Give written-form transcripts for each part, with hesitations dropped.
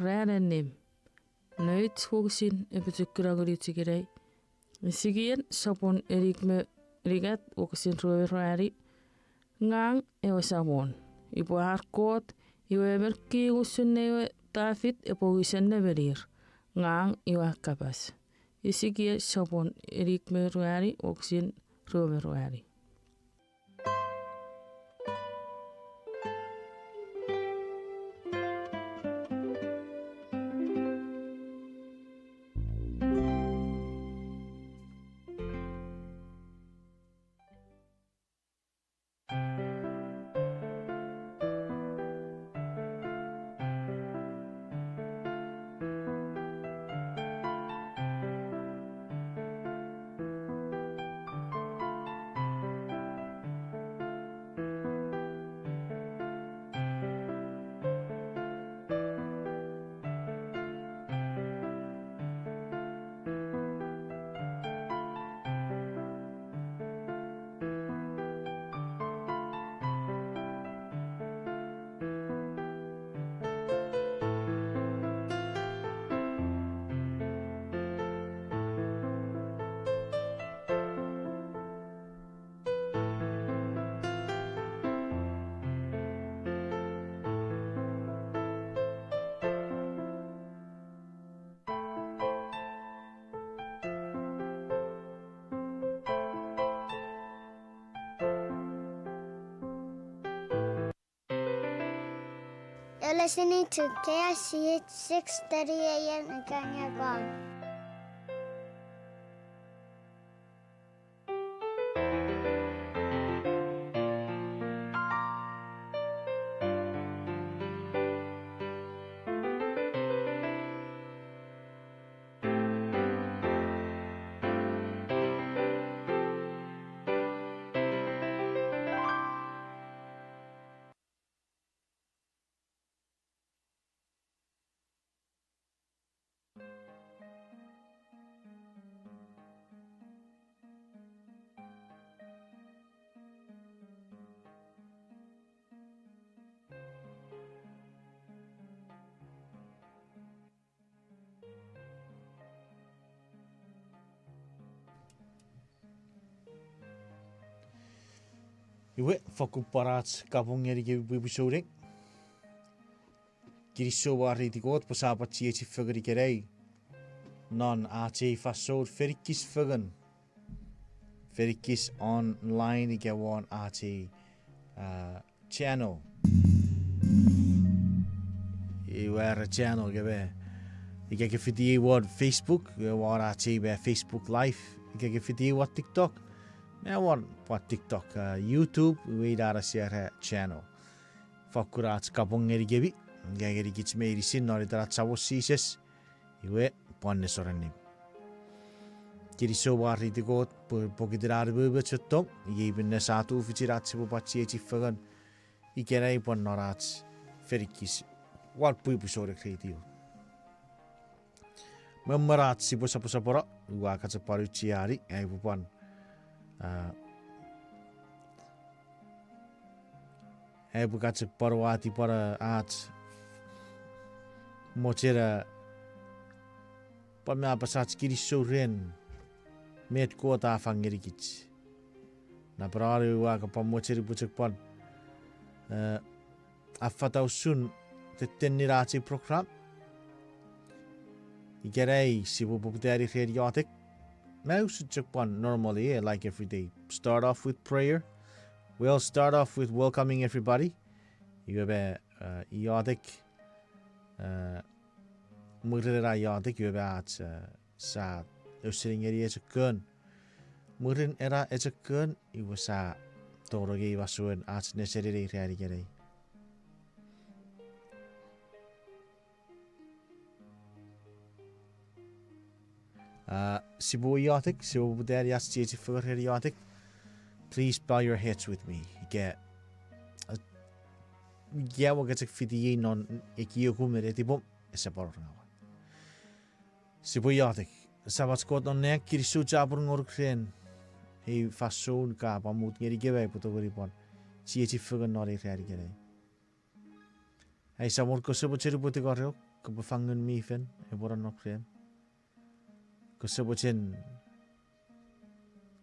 Räänenim. Nöit huusin epätykkyraguritsikerei. Sigien sapon erikme rigat ukasin rueri. Ngang ewa sabon. Ipo harkot iwe merki usunne David epogisan neverir. Ngang iwa kapas. Isigie sabon erikme rueri ukasin rueri. You're listening to KICH 6:30 a.m. in Kanyagang. Iwe whakuparats kapungeri ki episode. Kiriso wari tikot pasapati eti fagari kerei. Non ate fasod Felikis fagan. Felikis online ikawan ate channel. Iwe channel gabe. Ika ke fiti word Facebook, war ate be Facebook live. Ika ke fiti wat TikTok. Now what TikTok, YouTube, we dara share channel. Fakurat kapungeri gebi, gageri gitsmeri sin nori dara chawosises. Iwe ponne sorani. Kiriso wari digot pogidirar bube chuttom, yebinne satu fitirat sibu pachi fagan. Ikerei pon norats Felikis. What puipu sore creative. Memerat sibu sapora, wakatsa paruchiari, aibupan. Bukan separwati para arts mochera pamya pasat kiri soren met kota fangerikich na prari wa ka pamocheri pucek pan afata usun tetenirachi program igerei sibu bubdari kheriatik. Now such one normally, like every day, start off with prayer. We'll start off with welcoming everybody. You have a yodik, murder yodik, you have at sa using area as a gun. Murin era as a gun, it was a torogi was soon at necessary ready. Sibuiotic, Sibudarias for heriotic. Please bow your heads with me. We'll get a fiti non ekiukumeretibum, a separate now. Sibuiotic, Sabat Scott on neck, Kirisu Jabun or Crane. He fast soon cap, a mood get away, put over upon. See it if not a ready. I some more Kosovo Cherubutico. kabafangun mifen e boran okrem. Kasabochen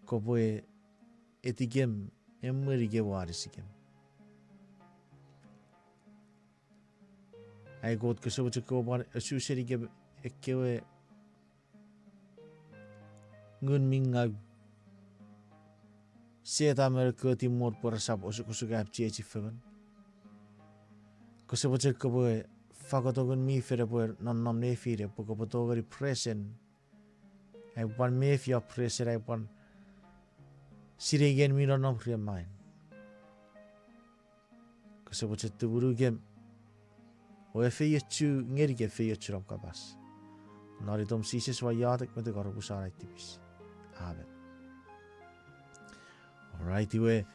koboe etigem emmerige warisigem. Ai god kasabochen kobar asuserige ekkewe ngun minga Seta mereka timur perasap usuk ap cieci fagan. Kasabochen koboe fagotogun mi fere boer non ne fire pokopotogari present. Ai ban me fia present ai ban siregen mi non pria main. Kasabochen tuburu gem o efeyechu ngerige feyechu ram kabas. Nari dom sises wa yadak met de garabusara tipis. Amen. Alright, iwe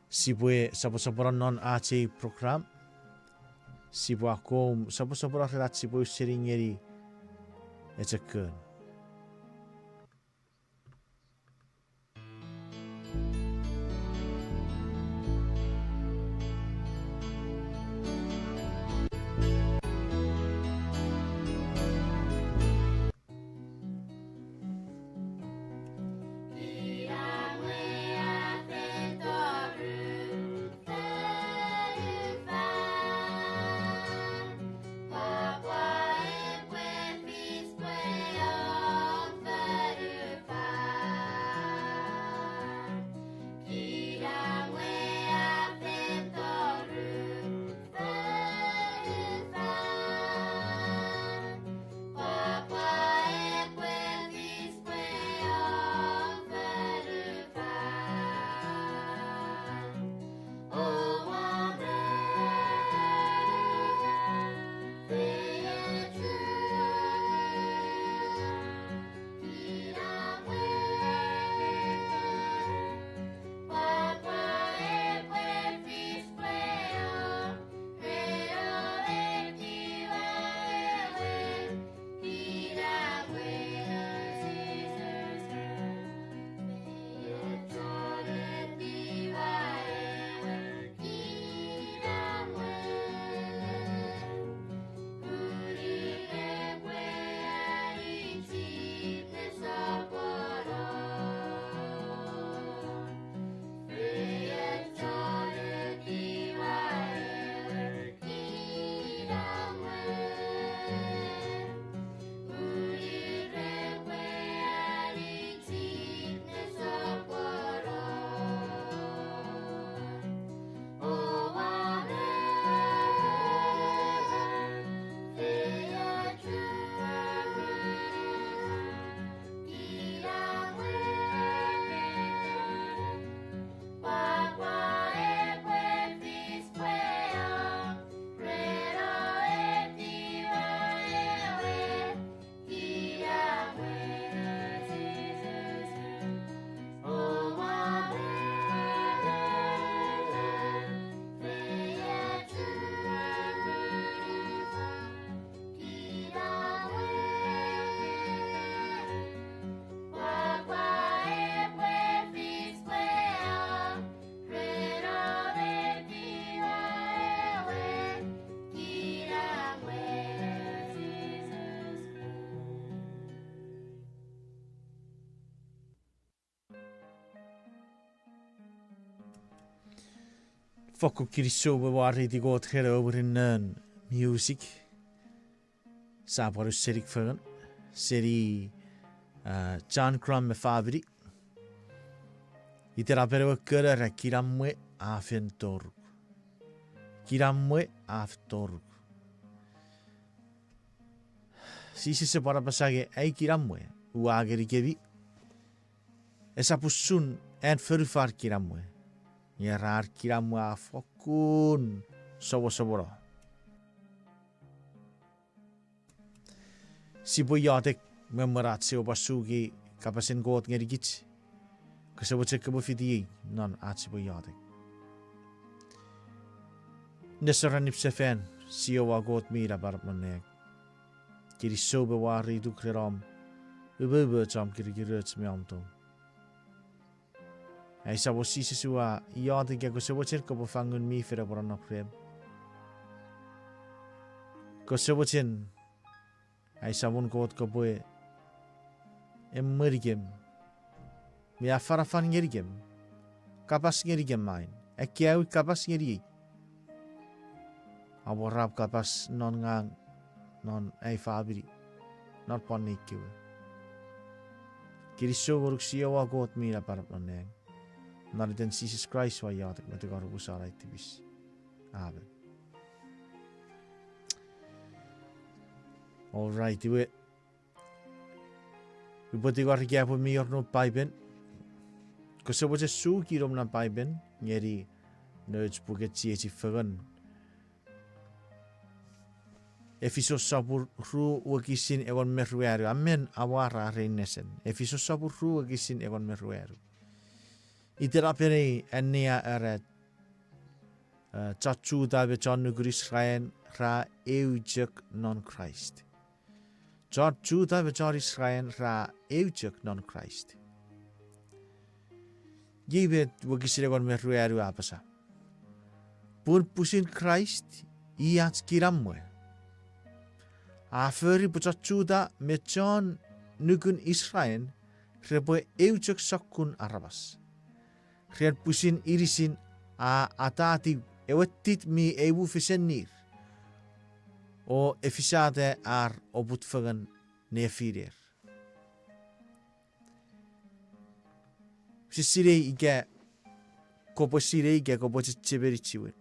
sibue sapo-saporan non ace program. Sibu ako sapo-saporan relat sibu seringeri ecekun. Foku kiriso bewari di god here over in music. Sabaru serik fagan. Seri John Crum me favori. Itera pero kera ra kiramwe afentor. Kiramwe aftor. Sisi se para pasage ai kiramwe. Uageri kevi. Esa pusun en förfar kiramwe. Nyerar kiramwe afokun. Sobo. Si boyatek memorat se obasugi kapasin god ngerigit. Kasi wotse kabo fidi non at si boyatek. Nesaranip sefen si owa god mira barmanek. Kiri sobe wari dukreram. Ubebe cham kirigirets miamtom. Hij zou wel zien zo ja dat ik zo wat cirkel bevangen mi verder worden nog rem. Ko zo wat in Ai sabon god ka boe. Merigem. Mi a farafan ngerigem. Kapas ngerigem main. Kiau kapas ngeri. Aborap kapas non ngang non ai fabri. Non ponni kiwe. Kiriso goruk siya wa god mi la parap neng. Nariten Jesus Christ wa yatak matigaru busara itibis. Amen. All right, iwe. Ibuti ko rikia po miyor no paiben. Kasi po sa suki rom na paiben. Ngeri nerds buket siya si fagan. Efisos sabur ru wakisin egon merueru. Amen awara reinesen. Efisos sabur ru wakisin egon merueru. Iterapere enia eret. Chachu dabe chanu Israel ra eujek non Christ. Chachu dabe char Israel ra eujek non Christ. Gibet wagisire gon merueru apasa. Pun pusin Christ iats kiramwe. Aferi po chachu da me chan nugun Israel rebo eujek sakun arabas. Rian pusin irisin a atati ewetit mi ewu fisenir. O efisade ar obutfagan nefirir. Sisire ige kopo sire ige kopo chiberichiwe.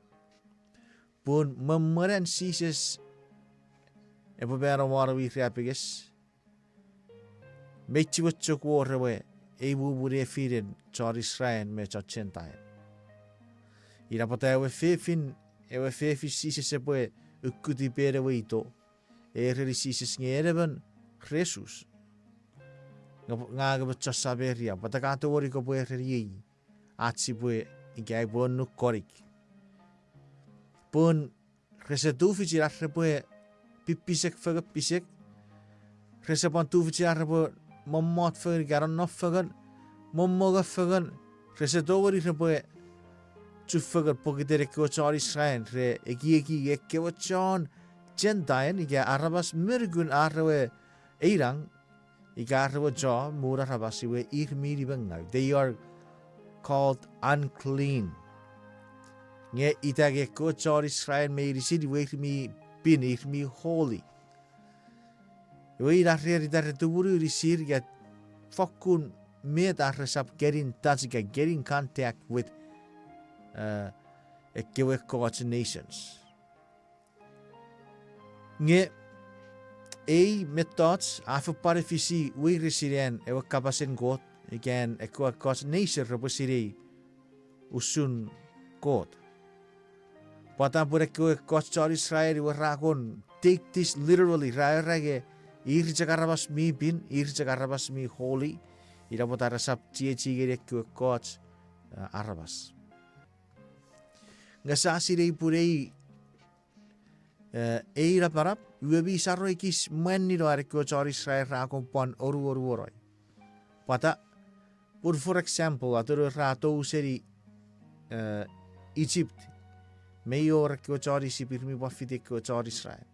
Bun mamaren sises ebo bera warawi riapiges. Mechiwachok warwe ewu bure firin char Israel me chachentae. Irapota ewe fefi sises eboe ukuti pere weito. Eri sises ngereban Jesus. Ngaga ba chasaberia. Patakato wori ko boe eri. Atsi boe ikai boe nukorik. Pun resetufi chirare boe pipisek faga pisek. Resepantufi chirare boe momot faga garan no faga. Mommoga faga. Resetowori boe Chufagar pokitere ko char Israel re eki ekewa chan Gentile ika arabas mirgun arwe eirang ika arwe ja mura rabasi we irmiri bangau. They are called unclean. Nge itage ko char Israel me irisidi we irmi bin irmi holy. We irare tuburu irisir get fakun met arresap get in touch get in contact with ekewe God's nations. Nge methods afupare fisi we resirian ewe kapasen God again ekwa God's nation reposiri usun God. Pata pure ekwe God's char Israel we rakon take this literally rage irja karabas mi bin irja karabas mi holy irapota rasap chigere ekwe God's arabas. Ngasasirei purei eira parap uebi saroi kis meniro areko char Israel ra kompon oru oroi. Pata pur for example atoro rato seri Egypt meio areko char isipir mi bafite ko char Israel.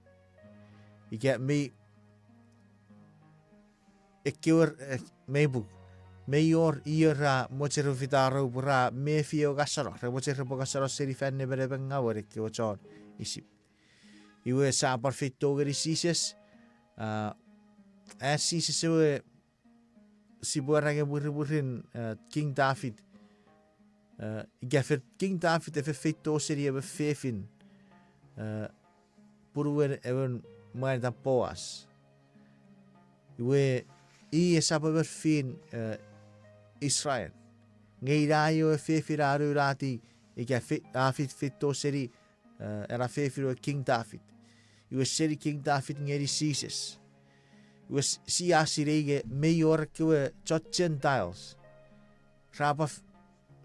Ike me ekeur mebu Mayor ira mochero fitaro pura me fio gasaro mochero gasaro seri fenne bere bengawore ke ochon isip iwe sa perfecto geri sises sises we si buara ge burin King David King David e perfecto seri e fefin purwen even maar da poas iwe sapa fin Israel. Ngeirayo e fefiraru rati ika David fito seri era fefiro King David. Iwe seri King David ngeri sises. Iwe si asirege mayor kwe chot Gentiles. Rapa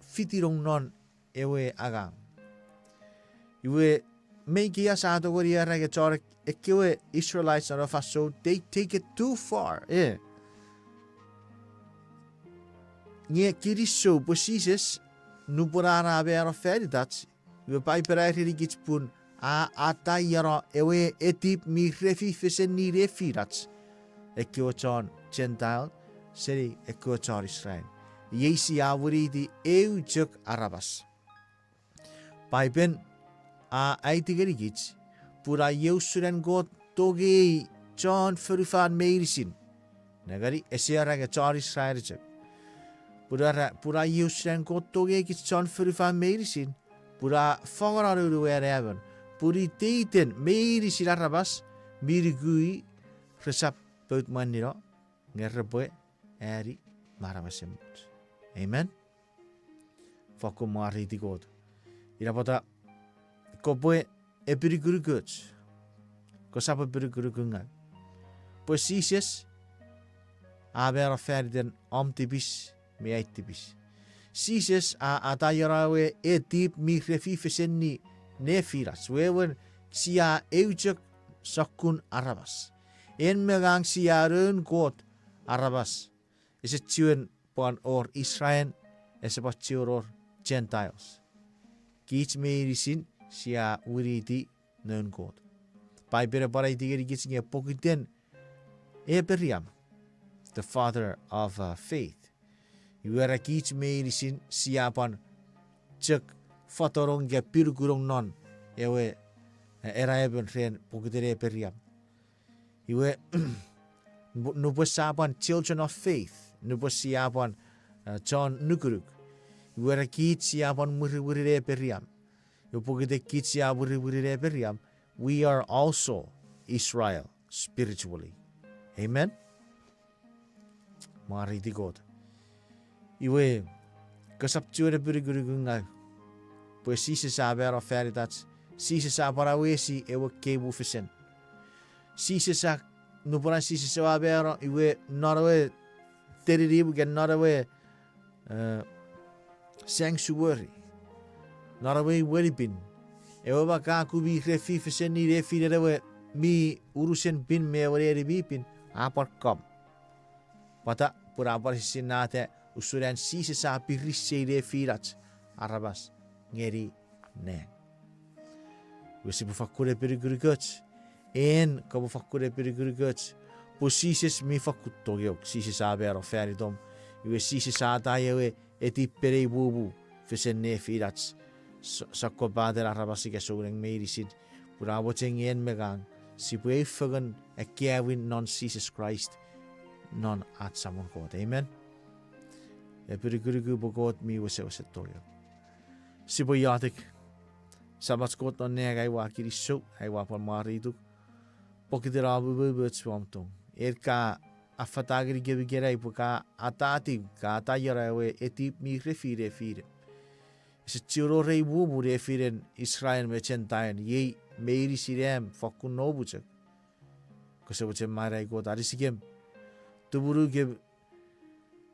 fitirong non ewe agang. Iwe meiki asato gori arage chor ekwe Israelites are faso they take it too far. Nge kiriso posises nu porara abera feridat we pai perari gitspun a atayara ewe etip mi refi fesen ni refirats ekyo John Gentile seri ekyo John Israel Yesi awuri di eujek arabas Paipen a aitigirigits pura yeusuren god toge John 45 meirisin nagari esiaraga John Israel jek pura yeusuren god toge gits John 45 meirisin pura fogararu wherever puri teiten meirisin arabas mirigui resap peut maniro ngerreboe eri maramasembut amen foko mari di god irapota kopoe epiriguru gods kosapa piriguru gungal pues Jesus abera ferden omtibis meaitibis Jesus a atayarawe etip mi refifesenni nefiras wewen sia eujek sakun arabas en megang siarun god arabas is tuen pon or Israel is or Gentiles Kits meirisin sia uriti non god pai pere parai tigeri kits nge pokiten Abraham the father of faith yuera kits meirisin sia pan cek fotorong ge pirgurong non ewe era eben ren pokitere Abraham iwe nupo sapan children of faith nupo siapan John nukuruk yuera kits siapan muri Abraham we are also Israel spiritually. Amen. Mari di God. Iwe kasapture burigugunga. Pues si saber of veritats. Si sabara wesi ewe kebu fisen. Si sa no pora si saber iwe norawe teriribu gen norawe sanctuary. Naraway welipin. Ewa baka kubi refi feseni refi dewe mi urusen pin me wale bipin apar kom. Pata pura apar sinate usuran sisi sa pirisse refi rat arabas ngeri ne. Wesi bufakure piriguriguts en ko bufakure piriguriguts posisis mi fakutto yok sisi sa bero feridom. Iwe sisi sa tayewe eti pere bubu fesenne firats. Sakko bader arabasi ke soureng medisin pura watching yen megang si pue fagan a kevin non Jesus Christ non at someone god amen e pirigurigu bogot mi wase toyo si boyatik sabat skot non nega wa kiri so ai wa por maridu pokidera bu swamtong erka afatagri gebigerai puka atati ka tayara we etip mi refire Se tiro rei bubu refiren Israel me centayan ye meiri sirem fakun no bucek. Kose bucek marai god arisigem. Tuburu gem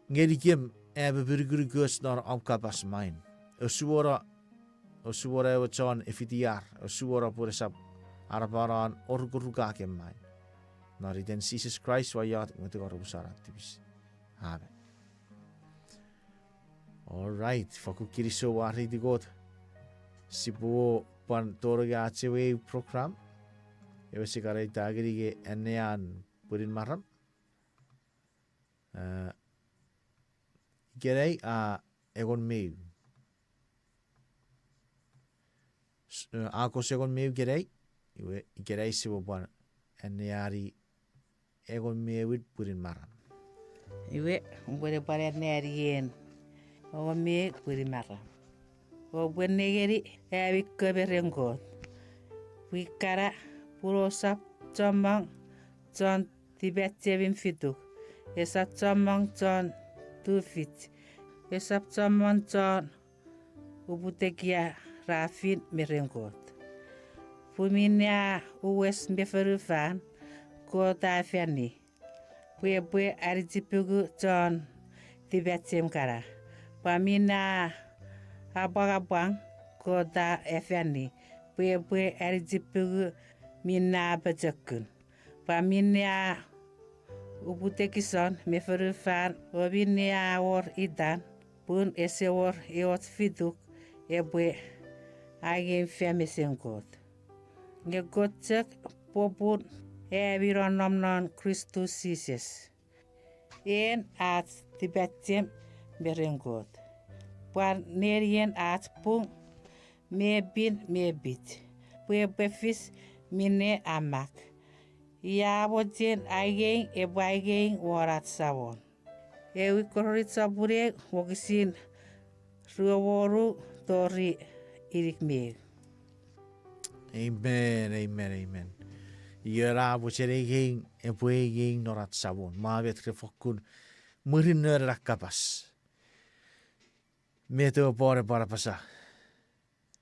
ngerigem ebe burguru gos nor amkapas main. Osuora ewe John Efitiar. Osuora puresap araparan orguruga kem main. Nari den Jesus Christ wa yat ngetikor busara tibis. Amen. Alright, faku kiriso wari di god. Sipo pan toroga achewe program. Ewe sikarai tagiri ge enean purin maram. Gerei a egon meu. Ako segon meu gerei. Iwe gerei sipo pan eneari egon mewit purin maram. Iwe umbere pare eneari yen. O me puri mara. O buenegeri e wikkeberengot. Wikara purosap chomang chon tibetjevin fituk. Esap chomang chon tufit. Esap chomang chon ubutekia rafin merengot. Puminia uwes meferufan kota fiani. Pue arijipugu chon tibetjem kara. Pamina abang kota efani pue erjipu mina bajakun pamina ubutekison meferufan obinia or idan pun ese or eot fiduk ebue agin femisen god nge gotchek popun viron nomnon Christus Jesus. En at tibetjem berengot. Puan nerien at pung mebit. Pue befis mine amak. Ya wojen aigeng ebaigeng warat sawon. Ewi korit sabure wogisin ruoworu tori irik meg. Amen. Iera wocheregeng ebuegeng norat sabon. Mavet refokun murinner rakapas. Meto bara pasa.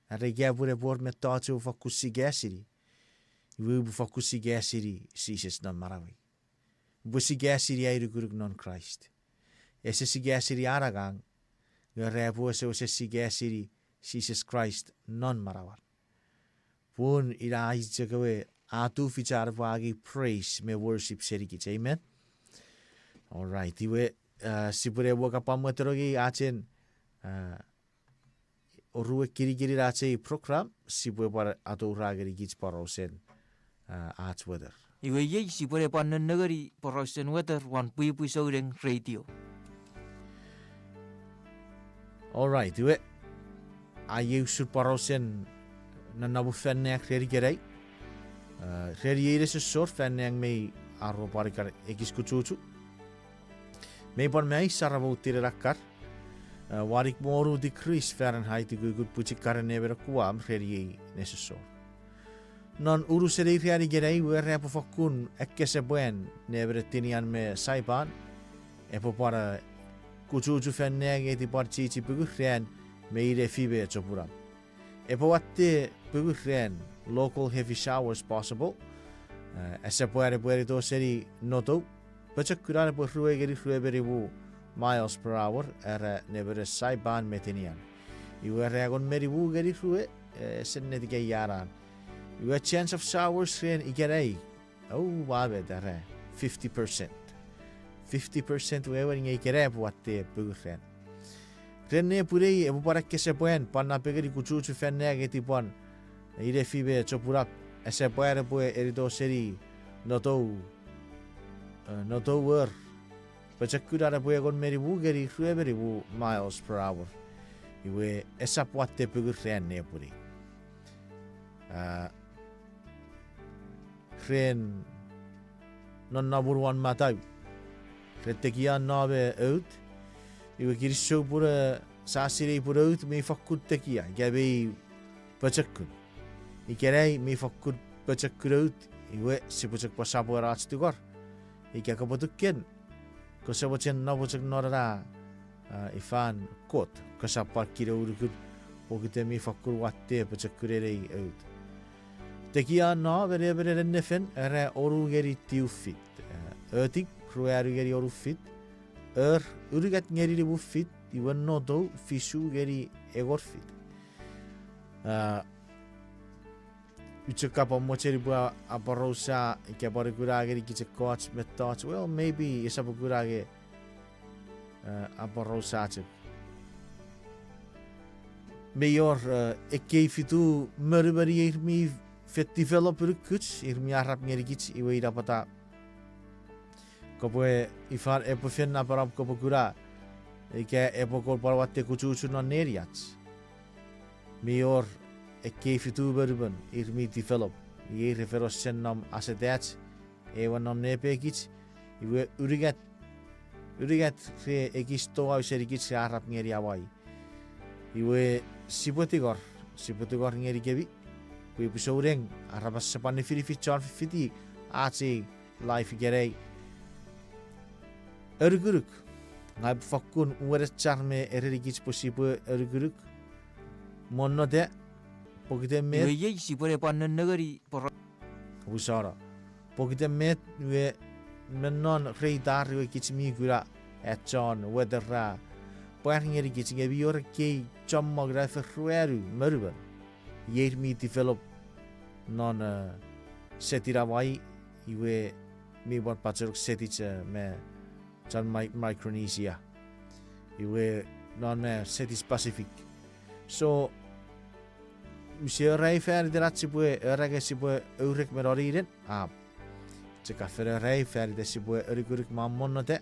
Arregia bure bor metatu fokusi gasiri. Ibu fokusi gasiri sises non marawi. Busi gasiri airugurug non Christ. Ese si gasiri aragang. Rebu ese si gasiri sises Christ non marawar. Pun ira izjagawe atu fichar wagi praise me worship serigit. Amen. All right. Iwe sipure boka pamuterogi achen orue kiri rache program sipue para atu ragari gits parosen ats weather. Iwe ye sipure panen negeri parosen weather wan pui saureng radio. All right. Iwe ayu sur parosen nanabu fenne kreri gerai. Kreri ere se sor fenne me arro parikar ekis kuchuchu. Me par mei saravo tire rakkar. Warik moru decrease Fahrenheit good puchikare never kuam kreri nesesor. Non uruseri kreri gerai we repo fakun ekkese buen never tinian me saipan. Epo para kuchuchu fenne geti par chichi pugurren me ire fibe chopuram. Epo watte pugurren local heavy showers possible. Ese puere do seri noto. Pachakkurane po ruegeri rueberibu miles per hour era never saiban metinian. You are agon meribu geri rue senne dige yaran. You a chance of showers ren igerei. Oh wabe dare 50%. 50% wearing a kereb what they pugren. Renne purei e para que se poen panna pegeri kuchuchu fenne geti pon. Ire fibe chopurak ese poere poe erido seri noto were. Pachakkurare poe gon meribu geri rueberibu miles per hour. Iwe esapuatte pugren ne puri. Ren non naburuan matau. Retekian nabe out. Iwe kirisho pura sasiri pura out me fakkud tekia. Gabi pachakkun. Ikerei me fakkud pachakkur out. Iwe si pachak pasapo rats tukar. Ika kapatukien. Kosabochen nabochak norara ifan kot. Kasapar kira urukud. Pokite me fakkur watte pachakkurerei out. Tekia na bere nefen era oru geri tiufit. Ötik rueru geri oru fit. Urigat ngeri ribu fit. Iwan nodo fisu geri egor fit. Uchakapa mocheri bua aparosa ikapare kurageri kichakot metot. Well, maybe isapu kurage aparosa chik. Mayor ekefitu meribari irmi fet developer kuts irmi arap ngeri kits iwe idapata. Kopoe ifar epofen na parap kopokura. Ike epokor parwatte kuchuchu non neriats. Mayor ekefitu berben irmi develop. Ie referos sennam asedats. Ewan non nepekits. Iwe urigat re ekisto au serikits arap ngeri awai. Iwe sipotigor ngeri kebi. Iwe pisoureng arabas sepane fiti fiti aci life gerei. Erguruk. Ngai fakun uweret charme erigits posible erguruk. Monno de pokite met. Iwe ye sipure panen negeri Usara. Pokite met we mennon reidar we kits mi gura at John weather. Poering erigits ngebi yor kei chammagrafer rueru merben. Yer mi develop non setirawai iwe mi bon patseruk setich me John Micronesia. Iwe non me setis Pacific. So si rai fer derat si pue rage si pue eurek meroriren. Tika whererei whare te si bue urikurik mammono te.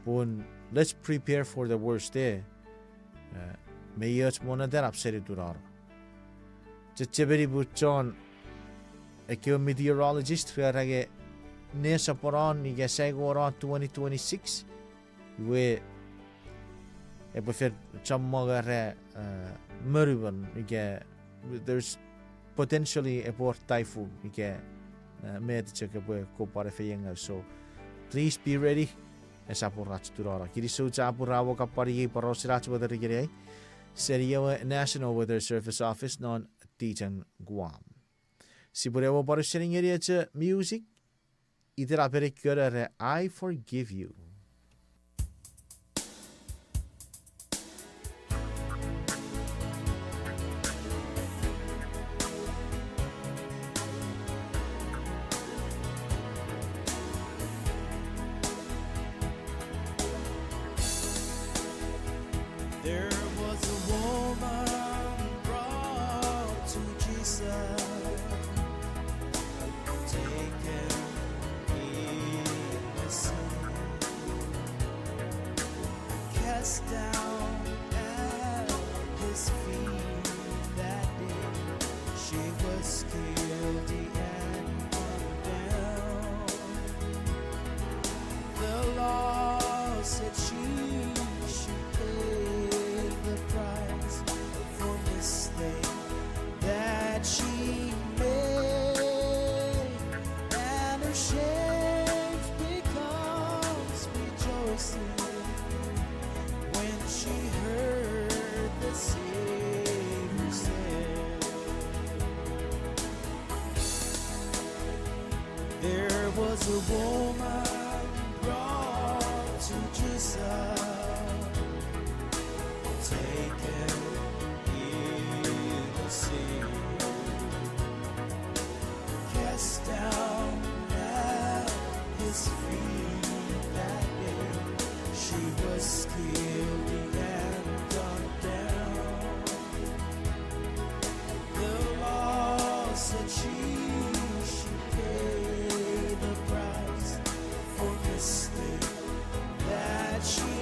Bun, let's prepare for the worst there. Me iot mona der apseri durara. Tiberi buchon a meteorologist where nesa poran I say go around 2026 we e prefer chamagare murban there's potentially a port typhoon med check ko pare fenga so please be ready esa porrat durara kiri so japurawo kapari parosirat weather gire Seria National Weather Service Office non Titan Guam. Si volevo parecere in music, idea per chiudere I Forgive You. There was a woman brought to Jesus, taken in the sin, cast down at his feet that day. She was guilty and condemned. The law said she should pay the price for mistake that she made, and her shame becomes rejoicing when she heard the Savior say, there was a woman brought to Jesus, taken in the sea, cast down at his feet that day. She was guilty and condemned. The law said she should pay the price for mistake that she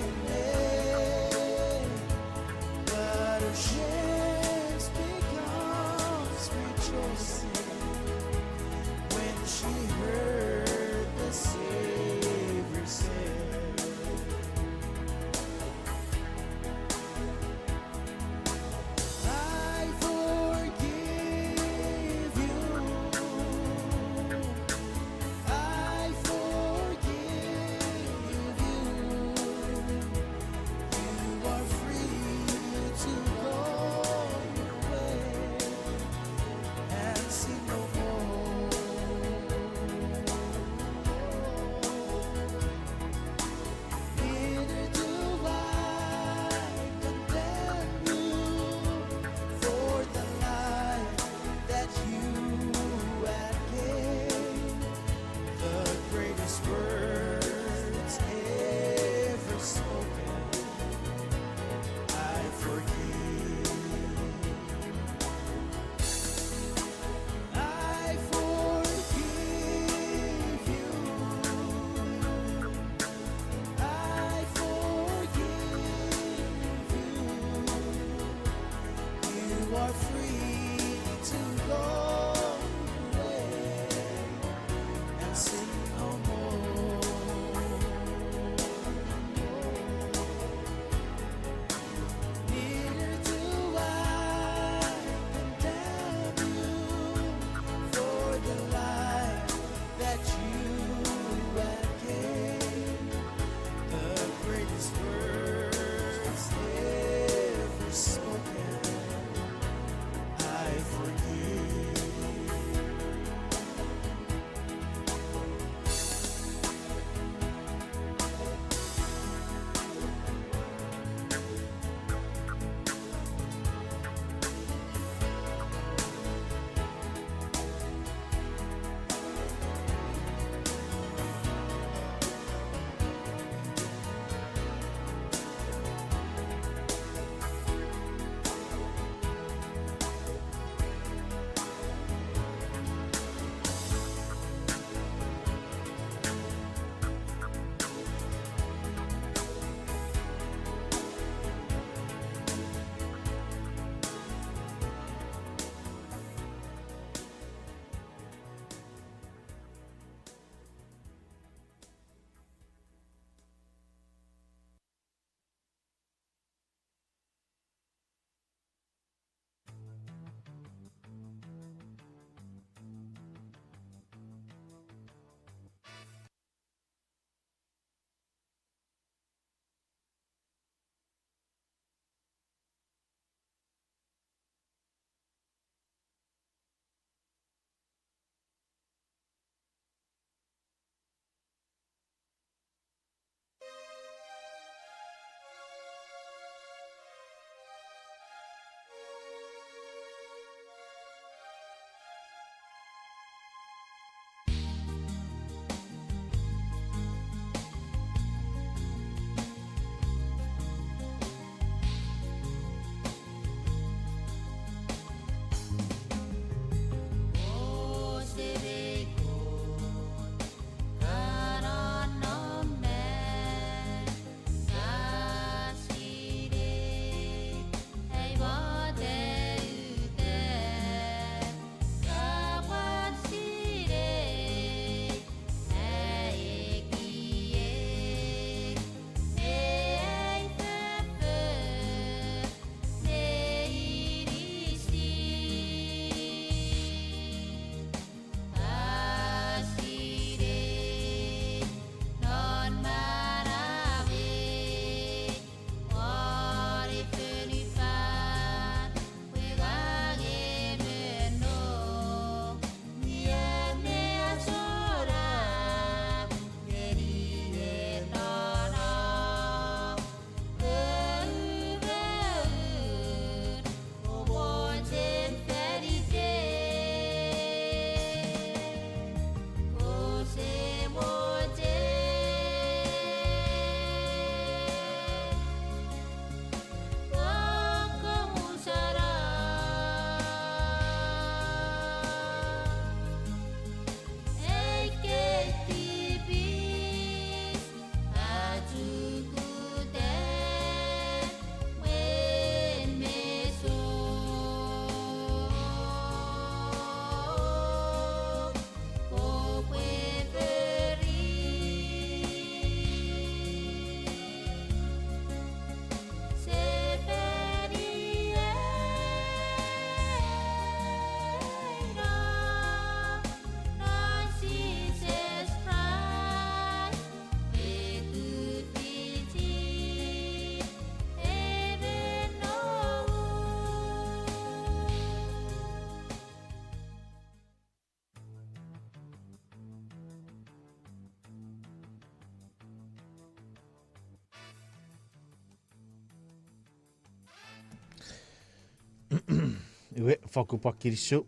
Iwe, whakupa kiriso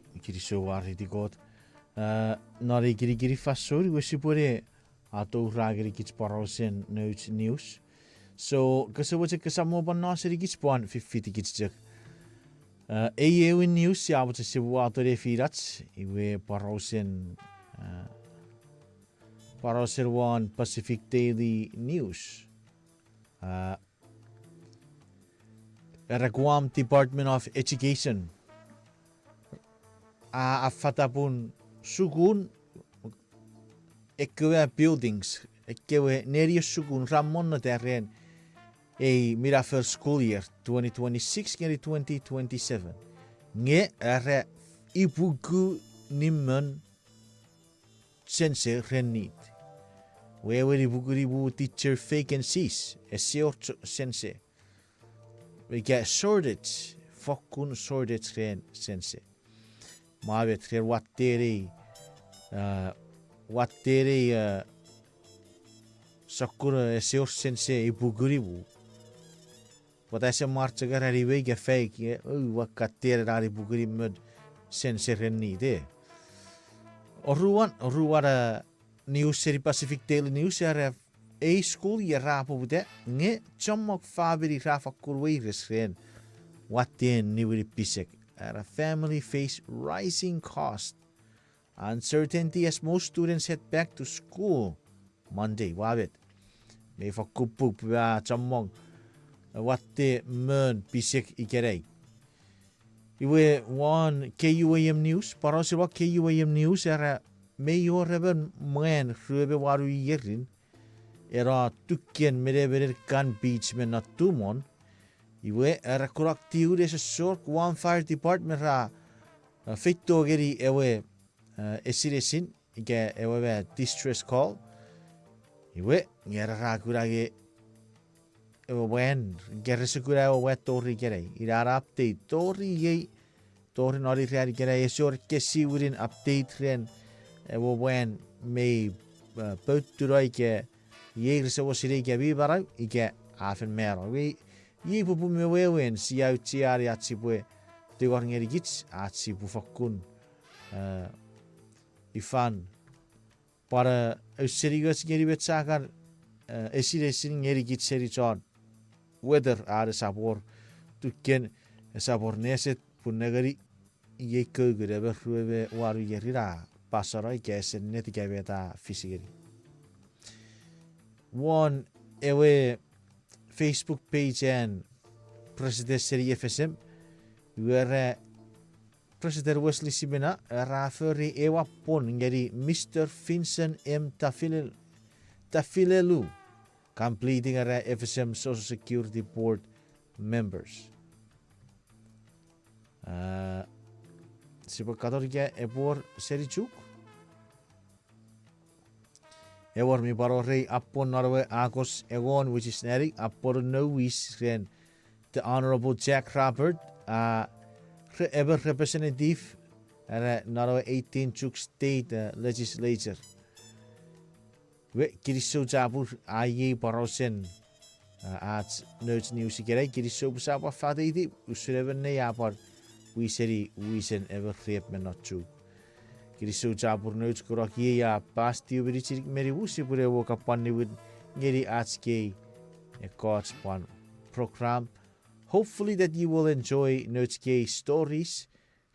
wari di god. Nari giri fasuri, iwe sipure ato ragiri kits parosen news. So, kasa wache kasa mo ban nasiri kits puan fifiti kits jak. EU news ya wache sibu ato refirats, iwe parosen one Pacific Daily News. Guam Department of Education. Afatapun sugun ekkewe buildings ekkewe nerius sugun ramon terren mira first school year 2026 ngeri 2027 nge are ibugu nimmen sense renit we ibugu teacher vacancies sense we get shortage fokun shortage ren sense Maverick what sakura Efisos sense ibuguribu. What I say march agar ariwe ge fake what katere ari buguri mud sense renni de. Oruan news seri Pacific Daily News are a school year rapo de nge chomok fabri rafa kurweiris ren what den niwiri pisek. A family face rising cost, uncertainty as most students head back to school Monday. Wabit, may for kupu chamong what the men pisik ikerei. Iwe one KUAM news, parosiwa KUAM news era mayor reven man rube waru yerin era tukken merever kan beach men not tumon. Iwe era kurak tiure se sork one fire department ra fitto geri ewe esiresin ike ewe distress call. Iwe ngera ra kurage ewe wen gerese kura ewe tori gerei ira update tori nori reari gerei esor kesi urin update ren ewe wen me bautura ike yerese wasiri ike vibara ike afen mero Ye pupu me wewen si au tiari atibwe te ngeri gits atibu fakun ifan para usirigas ngeri betsagar esiresin ngeri gits seri chon weather are sabor tuken sabor neset punagari ye kugure be ruwe waru yerira pasara ikesen net ikabeta fisigeri one ewe Facebook page and President Seri FSM where President Wesley Simena raferi ewa pon ngeri Mr. Vincent M. Tafilelu completing a FSM Social Security Board members. Sipo katorga ebor Serichuk Ewar mi baro rei appon narwe agos egon which is neri appor nois ren the Honorable Jack Robert ever representative narwe 18 Chuk State Legislature. We kiriso jabur aye barosen at notes news gerei kiriso busaba fadidi usreven ne yapar we seri wisen ever rep menotchu. Kiriso jabur notes kurak ye ya pasti ubiri cirik meri wusi pure wo kapan ni wid ngeri atske a God's one program. Hopefully that you will enjoy notes gay stories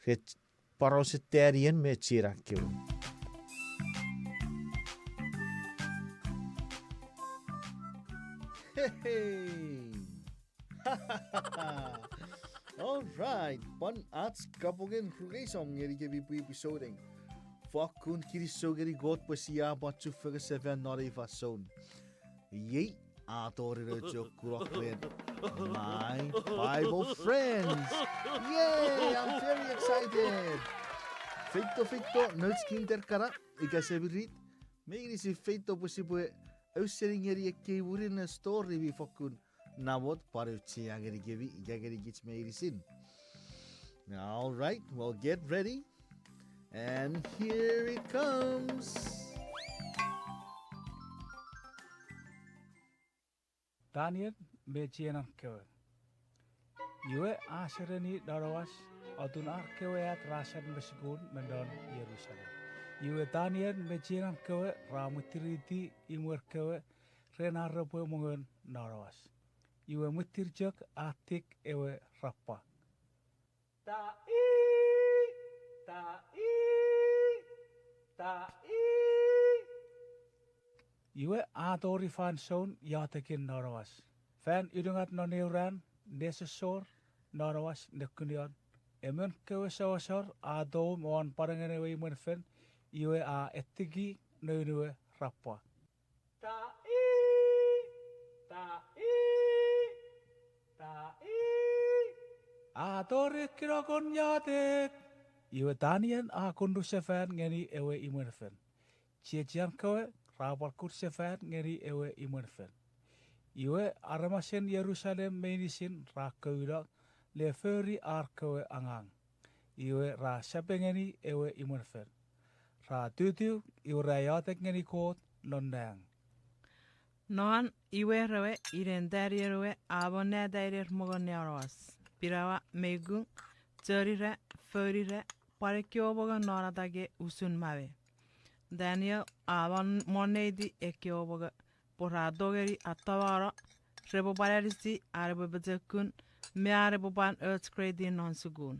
ret parositarian me chirakyo. Hey. All right, pan ats kapogen rugesong ngeri ke bipu episoding. Fakun kiriso geri god pasia bachu fega seven nori fason. Ye atori rojo kurokren. My Bible friends. Yay, I'm very excited. Feito notes kinter kara ikasebirit. Megri si feito posibue ausseringeri ke wurin story vi fakun namot paruchi ageri gevi igageri gits megrisin. All right, well get ready. And here it comes. Daniel Bechiana Kevin. Iwe asereni darawas atun arkeweat rasan besegun mendon Yerusalem. Iwe tanien mejinan kewe ramutiriti imwer kewe renarrepe mungun darawas. Iwe mutirjak atik ewe rapa. Ta'i. Iwe atori fan soun yatekin darawas. Fan idungat noneuran desesor darawas nekunion. Emen kewe sawasor ado mon parangenewe imen fen iwe a etigi neunewe rapa. Ta'i. Atori kirokon yatek. Iwe tanien a kundu sefen ngeni ewe imen fen. Ciecian kewe rapor kur sefen ngeni ewe imen fen. Iwe aramasen Yerusalem menisin ra keudak le feri ar kewe angang. Iwe ra sepengeni ewe imen fen. Ra tutu iwe ra yatek ngeni kot londang. Non iwe rewe irendari rewe abone dairer mogon yaros. Pirawa megung terire ferire pare kyoboga noratage usun mave. Daniel abon monedi e kyoboga pora dogeri atawara rebo balerisi arebo betekun me arebo ban earthquake non sugun.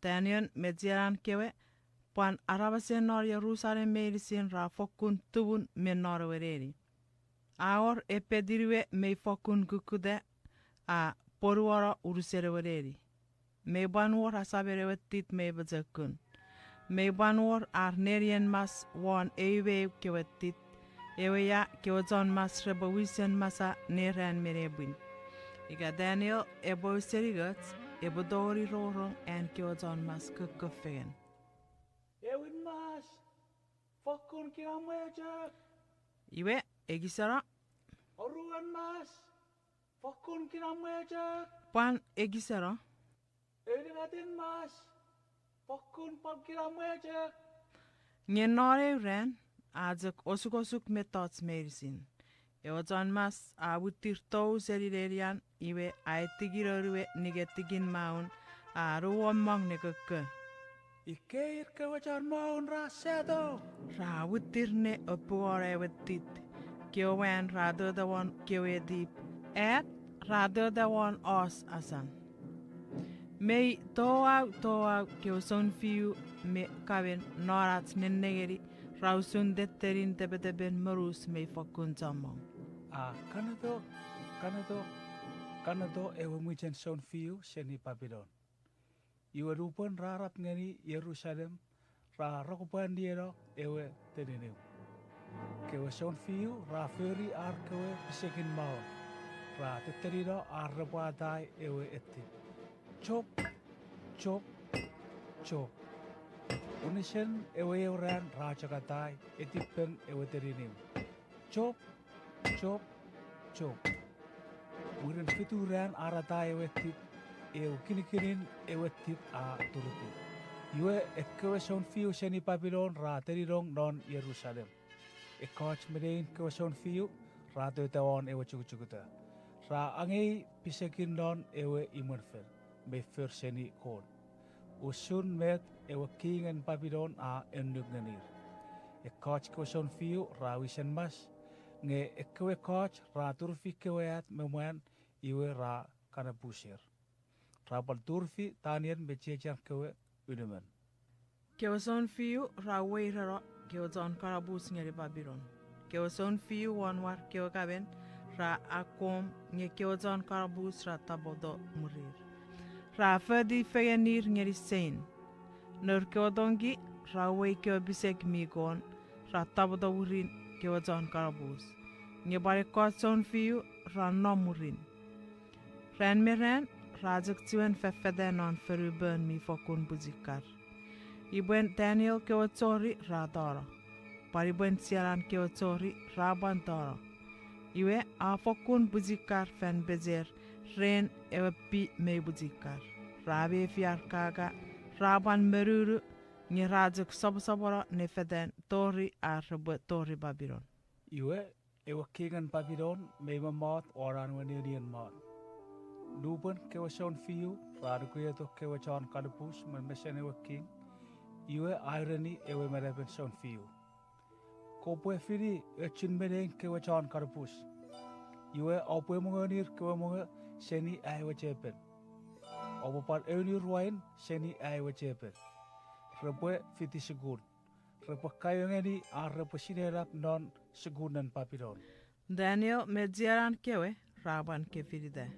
Daniel medieran kewe pan arabasen nor Jerusalem medisin ra fokun tubun me norwereri. Aor e pediriwe me fokun kukude a poruara urusereweri. Me banwar asabere tit me bezekun. Me banwar ar nerien mas wan ewe kewetit. Ewe ya kewezon mas rebawisen masa neren merebin. Iga Daniel ebo serigat ebo dori rorong en kewezon mas kukufegen. Ewin mas fokun kiramweja. Iwe egisara. Oruan mas fokun kiramweja. Pan egisara. Edingatin mas fokun pal kiramweja. Nyenore ren azek osuk metods medicine. Ewazon mas abutir tou serilerian iwe aitigirorwe nigetigin maun aruwa mang negeke. Ikeir kewajan maun rasedo. Rawutir ne opuore wetit. Kyowen rather the one kyowe deep. Et rather the one os asan. May toa kyo son fiu me kabin norat nenegeri rausun detterin tebeteben marus me fokun tamong. Kanado ewe mujen son fiu seni Babylon. Iwe rupan rarap ngeni Yerusalem ra rokupan diero ewe tenineu. Kewe son fiu ra feri ar kewe bisekin mau. Ra teterido ar repadai ewe eti. Chop. Unisen ewe euran raja katai etipen ewe terinim. Chop. Murin fituran aratai ewe tit. Eu kinikirin ewe tit a turuti. Iwe ekkewe son fiu seni Babylon ra terirong non Yerusalem. Ekach medein kewe son fiu ra tetawan ewe cukucukuta. Ra angei pisekin non ewe imunfer. Mefer seni kon. Usun met ewe kingen Babylon a enduk nenir. Ekach kewe son fiu ra wisen mas. Nge ekkewe kach ra turfi keweat memuan iwe ra kanabusir. Rabal turfi tanien bejejan kewe unemen. Kewason fiu ra weirero kewazon karabus ngeri Babylon. Kewason fiu wanwar kewakaben ra akom nge kewazon karabus ra tabodo murir. Ra fedi fegenir ngeri sein. Nur kewadongi ra wei kewabisek migon ra tabodo urin kewazon karabus. Nge bare kwatson fiu ra nomurin. Ren meren Razak tiwen fefede non feruben mi fokun buzikar. Ibuen Daniel kewatsori radara. Paribuen siaran kewatsori rabantara. Iwe a fokun buzikar fen bezer ren ewe pi me buzikar. Rabe fiar kaga raban meruru ni razak sabara nefeden tori arbe tori Babylon. Iwe ewe kingan Babylon me mat oran wenirian mat. Nuban kewa Sean Fiu, Radukuya to kewa John Kalupus, Messene King, Iwe irony ewe Maraben Sean Fiu. Kopwe Fidi, a chin meding kewa John Kalupus. Iwe opwe monganir kewa monga, Seni Iowa Japan. Obopat Eunir wine, Seni Iowa Japan. Repwe Fiti Segun. Repa kayongeni a repa sinerap non segunan papidon. Daniel medziaran kewe raban kefiride.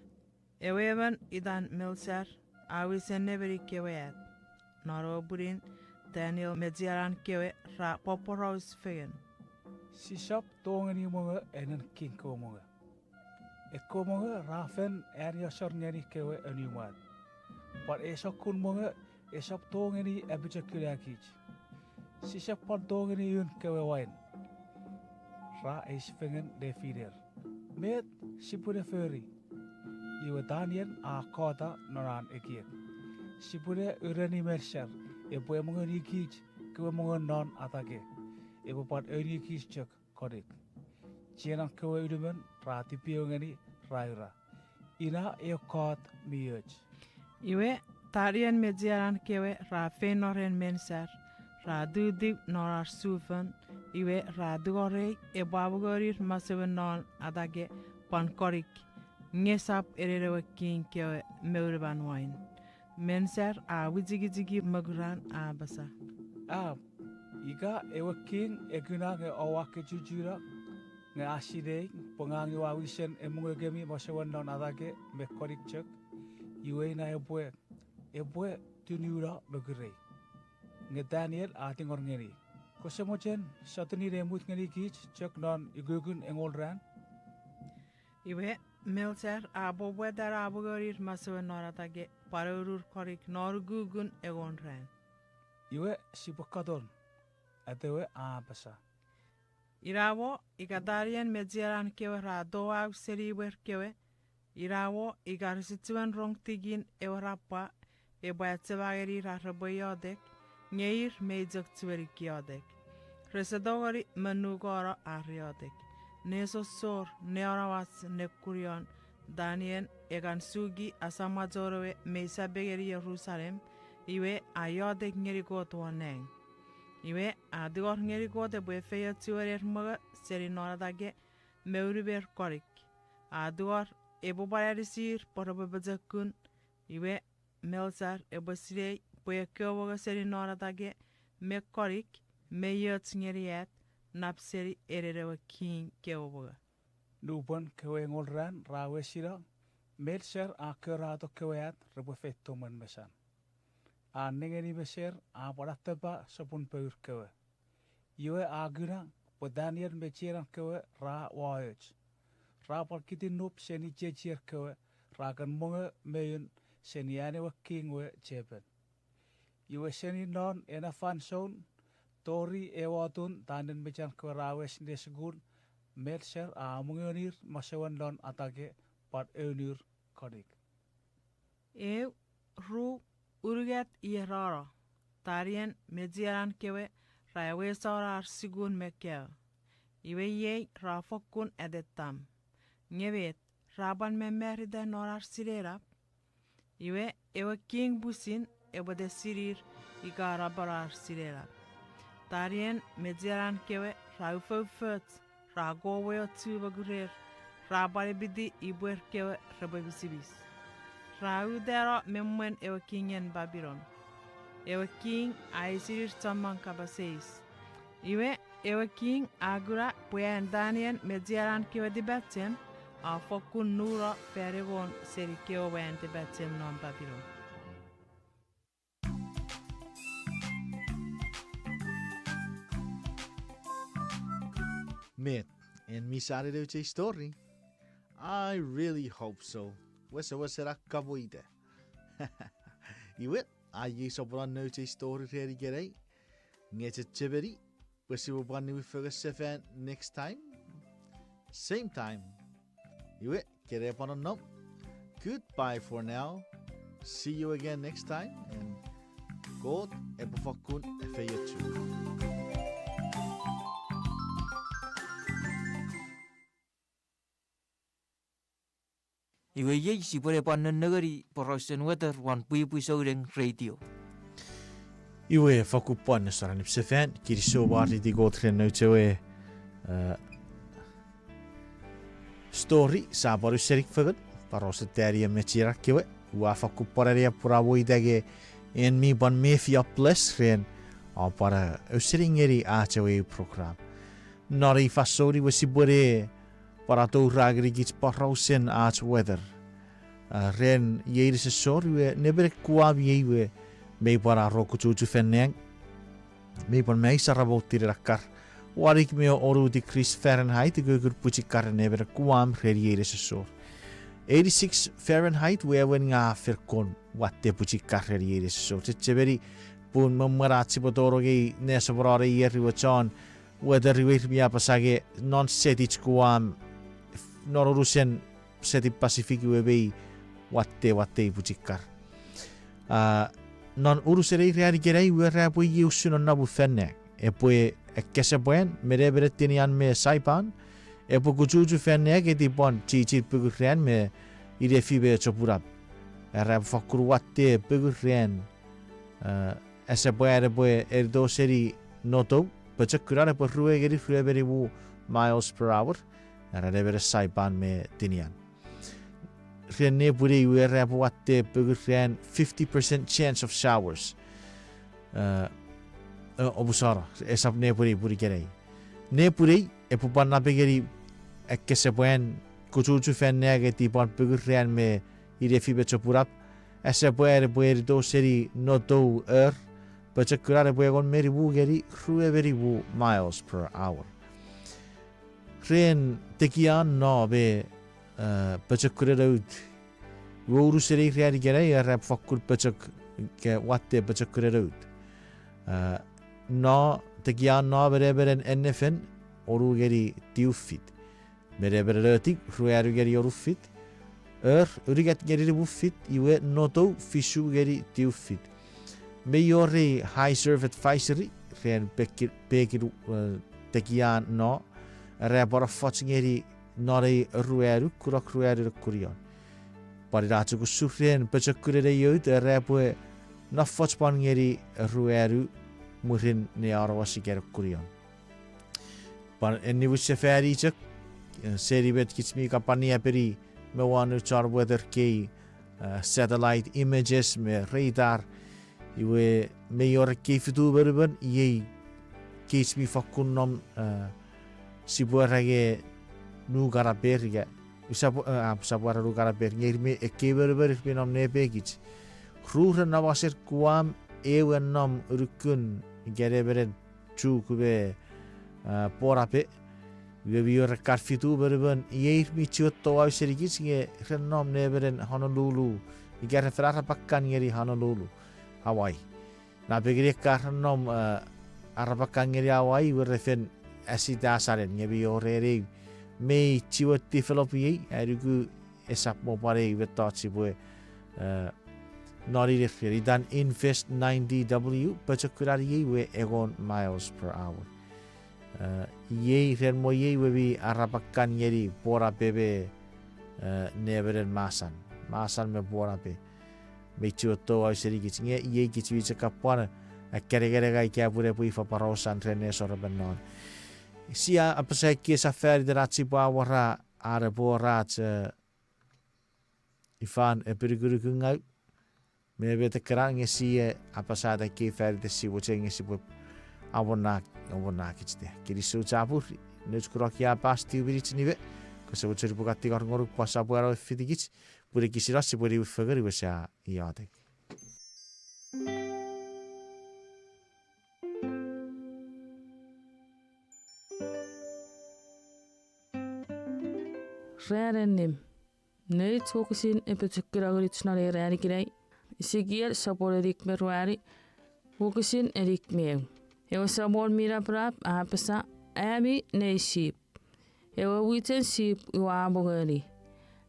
Ewevan idan milser awisen neveri keweet. Naro burin Daniel medziaran kewe ra poporos fegen. Sisap tongeni monga enen kinko monga. Eko monga rafen area sornyani kewe enumat. Pat esok kun monga esok tongeni ebijakilakij. Sisap pat tongeni yun kewe wain. Ra is fingen de fider. Met sipure feri. Iwe Daniel a kota noran ekiek. Sipure urani merser. Epo emongan ikij kewe mongan non atake. Epo pat eni ikij chek kodik. Cienang kewe udumen ra tipiongeni raira. Ina kot mioj. Iwe tarien medziaran kewe ra fenoren menser. Ra dudib norar sufen. Iwe ra dugorei e babugorir masewe non adage pankorik. Ngesap ererewe king kewe meurban wine. Menser a wijigijigi maguran a basa. Iga ewe king eguna nge awake jujura nge aside pengangi wawisen emunge gemi masewe non adage me korik chek. Iwe na ebwe tuniura megurei. Nge Daniel atingor ngeri. Kosemochen satuni remut ngeri kich chek non igugun engolran. Iwe Melser abobwe dar abugorir masewe noratage parurur korik norgugun egonren. Iwe sipakadon atewe basa. Irawo igadarien medziaran kewe ra doaw seriwer kewe. Irawo igarisituan rong tigin eurapa ebayatsevageri ra raboyodek. Ngeir meijok tsweri kiodek. Resedogori menugoro ariodek. Neso sor neorawas nekurion Daniel egan sugi asamajorowe meisa begeri Jerusalem iwe ayodek ngerigot waneng. Iwe adigor ngerigot ebwe feyo tsuerer maga seri noradage meuriber korik. Adigor ebo bayarisir porobebezekun iwe Melsar ebo sirei bwe kewoga seri noradage me korik me yots ngeriet napseri ererewa king kewoga. Nubon kewe ngolran rawe sira Melser a kerato keweat rebefetto man mesan. A nengeni beser a parateba sapun peur kewe. Iwe aguna po Daniel mecheran kewe ra waoj. Ra parkiti nup seni chechier kewe ra kan monge meyun seniane wa king we chepen. Iwe seni non ena fan son tori ewatun tanen mechan kewe rawe sende segun Melser a mungonir masewan lon atake pat eunir kodik. Ru urget ierara. Tarien medziaran kewe rawe sora sigun mekeo. Iwe ye rafokun edetam. Nyevet raban memeride norar sirerap. Iwe ewe king busin ewe de sirir igara barar sirerap. Tarien medziaran kewe raufofut ragowe tuvagurer. Rabare bidi ibuer kewe rababisibis. Rau dera memwen ewe kingen Babylon. Ewe king aisirir taman kabaseis. Iwe ewe king agura puen Daniel medziaran kewe dibetem a fokun nura peregon seri kewe wen dibetem non Babylon. Mate, en mi sare de story. I really hope so. Wesa será caboide. Iwe, ayi sobran no story ready gerei. Ngete tiberi. Wesa will one new focus next time. Same time. Iwe, get up on a note. Goodbye for now. See you again next time. And God, ebofakun efeyetu. Iwe ye si pore panen negeri porosen weather wan pui saureng radio. Iwe whakupon saran ipsefan, kiri so wari di gotre no te we story sa baru serik fagat, parosa teria me tirak kewe, wa whakuporaria pura woidage en mi ban me fi upless ren, a para usiringeri a te we program. Nori fasori we si bore para tau ragri gits parosen a te weather. Ren yeiri se sori we nebere kuabi yewe, me para roku tuju fenneng, me pan mei sarabotiri rakar, warik me oru di Chris Fahrenheit, gugur puchi karne ber kuam reriere se sor. 86 Fahrenheit we wen nga ferkon watte puchi karriere se sor. Teberi pun mamaratsi potoro ge nesa brare yeri wachon, whether we mi apasage non setich kuam norusen seti Pacific we be watte puchi kar. Non urusere reari gerei we rapo yusuno nabu fenne e poi e kese buen merebere tinian me saipan e po kujuju fenne ke di bon chi pugurren me ire fibe chopurap e rap fakuru watte pugurren ese boere boe erdo seri noto pachakura po ruwe geri frueberi wu miles per hour e rebere saipan me tinian Rene puri we rap watte pugurren 50% chance of showers obusara esap ne puri gerei ne puri e pupan na pegeri ekke se buen kuchuchu fenne ge ti pan pugurren me ire fibe chopurap ese boer do seri noto pachakura boegon meri bu geri rueveri bu miles per hour ren tekian no be pachakura road woru seri reari gerei rap fakkur pachak ke watte pachakura road no tekian no bereberen NFN oru geri tiufit berebere rötik rueru geri orufit urigat geri bufit iwe noto fishu geri tiufit meyori high serve advisory ren pekir tekian no repora fotsingeri nore rueru kurak rueru kurion pari ratu kusufren pachakure yod repue na fotspangeri rueru murin ne arwasi ger kurion pan enni wisse feri chak seri bet kitsmi kapani aperi me wanu char weather ke satellite images me radar iwe me yor ke fitu berben ye kitsmi fakunnom sibuarage nu garaberga sabuara nu garaber ngirmi ekeberber binom ne begich ruhr na waser kuam ewen nam rukun gereberen chukube porape we bior karfitu berben yeir mi chotto wa serigis nge rennom neberen Honolulu igere frara pakkan ngeri Honolulu Hawaii na begre karnom arapakkan ngeri Hawaii werfen asida saren nge biorere me chiwat developi arugu esap mo pare vetotsi boe nori referi dan invest 90W pachakurari we egon miles per hour ye ren mo ye we arapakan yeri pora bebe neveren masan me pora be me chuto au seri gitsinge ye gitwi chakapana akere gai kya pure pui fa parosan rene sorbenon sia apasai ke safari deratsi bawara are borat ifan e periguru ngau me bete krang si apasada ke fer de si wocheng si bu awona kitste kiri su chapur nus krokia pasti ubiritsnive ko se wocheri bugatti gorngor pasabuaro fidigits pure kisirasi pure ufagari wesa iade Rearennim. Nei twokusin epetukkuraguritsnare rearigirei. Isigier saborerik meruari. Wokusin erik meu. Ewa sabor mira prap apesa ami nei sheep. Ewa witen sheep iwa abogeri.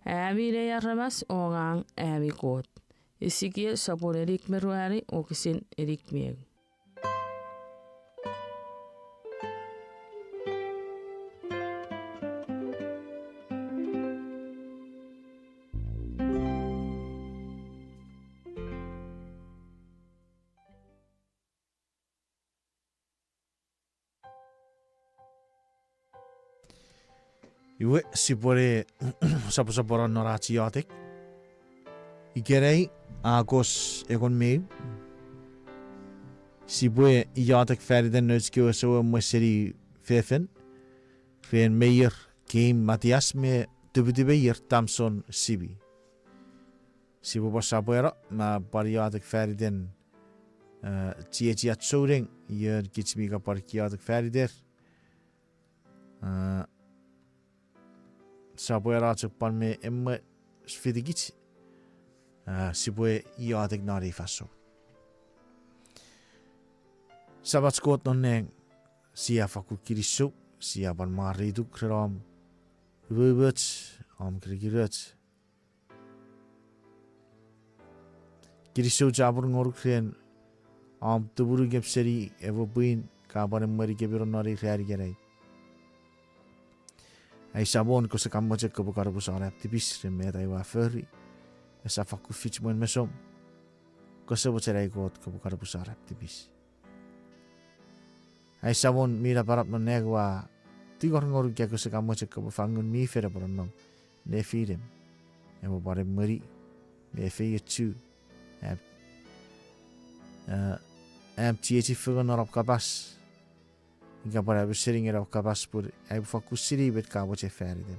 Ami nei arramas ongang ami kot. Isigier saborerik meruari wokusin erik meu. Iwe sipore sapo-saporan norachi yotek. Ikerei agos egon meu. Sipue yotek feriden nötskio so mweseri fefen. Fen meier game Matias me dubidibeir Tamson Sibi. Sibu bosabuera ma bariatek feriden tietiat soring yer gitsmiga parkiatek ferider. Sabuera tsukpan me emme sfidigit. Sibue iatek nari faso. Sabat skot nonneng sia faku kirisu sia ban mariduk kram. Rubert am krigiret. Kirisu jabur ngoruk kren am tuburu gepseri evo buin kabar mari kebiron nari khari gerai. Ai sabon ko sa kammoje ko bukar busara tipis remeta iwa ferri. Esa faku fich mon mesom. Ko sa bocerai got ko bukar busara tipis. Ai sabon mira parap no negwa tigor ngoru kya ko sa kammoje ko fangun mi fera boronnom. Ne firem. Emo bare mari me fe chu. Am tieti fugan norap kabas. Inga bara besering erap kabas pur ai faku siri bet ka boche feriden.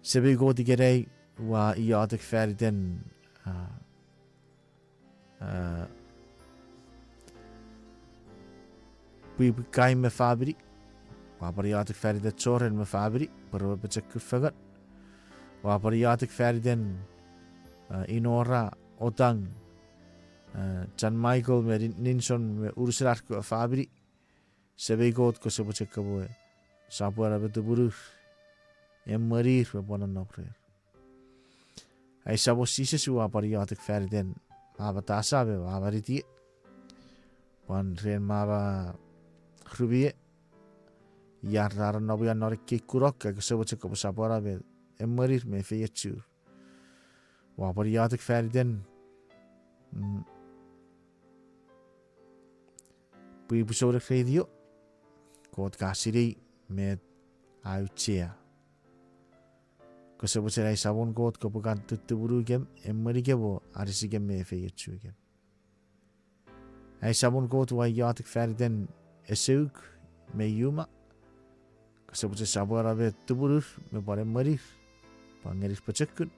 Sebe go digerei wa iatek feriden Pui kai me fabri. Wa bara iatek feriden tsoren me fabri. Pero bechekur fagat. Wa bara iatek feriden inora otang. Jan Michael me Ninson me urusrar ko fabri. Sebe god ko sebo check boe. Sabuara betu burur. Marir me bonan nokre. Ai sabo sise su apariatik ferden. Aba tasa be abariti. Wan ren maba krubie. Yar nobu yan norik ke kurok ko sebo check bo sabuara be. Marir me feyechu. Wa apariatik ferden. Pui episode radio kot kasiri met autia. Ko sebo cerai sabon kot ko bukan tutuburu gem emmari gebo arisi gem me fe yetsu gem. Ai sabon kot wa yatik ferden esuk me yuma. Ko sebo ce sabora be tuburu me bare marir. Pangeris pacekun.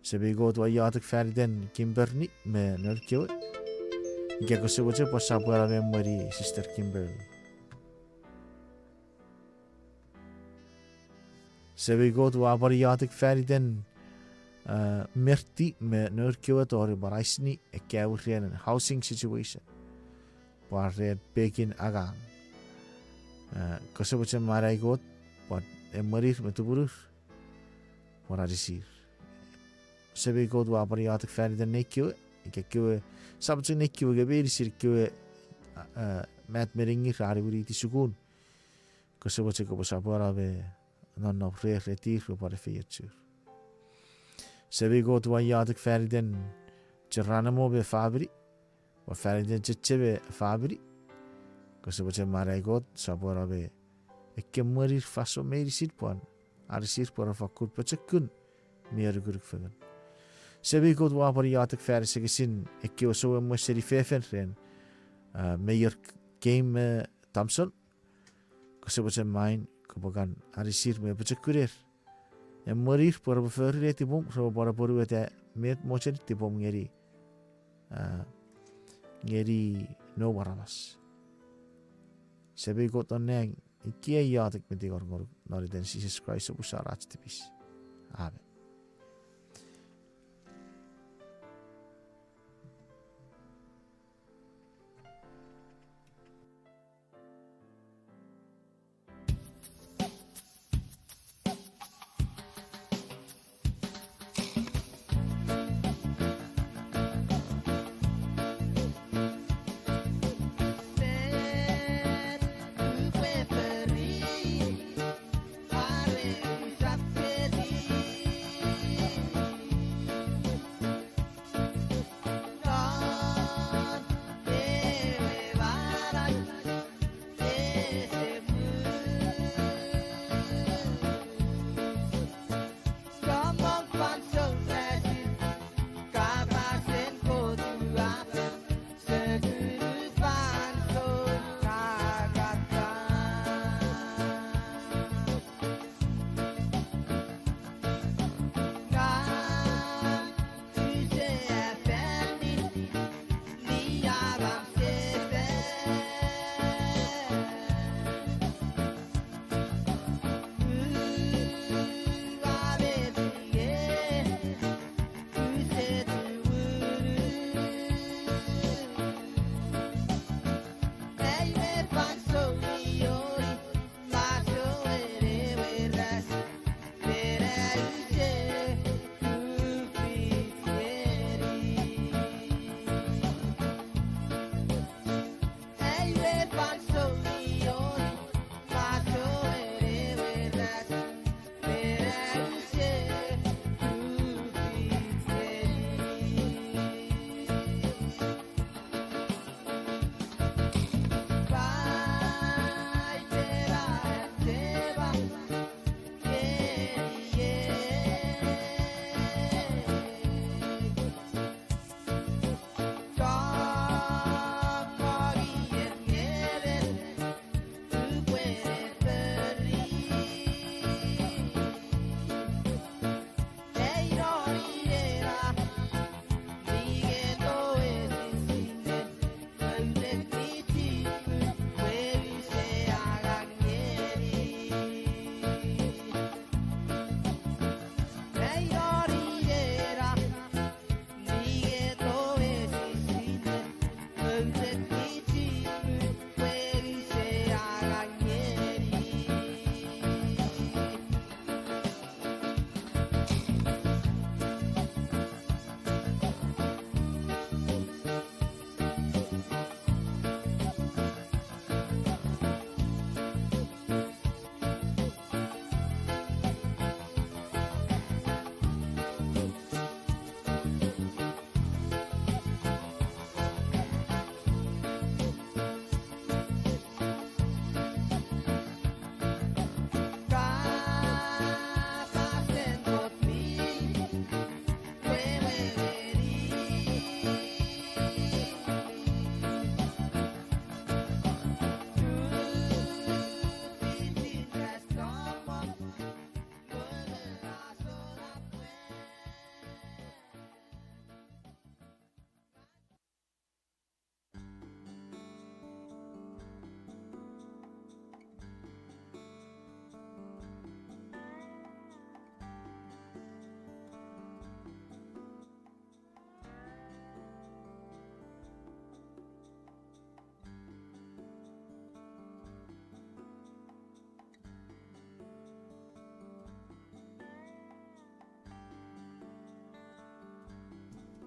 Sebe kot wa yatik ferden kimberni me nerkyo. Ika ko sebo ce pas sabora be mari sister Kimberly. Sebe god wa bariatik feriden merti me nurkyo tori baraisni e kawrien housing situation. Par red begin agang. Ko sebo ce marai god pat emarir me tuburur. Por arisir. Sebe god wa bariatik feriden nekyo ika kyo sabtu nekyo geberi sirkyo mat meringi rariburi ti sukun. Ko sebo ce ko sabora be non op retir op de feertjur. Sebe go to yadik ferden Geronimo be fabri. Wa ferden jechebe fabri. Ko sebo ce marai god sabora be ikke morir faso merisit pon. Arisir por fakut pachekun meer guruk fagan. Sebe go to apar yadik ferse gesin ikke so mo seri fefen ren. Meyer game Thompson. Ko sebo ce mine Kebagan arisir me pachekurer. Morir por beferre tibum so para poru eta met mochen tibum ngeri. Ngeri no baramas. Sebe got oneng ikia yatik met digor ngor nari den Jesus Christ bu sarat tibis. Amen.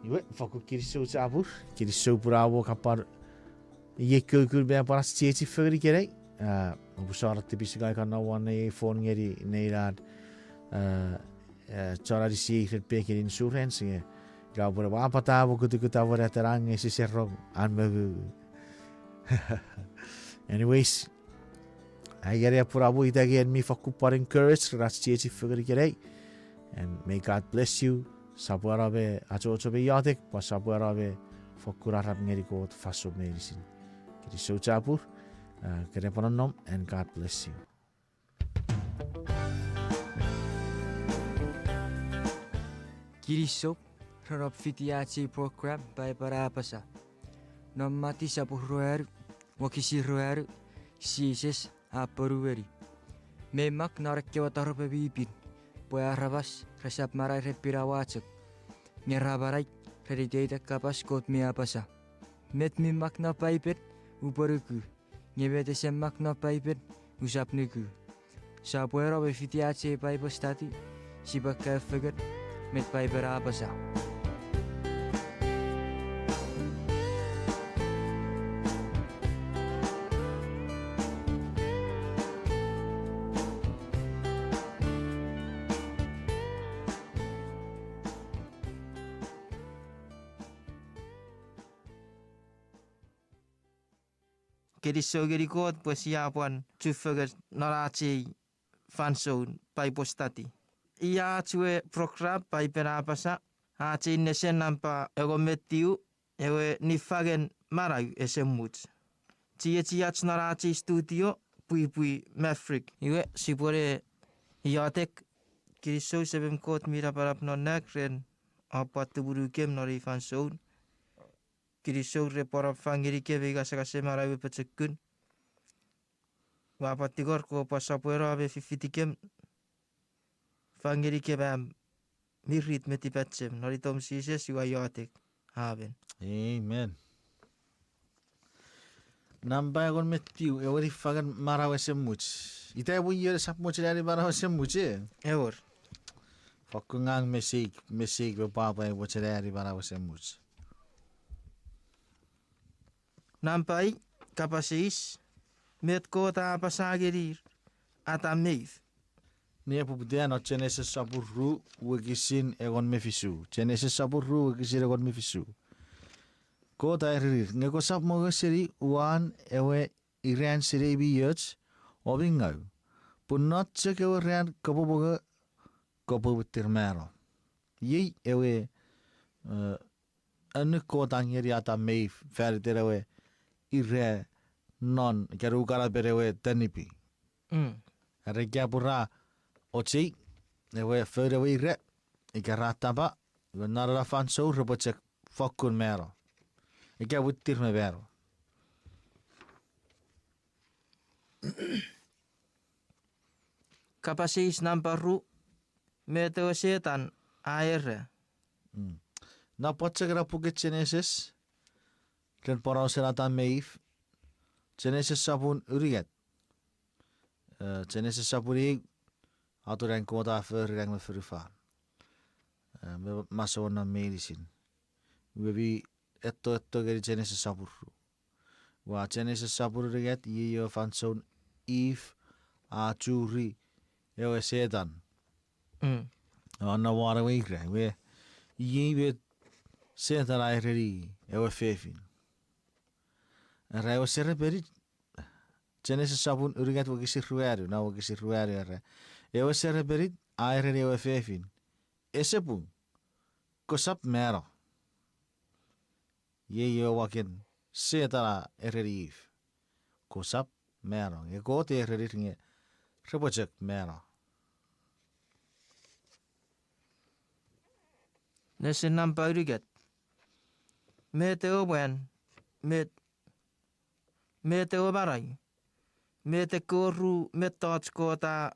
Iwe, whakukiriso te apur. Kiriso pura awo kapar. Ie kukul bea paras tieti whakari kerei. Pusara te pisikai ka nawana e phone ngeri nei rad. Tara di si ikrit peke insurance nge. Gau pura wapata awo kutukuta awo retarang e si serrong anmagu. Anyways. I get a pura awo itagi and me whakupar encourage. Rats tieti whakari kerei. And may God bless you. Sabuara be ato be yadik, pa sabuara be fokurarap ngeri ko faso medicine. Kiri so chapur, kere pananom, and God bless you. Kiri so, rarap fitiaci program by parapasa. Nomati sapurueru, wakisirueru, sises aparueri. Memak narakewatarope bibin. Puya rabas resap marai repirawacek. Ngerabarai redideta kapas kot miapasa. Met mi makna paipet uparuku. Ngebete sem makna paipet usapnuku. Sa puera be fitiace paipostati. Sibaka fegat met paiperapasa. Kedi so kedi kot pues iapuan tufagat naraci fanson pai postati. Ia tue program pai perapasa aci nesen nampa ego metiu ewe nifagen marai esemut. Cia naraci studio pui Maverick. Iwe sipore iatek kedi so sebem kot mira parap nonak ren apa tuburu kem nori fanson. Kiri so repora fangiri ke vega sakase marawi pecekun. Wapa tigor ko pasapuero abe fifitikem. Fangiri ke bam mirit meti pecem. Noritom sises iwa yotek. Amen. Amen. Namba agon metiu ewari fagan marawi semuch. Ita ebu yere sap mochilari marawi semuch e. Ewor. Fakungang mesig be papa e mochilari marawi semuch. Nampai kapasis met kota pasagerir ata meif. Nia puputea no Genesis sapuru wikisin egon mefisu. Genesis sapuru wikisin egon mefisu. Kota eririr. Ngeko sap mo seri wan ewe iran seri bi yots obingau. Punot se ke ran kapoboga kapobutir mero. Ye ewe anu kota ngeri ata meif feriterewe ire non keru kara berewe tanipi. Rekia pura oci ewe ferewe ire ikarata ba nara fan so repocek fokun mero. Ikia butir me bero. Kapasis namparu meteo setan air. Na potse kera puket Genesis ken porau serata meif Genesis sapun uriget. Genesis sapuri aturan kota ferreng me ferifan. Me masona medicine. Webi etto geri Genesis sapuru. Wa Genesis sapuru uriget iyo fanson Eve a churi ewe setan. Anna wara weikre we yibe setan aireri ewe fefin. Rewa sere beri Genesis sapun uriget wakisir rueru na wakisir rueru ere. Ewe sere beri aireri ewe fefin. Esepun kosap mero. Ye wakin setara ereri Eve. Kosap mero. Ye kote ereri nge repocek mero. Nese nampa uriget. Meteo wen meteo barai. Mete koru metot kota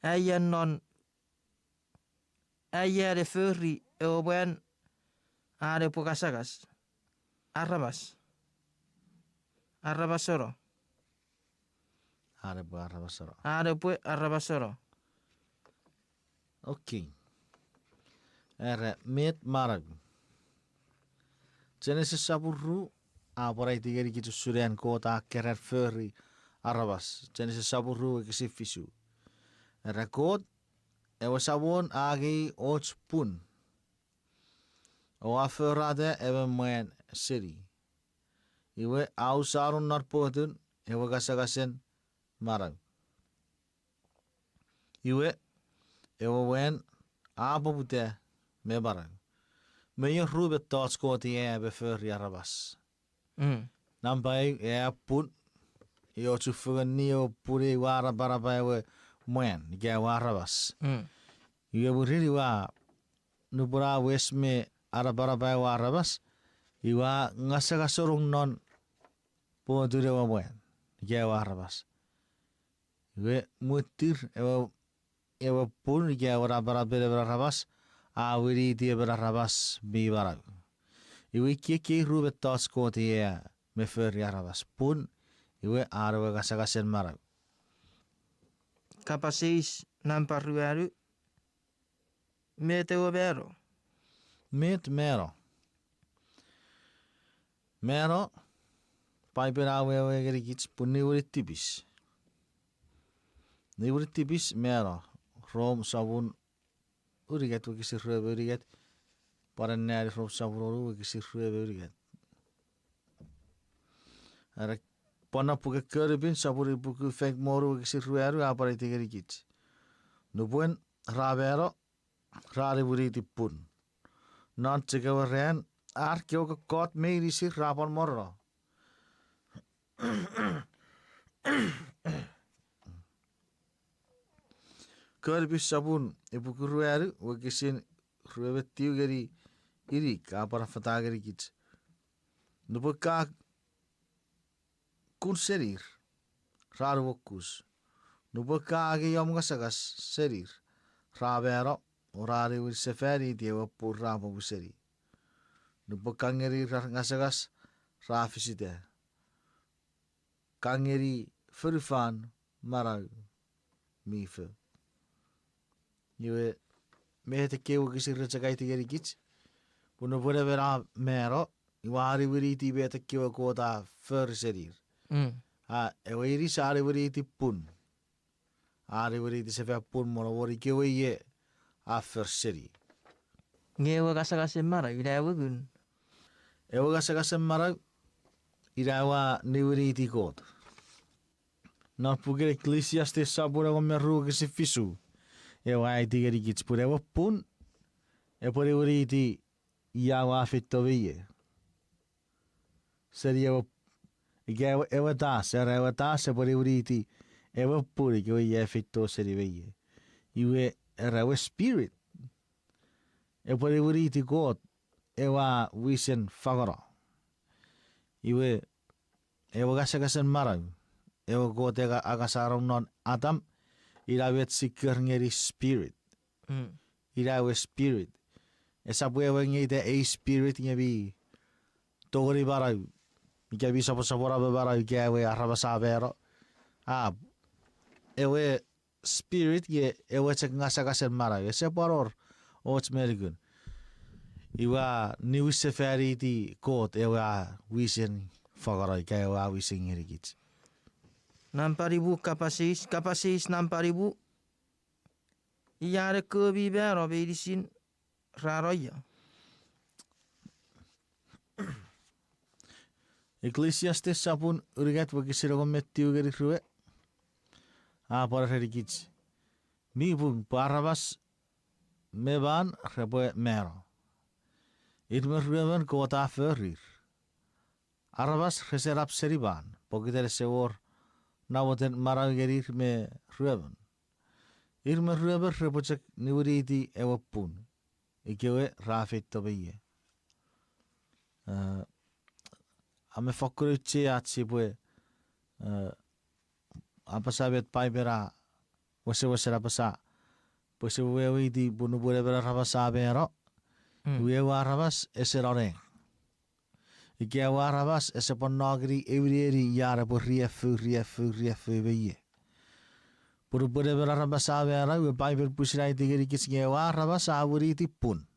ayan non ayare furri wen are pokasagas. Arabasoro. Are pue arabasoro. Okay. Ere met marag. Genesis sapuru aporai tigeri kitu surian kota kerer furri arabas. Genesis sapuru kisi fisu. Ere kot ewe sabon agi och pun. O afurade ewe mwen siri. Iwe au sarun narpotun ewe kasagasen marag. Iwe ewe wen apo pute me marag. Meio rubet tots koti ebe furri arabas. Nampai pun yo chufugan nio puri wara baraba ewe mwen ge warabas. Iwe buriri wa nubura wesme arabaraba warabas. Iwa ngasaga sorong non po dure wa mwen ge warabas. Iwe mutir ewe pun ge warabaraba warabas. Awiri dia berarabas bi barag. Iwe kiki rubet tos koti me furri arabas pun iwe arwe kasagasen marag. Kapasis namparuaru meteo bero. Met mero. Mero paiper awe gerigits pun ni urit tipis. Ni urit tipis mero. Rom sabun uriget wakisir ruebe uriget. Para nari rom sabun wakisir ruebe uriget. Ara pona puke keripin saburi puke fake moru wakisir rueru apara gerigits. Nubuen rabero rari buriti pun. Non cekawa ren arkeo ke kot meirisi rapon morro. Keripis sabun ipuku rueru wakisin ruebe tiu geri irik apara fata gerigits. Nubeka kun serir raru wakus. Nubeka age yom gasagas serir rabero orari wir seferi dia pur rapo buseri. Nubeka ngeri gasagas rafisite. Kangeri furifan marag mife. Iwe mehete kewu kisir recakai tigeri gits. Puno pura vera mero Iwari wiriti beta kiwa kota förserir. Ewa iri sa ari wiriti pun. Ari wiriti se fea pun mora wari kiwa ye a förseri. Ngewa kasa mara ilawa gun. Ewa kasa mara irawa ni wiriti kota. Na pugere Ecclesiastes sabura ko meru kisi fisu. Ewa ai tigeri kits pura ewa pun. E pure wiriti iawa fitto viye. Seri ewa tas, ewa tas e pure wiriti ewa puri kiwa ye fitto seri viye. Iwe ewa spirit. E pure wiriti kot ewa wisen fagara. Iwe ewa kasa marau. Ewa kot ega agasarong non Adam. Ilawet sikir ngeri spirit. Ilawe spirit. Esapu ewa ngite a spirit ngebi togori barau. Ika bi sapora barau ika ewe araba sabero. Ewe spirit ye ewe cek ngasa marau. Ese paror ots merigun. Iwa ni wisse feri ti kot ewa wisen fagara ika ewa wisen ngeri kits. 6,000 kapasis 6,000. Iyare kebi bero bedisin raroya. Ecclesiastes sapun urigat wakisira ko mettiu geri rue. Para heri kits. Mi pun parabas meban repoe mero. Itmer ruemen kota ferir. Arabas reserap seriban. Pokitere sewor nawoten marau gerir me ruemen. Irmer rueber repocek niwiriti ewa pun. Ikewe rafit tobiye. Ame fokuru tse atsi pue. Apa sabet pai bera. Wase rapasa. Puse wewe iti bunu bure bera rapasa bero. Wewa rabas ese roreng. Ike wa rabas ese ponagri evrieri yara po riefu beye. Puru bure bera rapasa bera. We pai ber pusira iti geri kisnge wa rabas awuri iti pun.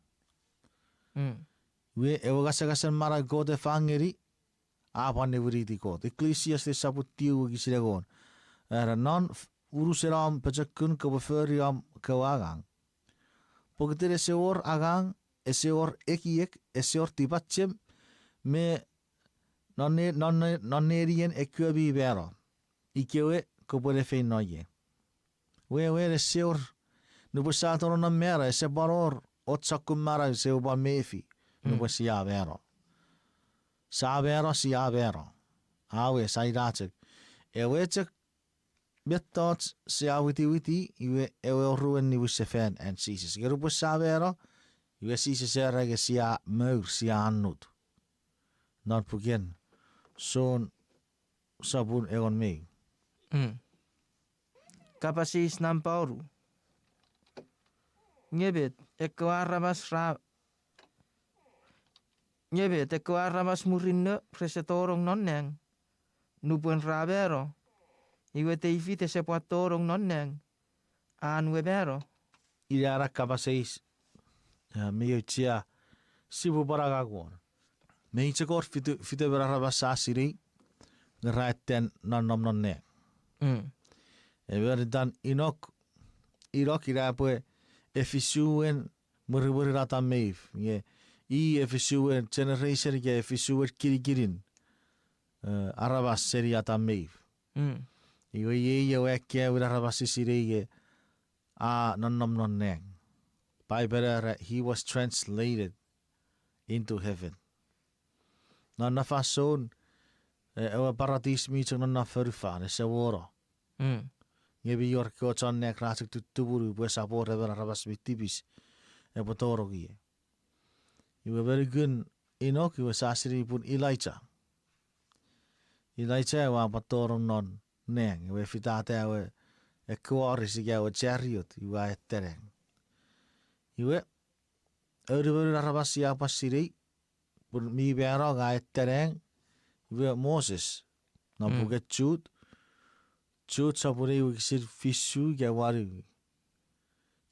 We ewa kasa mara kote fangeri. Apa ne wuri iti kote. Ecclesiastes saputiu kisira gon. Era non uruseram pecekun kebeferiam kewagang. Pokitire seor agang. Eseor ekiek, eseor tipacem, me nonnerien ekwebi bero. Ikewe kopore fein noye. We eseor nubusator na mera, ese baror, otsakum mara, se uba mefi, nubusia bero. Sa bero. Awe, sairacek. Ewecek, betot, se awiti, iwe ewe ruen nibusefen en sisis. Gerubusa bero, iwe sise serege sia meur sia annut. Not pugen. Son sabun egon me. Kapasis 6,000. Nyebet ekoarabas murinne presetorong nonneng. Nupuen rabero. Iwe teifite sepuatorong nonneng. Anwe bero. Iara kapasis. Meo tia sibu baragagon. Mei cekor fite berarabas asiri. Ngeraiten non nonne. Everdan inok irapoe efisuen muriburi rata meif. Efisuen generation ke efisuen kirikirin. Arabas seri ata meif. Iwe ye weke wirarabas isiri non nonne. Bible he was translated into heaven. Nonna fason ewa paradis mi chung nonna ferufan se woro. Ngebi yor ko chon nek rasik tutuburu pues apore vera rabas bitibis e potoro gie. You were very good Enoch, you was asiri pun Elijah. Elijah wa potoro non neng we fitate we e kuaris ge chariot you wa tereng. Iwe eure rabas ya pasiri pun mi bero ga tereng iwe Moses na buget chut sapure wisir fisu ge wari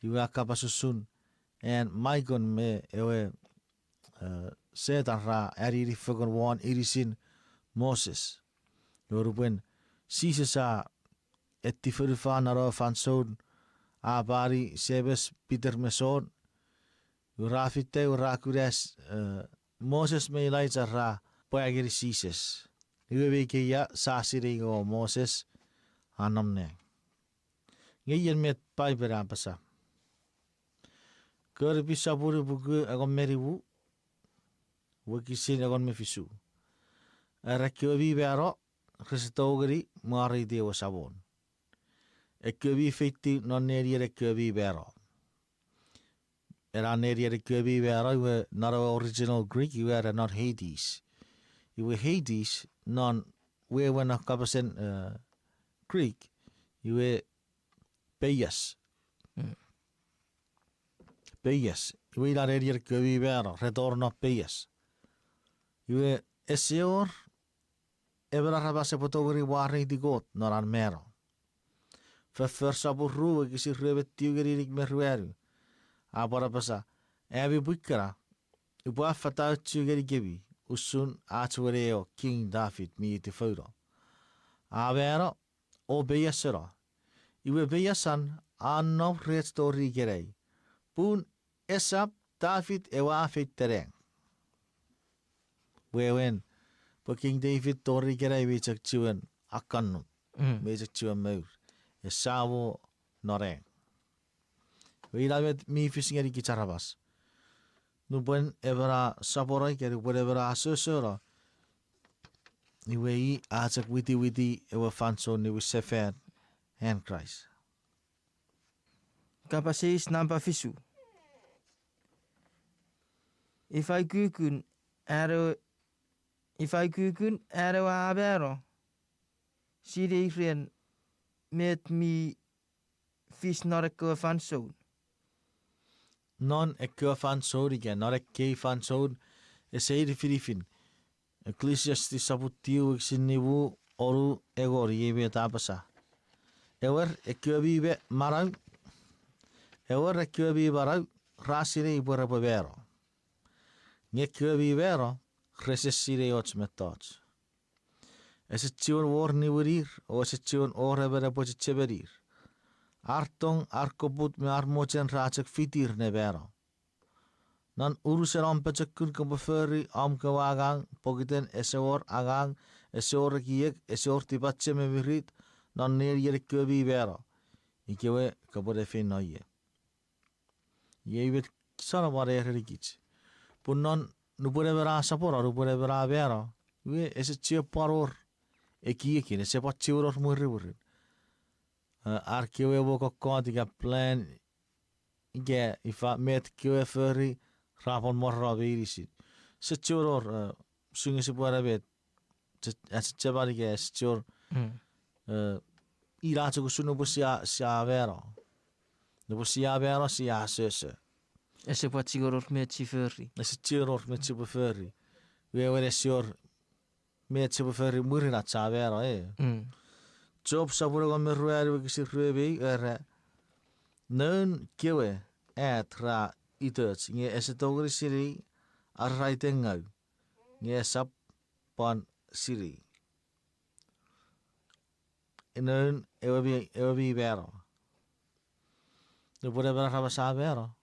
iwe akapasusun and Maicon me ewe Se dan ra eri fugan wan irisin Moses. Yorubwen sisa etti fyrfa naro fansod a bari sebes Peter meson. Urafite urakures Moses me Elijah ra poagiri sises. Iwe ke ya sasiri go Moses anamne. Ngayon met pai berapasa. Kerbi saburi bugu agon meriwu. Wakisin agon mefisu. Arakobi bero Christogri mari dewa sabon. Ekobi feiti non neri rekobi bero. Era neri rekobi bero iwe not original Greek iwe not Hades. Iwe Hades non we wana kapasen Greek iwe Peias. Peias. Iwe ila neri rekobi bero retorno Peias. Iwe eseor ebra rabase potogri wari di got noran mero. Försa på ro kisi rövet tiugeri merweru. Abora pasa ebi bukara. Ibu afata tiugeri gebi usun atwereo King David mi te furo. Avero o beyasera. Iwe beyasan anno red story gerei. Pun esap David ewa afit tereng. Wewen po King David tori gerei wechak chiwen akannut. Wechak chiwen meur. Esavo noreng. Wila met mi fishing eri kicharabas. Nubwen evera saporai keri whatever asusura. Niwe atak witi ewa fanso niwe sefer and Christ. Kapasis nampa fisu. If I kukun aro abero. Siri ren met mi vis norko fanso. Non ekko fanso igen, not ekki fanso. Eseiri filifin. Ecclesiastes sabutiu exinivu oru egori ebe tapasa. Ewer ekkobi marau. Ewer ekkobi barau rasire ibora bevero. Ngekkobi vero resessire otsmetots. Ese tjon war niwerir o ese tjon orebere pocheberir. Artong arkobut me armochen ratsek fitir nevero. Nan uruseram pechekun kebeferi am kewagang pogiten eseor agang eseor kiek eseor tibatche me virit nan neer yerik kebi vero. Ikewe kabode fin noye. Yevet sana bare herikich. Punon nupure vera sapora nupure vera vero. We ese tje paror. Ekiekin, se pat chiuror murriburin. Arkewe woko kontiga plan ige ifa met kewe furry rapon morra beirisit. Se chiuror sunge se puara bet. As chabari ge se chiur iracho kusunu busia sia vero. No busia vero sia sese. Ese pat siguror met chifurri. Ese chiuror met chifurri. We were sure met chifurri murina chavero Job saburo go merruari kisi ruebi non kewe ra ituts nge esetogri siri arraitengau nge sap pon siri non ewabi vero no pode vera rabasa vero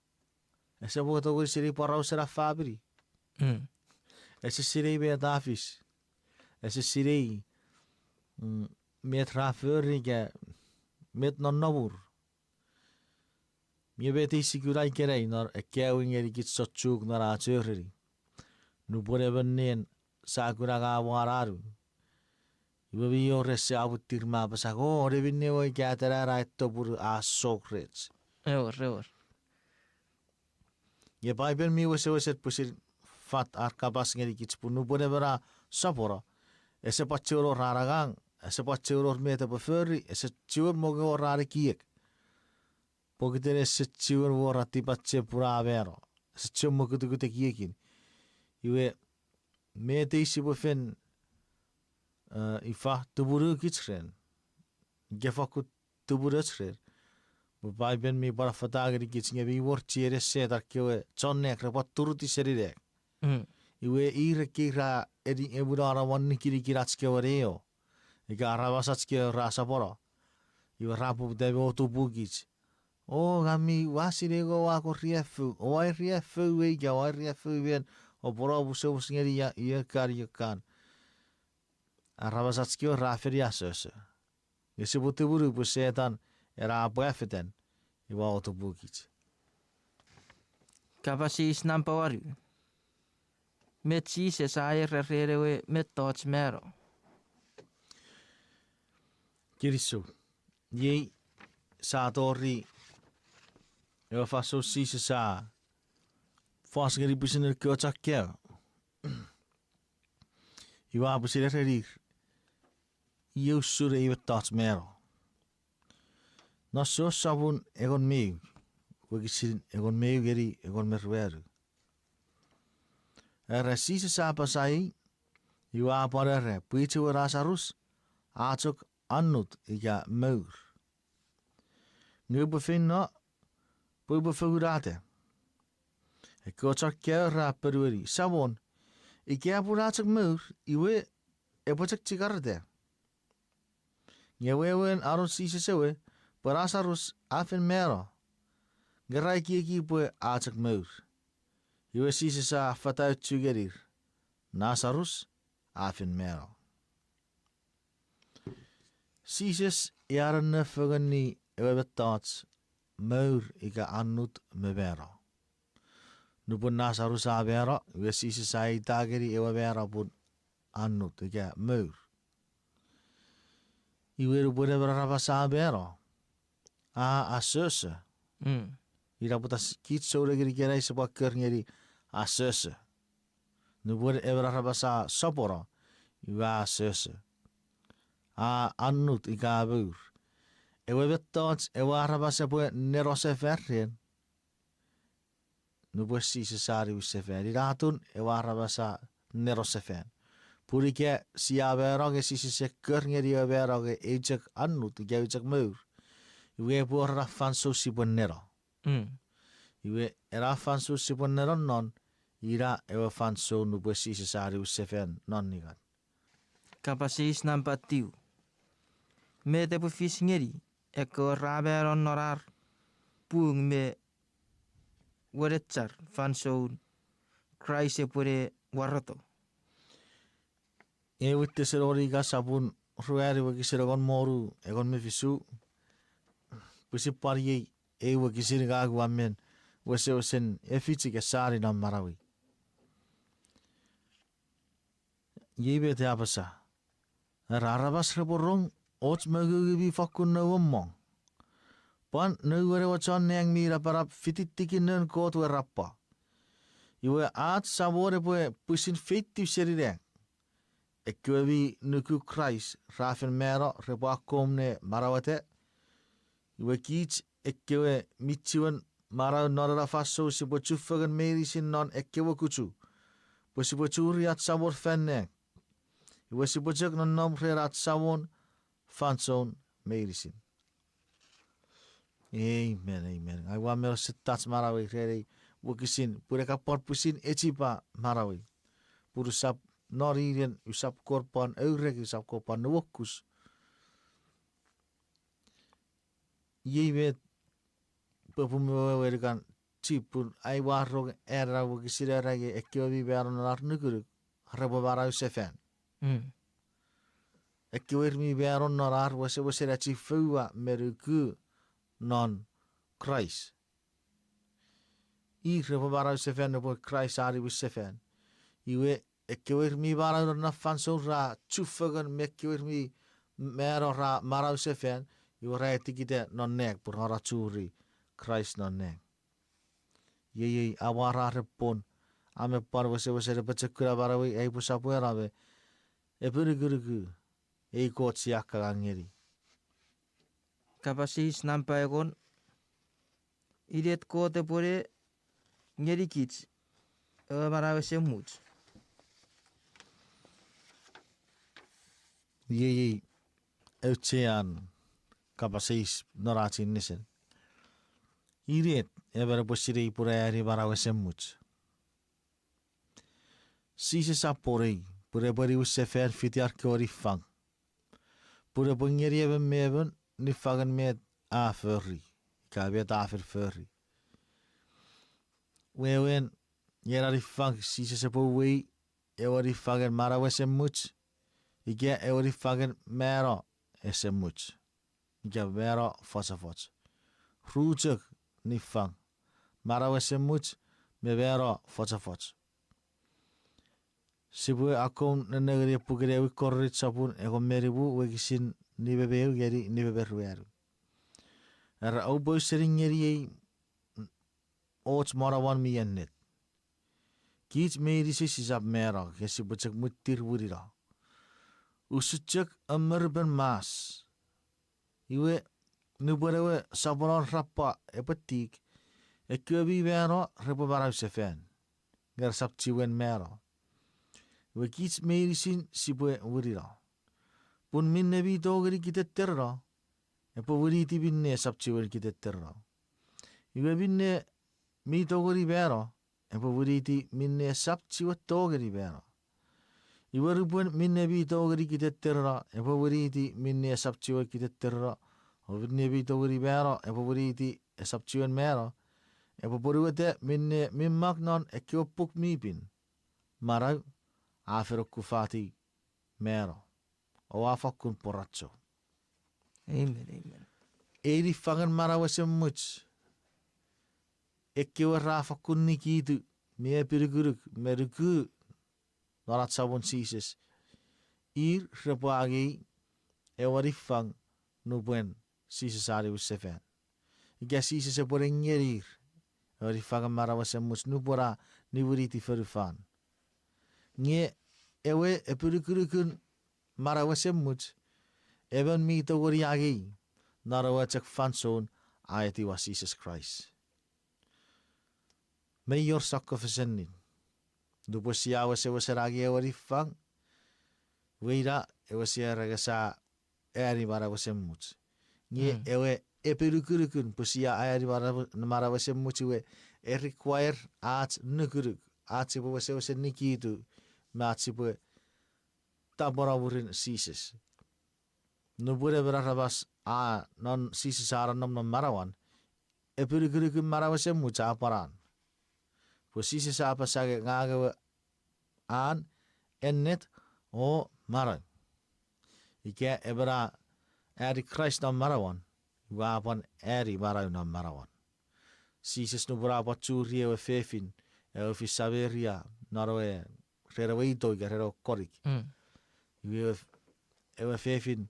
ese botogri siri parau sera fabri ese siri be dafis ese siri met rafurige met non nabur. Je weet is sigurai kerei nor ekewing erikit sochuk nor achuri. Nu pode benen sakuraga wararu. Ibu bio rese abutir ma pasago rebinne wo gatera raito bur asokrets. Ewer. Je Bible mi weset pusir fat arkabas ngerikit pun nu pode bera sapora. Ese pachuro raragang ese pachuror meta befurri ese chur mogo rare kiek. Pogiter ese chur vorati pache pura vero. Ese chur mogo te kiekin. Iwe meta isi befen ifa tuburu kitren. Gefakut tuburu tsren. Bai ben mi bara fatagri kitsnge vi vor chere se dar kewe chonne krepa turuti serire. Iwe ira kira edi ebudara wani kiri kiratske wareo. Ika ravasatske rasaporo. Iwe rapu debe otubugis. O gami wasirego wako riefu. O ai riefu wega, o ai riefu wien. O boro buso busngeri ya ia karyakan. Ravasatske raferi asose. Isi butuburu busetan era apuefeten. Iwa otubugis. Kapasis nampawaru. Met Jesus air rerewe met tots mero. Kiriso. Ye sa tori. Ewa faso sisa sa. Fasgeri businer kiotak keo. Iwa busire rerir. Iu sure iwa tots mero. Nosso sabun egon meu. Wagisin egon meu geri egon merweru. Era sisa sa pasai. Iwa parere. Puiche wa rasarus. Atok annut iga meur. Nu befin no. Pui befurate. Ik kootsak kera perueri. Sabon. Ik heb atok meur. Iwe. Epotek tigarde. Ngewewen aron sisa sewe. Parasarus afin mero. Gerai kieki pue atak meur. Iwe sisa sa fatau tsugerir. Nasarus afin mero. Sises jaren nefugen ni ewe betats. Meur ika annut me vero. Nu pun Nasarus a vero. Iwe sisa sa itageri ewe vero pun annut ika meur. Iwe rupune berapa sa vero. A asese. Ira putas kit sore giri kira sebuah kerngeri asese. Nubur evra rabasa soporo. Iwa asese. A annut ika abur. Ewe betots ewa rabasa pue nerose ferrien. Nubur si sesari usefen. Iratun ewa rabasa nerose fen. Purike si aberoge si se kerngeri aberoge ejek annut ika ejek meur. Iwe buora fanso si bonero. Iwe era fanso si bonero non. Ira ewe fanso nubu si sesari usefen non nigat. Kapasis nampatiu. Me te pufis ngeri. Eko raberon norar. Puung me. Waretchar fanso. Kraise pure warroto. Ewe te seroriga sabun. Rueri wagi serogon moru. Egon me fisu. Pusi pari ewe kisiri gagu amen. Wese wesen efitsi ke sari nam marawi. Yebe te apasa. Rarabas reborong. Ots magugibi fakun na wamong. Pan nuwere wachan neng mira parap fititikin nen kot we rappa. Iwe at sabore pue pusin fitti serireng. Ekwebi nuku Christ rafen mero rebakomne marawate. Iwe kiits ekkewe mitsiwen maraw norra faso si bochufagan merisin non ekkewe kuchu. Pusi bochuri at sabor fenne. Iwe si bochuk non nomre at sabon fanson merisin. Amen, amen. I want me to touch marawi rere wukisin pure kapor pusin echipa marawi. Puru sap noririan usap korpan eurek usap korpan nuwokus. Yebet pepumewekan chipur ai warrog era wukisira rage ekkewi bearon lar nuguruk rebo bara usefen. Ekkewer mi bearon norar wase wasera chifuwa meruku non Christ. I rebo bara usefen nebo Christ ari usefen. Iwe ekkewer mi bara na fanso ra chufagan mekkewer mi mero ra mara usefen. Iwe rai tikite non nek pur hora churi Christ non nek. Ye awara repon ame par wase wase repechekura barawi ei pusapuera be. Epurigurugu ei kot siaka gangeri. Kapasis nampaegon. Idet kote pure ngeri kits. Ewe marawe semuts. Ye eutsean kapasis noratin nisen. Idet evere posiri pure eri barawe semuts. Jesus aporei, pure bari usefen fitiar kori fang. Pure bungeri even meben, ni fagen met a furry. Ka bet a furry. Wewen, yerari fang, Jesus apo wei, ewari fagen mara wesen much. Ige ewari fagen mero esen much. Ige mero fosa fots. Rujek ni fang. Mara wesen much, me mero fosa fots. Sibue akom na negeri pugere wi korrit sapun ego meribu wegisin ni bebeu geri ni beberueru. Era au boy sering ngeri ots marawan mi ennet. Kids medisi sisap mera kesi bocek mutir wurira. Usucek amerben mas. Iwe nuberewe sabonon rapa epetik. Ekwebi mera repo barau sefen. Ger sap ciwen mera. We kids medicine sibue wurira. Pun minne bi dogeri kita terra. Epo wuriti binne sap ciwen kita terra. Iwe binne mi dogeri bera. Epo wuriti minne sap ciwen dogeri bera. Iwe rupun minne bi dogeri kita terra. Epo wuriti minne sap ciwen kita terra. O minne bi dogeri bera. Epo wuriti sap ciwen mera. Epo poruwete minne mimmak non ekiopuk mipin. Marau. Afero kufati mero. O afakun poratso. Amen, amen. Eri fangan marawasem much. Ekewa rafakun nikitu. Mea piriguruk meruku. Norat sabon sises. Ir repagi. Ewari fang. Nubuen sises ari usefen. Ika sises eporeng yerir. Ewari fangan marawasem much. Nubora niburiti ferufan. Nge ewe epurukun marawasem much. Even mi to wori agi. Narawachak fanson ayati was Jesus Christ. May your sacrifice. Dupo siya was ragi ewari fang. Weira ewe siya ragasa eri marawasem much. Nge ewe epurukun pusia ayari marawasem much we require at nukuruk. At sipo was nikitu. Matsipo tabora wurin sises. Nubure berarabas non sises aran nom marawan. Epurikurikum marawasem mucha aparan. Po sises apa sage ngagawa an ennet o maran. Ike ebera eri Christ nom marawan. Wapan eri maraw nom marawan. Sises nubura paturi ewe fefin. Ewe fisaveria naroe. Rera weito ga rera korik. Ewe fefin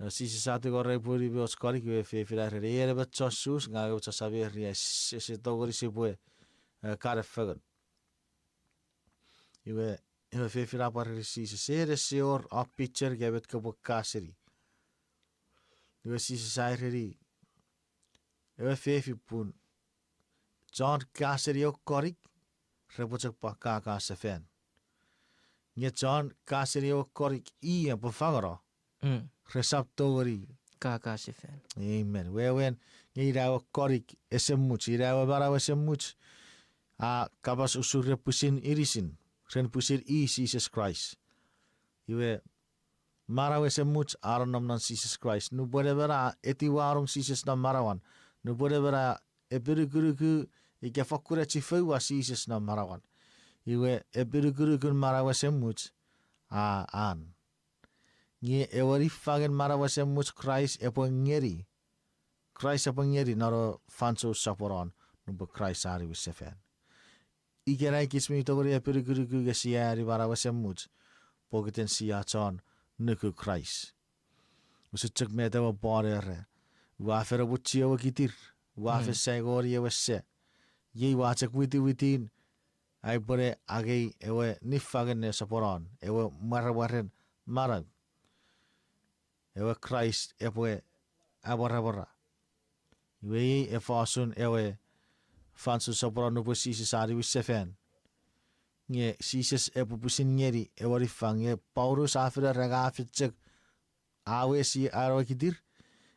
sisi satu gore puri bios korik ewe fefin rera ere betsos nga ewe saber ria se togori se bue kare fagan. Ewe fefin apa sisi sere seor a picture ga bet kabo kaseri. Ewe sisi sairi. Ewe fefin pun John kaseri o korik rebocek pa kaka sefen. Nye John kaseri o korik iya befangero. Resap tori. Kaka sefen. Amen. Wewen nye irawa korik esemuch. Irawa barawa esemuch. Kabas usur repusin irisin. Ren pusir Jesus Christ. Iwe marawa esemuch aron nom non Jesus Christ. Nu bode bera eti warung Jesus nam marawan. Nu bode bera epirikuruku ike fakure chifewa Jesus nam marawan. Iwe epirukun marawasem much an. Nye ewari fagen marawasem much Christ epo ngeri. Christ epo ngeri naro fanso saporon nubo Christ ari wisefen. Ikerai kismi togori epirukun gesiari marawasem much. Pogiten siya chon nuku Christ. Usuchuk meta wa borere. Wafera buchi ewa kitir. Wafe segori ewa se. Ye wachak witin. Ai bore agei ewe nifagen ne saporon ewe marawaren marag ewe Christ ewe abora iwe efasun ewe fansu saporon nupo sisis ari wisefen nge sisis epu pusin ngeri ewe rifang nge Paulus afira rega afitsek awe si arawa kidir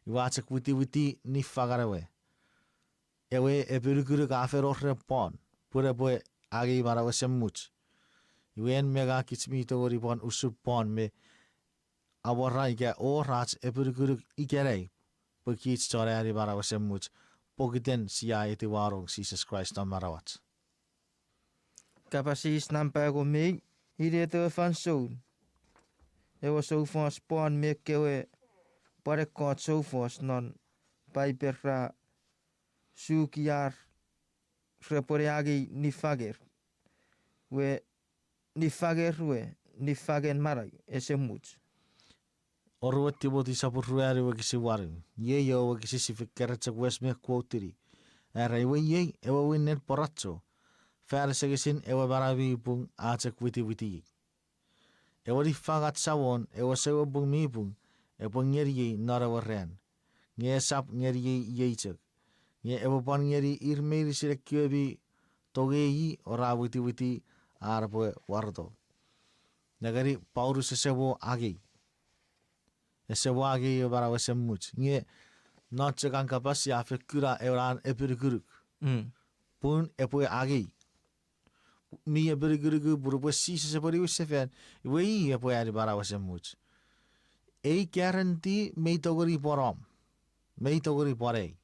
iwachak witi nifagarewe ewe epirukuru afero repon pure boe agi marawasem much. Iwen mega kits mi to ori pon usup pon me awara ike o rats epuruguruk ikerei. Pekits tore ari barawasemut. Pogiten siya iti warong Jesus Christ na marawat. Kapasis nampai ko mig. Ide to fan so. Ewa so fos pon me kewe. Pare kot so fos non. Pai perra. Sukiar. Reporeagi ni fager. We ni fager we. Ni fagen marai. Ese mut. Orwa tiboti sapurruari wa kisi waring. Ye yo wa kisi si fikkeretsak wes me quotiri. Era iwe ye ewa winnet poratso. Fære segesin ewa barabi pung atak witi. Ewa di fagat sawon ewa sewa pung mi pung. Ewa ngeri ye nara warren. Nge sap ngeri ye yeitak. Nge ewa pan ngeri irmeiri sila kiobi toge yi ora witi arapo wardo. Nagari paurus sesewo agi. Sesewo agi yo barawa semut. Nge notsak angkapas ya fekura euran epiruguruk. Pun epoe agi. Mi epiruguruk burupo sisa sepori usefen. Wei epoe ari barawa semut. Ei guarantee mei togori porom. Mei togori porei.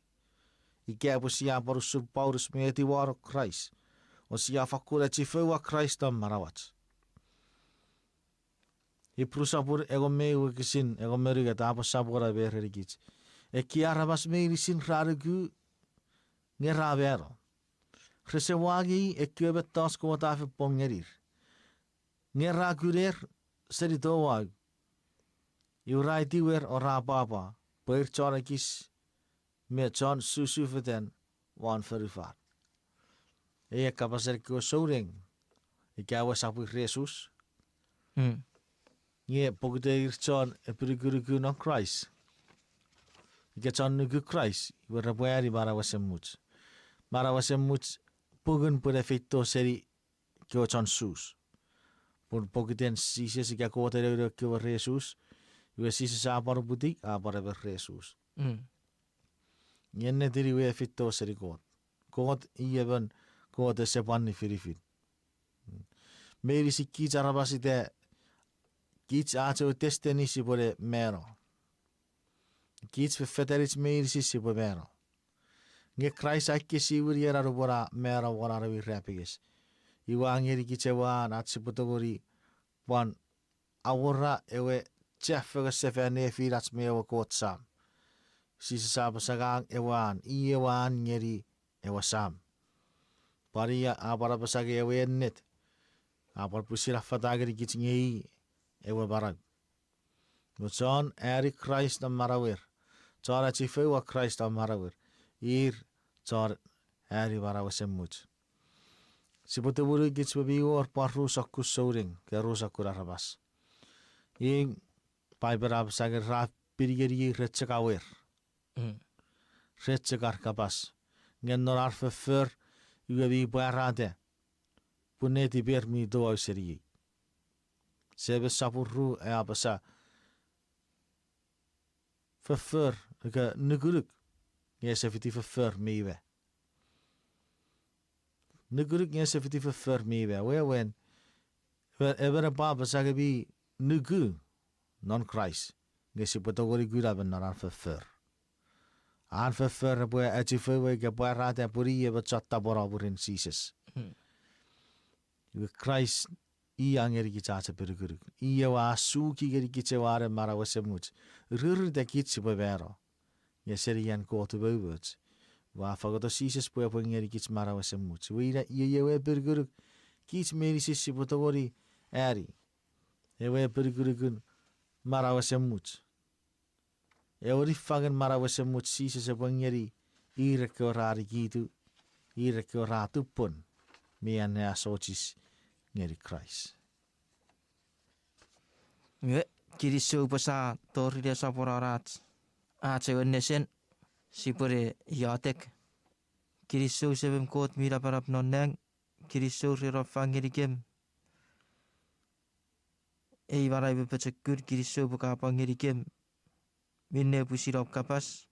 Ike apo siya parusur paurus meeti waro Christ. O siya fakura chifewa Christ am marawat. Iprusapur ego mei kisin ego meriga tapa sapura berherikits. Kiara bas mei sin rarugu ngeravero. Resewagi ekiebetas ko tafe pongerir. Ngeragurer seritowag. Iurai tiwer ora papa. Per chorakis me chon susufeten wan verifat. Kapaser ko soring. Ikawa sapu Jesus. Nge pogde chon epirigurugu non Christ. Ika chon nugu Christ. Iwarabuari barawasemut. Barawasemut pugun pura fito seri kyo chon sus. Pun pogden sises ika kota euro kyo Jesus. Iwa sises apar butik apar ever Jesus. Ngenne tiri we fito seri kot. Kot ieben kot sepan ni firifit. Meri si kits arabasite kits acho testeni si pore mero. Kits fefeterits meri si pore mero. Nge Christ akke si uriera rubora mero warara wi rapigis. Iwa ngeri kitsewa natsi putogori wan awora ewe chefega sefene firats mewa kot sam. Sisa saba sagang ewan iewan ngeri ewa sam. Paria apara pasage ewe net. Apar pusira fatagari kits ngei ewa barag. Nutson eri Christ am marawir. Chora chifewa Christ am marawir. Ir chor eri barawasemut. Siputuburu kits babior parusak kusouring ke rusak kurarabas. Ing paiberab sagar raf pirigeri retsekawir. Retsekar kapas. Ngen arfe fer uabi barade. Puneti bermi doa seri. Sebe sapuru abasa. Fer ke nuguruk. Yes efiti fer mewe. Nuguruk yes efiti fer mewe. Wen ever baba sagabi nugu non Christ. Ngesi potogori gura ben naran fer. An fer boe achife ke barate puri eba chatta boraburin Jesus. Christ iyang eri kichacha peruguruk. Iya wa suki geri kicheware marawasemut. Rur de kitsi bevero. Yeserian ko to beuts. Wa fagoto Jesus poe ngeri kits marawasemut. Wira iya we peruguruk kits meri sisi potogori eri. Ewe perugurukun marawasemut. Eori fagen marawasemut Jesus ngeri ire ko rari gitu. Ire ko ratu pun. Mian ya sochis ngeri Christ. Nge kiriso pasa tori dia saporarat. Cewen nesen sipure yatek. Kiriso sebem kot mira parap noneng. Kiriso rira fangeri kem. Ei varai bepecekur kiriso buka pangeri kem. Minne pusirop kapas.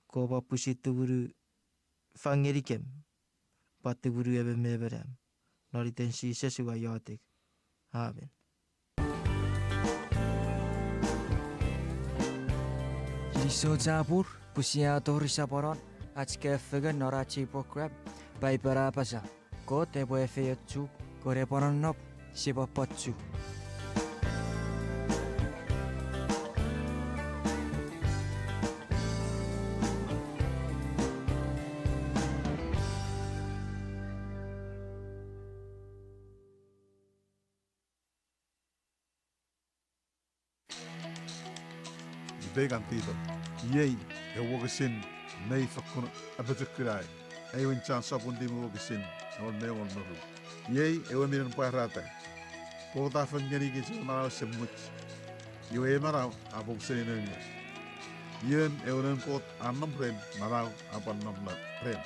Kopa pusitu buru fangeri kem. Patu buru ebe meberem. Noriten si sesuai yatek. Amen. Liso Zabur, Pusia Torisaporon, Atskefega Norachi Pokrab, by Barapasa, Go te Boefetu, Goreporonop, Sibapotsu. Began tito. Yei, e wogasin, nei fakuna, abetukurai. E win chance up undi mo wogasin, on ne on maru. Yei, e wa miran parata. Pota fan gani ki so na se much. Yo e marau, abog se ne. Yen e onen kot annam pren, marau apan nam na pren.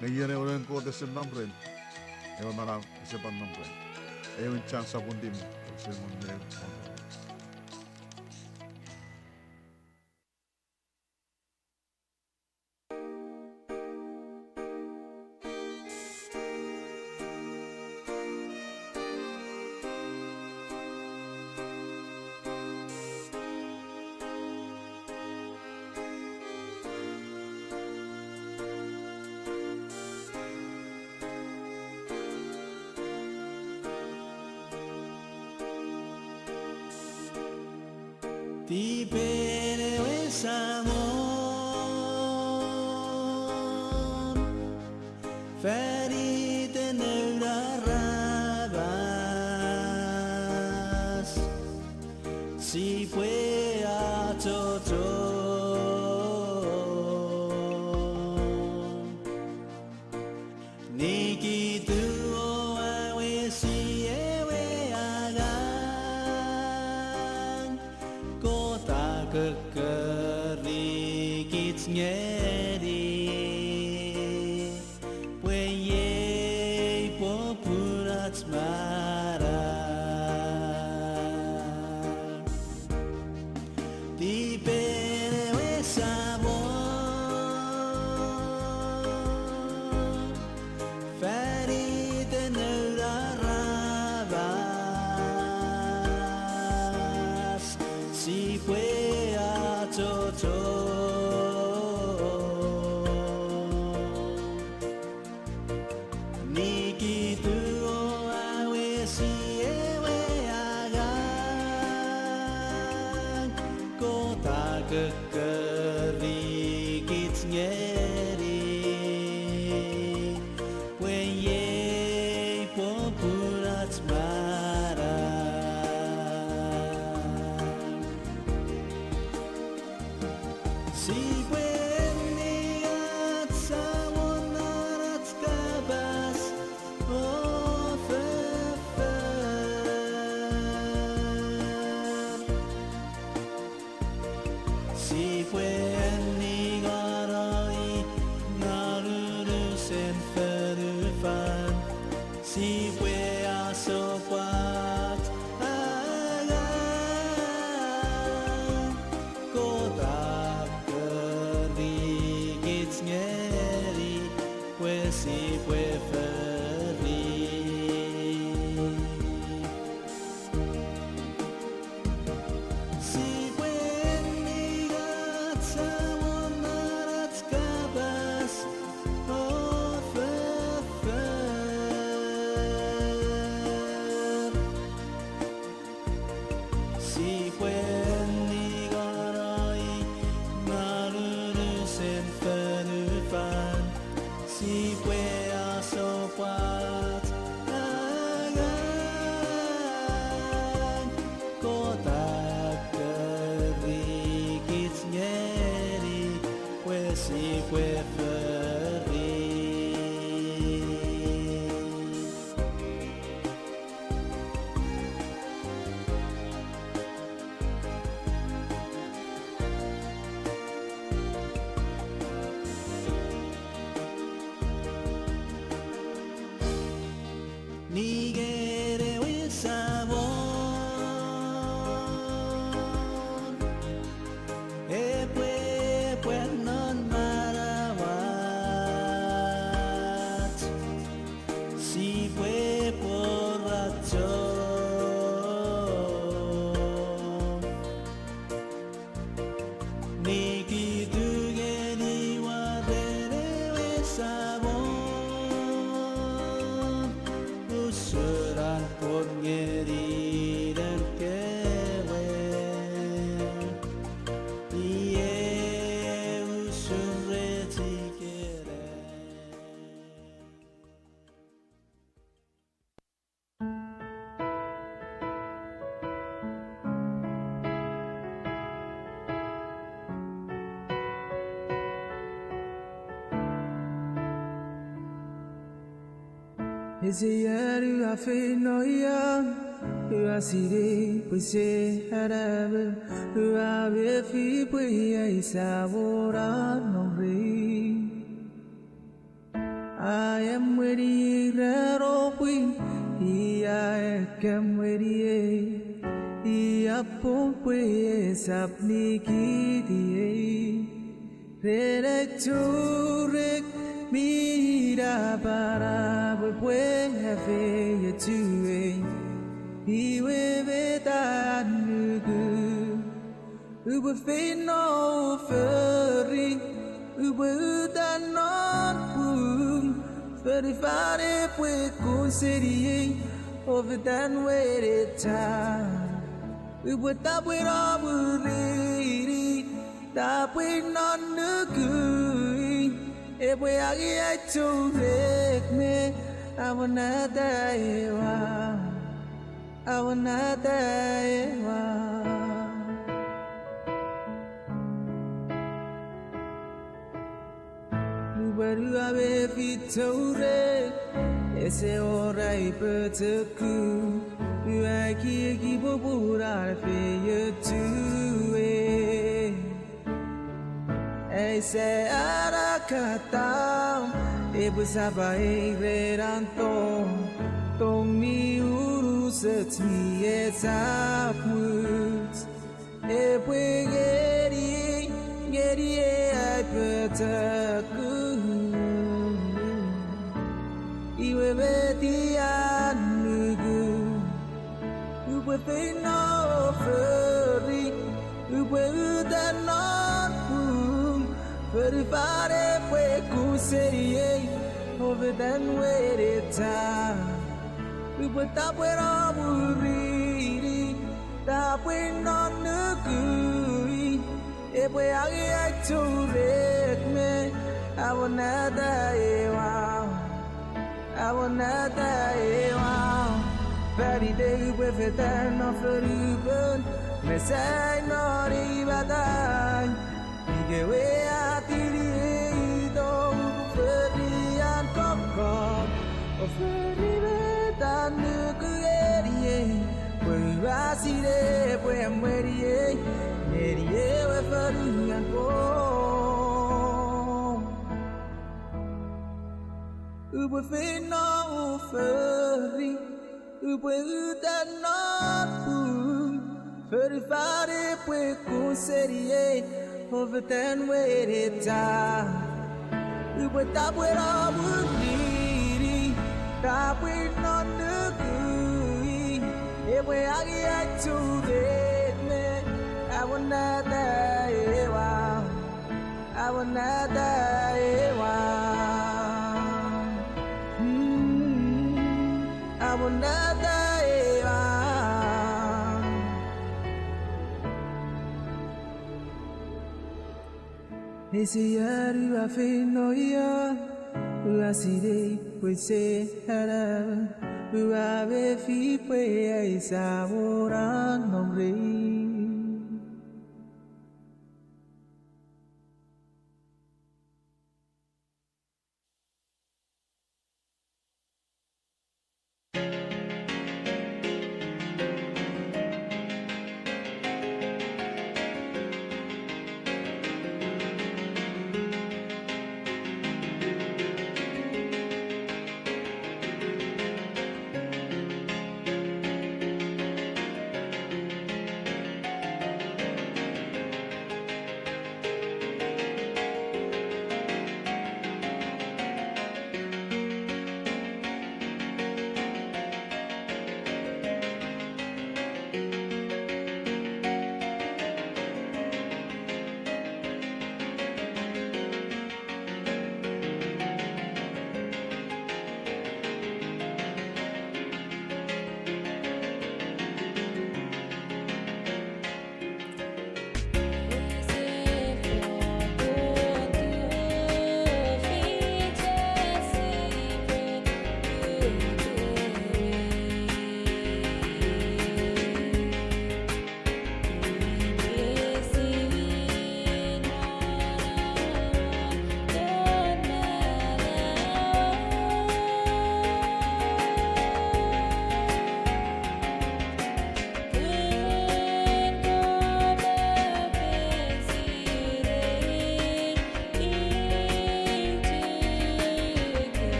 Ngayon e onen kot se nam pren. E wa marau se pan nam pren. E win chance up undi mo, se mon ne on. Ti bene amor, ferite nella rabas, si fue a todo. Niki tuo awe si ewe agan, kota kekerikit nyeri, puye populat marah. Di bene amor, ferite nella rabas, si fue a todo. Niki tuo awe si ewe agan, kota kekerikit nyeri, puye populat marah. Si pueni atsawon arat kabas, oh fefer. Si pueni garoi naruru sen ferufan, si fue a sopat agan, kota kerikit nyeri, pues si fue feliz. Si pueni atsawon arat kabas, oh fefer. Si pueni garoi naruru sen ferufan, si fue a sopat agan, kota kerikit nyeri, pues si fue feliz. Nigere we sabor, e pues non marawat, si fue por razón. ngeri dan kewe Ie usurreti kere Ezeyaru afenoya, uasire puse harabe, uave fi puya isabora nomre. I am ready, raropi, I am ready, I pompe sapni kidie, redactorek. Mira para puede ya tue y we tan nugu uber fe no ferry uber dan non pum ferry fare pue considerie over than where it time uber tapwe robbery tapwe non nugu Ebwe agi achu me, I wanna die. I wanna die. Uberu ave fitore, ese ora ipeteku. Uaki ekibobura fe yetue. Ese arakatam ebusaba egreranto tomi urusat mi esaput epwegeri geri apetaku iwe beti anugu uwe peno feri uwe udanon Verifare pue kuserie over than where it time. We put up with all we that we not the good. If we are here to let me, I will not die. I will not die. Very day with it and of the ribbon. Message not even die. Nige atirido ferian kokko oferi tan nuguerie we asire we merie merie we ferian ko ube fino feri ube tan not feri fare pue conserie over then where it we would up with all we need that we not the good if we are here to let me I will not die I will not die I will not die Ezeyaru afenoya, uasire puse hara, uave fi pue isabora nombre.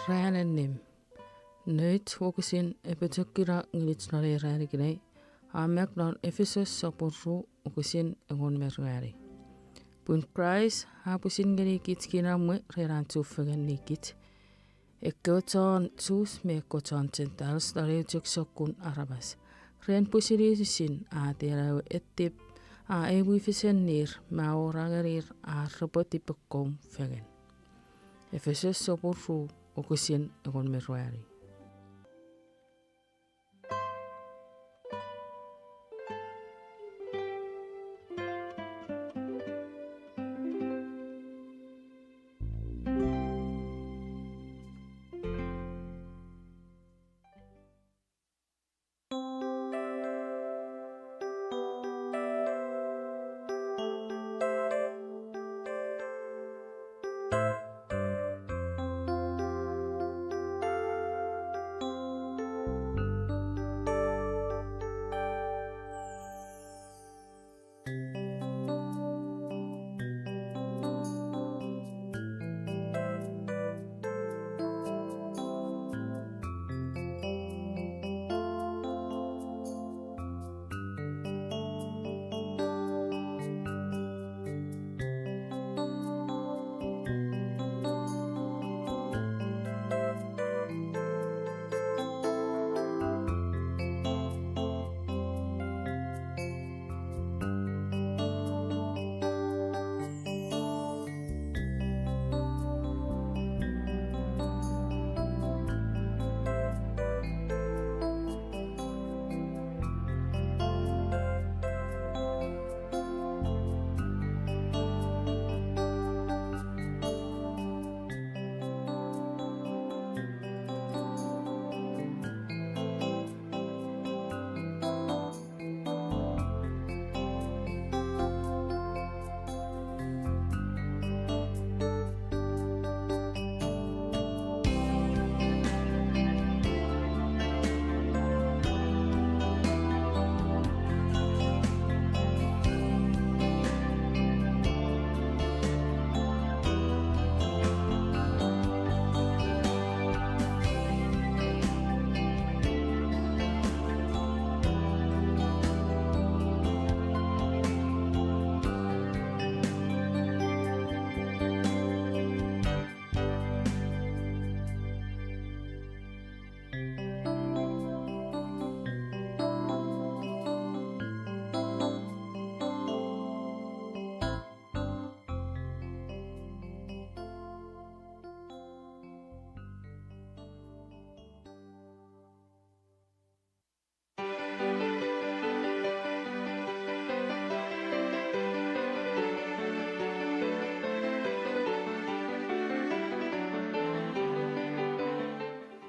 Räänenim. Nyt huokasin epätökkirä ngilitsnari räärikinei. Aamek non Efisos sopurru huokasin engon merääri. Pun Christ haapusin ngeni kitskina mue reeran tuffagen nikit. Ekkotaan suus meekkotaan tentals tarjoutjuk sokkun arabas. Reen pusiriisin aatielä ettip ei wiifisen niir maorangerir robotipakkoon fegen. Efisos sopurru huokasin engon merääri.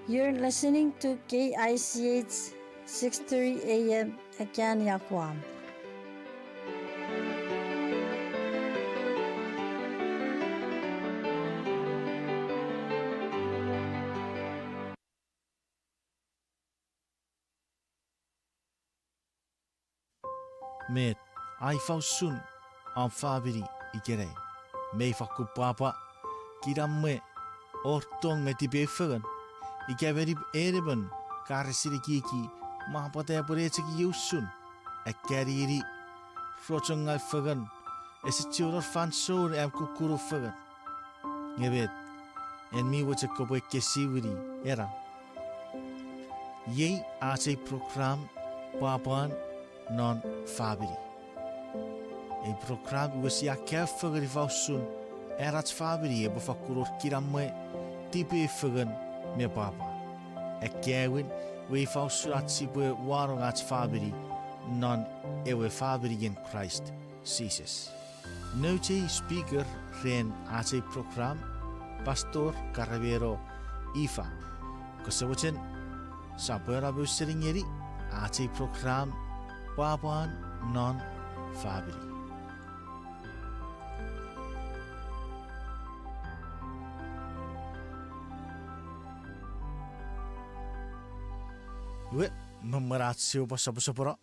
You're listening to KICH 6:30 AM Akan Yakwam. Met ai fausun am fabiri ikere. Mei fakku papa kiramme ortong meti befagan. Ikaveri ereben karisiri kiki mahpata puretsiki yusun. Akkariri rochongal fagan. Esichuror fansor am kukuru fagan. Ngebet en mi wacha kopo kesiviri era. Yei ace program papan non fabiri. E program was ya kefagri fausun erat fabiri e befakuror kiramme tipe fagan me papa. E kewin we fausurat sibe warong at fabiri non ewe fabiri in Christ Jesus. Noche speaker ren ace program Pastor Caravero Ifa. Kasawacin sabera buseringeri ace program papan non fabiri. mamarat seu pasapasapora.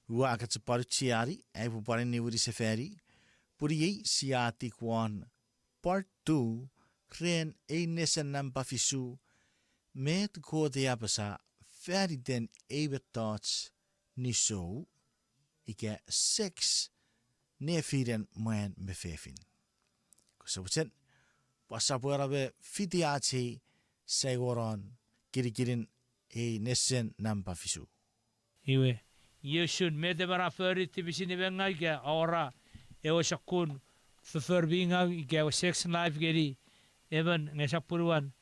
Ua akatsapari tiari, pupare ni wuri seferi. Puri siati kwan part 2 ren nesen nampa fisu met kode apasa feri den thoughts ni so ike 6 nefiren man mefefin. Kusabutsen pasapora be fitiachi segoron kirikirin nesen nampa fisu. Iwe, you should mete bara feri tibisini benga ike ora ewa sakun ververbinga ike sex life geri even ngesapuruan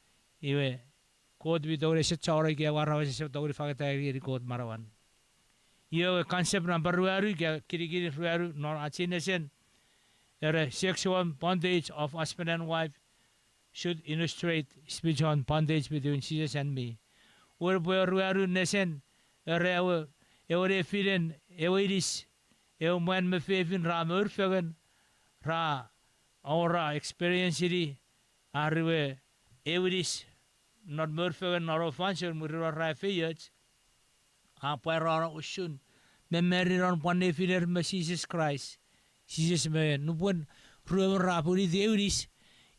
iwe kod bi dore se chora ike wara se dore fagata geri kod marawan. Iwe concept number ruaru ike kirikiri ruaru nor achinesen ere sexual bondage of husband and wife should illustrate spiritual bondage between Jesus and me. Ur boy ruaru nesen ere ewe filen ewe iris ewe man me fevin ra murfegen ra aura experience iri arwe ewiris not murfegen nor offensive murra ra feyet a para usun me meriron pone filer me Jesus Christ Jesus me nupon ruwe ra puri ewiris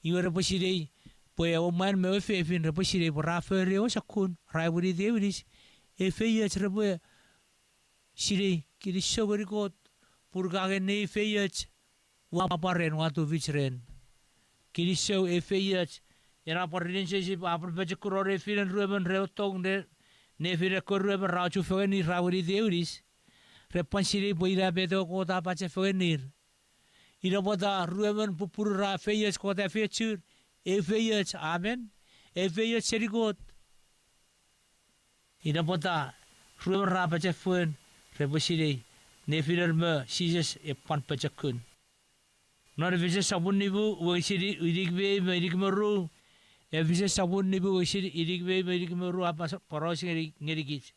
iwere posire poe o man me fevin ra posire ra fere o sakun ra puri ewiris e feyet rebe sire kiri sogori got purgage nei feyet wa paparen wa tu vichren kiri so e feyet era parin se apar beje kurore filen ruben reotong de ne fire kurben rauchu feni rawri deuris repansiri boira bedo kota pache fenir ira boda ruben pupur ra feyet kota fechur e feyet amen e feyet serigot ira boda ruben ra pache fen repasiri ne fire me Jesus e pan pache kun nor vise sabun nibu wisiri irigbe merigmeru e vise sabun nibu wisiri irigbe merigmeru apa paros ngerigit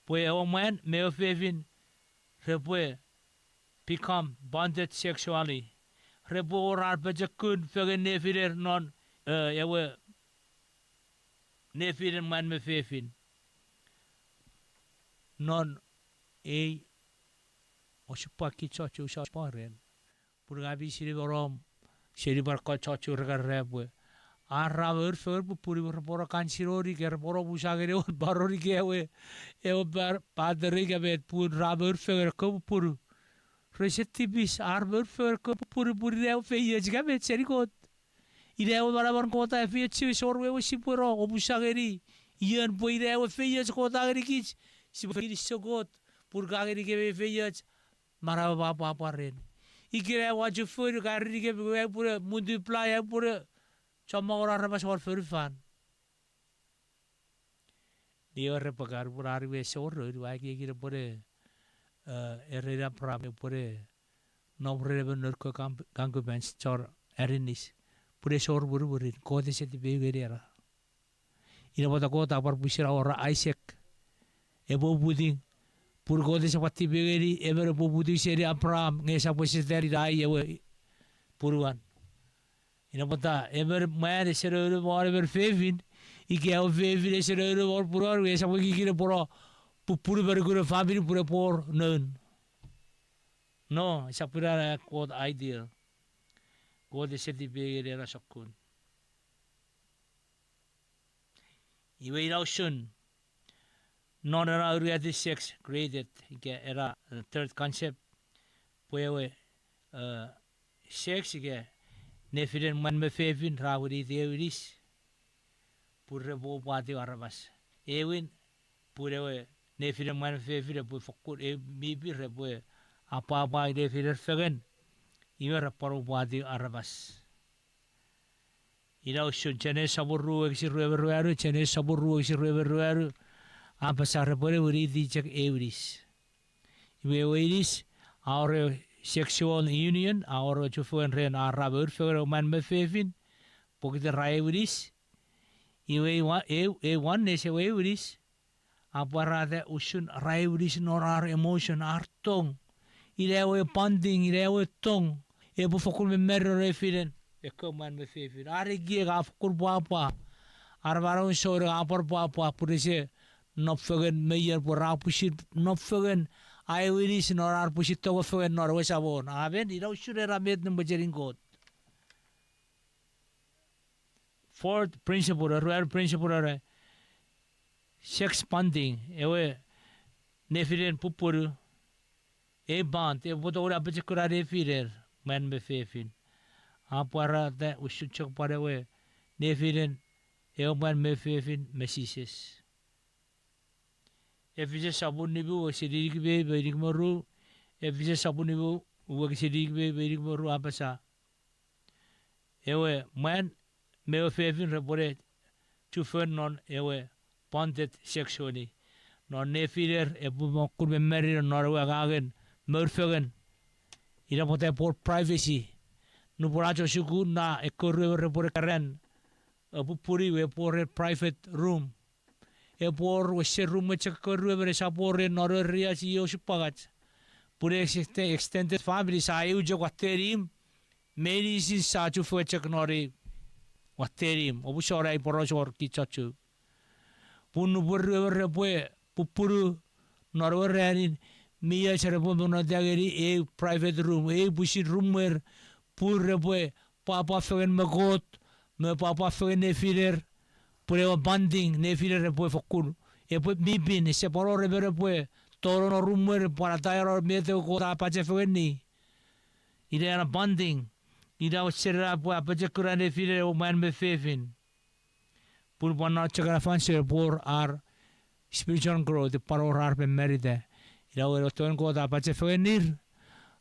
poe o man me ofevin repoe become bonded sexually repo orar pajakun fege nefirer non ewe nefirer man me fefin non e osupaki chochu shaparen purgabi siri borom siri barko chochu regarrebwe arraver fer puri bora kansirori ger boro busagere barori gewe e bar padri gebet pur raver fer ko pur resetibis arver fer ko pur rew feyes gebet seri got irew barabar kota feyes sorwe sipuro obusageri yen boirew feyes kota gerikis sibiri sogot purgageri gebe feyes maraba paparen ikira waju furu gari ke pura multiply pura chama ora rabas or furu fan dia repagar pura arwe sor ru ki kira pura erera prame pura nobre benur ko gangu bench chor erinis pura sor buru ko de se be gerera ina bota ko ta par pusira ora Isaac ebo buding purgo de sapati begeri ever bubudi seri apram ngesa posis dari dai ewe puruan ina bota ever man sero war ever fevin ike au fevin sero war puror ngesa poki kire puro puru berguru family pura por non no sapura quote ideal quote de seti begeri era sakun iwe ilausun non era reality sex created ke era third concept poewe sex ke nefiren man me fevin rawri deuris purre bo pati arabas ewin purewe nefiren man fevin pu fokur e mibi reboe apa nefiren fegen iwer paru pati arabas ira usun chene saburu exi rueru chene saburu exi rueru apa sarapore uri dijak euris iris our sexual union our chufuen ren arabur fer man me fevin pokite raiuris iwe one ne se euris apa rada usun raiuris norar emotion artong irewe panding irewe tong e bu fokul me merro refiren e man me fevin are gie ga fokul papa arbaron sore apor papa purese nopfagan mayor po rapusit nopfagan I wiris nor arpusit to fagan nor wasabon. Aben iraw sure ramet ng bajaring God. Fourth principle, rare principle are sex funding. Ewe nefiren pupuru. E band, e boto ora bajekura nefirer man me fefin. Apara that we should check para we nefiren e man me fefin mesises. Efisos sabun nibu sidik be berik moru. Efisos sabun nibu sidik be berik moru apa sa. Ewe man me fefin repore chufen non ewe bonded sexually. Non nefirer e bumokur be married nor we again murfagen. Ira pote por privacy. No poracho suku na e korre repore karen. Abu puri we por private room. E por wese room che korre be sapore nor ria si yo supagat. Pure extended family sa eu jo quaterim. Many sin sa chu fo che nori quaterim. Obu sorai porosor ki chachu. Punu borre repue pupuru nor reanin Mia serapon na dageri e private room e bushi room where pure boy papa fegan magot me papa fegan nefiler pure banding nefiler boy fokul e boy bibin se poro revere boy toro no room where para tayar mete ko ta pache fegan ni ide ana banding ida serra boy apache kura nefiler o man me fefin pur bana chakra fanse por ar spiritual growth the paro ar pe merite Iraw eroton ko dapat sefenir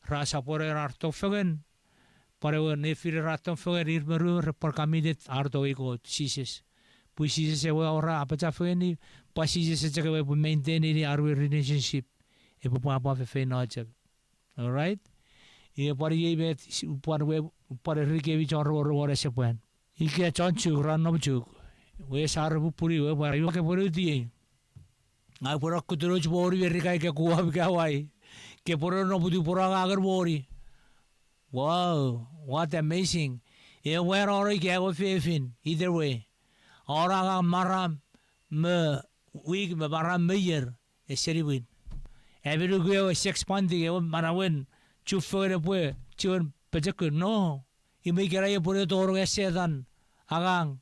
rasa pore arto fegen pare nefir raton fegerir meru repor kami det arto iko sises puis sises e ora apa feni pas sises se we maintain ini our relationship e po pa fe noche all right e pare ye bet pare rike chor ora se pen ike chanchu rannom chuk we sarbu puri we pare yo ke puri di Ai pura kuturuj bori verikai ke kuah bikawai ke pura no budi pura agar bori. Wow, what amazing! E where ori ke go fefin either way. Ora ga maram me week me maram meyer e seribin. Every go sex pandi ke marawen chufere pue chun pejek no. I me kira ye pura toro esedan agang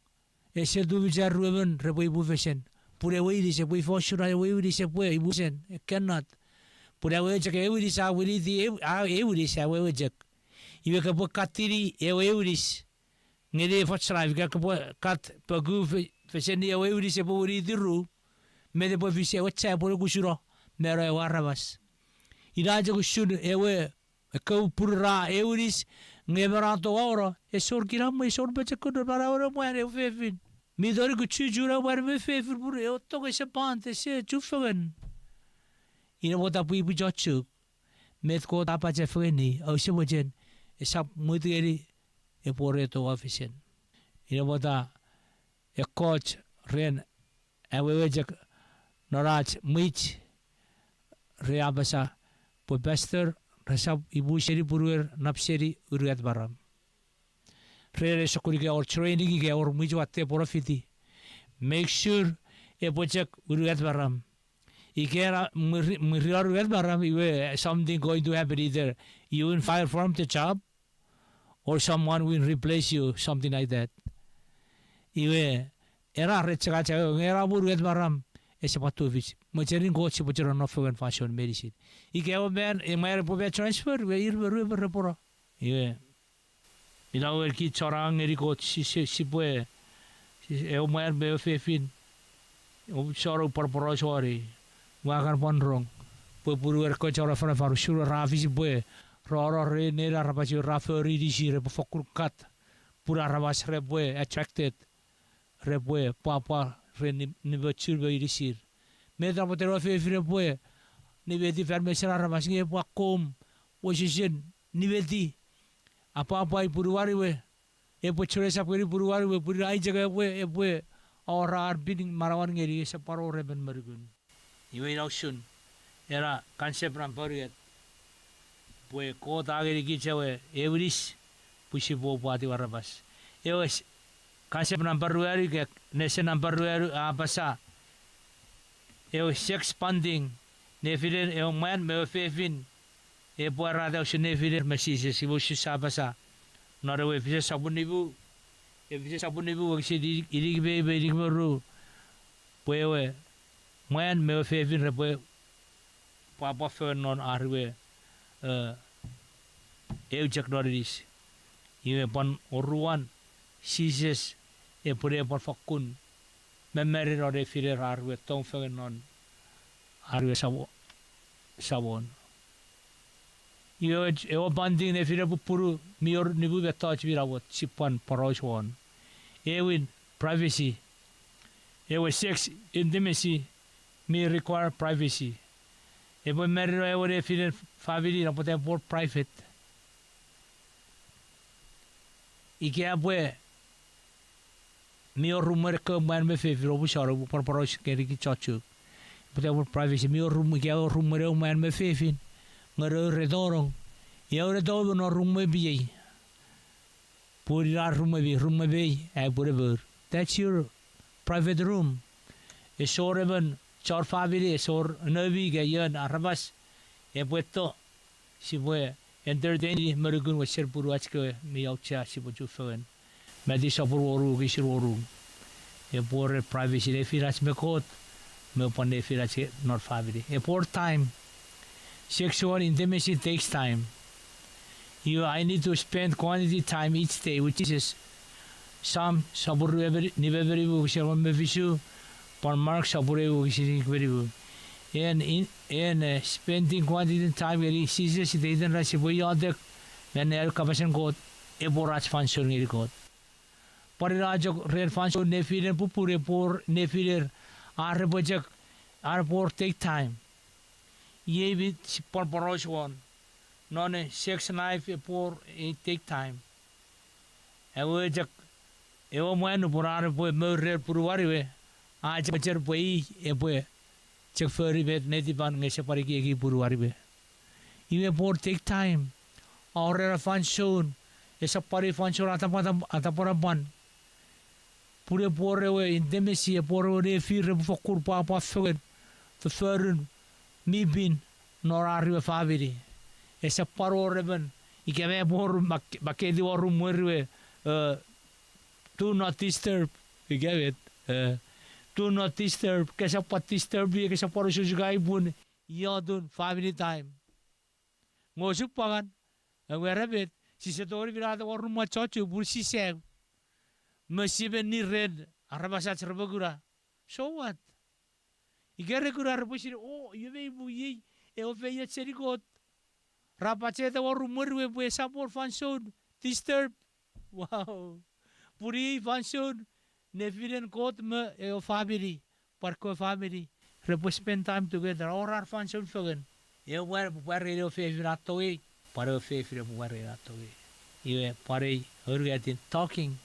esedu bijar ruben repoi bufesen. Pure we dise we for sure we dise we busen cannot pure we check we dise we di we dise we check iwe ka po katiri we dise ngede for strive ka po kat pagu fesen we dise po ri diru me de po fise we cha po kusuro mero e warabas ida je kusur we ka pura we dise ngeberato ora e sorkira me sor pe check ko para ora mo ere fefin Midori ku chujura war me fever pure otto ke se pante se chufagan. Ina bota pui pu jochu. Met ko ta pa che feni o se mojen e sap muderi e pore to ofisen. Ina bota e coach ren e wewejek norach mich reabasa po bester rasab ibu seri puruer napseri uriat baram. Rere sakuri or training ke or mijo atte profiti. Make sure e pojek uriat baram. Ikera muriar uriat baram iwe something going to happen either you will fire from the job or someone will replace you something like that. Iwe era rechaka era uriat baram e sepatu vis. Majerin coach pojero no fogan fashion medicine. Ike ben e mai po transfer we ir repora. Iwe Ina ki chorang eri ko si pue e o mer be fefin o choro por chori wa kan ponrong pu puru er ko chora fara faru shuru rafi si pue ro re ne ra pa si raferi di si re fokur kat pura ravas re pue attracted re pue papa re ni vechur be di sir me da potero fefin re pue ni vedi ferme sera ravas nge pa kom o sisen ni vedi apa-apa puruwari we e po chore sa puri puruwari we puri ai jaga we e we ora arbin marawan ngeri sa paro reben margun iwe nausun era concept ram poriet we ko tageri ki chewe evris pushi bo pati warabas e concept ram paruari ke nation ram paruari apa sa sex bonding ne filer man me fefin boara da ne filer masisi si bo sabasa nora we fisa sabunibu fisa sabunibu si irigbe irigberu poe man me fefin repo papa fer non arwe jak noris iwe pon oruan sises pure por fakun memeri ore filer arwe tong fer non arwe sabon eu banding ne fira puru mior nibu beta chira chipan paroshon ewin privacy sex intimacy may require privacy ebo merro ore fira family na pote por private ike abwe mior rumor ke man me fira bu sharo por parosh keri ki chachu pote por privacy mior rumor ke rumor man me fefin ngaro redorong ya ora do no rumme bi puri ra rumme bi pure that's your private room esoreban char family esor novi ga yan arabas puesto si fue entertain merugun wa ser puru achke mi aucha si boju fen medi sabur oru gi sir oru pure privacy le firas me kot me pone firas not family por time. Sexual intimacy takes time. I need to spend quality time each day, which is some saburu niveveri bu shalom mevisu, par mark sabure bu sirikveri. And spending quality time very serious dayden rasi bu yadek men el kapasen god eborach function iri god. Parirajok red function nefiler pupure por nefiler arbojak arbor take time. Ye bit por porosh one. Non sex life por take time. Ewo jak ewo manu porare po murre purwari we. Aaj bacher poi epo chek feri bet neti ban ngese pari ki purwari we. Iwe por take time. Aurera function esa pari function atapora ban. Pure porre we intimacy por re fir fokur pa fegen. Feren mi bin nor arriva faviri esa paro reben ikeme bor bakedi waru muerwe do not disturb you get it do not disturb kesa pat disturb kesa paro sugai bun yadun family time ngosuk pagan werabet si setori virada waru machochu bursi se masibe ni red arabasa cerbagura so what igere kurar pusir yeve buyi ofeya serigot rapacheta waru murwe bu sapor function disturb wow puri function nefiren kot me family parko family spend time together orar function fagen wer re favorite para favorite atoe iwe pare urgatin talking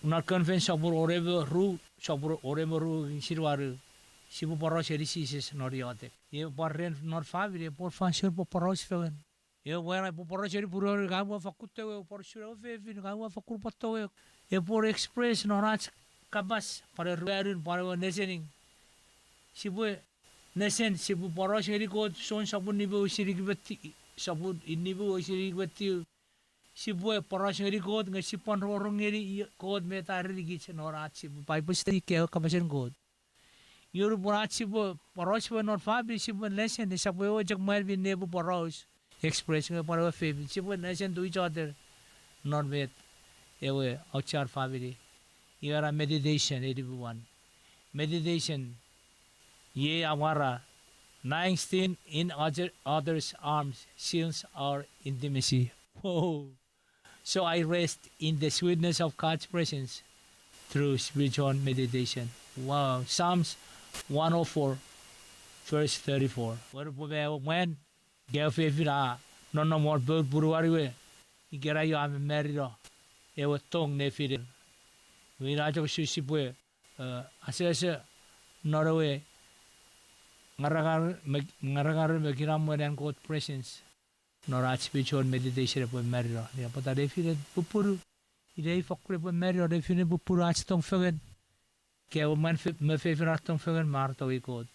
not convince sabur orebe ru sabur orebe ru sirwaru sibu poros erisis noriate ye barren not family por function por poros fegan ye wera por poros eri puro gawa fakutte por sure fefin gawa fakur patto ye por express norach kabas para ruarin para nesening sibu nesen sibu poros eri ko son sabun nibu sirigbetti sabun nibu sirigbetti sibu poros eri ko ngasipon rorong eri ko metari gi norach sibu paipusti ke kabasen god Yuru burachi bo poros bo not fabi sibu lesson is sabo jak malvin nebu poros express nga para fabi sibu lesson to each other not with ewe outside family you are a meditation everyone meditation ye amara lying still in others arms seals our intimacy so I rest in the sweetness of God's presence through spiritual meditation. Wow, Psalms 104 verse 34. When Gelfevira no more bird buruariwe, Igerayo am married, ewe tong nefidin. We rajo susipwe, assessor Norway, Ngaragar Mekiram and God presence, nor at spiritual meditation upon married. But I refided Pupuru, Ide Fokre married or refided Pupuru at Tong Fagan. Ke man me favorite tong fagan marto i god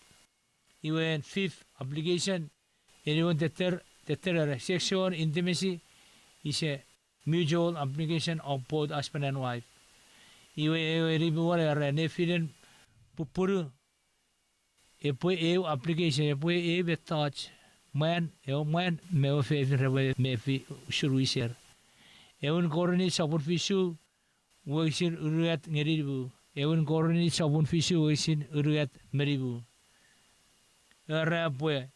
Iwe fifth application. Anyone the sexual intimacy is a mutual application of both husband and wife. Iwe ribuare nefiden pupuru. Epo application epo touch man me favorite me shuru share. Eun koroni sabun fisu wisin uruat ngeribu. Eun koroni sabun fisu wisin uruat meribu. Rapoe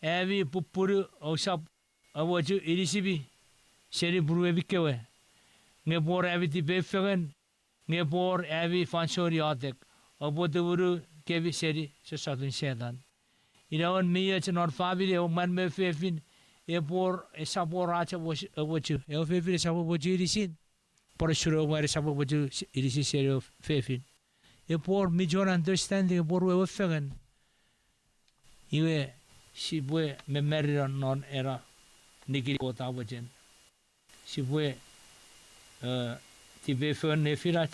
evi pupuru osap awaju irisibi seri buru evi kewe. Ngepor evi tipe fegen ngepor evi fansori atek. Abote buru kevi seri sesatun sedan. Inawan miya chenor family o man me fefin epor esapor acha awaju. E fefin esapor awaju irisin. Por shuro where esapor awaju irisi seri fefin. Epor major understanding epor we fegen. Iwe si bue me merira non era niki kota wajen. Si bue tibe fegen nefirat.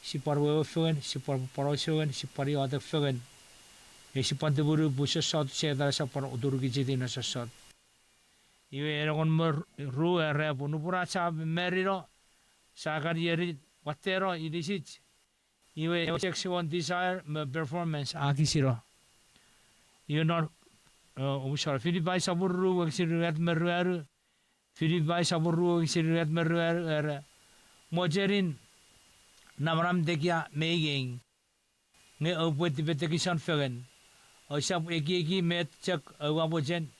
Si parwe fegen, si parwe fegen, si pari ada fegen. Si panteburu busa sot sedara sa par udur gijidi na sa sot. Iwe era kon mer ru era bunupura sa meriro sa karieri watero ilisit. Iwe sexual desire performance akisiro. You're not sorry, Filipai saburu siruat meruaru. Filipai saburu siruat meruaru era mojerin namram dekia meiging. Nge opwet betekisan fegen. Osap eki met cek awabojen.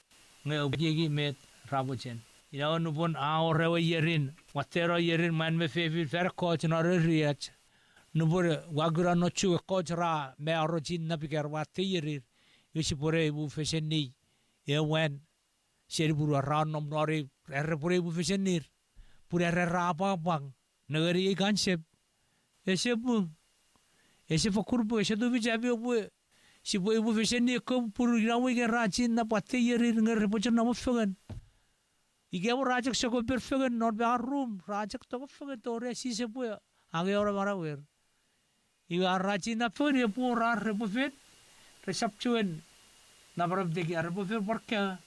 Nge eki met rabojen. Ina nupon aorewa yerin. Watero yerin man me fevi fer coach nore riach. Nupon wagura nochu coach ra me arojin napiker wate yerir. Isi pore ibu fashion ni, wen seri buru ranom nori erre pore ibu fashion nir, pure erre rapa bang, negeri kansep, ese pun, ese fakurpu, ese tu bicabi obu, si po ibu fashion ni kem puru rawi ke racin na pate yeri ngere pocer nama fagan, ike abu rajak seko perfegan not be room, rajak toko fagan tore si sepo ya, age ora marawer, iwa racin na fagan ya po rar repofet. Resapcuan na barab degi arabo fer porka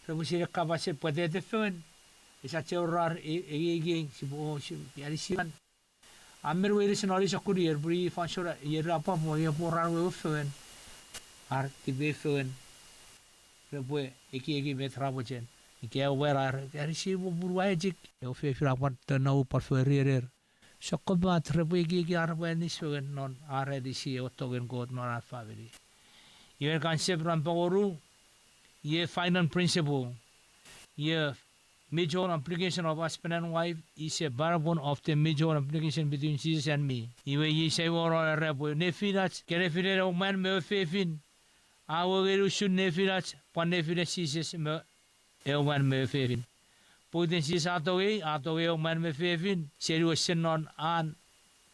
rebo sire kabase pode de fen isa cheurar egi sibo yari sian amer weri senori sakuri erbri fansora yera apa mo ya porar we fen ar tibe fen rebo egi metrabo chen ike werar yari sibo burwaejik e fe firapan tenau parferer sokobat rebo egi arabo ni fen non are di si otogen god non ar family. Ye concept rampagoru, ye final principle, ye mutual application of husband and wife is a backbone of the mutual application between Jesus and me. Ye say war or repo nefirat, kerefire o man me fefin, awo geru shun nefirat, pan nefirat Jesus me o man me fefin. Putin sis atowe o man me fefin, seru senon an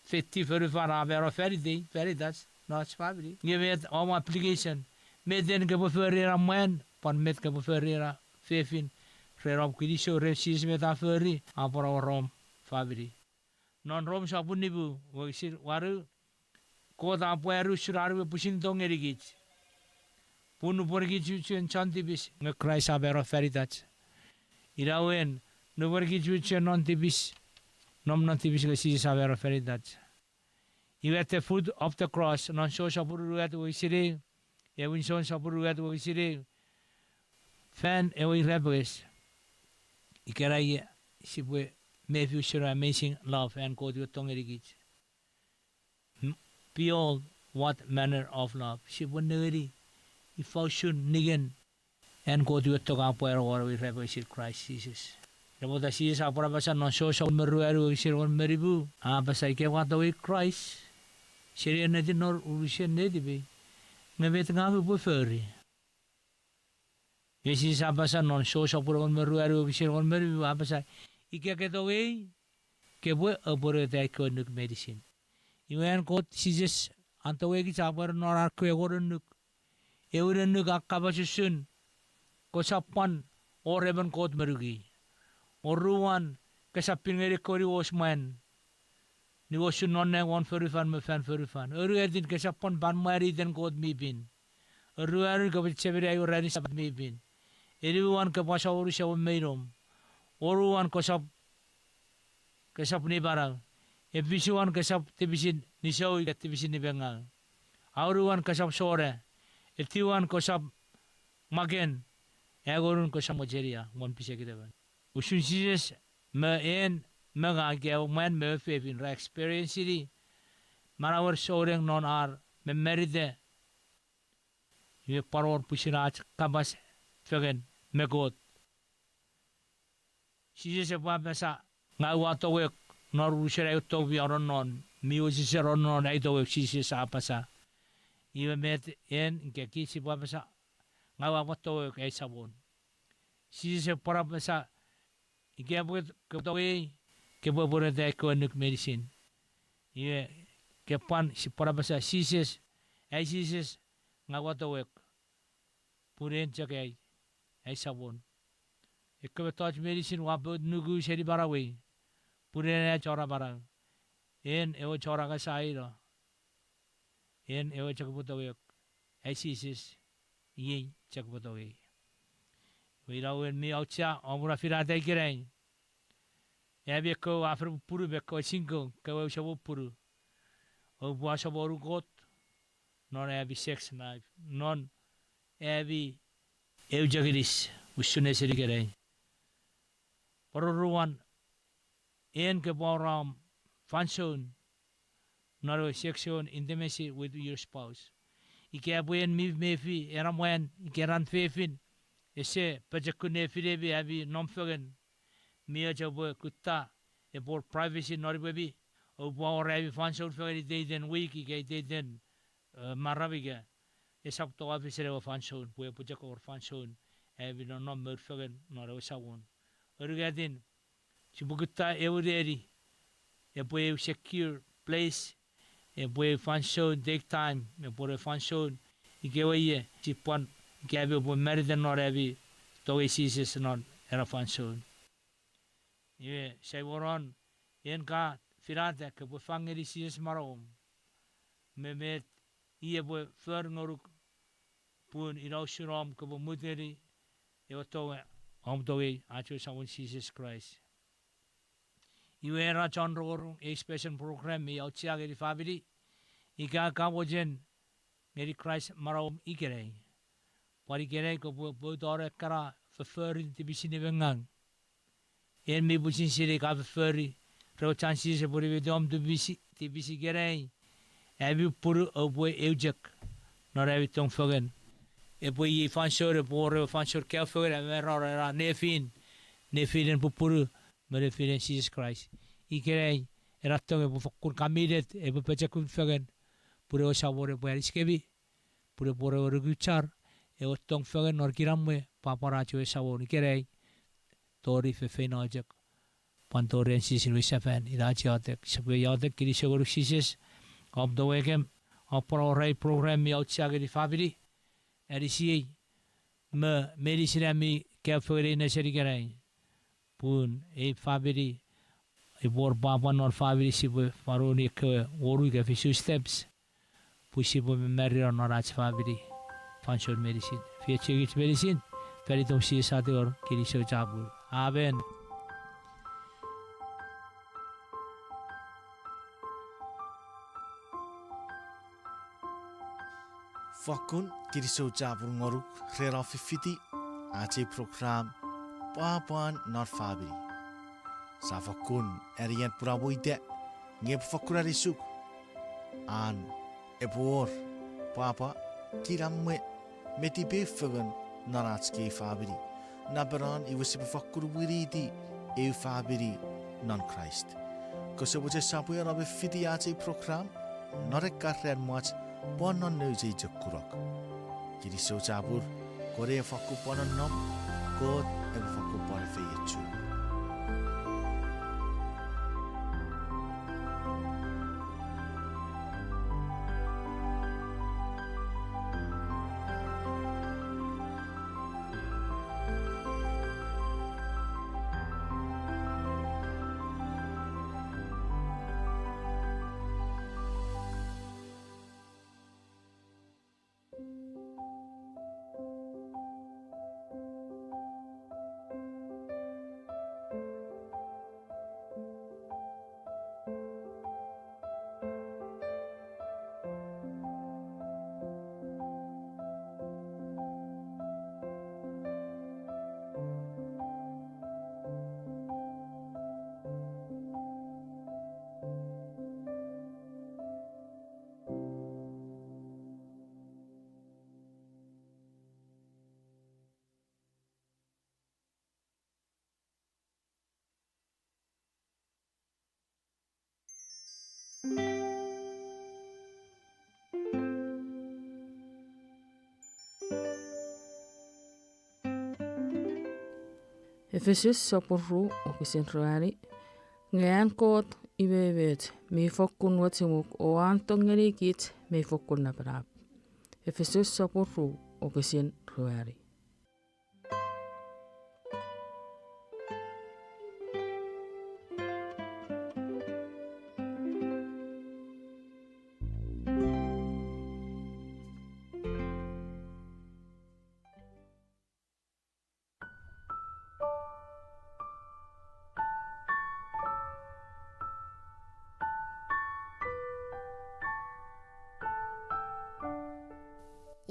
50 for avero feridas. Not family. Give it all application. Meden ke beferira man, pan met ke beferira fefin. Rerom kidisho resis meta feri, apora rom family. Non rom sabun nibu, wagisir waru, kota apueru suraru pusin tong erigit. Punu porgit chuchen chantibis, nge Christ abero feritats. Irawen, no porgit chuchen non tibis, nom non tibis ke sis abero feritats. You at the foot of the cross, non so sapuru at Wisiri, Ewin son sapuru at Wisiri, fan Ewi rebels. Ikerai, she will make you sure amazing love and go to your tongue erigit. Behold, what manner of love. She will never, if I should nigan and go to your tongue up where we rebels Christ Jesus. Remota sis apurabasa non so sapuru Wisir Meribu, Abasaike what away Christ. Seria nedi nor urusian nedi be. Ngebet ngawe bu feri. Yesi sabasa non so sapura on meru aru bisir on meru abasa. Ike ketowe ke bu abore ta iconic medicine. Iwan kot sijes antawe ki sapar nor arku egoren nuk. Euren nuk akabasusun. Kosapan or even kot merugi. Oruan kasapin ngeri kori osman. Ni was non ne one for fan me fan for fan. Edin kesapon ban mari den god mi bin. Ruari ka chebere ay urani sa mibin. Iriwan ka pa sa uru siya mayrom. Oruan ko sa kasap ni barang. Ebisuan kasap tibisin ni sawi ka tibisin ni bengal. Auruan kasap sore. Etiwan ko sa magen. Egorun ko sa mojeria. Mon pise kita ban. Usun sijes me en mga agyaw man me fevin ra experience di. Manawar soreng non ar me meride. Ye paror pusinach kabas fegen megot. Sijes e pa mesa ngawa to wek nor usere to vi aron non. Mi usise ron non ai to wek sijes apa sa. Iwe met en ke kisi pa mesa ngawa to wek ai sabon. Sijes e para mesa ike buat ketahui ke boleh dah ekonik medicine. Ia kepan si para mesa sijes ngawa to wek puren jagai ai sabon. Eke touch medicine wabud nugu seri barawi puren ai chora barang. En ewo chora ka sairo. En ewo chakbuto wek ai sijes ye chakbuto wek. Wirawen mi aucha omura firata ikirain. Ebi ko after puru beko singo ko shabo puru. O bua shabo rugot non ebi sex knife non ebi eujagiris usune serigerain. Poruruan en ke boram function not sexual intimacy with your spouse. Ike abuen mi mefi eramwen ikeran fefin. Ese pajakune firebi abi nomfogen mia jabo kutta e bor privacy nori baby o bo rebi fansol feri den wiki ke den marabiga e sabto officer o fansol bo pujak or fansol abi no number fogen nori sawon urgadin chibukutta every e bo secure place e bo fansol take time e bo fansol ikewaye chipon Gabi bo meriden nor ebi to isis non era fansol. Ye sai woron en ka firate ke bo fangeri sis marom. Memet ie bo fer ngoruk pun ino shurom ke bo muteri e to om to e acho sawon Jesus Christ. Iwe era chonror expression program mi outsia geri family ika ka bojen ngeri Christ marom ikere. Pari kere ko po dore kara verfurring te bisine wengang. En mi busin sire ka verfurri. Ro chansi se puri vedom te bisi kere. Ebi puru obo eujek. Nor ebi tong fogen. E po i fansor por fansor ke fogen e ra nefin. Nefin en puru me referen Jesus Christ. I kere era tong e po fokur kamidet e po pechakun fogen. Puru sabore po eriskebi. Puru poro ruguchar. E o tong fogen nor kiramwe paparacho e sawoni kerei tori fe fenojak pantoren sisin wisafen irachiatek sabwe yatek kiri seguru sisis of the wegem of pro program mi outsage di family erisi me medicine mi ke fogere ne seri kerei pun e family e bor papa nor family sibu faroni ke oru ke fisu steps pusibu me meriro norach family Fansol medicine. Fiachigit medicine. Peritom si sator kiriso jabul. Amen. Fakun kiriso jabul ngoruk rera fifiti ace program papan not fabri. Sa fakun erian puraboide ngep fakura risuk an ebor papa kiramme meti befogen naratski fabri. Naberan I was befakkur wiridi e fabri non Christ. Koso boje sapuya rabe fidiate program norek karren mach bonon neuze jokurok. Kiri so jabur kore fakku bonon nom God e fakku bon feyechu. Efisos sapurru okisin ruari. Ngean koot ibevet mi fokkun watimuk o antongeri kit mi fokkun nabrab. Efisos sapurru okisin ruari.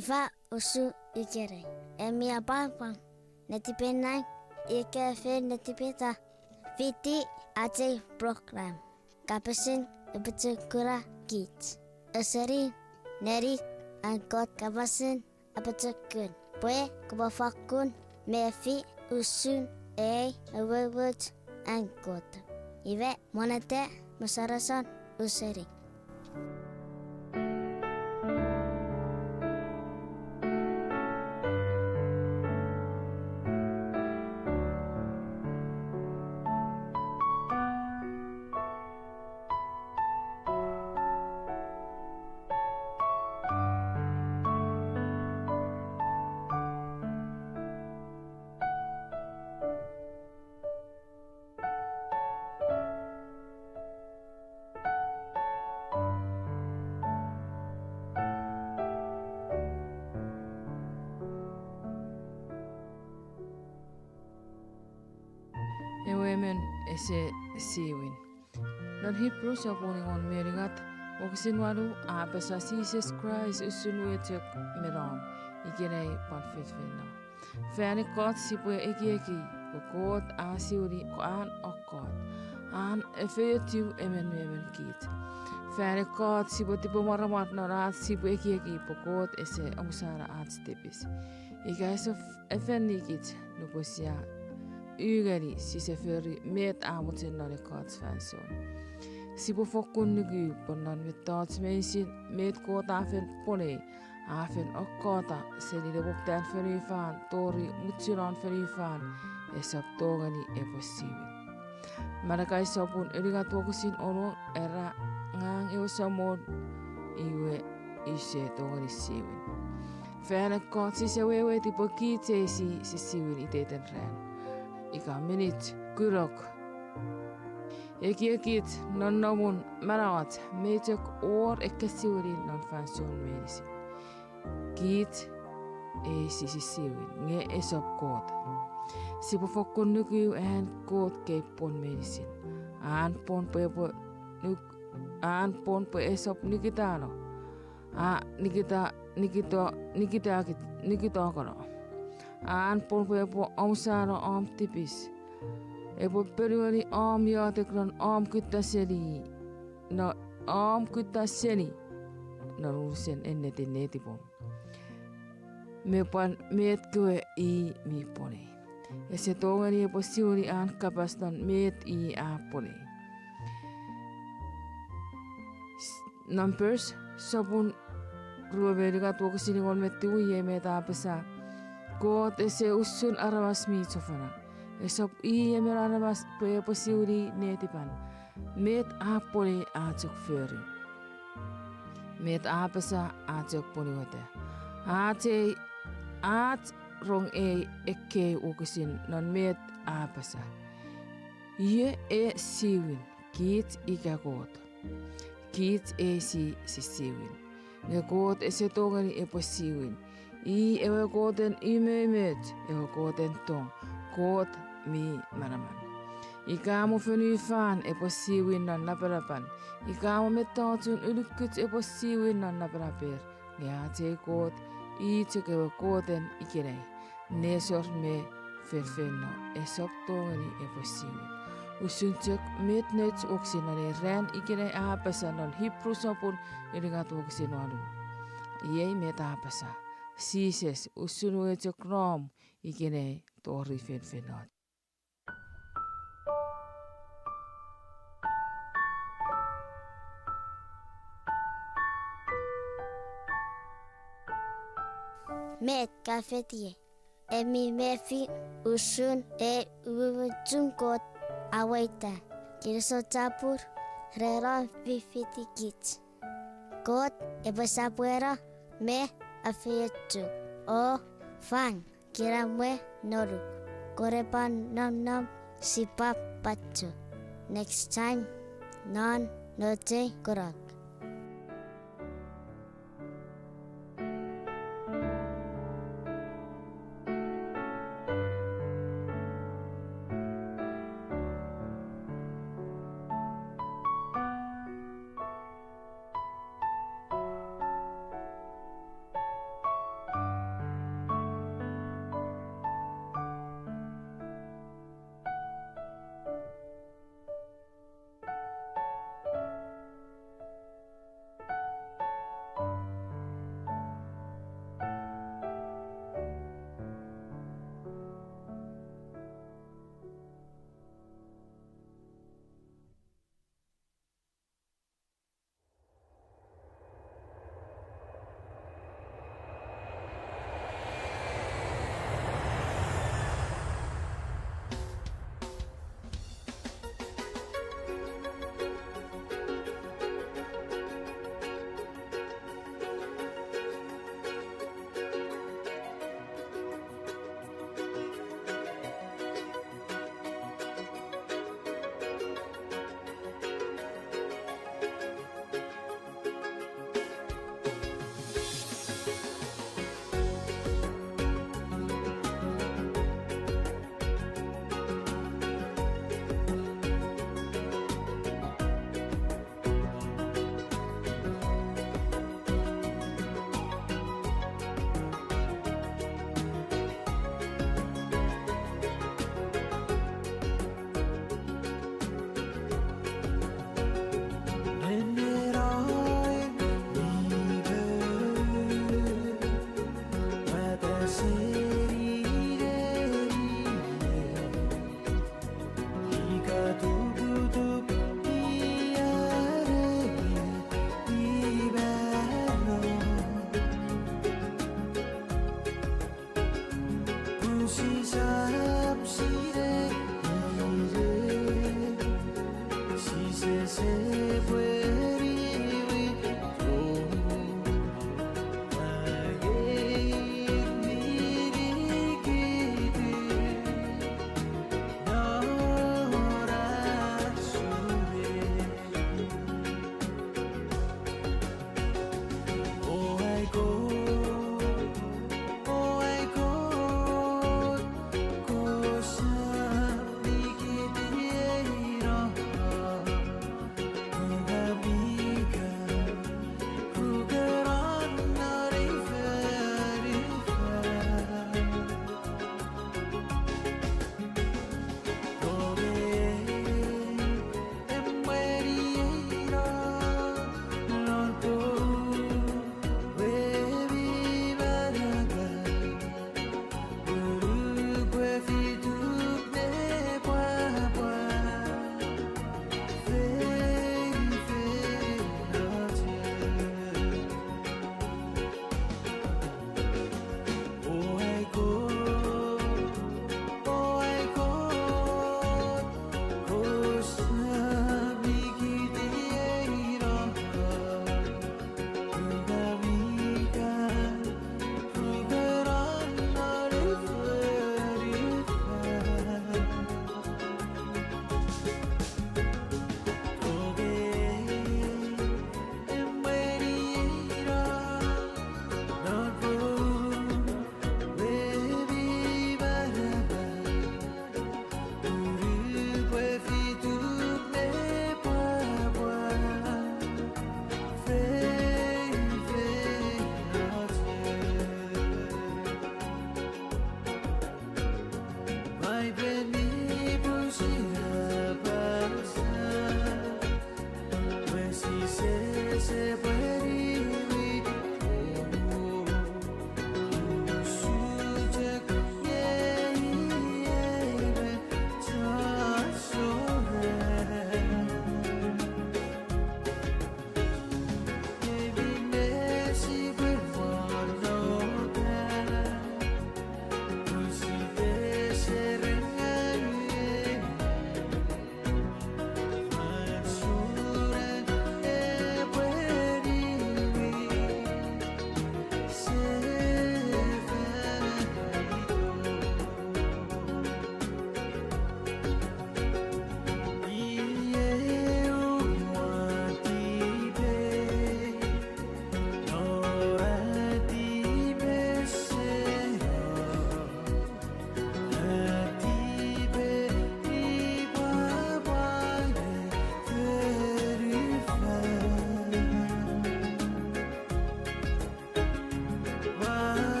Ifa usu ikere. Emi apa netipenang ikefe netipeta. Fiti ace program. Kapesin ebetukura kit. Eseri neri angkot kapasin ebetukun. Pue kubafakun mefi usun awewut angkot. Ive monete masarasan useri. Ewemen ese siwin. Dan Hebrew sapuni on merigat okisin walu apesa Jesus Christ usunu etek meram ikinai panfitfina. Fäni kot sipue ekieki kokot asiuri ko an okot. An efetiu emen kit. Fäni kot sipotipo maramat norat sipue ekieki pokot ese omusara atstepis. Ikaisof efennikit nuposia ygeri siseferi met aamutin nari katsfanson. Sipo fokkun nyky ponnan mit taats meisin met koota afen pone afen okkota selide voktaan ferifaan tori mutsiran ferifaan esap togani epossiivin. Marakai sopun erigat wokusin oro era ngang eusamon iwe ise togani siivin. Fääne kaatsi se wewe tipo kiitseisi siivin iteten rään. Ika minit kyrok. Ekit non namun marawat meitek or ekkesiuri non fanson medisi. Kiit ei sisiuin nge esop koot. Sipo fokkun nyky ään koot keippon medisin. Aan pon po esop nikitano. Nikitaakano. Aan pon po omsano om tipis. Epo periodi om jaatekron om kyttäseli. No om kyttäseli. No ruusen ennetin netipon. Me pan meetkue i mi pone. Ja se tongani epo siuri aan kapastan meet i aapone. Numbers sopun ruoveliga tuokisini kolmetti uije meitä apesa. Koot ese ussun arvas miitsofana. Esop iiemmer arvas peepo siuri netipan. Met aapoli aatsok föri. Met aapesa aatsok polivote. Aat rong ei ekkei ukisin non met aapesa. Je e siwin. Kiit ikä koot. Kiit ei si siwin. Ne koot ese tongani epo siwin. I ewe kooten imeimet, ewe kooten tong, koot mi maraman. Ikaamu fenifaan epo siwin non naparapan. Ikaamu metaatun ylykkyt epo siwin non naparaper. Ngeatei koot, itse ewe kooten ikinei. Nesor me ferfenno, esop tongani epo siwin. Usuntsek metnet oksinane rään ikinei aapasa non Hebrew-sopun ylikat oksinoalu. Iei met aapasa. Siises usunuet ja kram ikinei tori fenfenat. met kafetie. Emi mefi usun uwujungkot awaita. Kirso capur reron fifitikit. Kot ebesapuera me afietu. O fan kiramwe noruk. Korepan nam sipap pacu. Next time non note korak.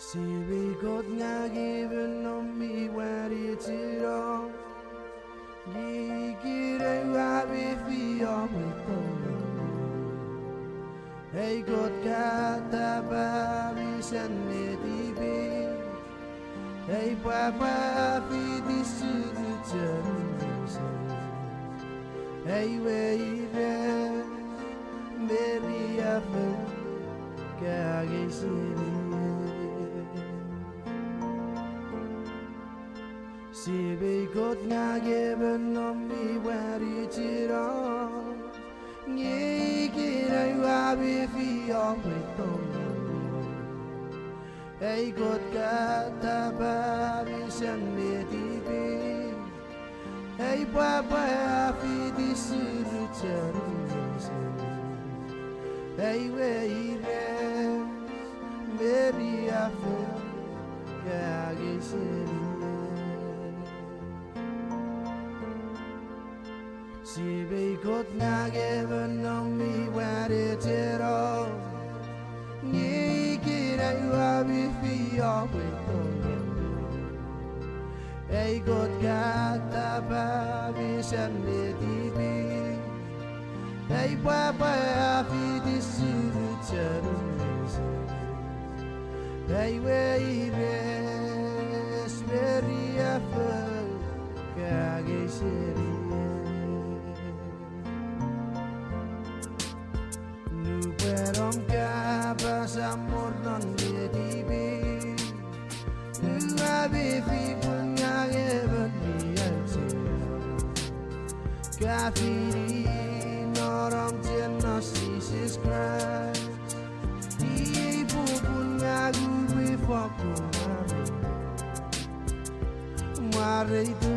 Sibi got nga given on me where it's all. Ye get a wabi feel with hey got kata babi sanne dibi. Hey papa fi disudu chance. Hey we re meri afu kage siri. Sibi got nga given on me where it's all. Ye get a wabi feel with hey got kata babi sanne dibi. Hey papa fi disudu chance. Hey we re meri afu kage siri. Sibi got nga given on me where it's all. Ye get a wabi feel with hey got kata babi sanne dibi. Hey papa fi disudu chance. Hey we res meri afu kage siri. Nuberom kaba samor non dibi. Nuabi fi punya even niansi. Kafiri norom Jesus Christ. Ibu punya gue fokus. Mare itu,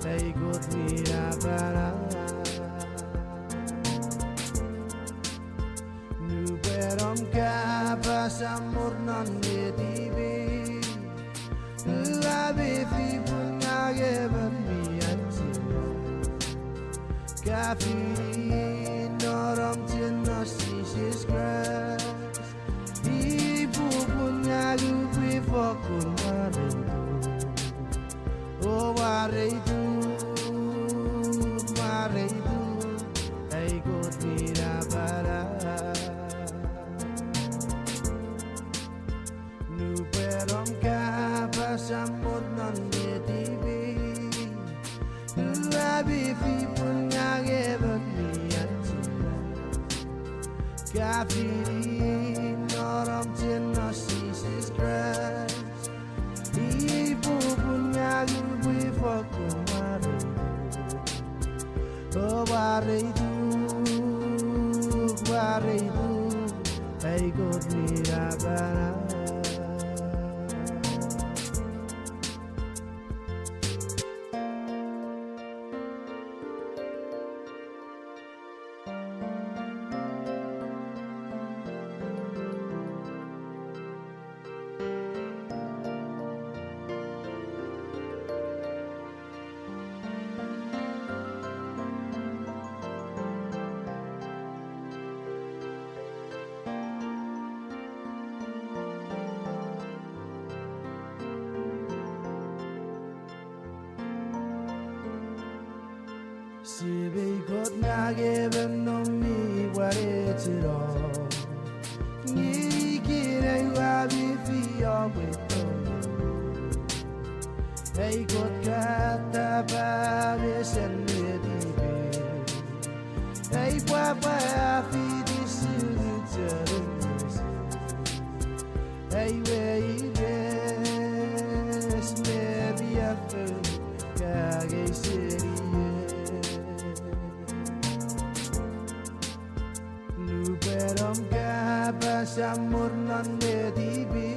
hey got mira para. Nuberom kaba samur non dibi. Nuabi fi punya even niansi. Kafiri norom Jesus Christ. Ibu punya gue fokus mare. Oh mare itu, hey got mira para. Nuberom kaba samur non dibi. Nuabi fi punya even niansi. Kafiri norom Jesus Christ. Ibu punya gue fokus mare. Oh mare itu, hey got mira para. Sibi got nga given on me what it's all. Ye get a wabi feel with hey got kata babi sanne dibi. Hey papa fi disudu chance. Hey we res meri afu kage siri. Nuberom kaba samur non dibi.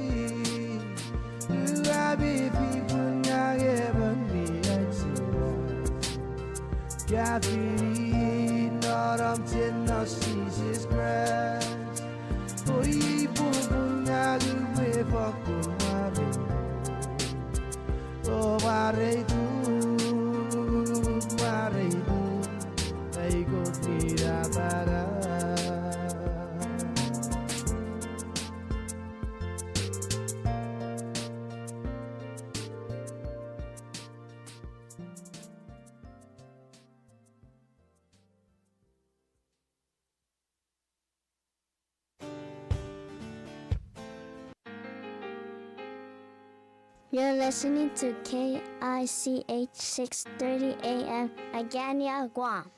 Nuabi fi punya even niansi. Kafiri norom Jesus Christ. Oh ibu punya gue fokus mare. Oh mare itu, hey got mira para. You're listening to KICH 6:30 AM Agania, Guam.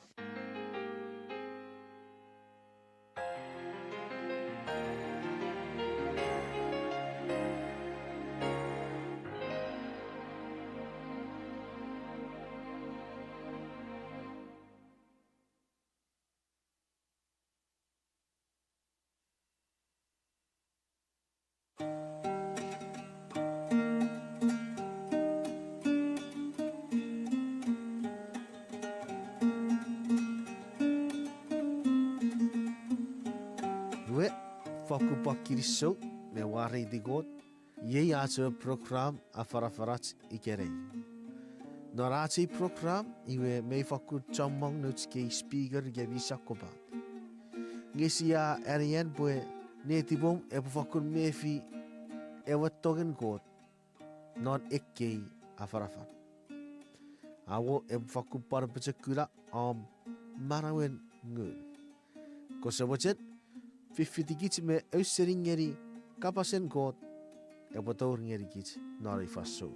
Iwe, foku pakiriso, me wari digot, ye ato program afarafarat ikerei. Norati program, iwe me foku chomong nutske speaker gebisa kobat. Ngesia erien bue netibom ebu foku mefi ewa togen god, non ikke afarafat. Awo ebu foku parabacakula marawen ngul. Kosabacet, Fifitigit me uitseringeri kapasen god ebotoringeri git nari faso.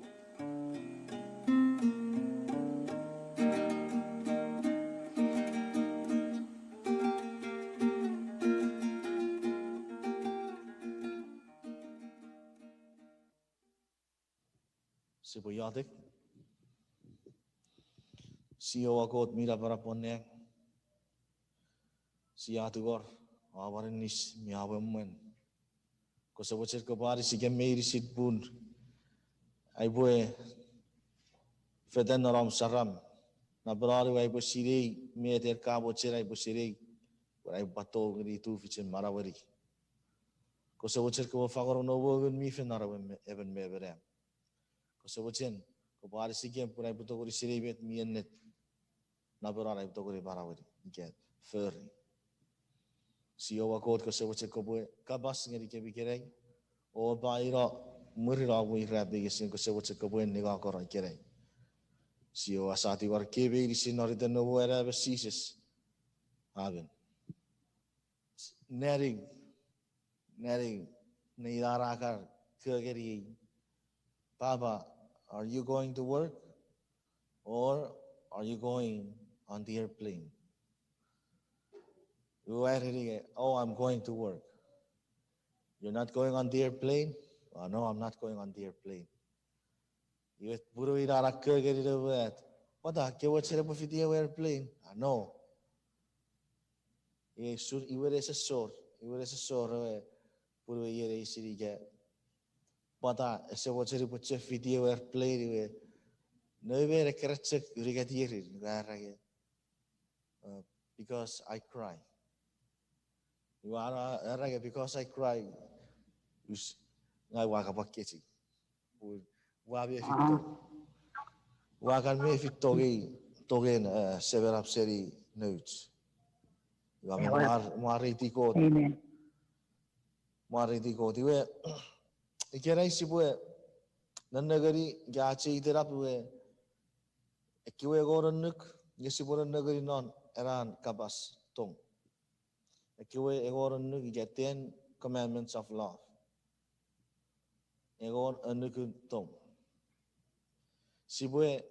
Siboyadik. Siyo god mira para ponek. Siatugor. Awarinis miawemen. Kosabocet kebari sige meiri sitbun. Aiboe feden naram Saram. Na berari aibo sirei meter kabo cerai bo sirei. Ai bato ngri tu ficen marawari. Kosabocet kebo fagor no wogen mi fen narawem even meberem. Kosabocet kebari sige purai buto gori sirei bet mienet. Na berari buto gori marawari. Get furry. Siyo wakot ko sebut ko kabas ngeri ke bikerei o baira murira wi rabi gesin ko sebut ko niga ko kerei siyo asati war kebe isi norida no era besises hagen nering ni darakar kegeri Baba, are you going to work or are you going on the airplane? Oh, I'm going to work. You're not going on the airplane? Oh, no, I'm not going on the airplane. You buru ira ke geri de what the ke what sere fi the airplane? No. Ye sur iwere se sor buru yere isiri ge. Pata se what sere puche fi the airplane we. No be rekretche rigatiri garage. Because I cry. You are because I cry. Ngai waka paketi. Wabi fito. Wakan me fito togen severap seri notes. Wami mariti ko. Amen. Mariti ko. Tiwe ikirai sibue nanagari gachi iterap we. Ekiwe goran nuk yesibura nagari non eran kabas tong. Ekiwe egoran nuk get 10 commandments of love. Egon anukun tong. Sibue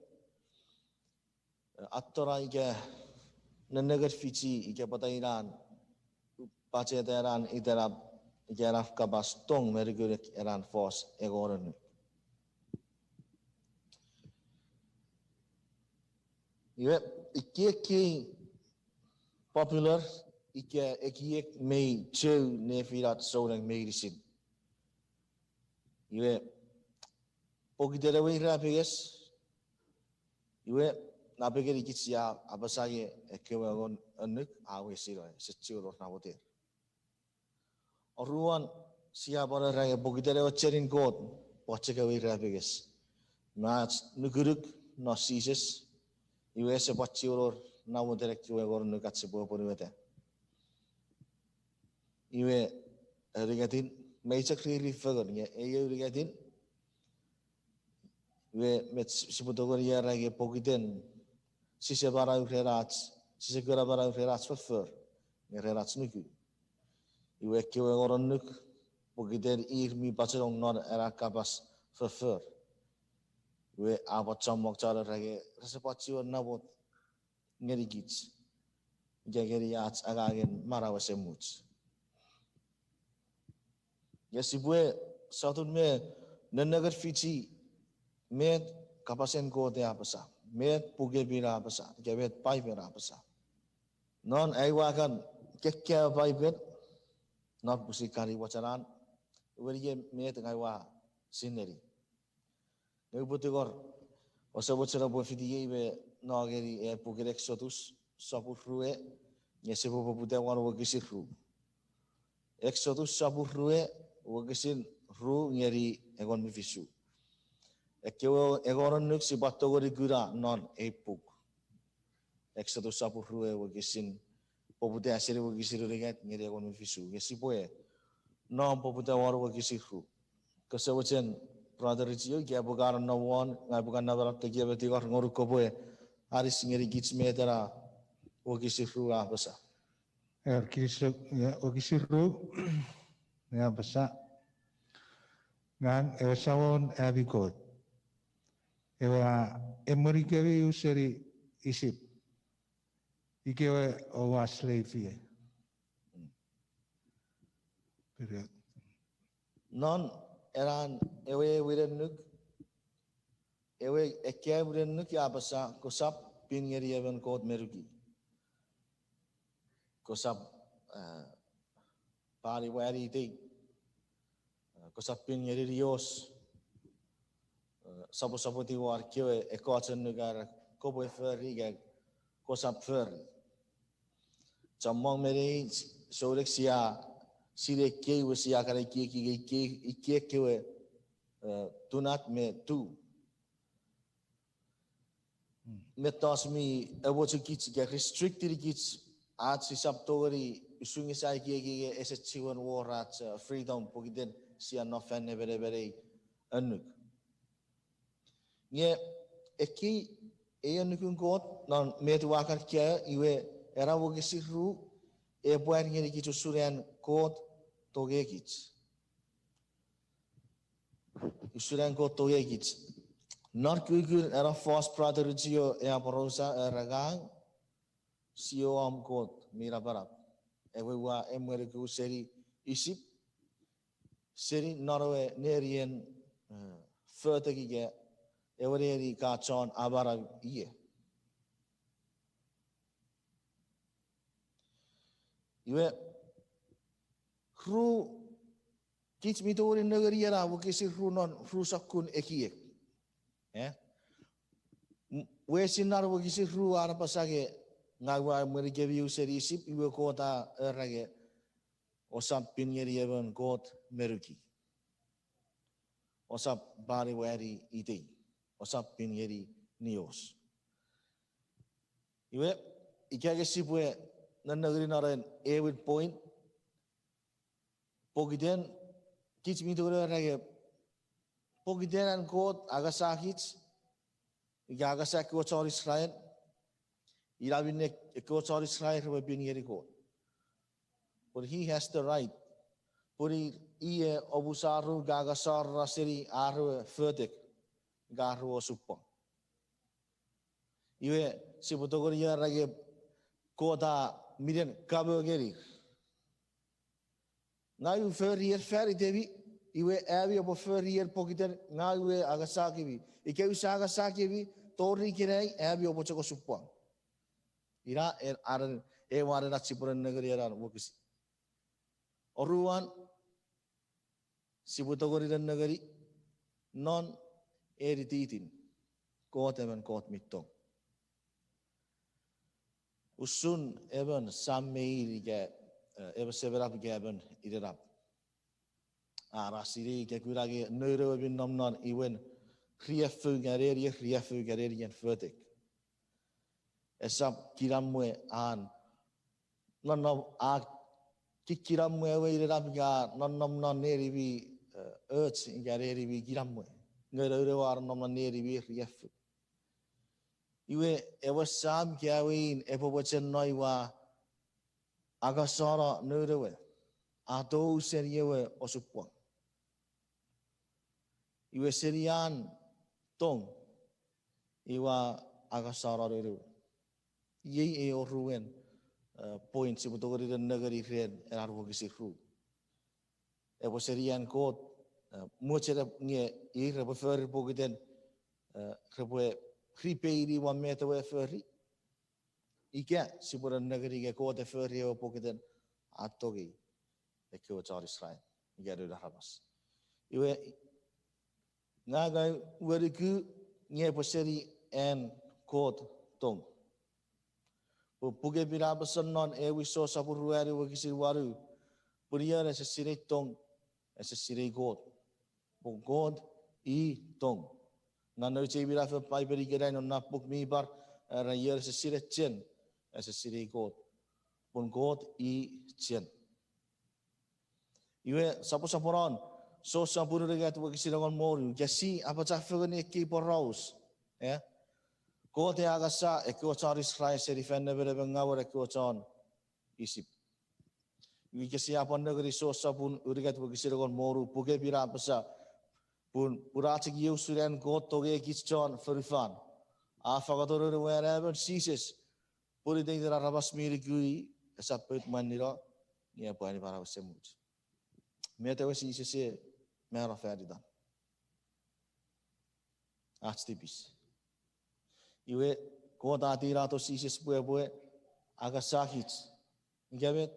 attora ike nanagar fici ike patairan pace teran iterap ike raf kabas tong merigurek eran fos egoran. Iwe iki popular iki mei cheu nefirat sourang medicine. Iwe pokidera we rapiges. Iwe napikir iki sia apa saya ekewagon anuk awe siro securo naboter. Oruan sia para raya pokidera ocherin god poceka we rapiges. Mas nuguruk no sises. Iwe se pocciuro naboter ekewagon nukat sebuah poriwete. Iwe rigatin major clearly figure ya eyo rigatin we met sebutogor ya rage pokiten sise bara ukherats sise gora bara ukherats for ngerats nuku iwe kewe goron nuk pokiten ir mi pacerong nor era kapas for We abot somok cara rage resepatio nabot ngerigits. Gageri ats agagen marawa semuts. Yasibue satun me nenagar Fiji met kapasen ko te apasa. Met puge bira apasa. Gabet pai bira apasa. Non aiwakan kekya pai bet not pusikari wacaran. Weriye met ngaiwa sineri. Ngebutigor osabocera bo Fiji be nageri e puge Exodus sapurue yesibu popute wan wagisirru. Exodus sapurue wagisin ru ngeri egon mifisu. Ekyo egoran nuk si batogori gura non epuk. Exodus sapurue wagisin popute asiri wagisiru regat ngeri egon mifisu. Yesipoe non popute war wagisirru. Kasawacen brother Rizio kia bukaran na wan ngai bukan na barat kia betikor ngoruk kopoe aris ngeri gits metera wagisirru abasa. Kisah wagisirru ya basa ngan sawon abikot ewa emerikewi useri isip ikewe owa slave period non eran ewe wirenuk ewe ekia wirenuk ya basa kosap pin ngeri even kot merugi kosap pari wari te kosap pin ngeri rios sapo ti war kyo ekochen nugar kobo ferri ga kosap ferri chamong mere sorek sia sire ke sia kare ke ke tunat me tu metos mi avochu kits ga restricted kits at si saptori sungi sai ke esechiwan warat freedom pogiden sia no fan bere anuk nye eki anukun got non metu wakar kia iwe era wogisiru buat ngeri kitu surian got toge kits surian got toge kits not kuikur era false brother jio porosa ragang sio am got mira barat ewe wa emwere ku seri isip seri norwe nerien further Every kachon abara iye. Iwe kru kits mitori negeri era wukisi kru non kru sakun ekiek. We sinar wukisi kru ara pasage ngagwa merikebi useri sip iwe kota erage osap pinjeri even kot meruki. Osap bari wari ite. Osap pinjeri nios. Iwe ikage sipwe nanagri naren Ewit Point. Pogiden kits mitore rage pogiden an kot agasakits. Ika agasak kot sor Israel. Irabine kot sor Israel rebe pinjeri kot. But he has the right. Puri iye obusaru gagasar rasiri aru furtik. Garu osupong. Iwe si potogori ya rage kota miren kabo geri. Ngayu ferry devi iwe avi obo ferry pokiter ngayu agasaki vi. Ike usa agasaki vi tori kirai avi obo choko supong. Ira aran ware na cipuran negeri aran wokisi. Oruan si potogori dan negeri non erititin kot even kot mitong. Usun even sameil ge even severap ge even iderap. Rasiri ge kurage neuro bin nomnon iwen riefu gareri en furtik. Esap kiramwe an non a kikiramwe we iderap ga non nomnon neribi urge gareri bi kiramwe. Ngeure war nomna neri bi riefu. Iwe ewa sam kiawin epo wachen noi wa agasara neurewe. Ato seriewe osupwang. Iwe serian tong Iwa agasara ru. Ye o ruen point si butogori dan negeri ren erar wo gisi ru. E bo serian kot mo chere nge I rebo fer bogiden rebo kripeiri wa meta we ferri. Ike si bo negeri ge kot e ferri o bogiden atogi e ko tar Israel. Ike ru habas. Iwe ngagai weriku nge bo seri en kot tong. Puge biraba non e wiso saburuari wa kisir waru. Puria na sirei tong as sirei God. Po God I tong. Nga no che birafa pai beri gerai no napuk mi bar ra yer sa sirei chen as sirei God. Pon God I chen. Iwe saporan so saburu regat wa kisir ngon moru. Jasi apa chafagani ki porraus. Ya. Ko te agasa e ko tar Israel se rifenne bere ngawar e ko ton isip. Wi ke sia pon negeri so sabun urigat bu gisiragon moru puge bira pasa pun purati giu suren ko toge kiston ferifan. A fagador wherever ceases puri de rabas miri gui sapet manira ni apa ni para semut. Mete we ceases mera feridan. Atstipis. Iwe ko tati rato sisis bue agasahit. Ngabet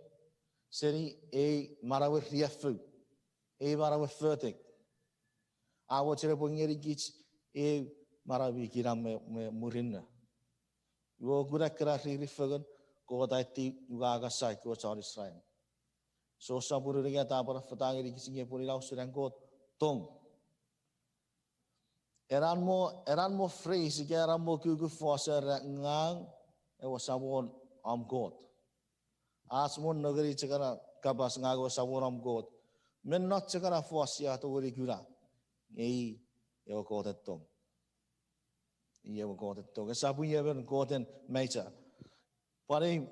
seri e marawe riafu. E marawe fertik. Awo chere bongeri gits e marawi kiram me murinna. Iwo gura kra rifagan ko tati uga agasai ko tar Israel. So saburu ringa ta para fatangeri kisinge puri lau suran ko tong. Eran mo phrase ke eran mo kugu fosa ngang e wasabon am God. Asmon nagari chakara kabas ngago sabon am God. Men not chakara fosia to wori gura. Ei e o God tong. Ie o God tong. Sabu ie ben God en meita. Pare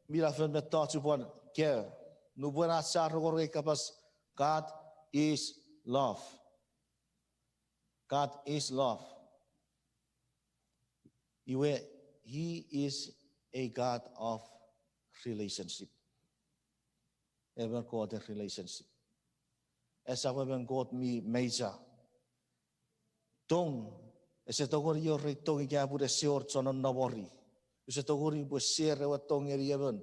mira fen met tatu pon ke. Nu buena sarro gore kabas God is love. God is love. He is a God of relationship. Ever God a relationship. As I have God me major. Tong, as a togori your retong gabur a short son on Nabori. As a togori was share what tong even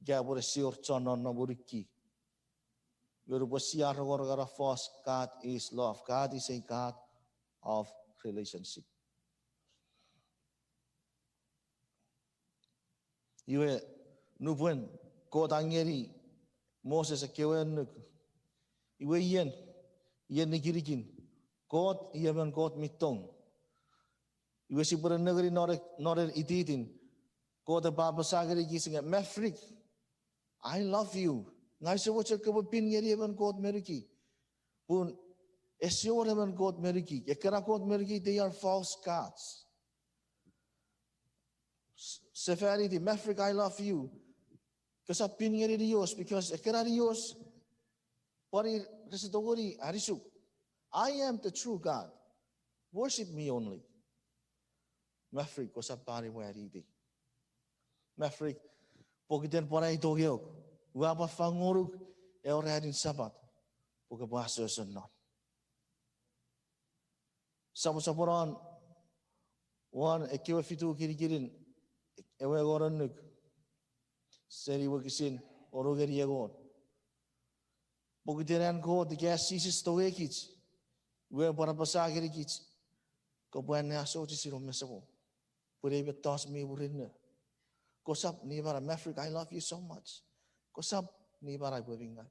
gabur a short son on Naburiki. You will see our force. God is love. God is a God of relationship. Iwe nubwen God angeri Moses a kewen nuk. Iwe yen nikirikin. God iyaman God mitong. Iwe si pura negeri nore ititin. God a baba sagari gising Maverick. I love you. Ngai se wacha kabo pin yeri yaman God meriki. Pun Esyoreman God meriki. Ekara God meriki, they are false gods. Sefariti, Maverick, I love you. Kasapin ngeri Dios, because ekara Dios, pari residogori arisuk. I am the true God. Worship me only. Maverick, kasapari waridi. Maverick, pokiten parai togyok. Wapa fangoruk, euradin sabat. Pokabaso not. Saporan one ekiwa fitu kirikirin ewe goran nuk seri wakisin orogeri yagon pogiteran ko the gas ceases to ekich we para pasageri kich ko buan aso siro mesabo pure betos mi burinna ko sap ni para Maverick I love you so much ko sap ni para buringa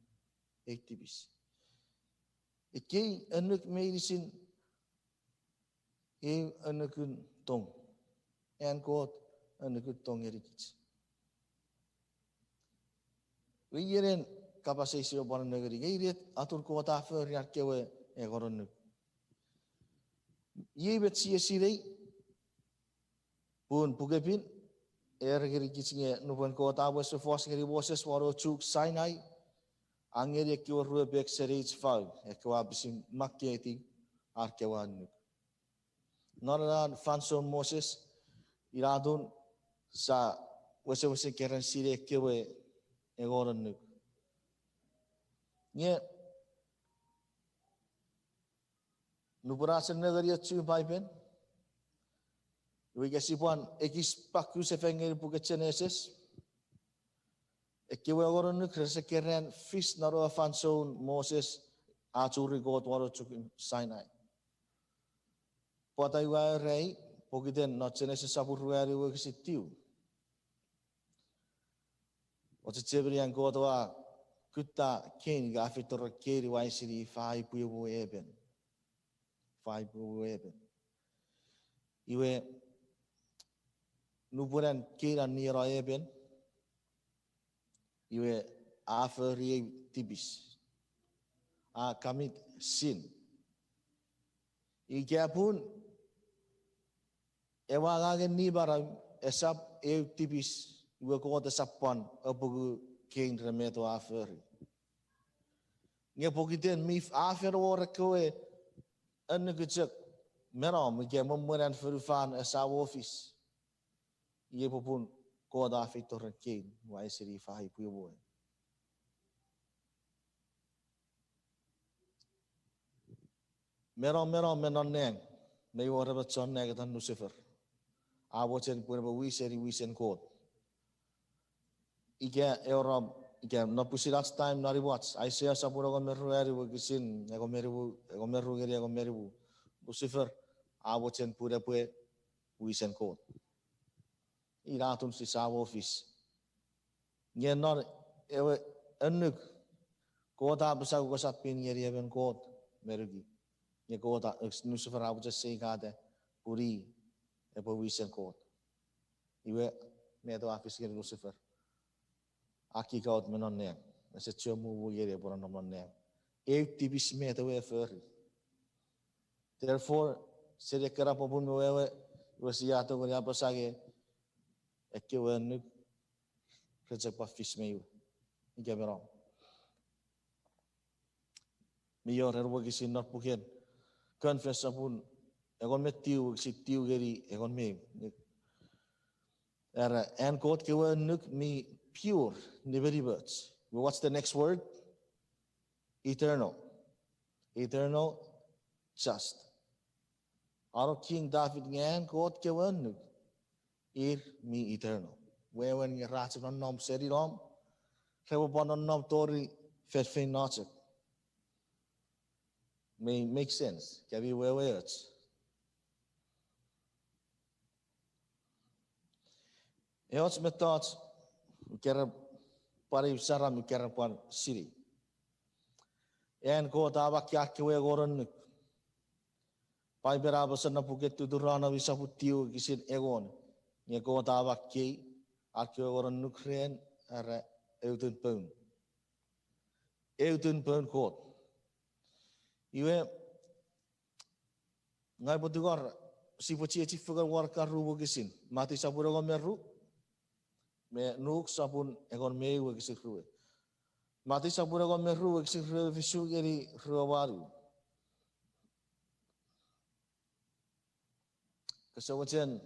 activist ekei anuk medicine e anakun tong and God anakun tong erikich we yeren kapasisi oban negeri geiret atur ko ta fer ya kewe e goron ye bet sirei pun pugepin geri kichinge nuban ko ta was force ngeri boses waro chuk Sinai angeri kewe rubek serich fag e kwa bisim makketi ar kewan Nora Fanson Moses, Iradun, sa wese keren sire kewe egoran nuk. Nye, nuburasan nagaria tsu baiben, we gasipuan ekis paku se fengeri pukecheneses, ekewe egoran nuk rese keren fis naro Fanson Moses aturi got waro chukin Sinai. Potai wa rei, pokiten not cheneses saburuari we gasitiu. O te teberi ang kotoa kuta keni ga afitora keri waisiri fai puibu eben. Fai puibu eben. Iwe nuburan kera nira eben. Iwe aferi tibis. A commit sin. Ike pun ewa ngagen ni bara esap tibis. Iwe kota sapan apugu king remeto aferi. Nge pokiten mif aferi ora koe ane kecek meram ike memuran ferufan esa office. Ie popun kota afitor king wa esiri fahi puyo. Meram menon neng me ora batson negatan Lucifer. Abochen pun wisen kot. Ike Europe, ike no pusi last time nari watch. Isaiah sapura ko meru eri wo kisin, ego meru geri ego meru. Lucifer, abochen pura pue wisen kot. Iratum si sa office. Nye nor ewe enuk kota besar ko sapin geri eben kot merugi. Nye kota Lucifer abochen sei kate puri epo wisen kot. Iwe meto office geri Lucifer. Aki kaut menon neng. Nasa chomu wo yere poran nomon neng. Tibis meta we ferri. Therefore, sere kera popun wewe wasiato ko apa sage ekke we nuk rejek pa fish me. Ike meron. Miyor herwo kisin not puken. Confess apun egon metiu tiu geri egon me. Era en kot ke we nuk mi pure, the very words. What's the next word? Eternal. Eternal, just. Our King David ngan God kewan mi eternal. When you rats on nom seri rom, have upon nom tori fetfin notchek. May make sense. Can be where words. Eots methods. Kera pari Saram kera par siri. En ko tawa kya kewe goron pai beraba sana puket tudurana bisa putiu kisin egon. Nye ko tawa ki kewe goron nukren ara eutun pun. Eutun pun kot. Iwe ngai potugor si pochi echi fugar war karu kisin. Mati sapura go meru. Me nuk sapun egon mewe kisirue. Mati sapura egon meru kisirue visu geri ruawaru. Kesawajan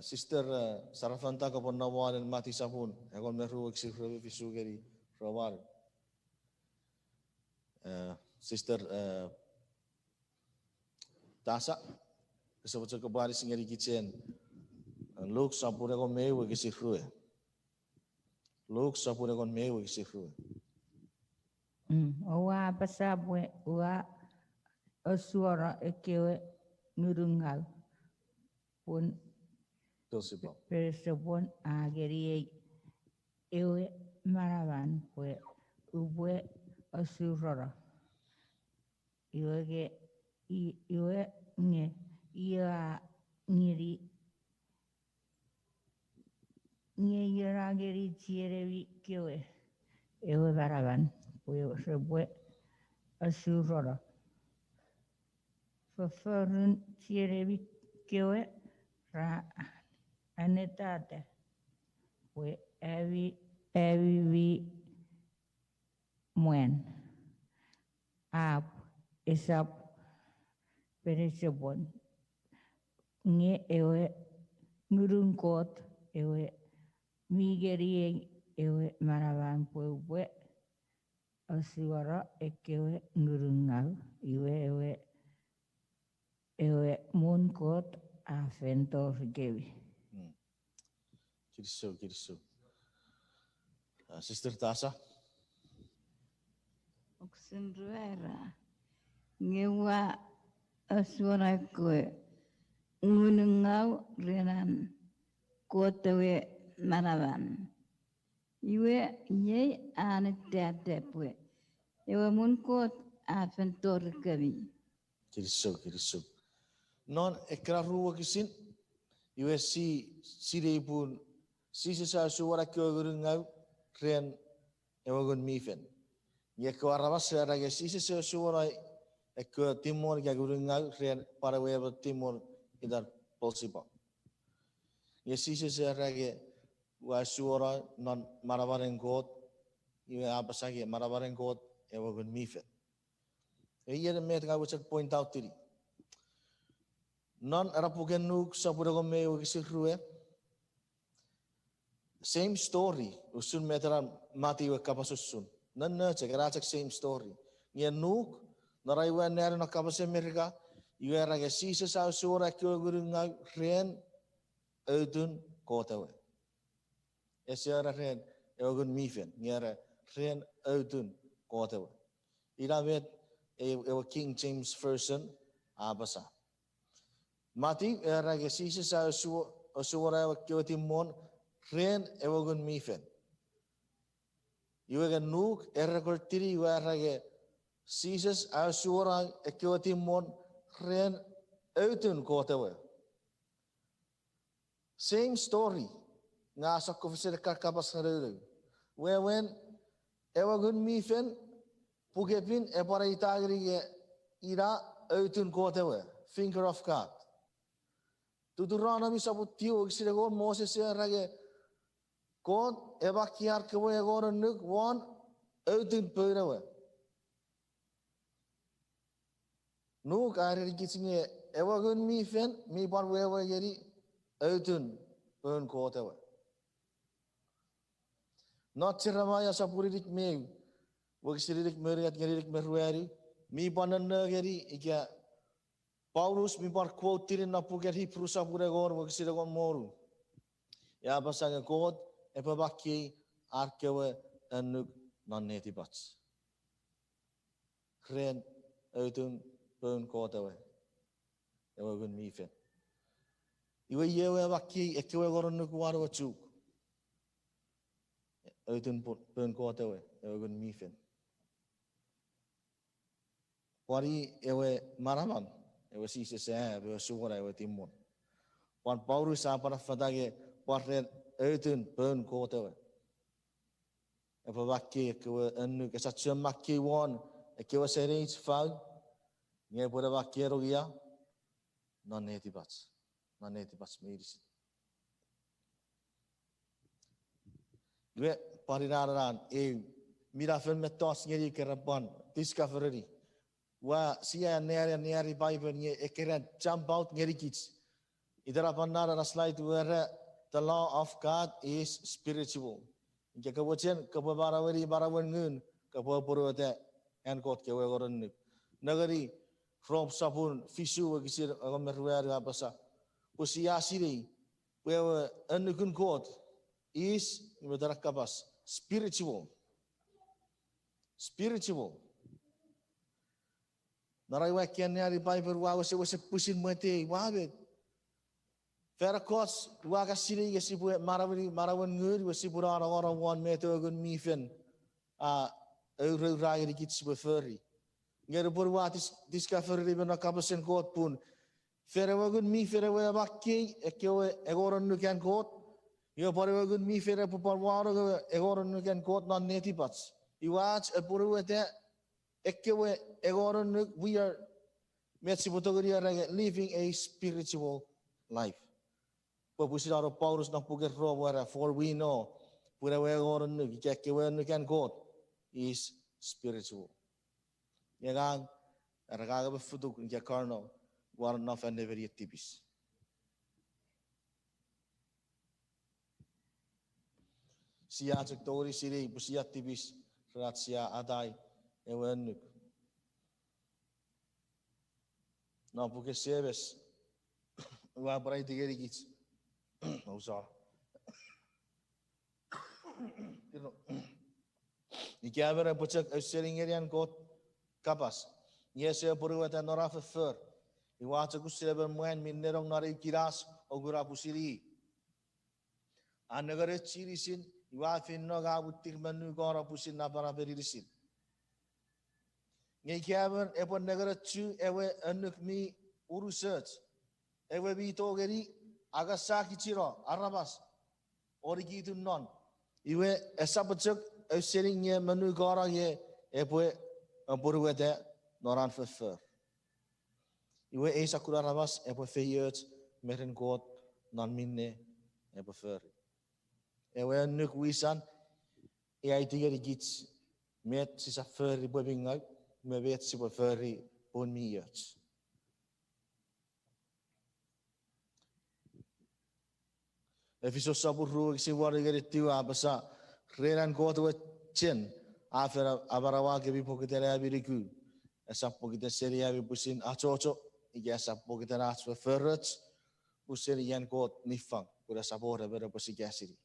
sister Sarafanta kapon nawalan mati sapun egon meru kisirue visu geri ruawaru. Sister Tasa kesawajan kebari singeri kitchen. Look sapura egon mewe kisirue. Look sapura egon mewe kisirue. Owa pasabwe wa osuara ekewe ngurungal pun persepon ageri ewe maravan pue ubwe osurora iwe nge ia ngiri nge ira geri tierevi kewe ewe maravan pue sebwe osurora Verfurun tierevi kewe ra anetate we evi vi muen ap esap peresebon nge ewe ngurung kot ewe migeri ewe marawan pue asiwara ekewe ngurungal ewe mun kot a ventor gewi. Kiriso. Sister Tasha. Oksenruera ngewa aswara koe ngunungau renan kotewe marawan. Iwe nye ane teatepwe. Ewe mun kot a ventor gewi. Kiriso. Non ekra ruwa kisin. Iwe si reipun si sesa suara kyo gurungau ren ewagun mifen. Ye ko arabas rage si sesa suara ekyo timor ya gurungau ren para weba timor idar polsipa. Ye si sesa rage wa suara non marabareng god iwe abasage marabareng god ewagun mifen. Ye de met ga wachak point out tiri. Non arapugen nuk sapura ko me wakisirue. Same story. Usun meteran mati wa kapasusun. Nan na cek same story. Ngia nuk narai wa nere na kapase Amerika. Iwe rage sisa sa suara kyo guru nga ren eudun kotawe. Esiara ren ewagun mifen. Ngia ren eudun kotawe. Ira met ewa King James Version abasa. Mati rage sisa sa suara kyo timon ren ewagun mifen. Iwe kan nuk errekortiri iwe rage sisas a suara kyo timon ren eutun kotawe. Same story. Nga sa kofisir kakabas ngarulu. Wewen ewagun mifen pugepin para itagri ira eutun kotawe. Finger of God. Tuturana mi sabut tiu gisiragon Moses rage kon evakiar kewe agora nuk wan eutun perawe. Nuk ari kitsinge ewagun mi fen mi par wewe yeri eutun pen kotawe. Not siramaya sapuridik me wagisirik meriat geririk meruari mi panana geri ikia Paulus mi par quote tirin na puger Hebrew sapure gor wagisiragon moru. Ya pasanga god epabaki arkewe enuk nanneti bats. Ren eutun pen kotawe. Ewagun mifen. Iwe yewe baki ekewe gor enuk waru wachuk. Eutun pen kotawe. Ewagun mifen. Wari ewe maraman. Ewe sisa saya, ewe suara ewe timon. Wan Paulus apa fatage parren eutun pen kotawe. Ewe baki ekewe enuk esatsyam maki wan ekewe serich fag. Nge pura baki erogia nanneti bats merisit. Iwe pariraran mirafen metos ngeri kerapan discovery. Wa sia neri Bible nye ekeren jump out ngeri kits. Idara panara slide where the law of God is spiritual. Inke kawachen kabarawari barawan ngun kabapurwate and kot kewe goron nagari from sapun fisu gisir agomerwer abasa. Usia siri wewe enukun kot is imedara kabas spiritual. Narai wakian neri Bible wa wase pusin mate wabet. Ferakos waga siri gesibu marawan ngur wasibura orang wan meto gun mifen ragi dikit sibu feri. Ngere burwatis discovery bena kabasen kot pun. Ferawagun mi ferawa bakki ekewe egoron nukan kot. Yo parawagun mi fera puparwaro egoron nukan kot non neti pats. Iwach epurwete ekewe egoron nuk we are living a spiritual life. Pagpusidaro Paulus ng puger robara for we know pura egoron nuk ekewe nukan kot is spiritual. Yagang ragaga befutuk ng karno war na fan never yet tipis. Sia cek tori siri pusia tipis rat sia adai ewenuk. Na puke sebes wa parai tigeri gits. Usah. Ike avera pucek sering kot kapas. Yese puru eta nora fer. Iwa cek usebe muen minnerong nari kiras ogura pusiri. Anagare chirisin iwa finno ga butik menu gora pusin na para beririsin. Ngai kaver epon negara chu ewe anuk mi urusat. Ewe bito geri agasaki chiro arabas. Origi tu non. Iwe esapacuk sering ye menu gora ye epwe purwete noran fer. Iwe sakura arabas epwe feyet meren god non minne epwe fer. Ewe anuk wisan ai tigeri gits met sisa fer i bwebingai me vet si po fer i pon miets. Efisos sabur ru si wari geri tiwa basa reran god we chen afera abarawa ke bi pokitera abiriku esa pokitera seria bi pusin achocho ige esa pokitera acho ferrets pusin yan god nifang kura sabor bera pusi gasiri.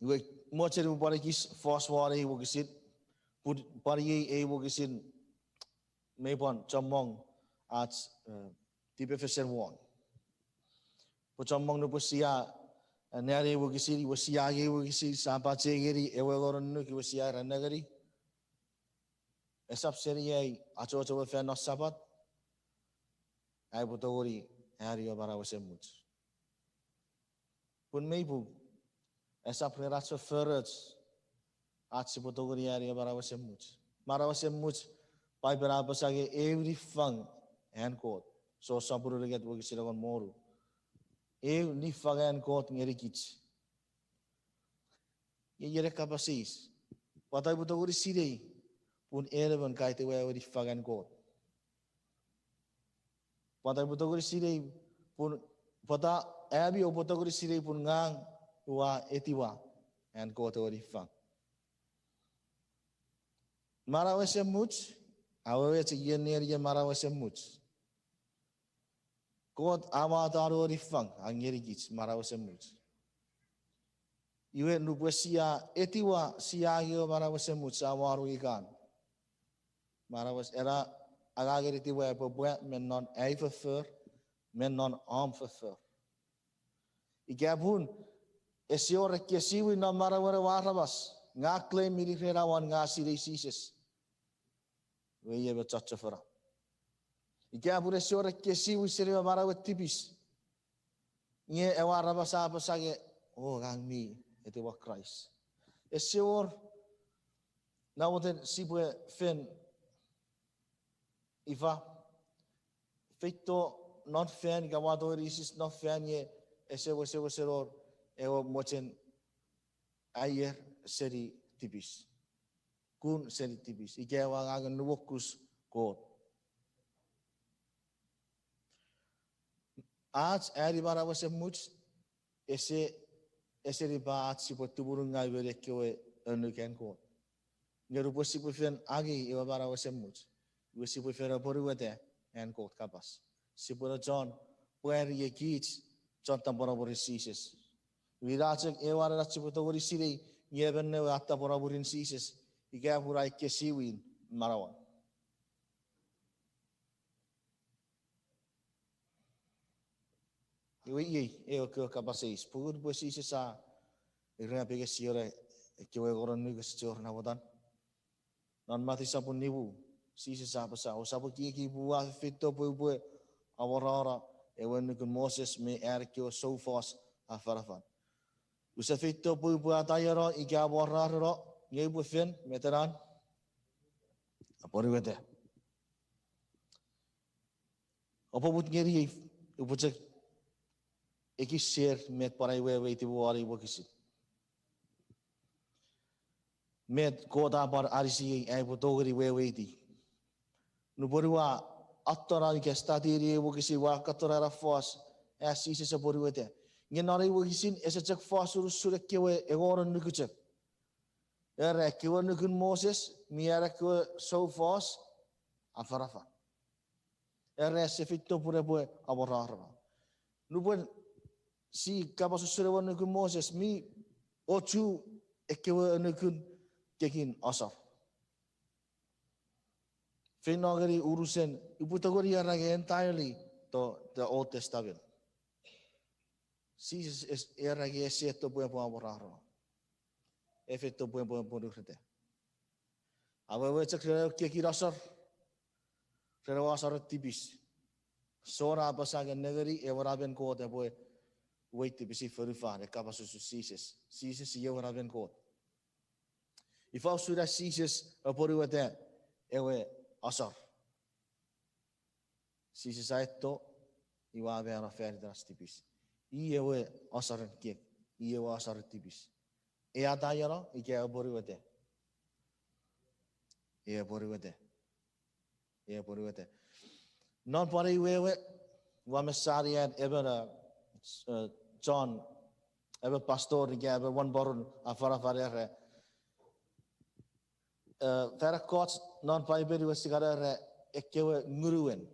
We mocher bu parikis foswari bu kisit put pari bu kisin mepon chamong at tipe fesen won. Po chamong no pusia nari bu kisiri bu sia ge bu kisiri sampa chegeri ewe goron no ki bu sia ranagari. Esap seri ai acho acho fe no sabat ai butogori hari bara wasemut. Pun meibu esa preratso ferrets at si potogori hari bara wasemut. Mara wasemut pai berapa sage every fang hand code. So sampuru legat bu kisilagon moru. Ni fagan kot ngerikits. Yere kapasis. Patai potogori sidei pun eleven kaite we di fagan kot. Patai potogori sidei pun pata abi o potogori sidei pun ngang wa etiwa and kot ori fang. Marawe semuch awe che yener ye marawe semuch. God ama taru ori fang angeri gits marawe semuch. Iwe nubusia etiwa siagio marawe semuch awaru ikan. Marawas era agageri tiwa popwe men non eiferfer men non amferfer. Igabun esiore kesiwi na marawara warabas ngakle miliferawan ngasiri sises. Weye betachafara. Igabun esiore kesiwi siriwa marawat tipis. Nye ewarabas apa sage oh gangmi itu wa Christ. Esior nawoten sibwe fen Iva, feito non fan gawado risis non fan ye ese ewo mochen ayer seri tipis. Kun seri tipis. Ike wangagan nuwokus God. आज ऐरी बारा वसे मुझ ऐसे रिबात सी पत्तू बुरुंगा इवरे क्यों अनुकैन को नरुपो सी पुफिन आगे इवा बारा वसे मुझ Wisi pufera poruwete and kot kapas. Sipura John puer ye kits John tambora borisises. Virachek ewara rachiputori siri yeben ne atta boraburin sises. Iga purai kesiwin marawan. Iwi eo ke kapasis. Pugur bosises sa irna pege siore kewe goron nuga sejor nawadan. Non mati sapun nibu. Sisi sapa sa o sapa ki bua fito bu awara ewen kun Moses me erkio so fast afarafan usa fito bu atayaro iga wararo ngai bu fen meteran apori wete opo but ngeri ubujek eki share met parai we ti wari bokisi met kota par arisi ai botogri we ti Nuborua attora ke statiri wo kisi wa katora rafos asisi se boruete Nge nari wo hisin ese cek fasur sure kewe egoran nukucek. Ere kewe nukun Moses, miara kewe so fas, afarafa. Ere se fitto pure pue aborara. Nupuen si kapasu sure wo nukun Moses, mi ochu ekewe nukun kekin asar. Finagari urusen, iputagori arage entirely to the Old Testament. Jesus is erage eseto pue pue aborara. Efetto pue pue pururete. Awewe cek keki rasar, rewa asar tipis. Sora pasaga negeri evaraben kote pue wait tipisi ferufa de kapasusu Jesus. Jesus evaraben kote. If I should have Jesus aporuete ewe asar. Jesus aeto iwa vera ferdas tipis. Ewe asar kek, ewe asar tipis. Adayara ike aporuete. Ia poruete. Non pari wewe wa mesarian ever John ever pastor ike ever one borun afara farere. Vera kots non pari beri wasigara ekewe nguruen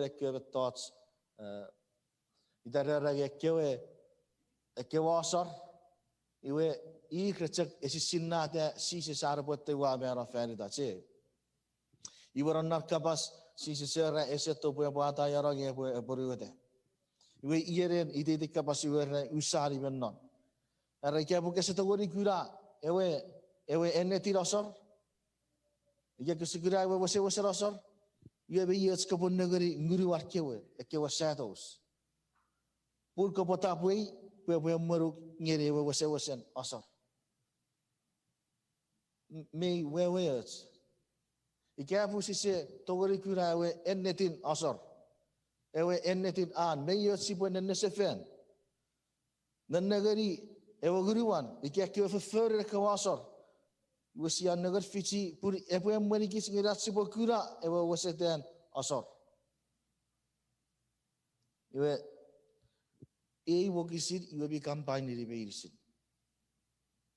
ekewe thoughts idara ekewe asar iwe I krecek esi sinna te sisi sarapote wa mera ferida che. Iwe ranar kapas sisi sera eseto puya puata yara nge puya poruete. Iwe ieren ide kapas iwe usari mennon. Ara kia puke setogori kura ewe eneti rasar. Ia kusikura ewe wase rasar. Iwe be iets kapun negeri nguru warkewe ekewe shadows. Pur kapota puy puya meruk ngere ewe wase asar. Me wewe Ikapu sise togori kura ewe ennetin asar. Ewe ennetin an me sipo nennesefen. Nannagari ewe guruan ikakewe further kawasar. Wasi an nagar fichi puri epo emwani kis ngirat sipo kura ewe waseten asar. Ewe wokisid iwe bi campaign ri beirisin.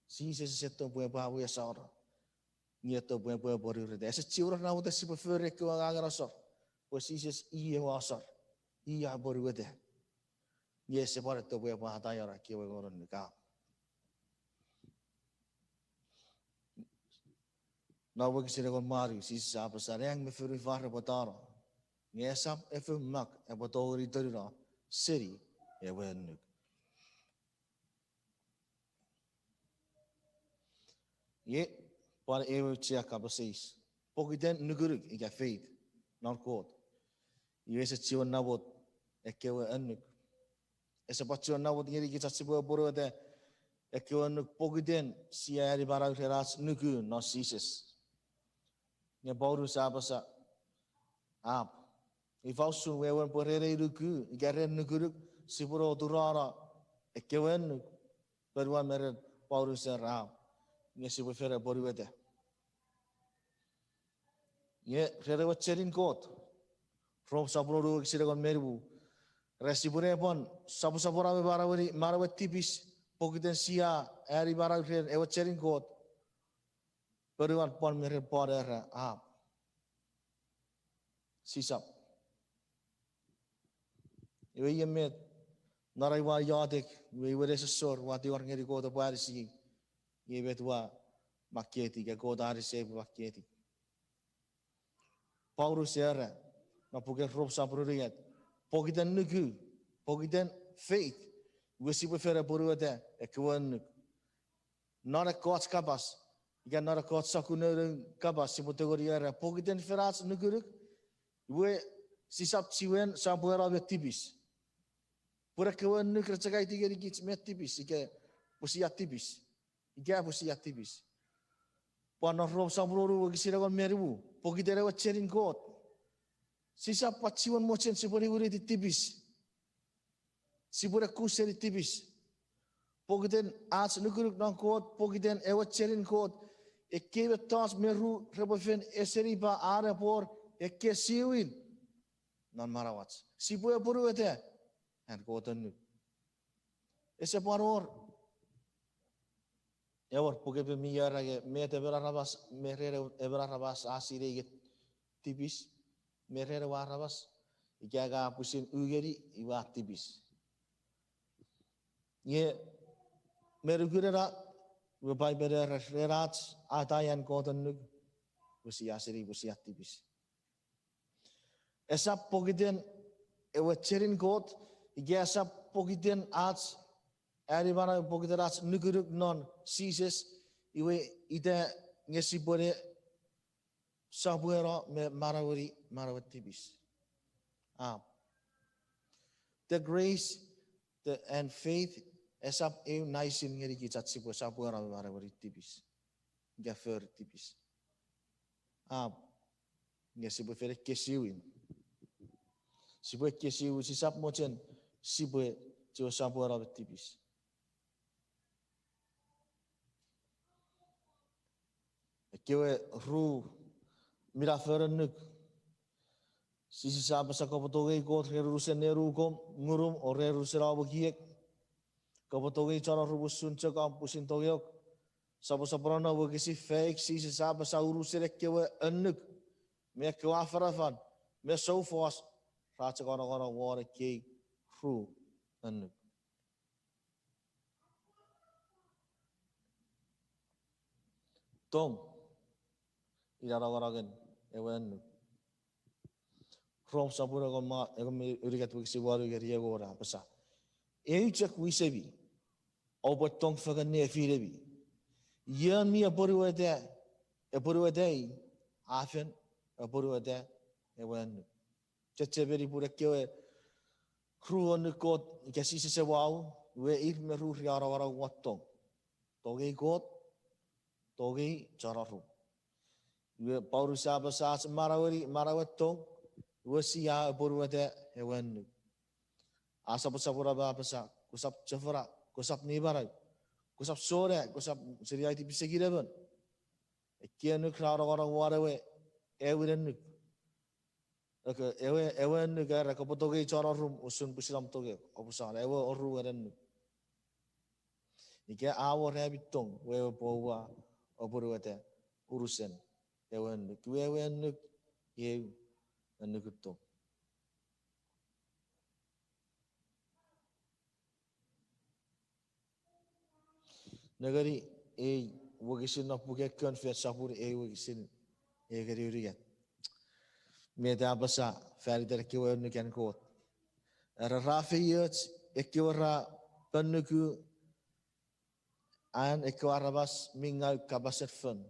Si se seto puya bawe asar. Nieto punya boru rede. Ese ciura na udah si prefer ke wangan asar. Pues ises iye asar. Iya boru rede. Ye se pare to punya bahata yara ke wangan nika. Na wak sire kon mari si sa pasar yang me furu far batara. Ye sam efu mak e batori terira seri e wen. Ye para ewe tia kapasis. Pokiten nuguruk ika faith non quote. Iwe se chiwa nabot ekewe anuk. Esa pachiwa nabot ngiri kita sibo boro de ekewe anuk pokiten siya eri barang heras nugu no sises. Nye bauru sabasa ap. Ifausun wewen porere ruku igare nuguruk siburo durara ekewe anuk. Perwan meret bauru serap. Nye sibo fere boru wede. Ye rere wacherin kot. From sapuro siragon merbu. Resibure pon sapura me barawari marawat tipis pokiten sia eri barang ren e wacherin kot. Peruan pon mere podera ap. Sisap. Iwe yemet narai wa yadik we were sesor wa di orang ngeri kot barisi. Ye betua makieti ke kot ari se makieti. Paulus era na puke rob sapruriat pokiten nuku pokiten faith wisi prefere poruate ekwan not a coach kapas ikan not a coach sakune kapas si potegori era pokiten ferats nukuruk we sisap ciwen sabuera betibis pura kwan nukur cakai tiga dikit metibis ike pusia tibis ike pusia tibis Pano rob sabruru gisiragon meribu pokitera wacherin kot sisa pachiwan mochen sipori uri tibis sipura kuseri tibis pokiten ats nukuruk nang kot pokiten ewacherin kot ekebe tas meru rebofen eseri ba are por ekke siwin non marawats sipuya puru ete and kotan Ese paror. Ever porque pe mi yara ge me te berarabas merere berarabas asire tipis merere warabas igaga pusin ugeri iwa tipis. Ye merugurera we bai berere rerats atayan kotanug pusi asiri pusi tipis. Esa pogiden ewe cherin kot igasa pogiden ats Aribana pogiterats nuguruk non sises iwe ite ngesi bore sabuero me marawatibis. The grace and faith esap eu naisin ngeri kicat sibo sabuero marawatibis. Gafer tibis. Ngesi bo fere kesiwin. Sibo kesiu sisap mochen sibo jo sabuero tibis. Kewe ru mira ferenuk sisi sapa sa kapatoge ko rerusen neru kom ngurum o rerusera bagiek kapatoge cara rubusun cek ampusin togeok sapa saprana bagisi fake sisi sapa sa urusere kewe enuk me kewa farafan me so fast racha kona wara ke ru enuk tom irara-waragan ewen from sabura goma egami urigat wiksi waru gari egora pasa eichak wisebi obotong fagan ne firebi yan mi aporuwate afen aporuwate ewen checheberi pura kewe kruon kot kasi se wau we ir meru riara-wara watong toge kot toge chararu we Paulus saba saat marawatong we siya boruwate ewen asa pasapura ba pasa kusap chafara kusap nibarai kusap sore kusap seriai ti bisegiraban ekianu krara warawe ewen ewen gara kapotoge chararum usun pusilam toge opusan ewe oru eren ike awo rabitong we powa oboruwate urusen ewen ewen ye anugutong nagari wagisin na puge confess sapur wagisin gari urigat meta basa farider kewe nukan kot rafiyat ekewara panuku an ekewarabas mingal kabaset fun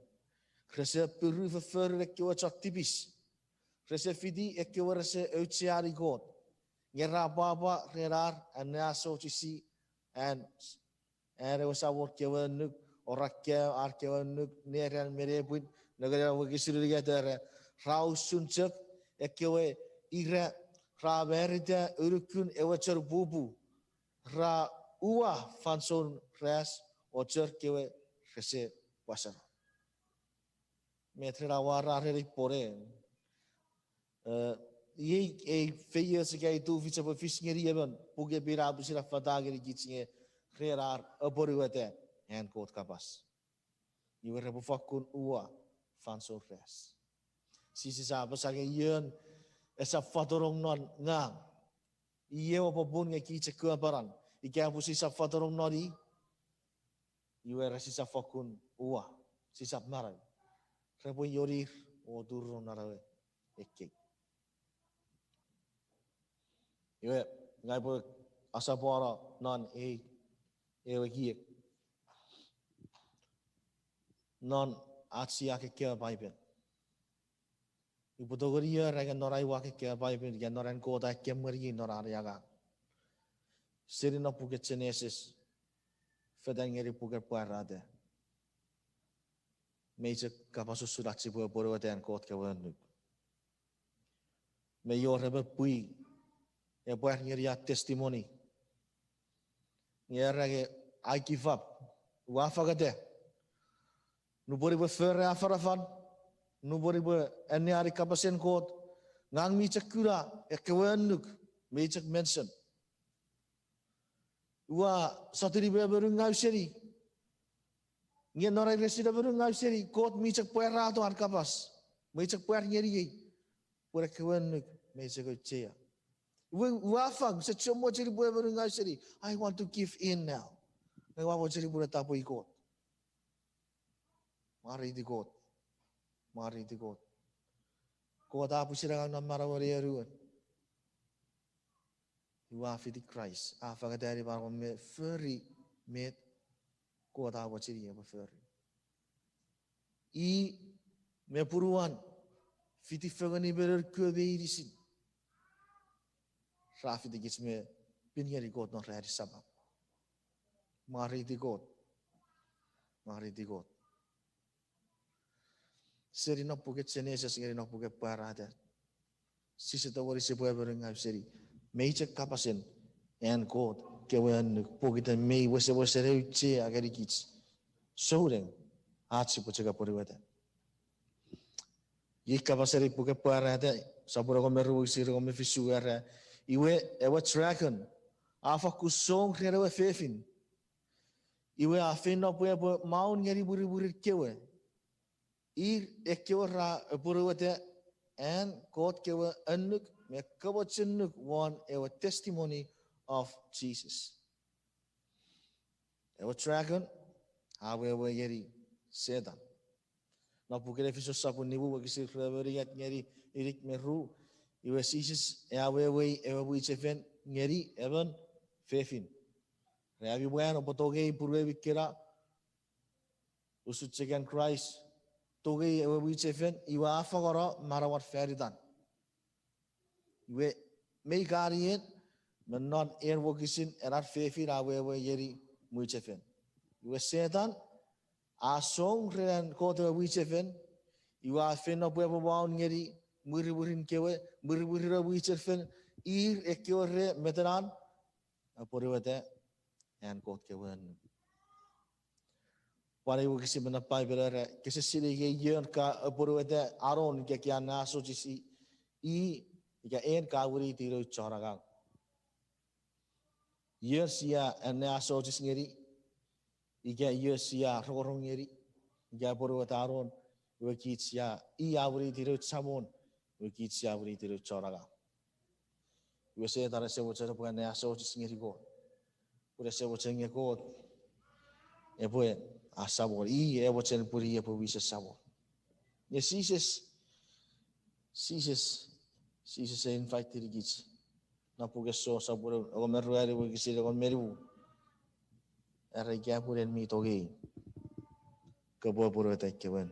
Krese peru verfer ekewa tipis Krese fidi ekewa se uitsiari god ngera baba rerar anaso chisi and ere wasawor kewa nuk orakke arkewa nuk neran merebun negara wagisuru gader rau sunchak ekewa ira ra berita urukun ewacher bubu ra uwa fanson res ocher kewe krese pasar metre rawara reri pore ye feia se gai tu ficha po fisngeri eben puge bira busira fatageri gitsinge rerar aboruete en kot kapas iwe rebu fakun uwa fanso res sisi sa basage yen esa fatorong non ngang iye opo bun nge ki baran ika busi sa fatorong nori iwe resisa fakun uwa sisap marai rebu yorir o durro narawe ekki iwe ngai po asapora non ewe giek non atsia ke kia baiben ibudogoria rega norai wa ke kia baiben ya noran ko da kemri norari yaga serina puket genesis fedangeri puket parade meje kapasu surat si bo boro den kot ke wan me yo rebe pui e bo ngeri ya testimony ngerage I give up wa fagade nubori bo ferre afarafan nubori bo eni ari kapasen kot ngang mi cekura e ke wan me cek mention Ua satu ribu berung ngau seri. Ngia norai resida berung ngau seri. Kot mi cak puer rato an kapas. Mi cak puer nyeri ye. Pura kawan mi cak ucia. Ua fang secomo ceri puer berung ngau seri. I want to give in now. Ngai wawo ceri pura tapu ikot. Mari di kot. Mari di kot. Kot apu sirang nam marawari aruan. Ua fiti Christ. Afa kadari barang me furry met. Kot apu ceri apa furry. I me puruan. Fiti fagani berer kube irisin. Rafi di kis me pinyari kot no rari sabab. Mari di kot. Mari di kot. Seri nok puket senesa seri nok puket parada. Sisi tawari sebuah berengau seri. Mei cek kapasen en kot kewan puket mei wese reuce agari kits. Soureng hatsi pucega poriwata. Ye kapaseri puket parada sabura komeru siri kome fisuara. Iwe ewa dragon afa kusong rerewa fefin. Iwe afen no puya maun ngeri buri kewe. Ir ekkewa ra purwate and God kewa annuk me kawachinnuk one ewa testimony of Jesus. Ewa dragon hawe yeri setan. Na pukere Efisos sapun nibu wakisir flavoriat ngeri irik meru iwe Jesus ewa wichefen ngeri evan fefin. Reabi bueno potoge purwe bikira usut second Christ toge ewa wichefen iwa afagora marawat feridan. Iwe mei karien menon wakisin erat fefin awe yeri wichefen. Iwe setan asong rean kote wichefen iwa feno puepo baun ngeri muri kewe muri wichefen ir ekore meteran aporiwate and kot kewen. Pare wakisi menapai berara kesesiri ye yen ka aporiwate aron ke kian naso jisi I ika en kawuri tiro choragang. Yersia and naso jis ngeri ika yersia rorong ngeri ika aporiwate aron wakitsia I awuri tiro chamon wakitsia awuri tiro choragang. Wese tara se wocara bukan naso jis ngeri ko. Pura se waceng ekot, epoe asabor. I waceng puri epo bisa sabor. Ye Jesus invite dirigits. Na puga so sabor. Ako meruari wo kisi ako meru. Era kya puren mi toge. Kabo puro tay kewan.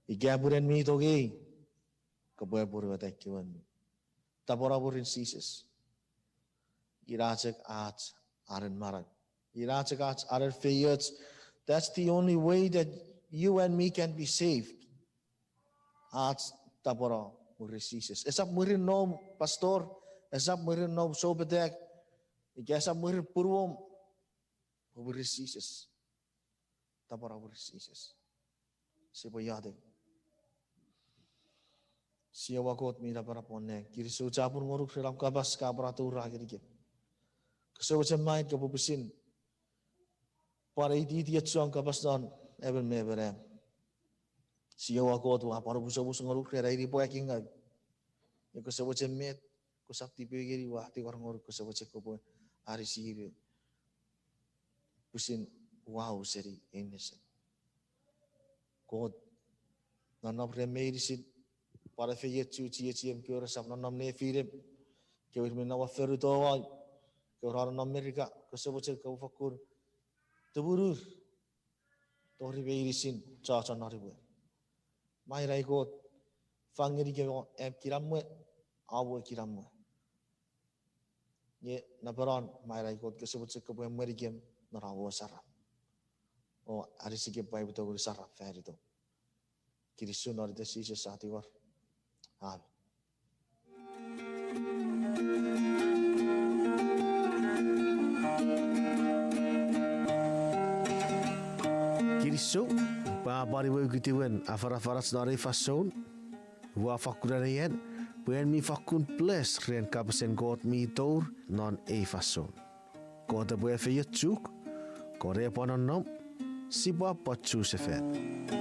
Ikya puren mi toge. Kabo puro tay kewan. Tapora puren Jesus. Iracek at aren marag. Iracek at aren feyets. That's the only way that you and me can be saved. At tapora murisis. Esap murin no pastor. Esap murin no sobetek. Esap murin purwom. Murisis. Tapora murisis. Sibayadek. Siya wakot mira para ponne. Kirisu capur ngoruk dalam kabas kaparatura kiri. So what's in mind kapupusin para iti chuang kapasdan even mebere siya wakot wa para buso ngoruk kaya iri poeking ag ko so what's in met ko sakti pegiri wa ti war ngoruk ko so what's ko po ari sibe pusin wow seri innocent God nanap remedisit para feyet chuchi ko rasam nanam ne firem ko irmina wa feru to orang Amerika kesebut kau fakur teburur tori beirisin caca naribu mai raikot fangiri kau kirammu awu kirammu ye nabaran mai raikot kesebut kau Amerika narawu Saram oh hari sikit pai betul Saram fair itu kirisun orang desi sesati war Kiriso, pabari wo kitiwen afara-faras dari fason, wa fakurarian, puen mi fakun plus ren kapsen God mi tour non e fason. ko te bue fe yatsuk, ko re ponon nom, si bua potsu se fet.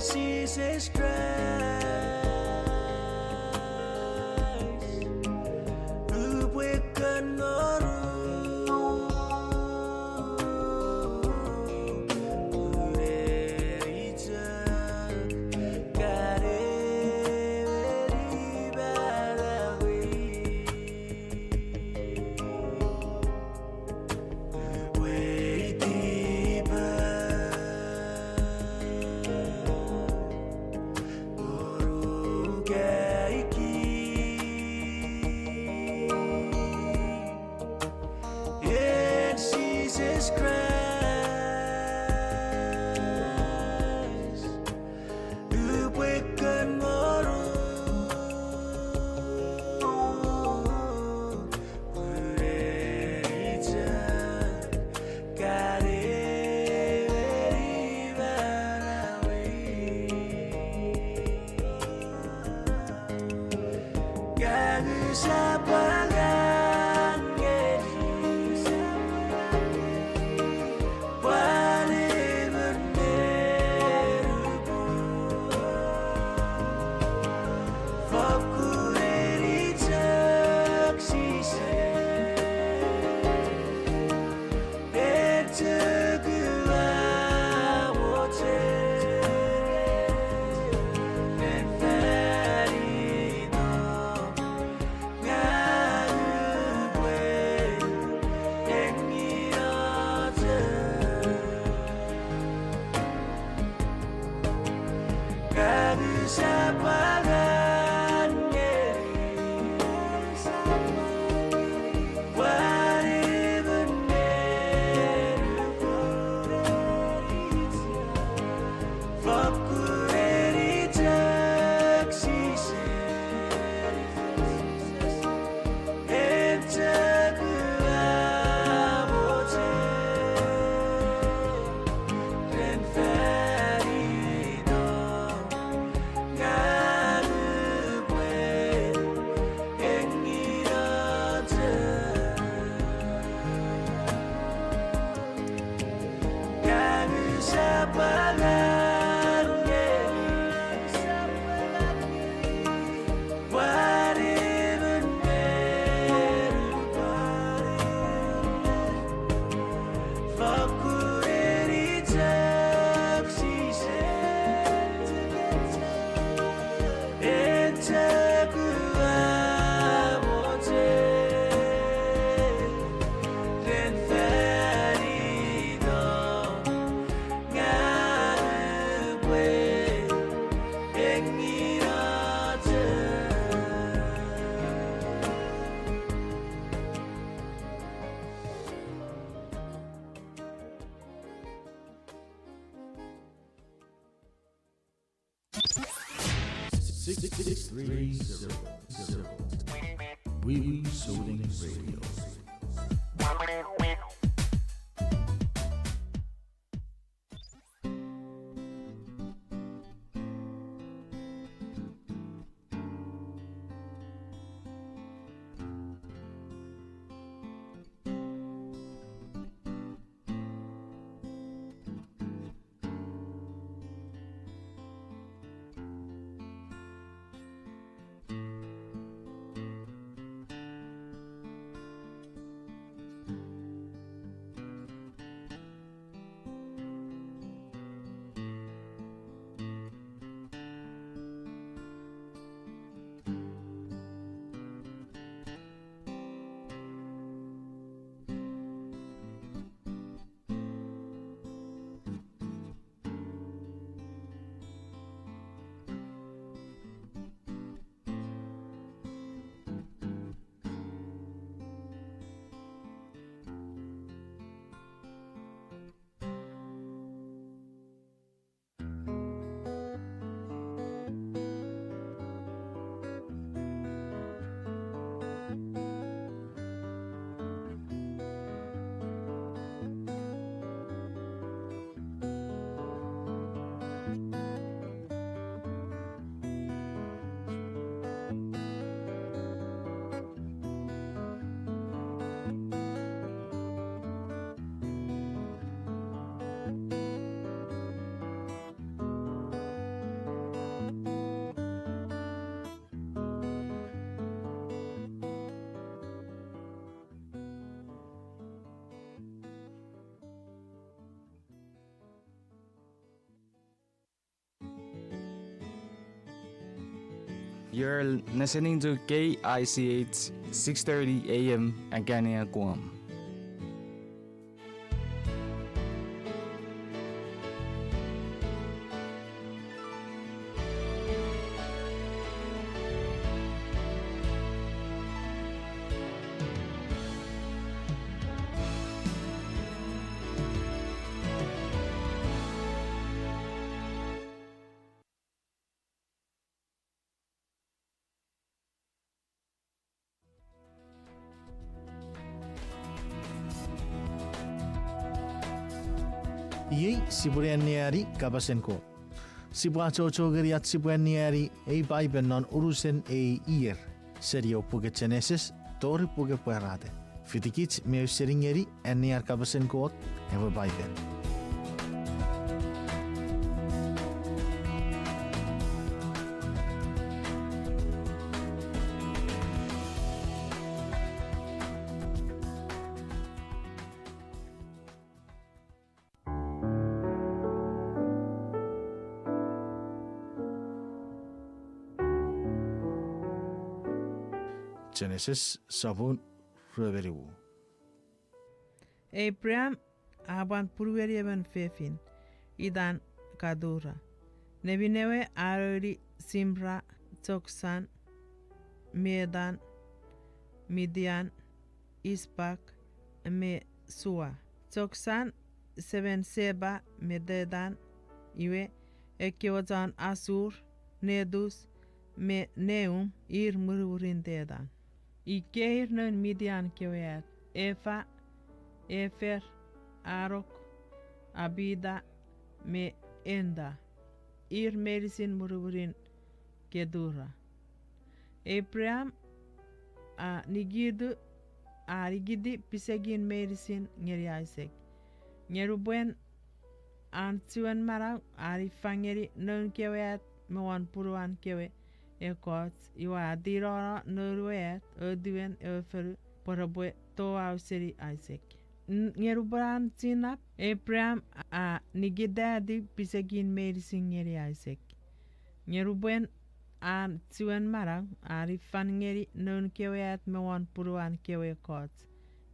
Jesus Christ, lupakan orang bererija kare balawi tiba Jesus Christ, lupakan orang bererija kare balawi gagu sapangan Yesus wale beneruku fakuri dicak sise etegua wote enferino sapangan Yesus wale beneruku fakuri dicak sise etegua wote enferino sapangan Yesus wale beneruku fakuri dicak sise etegua wote enferino We Soothing Radio. You're listening to KICH 6:30 AM Agania, Guam. Iei siburianiari kabasenko. Sibua chochogeriat sibuaniari ei baiben non urusen ei ier. Serio puge Genesis tori puge puerate. Felikis meuseringeri eniar kabasenko ewe baiben. Genesis 7:11. Abraham aban purweri ben fefin idan kadura. Nebinewe arori Simra Toksan Medan Midian Isbak me Sua. Toksan 7 Seba Mededan iwe ekiotan Asur Nedus me Neum ir mururin dedan. Ikeir nun Midian kewet Efa Efer Arok Abida me Enda ir medicin mururin kedura. Abraham nigidu rigidi pisegin medicin ngeri Isaac. Nyerubuen antuan marang arifangeri nun kewet mewan puruan kewe ekot iwa dirora norwet oduen efer porabwe to auseri Isaac. Ngeruburan tinap Abraham nigidadi pisegin medicin ngeri Isaac. Nyerubuen tuan marang arifan ngeri nun kewet mewan puruan kewe kot.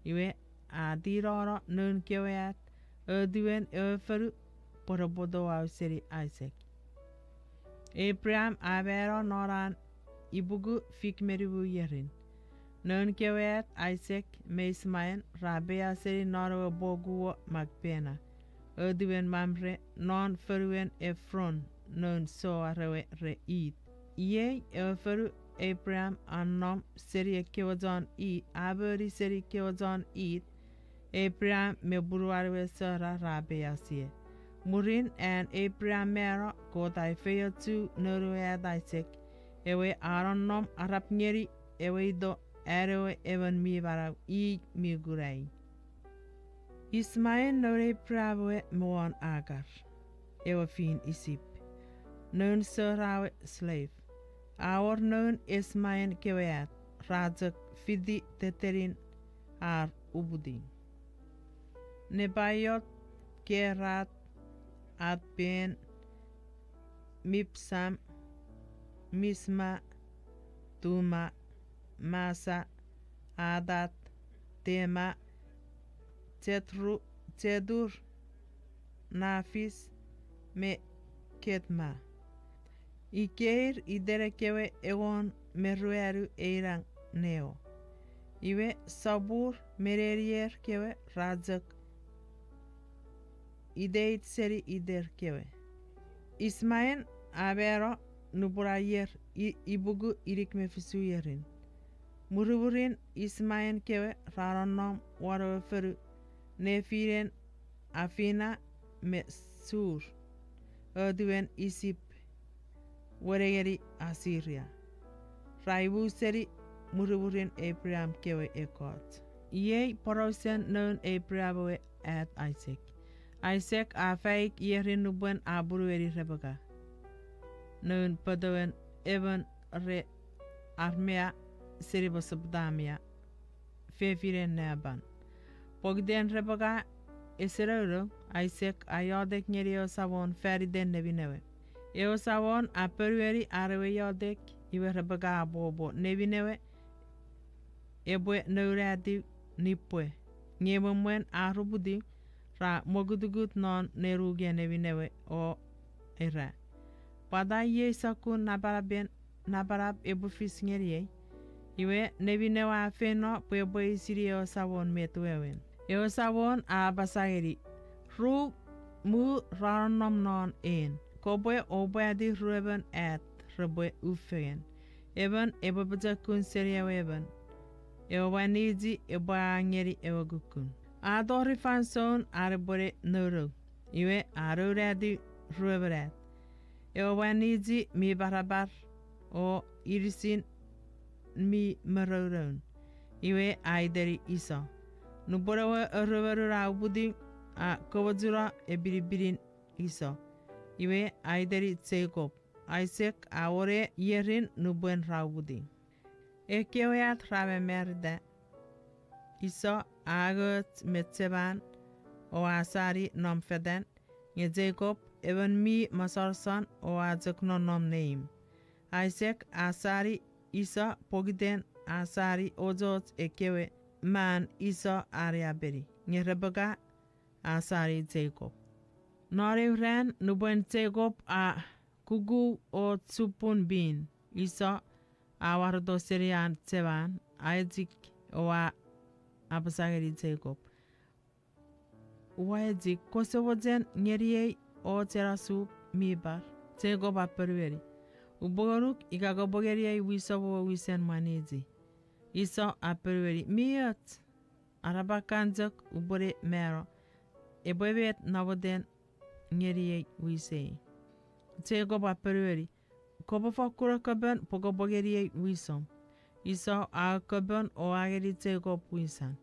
Iwe dirora nun kewet oduen efer porabwe to auseri Isaac. Abraham abero noran ibugu fikmeribu yerin. Non kewet Isaac meismaen rabea seri noro bogu magpena. Oduen mamre non feruen Efron non so arewe reid. Ye eferu Abraham annom seri kewazon i aberi seri kewazon id. Abraham meburuarwe sera rabea sie. Murin and Abraham mera godai feo tu norued Isaac. Ewe Aaron nom arap nyeri ewe do erewe evan mi bara I mi gurai. Ismael nore prawe moan agar. Ewe fin isip. Non serawe slave. Our non Ismael kewet. Rajak fidi teterin ar ubudin. Nebayot kerat Adben Mipsam Misma Tuma Masa Adat Tema Tedur Nafis Me Ketma Ikeir iderekewe egon merueru eirang neo. Iwe sabur mererier kewe rajak ideit seri ider kewe. Ismael abero nuburayer ibugu irik mefisu yerin. Muruburin Ismael kewe raronom waro feru nefiren afina me sur. Oduen isip waregeri Assyria. Raibu seri muruburin Abraham kewe ekot. Ye porosen non Abraham at Isaac. Isaac afaik yerin nuben aburueri Rebecca. Non padoen even re armea seribosabdamia fefiren neban. Pogden Rebecca eserero Isaac ayodek nyerio savon feriden nebinewe. Eo savon aperueri arewe yodek iwe Rebecca bobo nebinewe ebwe neuradi nipwe ngemwen arubudi ra mogudugut non nerugia nebinewe o era pada ye sakun nabarab ebufis ngeriye iwe nebinewa afeno pwebo isirio sawon metwewen eo sawon a basageri ru mu ranom non en kobwe obadi ruben at rebe ufen even ebabjakun seriewen ewaniji ebangeri ewagukun adori fanson arbore noro iwe aruradi ruberat ewaniji mi barabar o irisin mi maroron iwe aideri iso nuborawe ruberura budi a kowajura ebiribirin iso iwe aideri Jacob Isaac awore yerin nubuen raubudi ekewet rame merde iso agot metseban o asari nom feden nge Jacob even mi masorson o azok no nom name Isaac asari iso pogiden asari ojot ekewe man iso ariaberi nge Rebecca asari Jacob nore ren nubuen Jacob a kugu o tsupun bin iso awardo serian tseban Isaac owa abasageri Jacob Waji kosowojen ngeriye o terasu mibar Jacob aperweri ubogoruk ikagobogeriye wisowo wisen manezi iso aperweri miot arabakanjak ubore mero ebebet nawoden ngeriye wise Jacob aperweri kobo fakura kaben pogobogeriye wisom iso a kaben o ageri Jacob wisan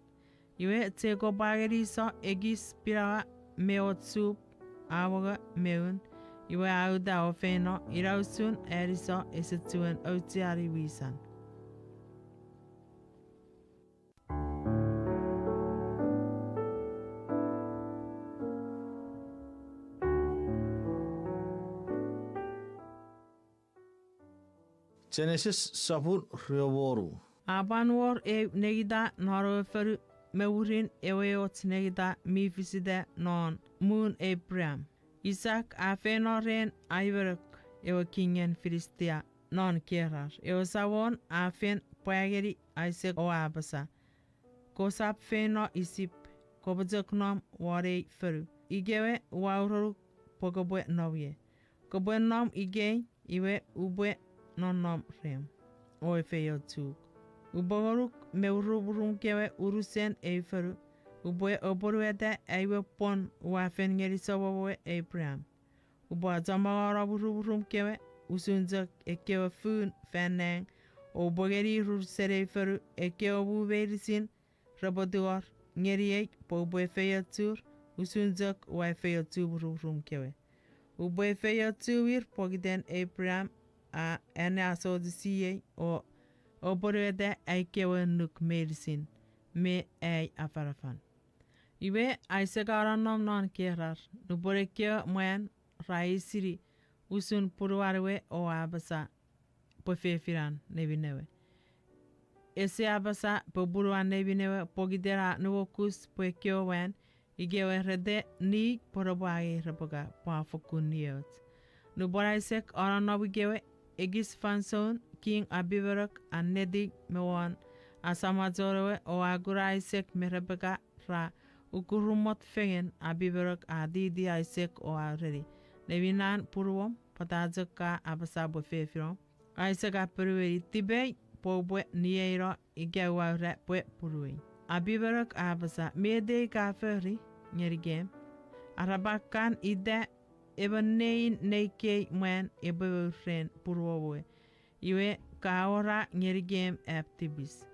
iwe Jacob ageri iso egis pirawa meotsup awaga meun iwe auda ofeno irausun eriso esetuen otiari wisan Genesis sabur rioworu. Abanwar negida noroferu mewurin eweot negida mifiside non moon Abraham. Isaac afenoren Iverok ewe kingen Filistia non kerar. Ewe sawon afen poageri Isaac o abasa. Kosap feno isip kobajok nom warei feru. Igewe waururu pogobwe novye. Kobwe nom igei iwe ubwe non rem o efeyo tuk ubogoruk meuruburum kewe urusen eiferu ubwe oboruete eiwe pon wafen ngeri sobowe Abraham ubo azamagara buruburum kewe usunzak ekewe fun feneng obogeri rusere eiferu ekewe buberisin raboduar ngeri eik po ubwe efeyo tur usunzak wa efeyo tu buruburum kewe ubwe efeyo tuwir pogiden Abraham a ene asodisiye o oborede aikewe nuk medicine me ay afarafan iwe aisegara nom non kerar nubore ke mwen raisiri usun purwarwe o abasa pofefiran nebinewe ese abasa poburwan nebinewe pogidera nuwokus pokyo wen igewe rede ni porobwage repoga pafokuniot nubora isek ora nobigewe egis fanson king abiverok anedi mewon asamazorowe o agura Isaac merebeka ra ukurumot fengen abiverok adidi Isaac o areri nebinan purwom patazaka abasabo fefirom Isaac aperweri tibe pobwe niero igewa re pwe purwe abiverok abasa mede kaferi nyerigem arabakan ide eba nein neike mwen eba friend purwowe iwe kaora nyerigem aptibis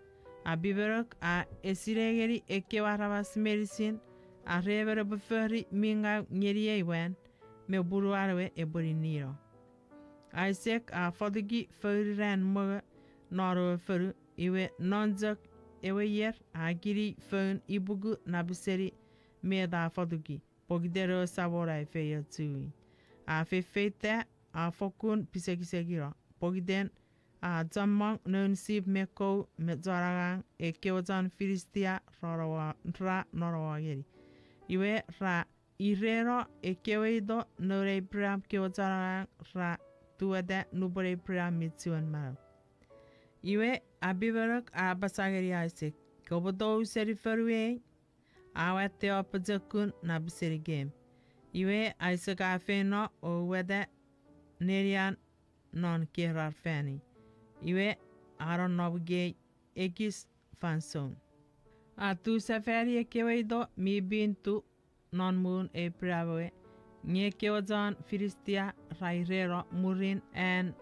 abiberok a esiregeri ekewarabas medicine a revere beferi minga nyeriye wen me buruarwe ebori niro Isaac a fodigi feriren moga noro feru iwe nonzak ewe yer a giri fen ibugu nabiseri me da fodigi pogdero sabora efeyo tui a fefete a fokun pisekisegiro pogden a jamang nun sip meko metzoragang ekewjan Filistia ra norowageri. Iwe ra irero ekeweido nore Abraham kewzoragang ra tuade nubore Abraham mitsuan maram. Iwe abibarak abasageri Isaac. Kobodo seri ferwe awete opazakun nabseri game. Iwe Isaac afeno o wede nerian non kerar fani. Iwe aron nobge ekis fanson. Atu safari ekeweido mi bintu non moon e prawe. Nye kewazan Filistia rairero murin en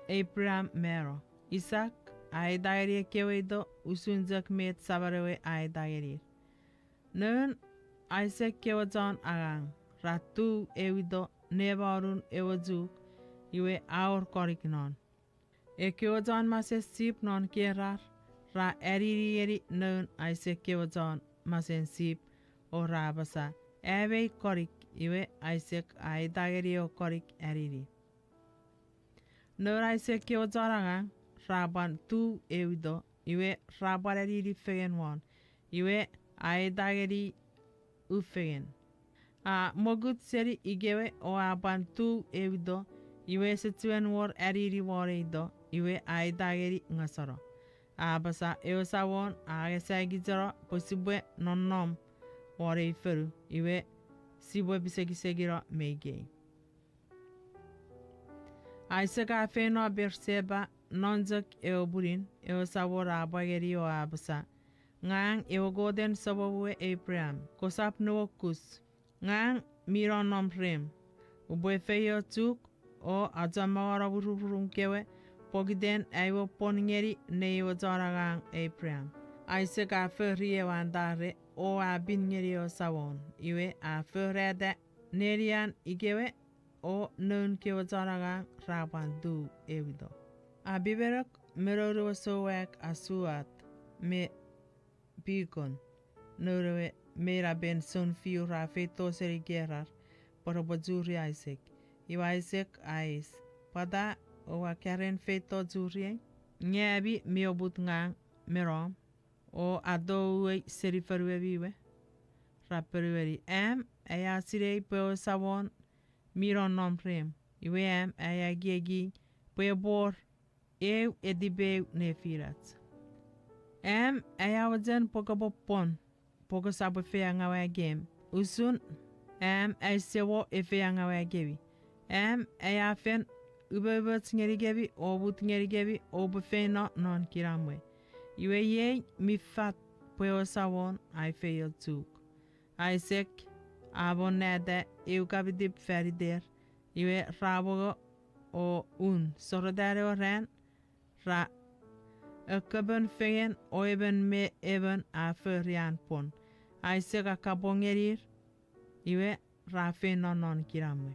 Abraham mero. Isaac ay dairi keweido usunjak met sabarewe ay dairi. Nun Isaac kewazan agang ratu ewido nebarun ewajuk iwe aur koriknon. Ekewazan mase sip non kerar ra eri nun Isaac kewazan masen sip o rabasa ebe korik iwe Isaac ay dairi o korik eriri. Nur Isaac kewazan agang raban tu ewido iwe rabareri di fegen wan iwe ay dageri u fegen a mogut seri igewe o aban tu ewido iwe setuen war eriri warido iwe ay dageri ngasoro a basa ewsa won a gesagi jaro posibwe nonnom wari feru iwe sibwe bisegisegiro mege Isaac afeno berseba nonjak eoburin eosawora bageri o abasa ngang eogoden sabawe Abraham kosap nuokus ngang miron nomrem ubwe feyo tuk o ajamawara bururung kewe pogiden ewo poningeri neyo jaragang Abraham Isaac aferi ewandare o abingeri o sawon iwe aferede nerian igewe o nun kewo jaragang rabandu ewido Abiberak meroru sowek asuat me bikon nurwe mera ben son fiu rafeto seri gerar por bojuri Isaac iwa Isaac ais pada o karen feto juri nyabi miobut ngang merom o adowe seri ferwe biwe raperweri aya sirei po sawon miron nomrem iwe aya giegi po bor eu edibeu nefirat. Ayawajan pokabopon, pokosabo feangawa game. Usun, aisewo efeangawa gevi. Ayafen, ubebut ngerigevi, obut ngerigevi, obufeno non kiramwe. Iwe ye mifat poesawon, I fail tuk. Isaac, abonede, eukabidip ferider, iwe rabogo o sorodare o ren, ra kaben fegen o me even a ferian pon. Isaac a kabongerir iwe rafe non kiramwe.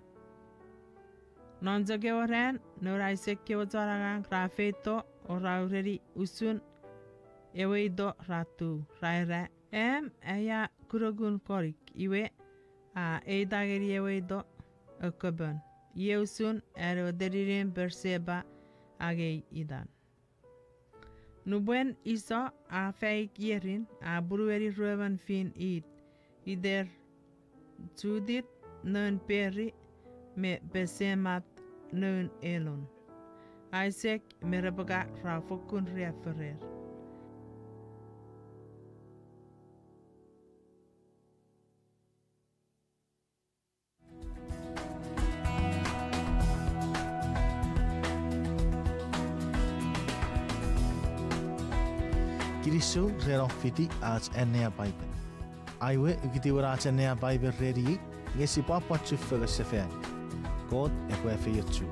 Non jage o ren nur Isaac ke o zaragang rafe to o raureri usun ewe do ratu raire aya kurogun korik iwe a dageri ewe do kaben. Yeusun ero deririn berseba age idan. Nubuen iso a feik yerin a brueri ruevan fin ider judit nun peri me besemat nun elon. Isaac merabaga rafokun referer. Kirisu rero fiti as enea Bible. Aiwe ukitiwara as enea Bible redi ngesi papa chufaga sefen. God ekwe fe yutsu.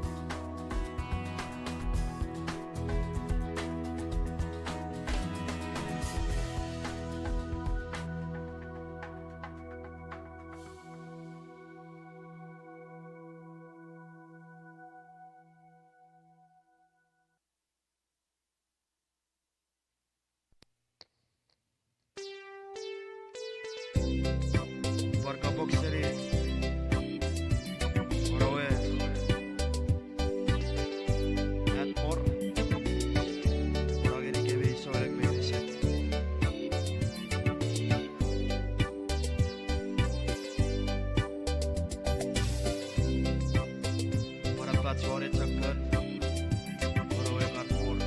chore chakkan Oroe karpur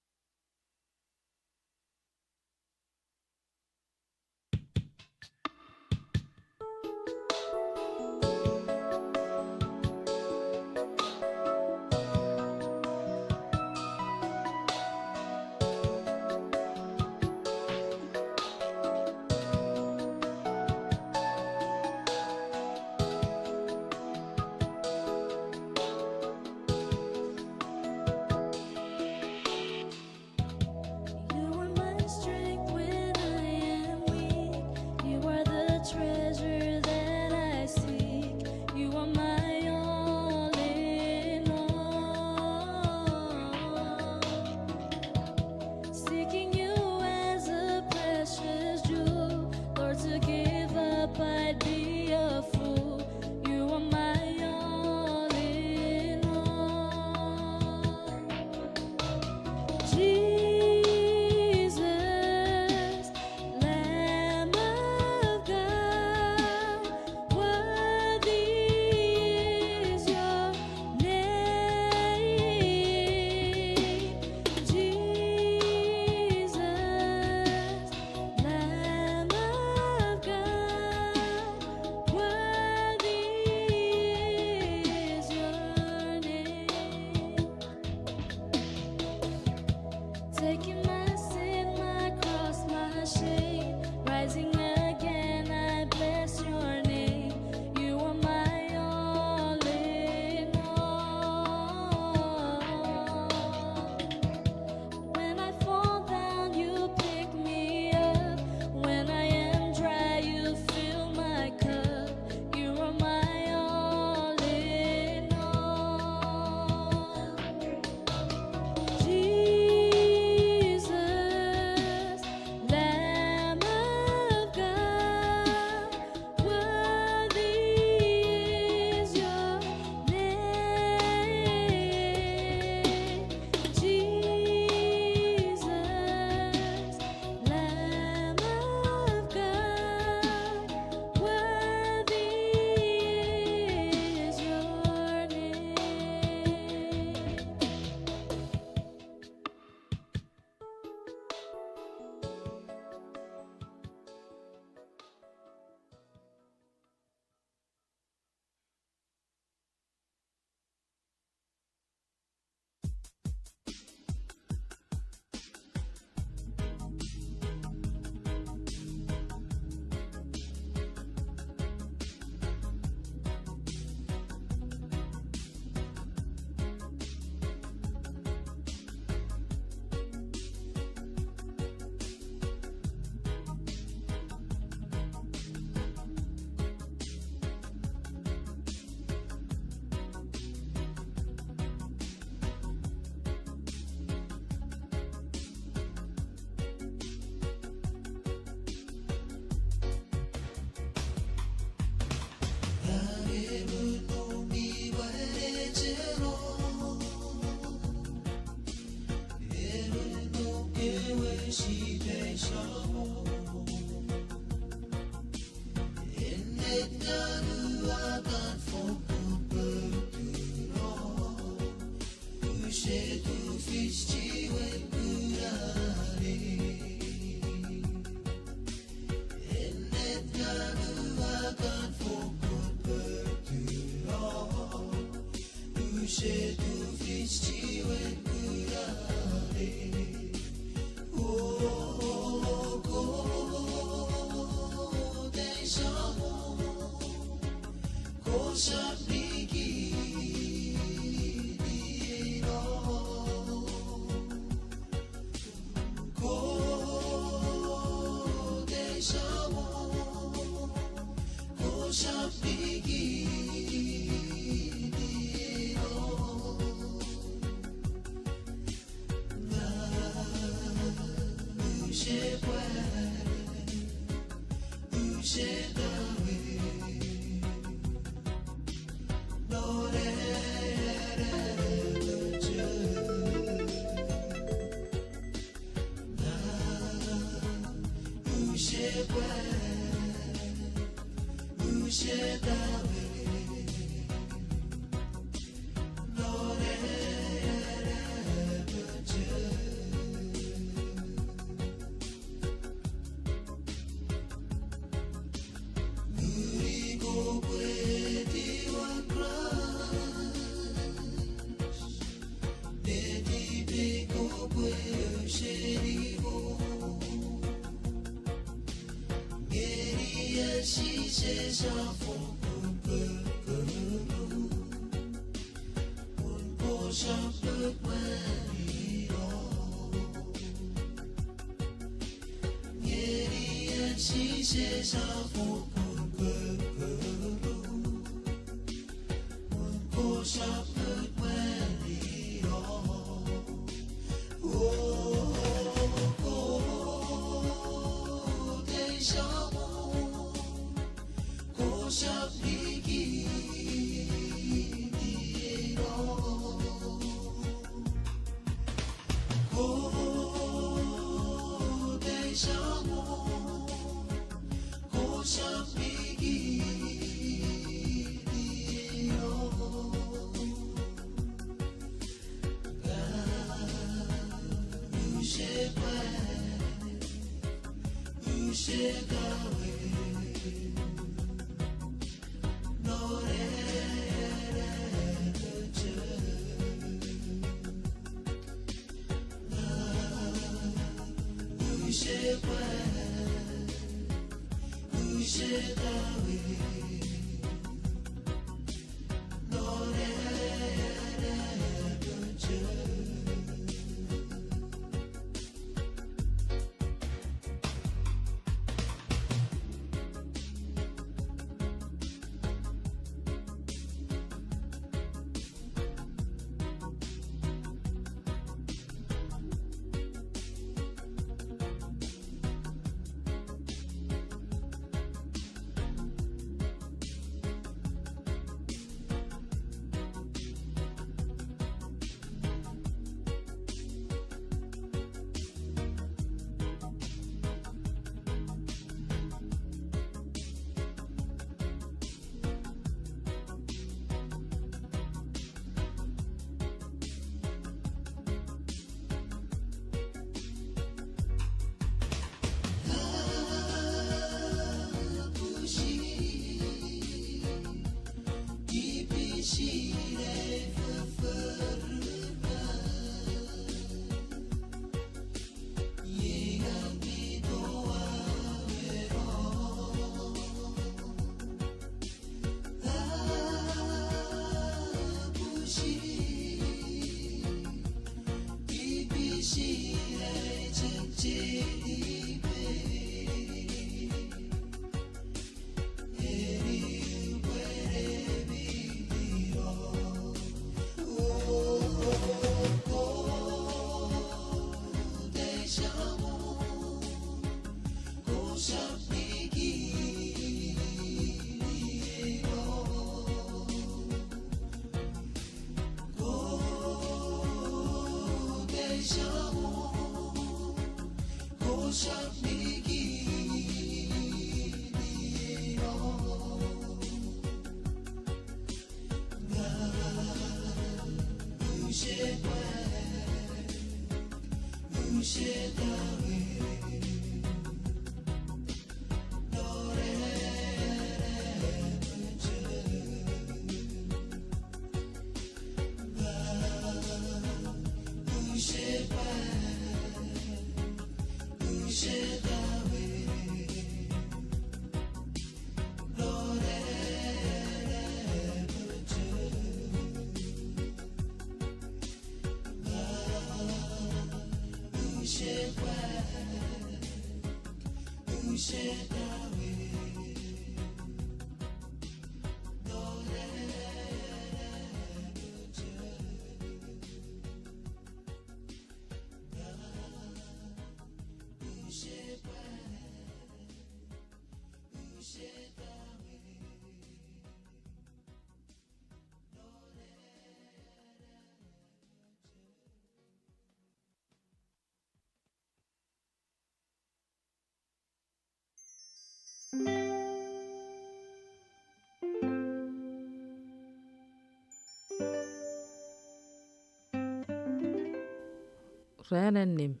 Räänen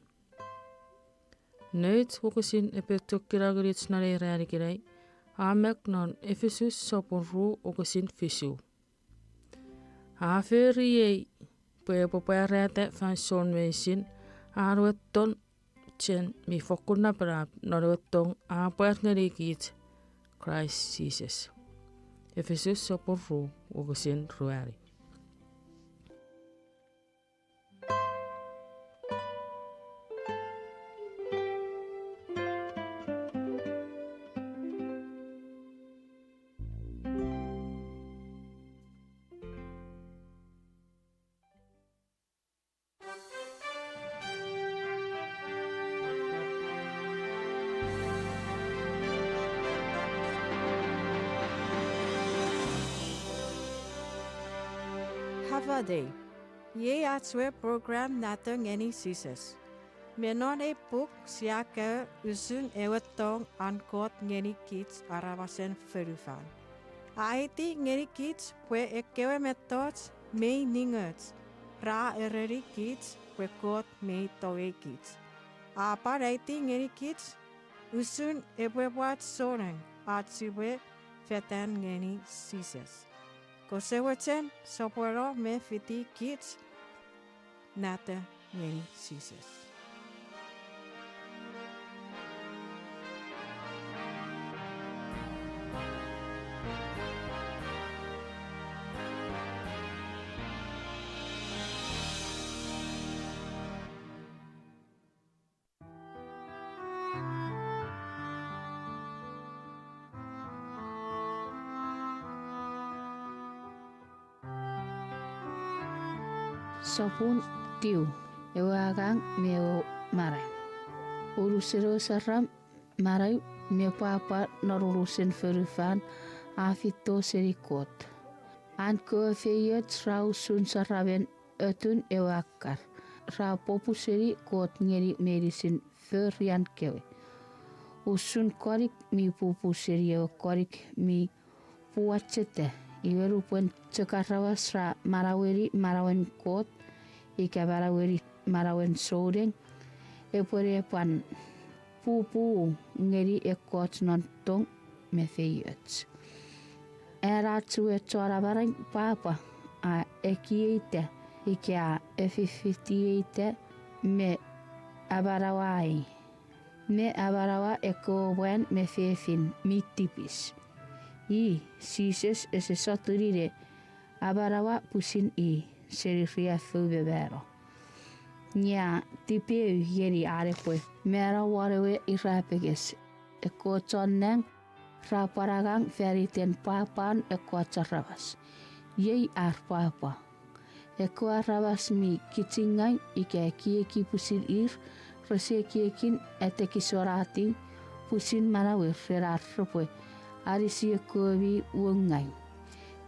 Nyt hukusin epetukkiragurits nare räänikirei. Aamek non Efisos sopon ruu hukusin fisu. Haaferi ei puepopoja räätä fanson meisin. Aaruetton tjen mi fokkunna praap noruetton aapuat nerikiit Christ Jesus. Efisos sopon ruu hukusin ruari. Have a day. Ye atswe program natang any seasons. Menon e book siaka usun ewetong ankot ngeni kids arawasen ferufan. Aiti ngeni kids pwe ekewe metods mei ningerts. Ra ereri kids pwe kot mei towe kids. Apa raiti ngeni kids usun ebwebwat soneng atsiwe fetan ngeni seasons. Kosewachen soporo me fiti kids nata ngeni seasons. Sopun tiu ewagang meo marai. Urusiro Saram marai me papa norurusin ferufan afito serikot. Anko feyet rau sun saraven etun ewakar. Ra popu seri kot ngeri medicine ferian kewe. Usun korik mi pupu seri korik mi puachete. Iweru puen cekarawas ra maraweri marawen kot ika maraweri marawen sodeng epore pan pupu ngeri ekot nontong mefeyet. Era tue tora barang papa a ekiete ika F58 me abarawai me abarawa eko buen mefefin mitipis. I sises ese soturire abarawa pusin I serifia fubevero. Nya tipeu yeri arepo mera warewe irapeges eko toneng raparagang feriten papan eko charabas. Yei ar papa. Eko arabas mi kitingai ike kieki pusin ir rese kiekin eteki sorating pusin manawir ferarropo. Arisi kobi wongai.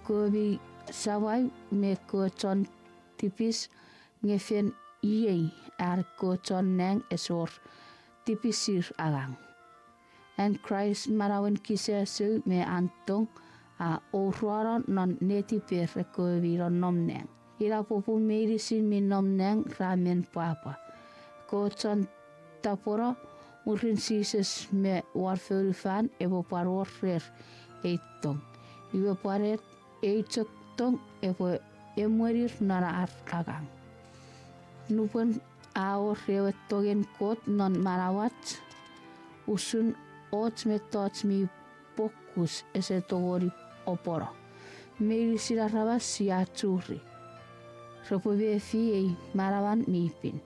Kobi sawai me koton tipis ngefen iei ar koton neng esor tipisir agang. And Christ marawen kisesu me antong a oruara non neti per rekoviro nomneng. Ira popu medicine mi nomneng ramen papa. Ko ton tapora murin sises me warfurifan ebo paror rer eitong. Iwe paret eitok tong ebo emuerir nara arkagang. Nupon aor rewet togen kot non marawat usun ot me tot mi pokus ese togori oporo. Meri sirarabas siya turi. Ropobe fi marawan mipin.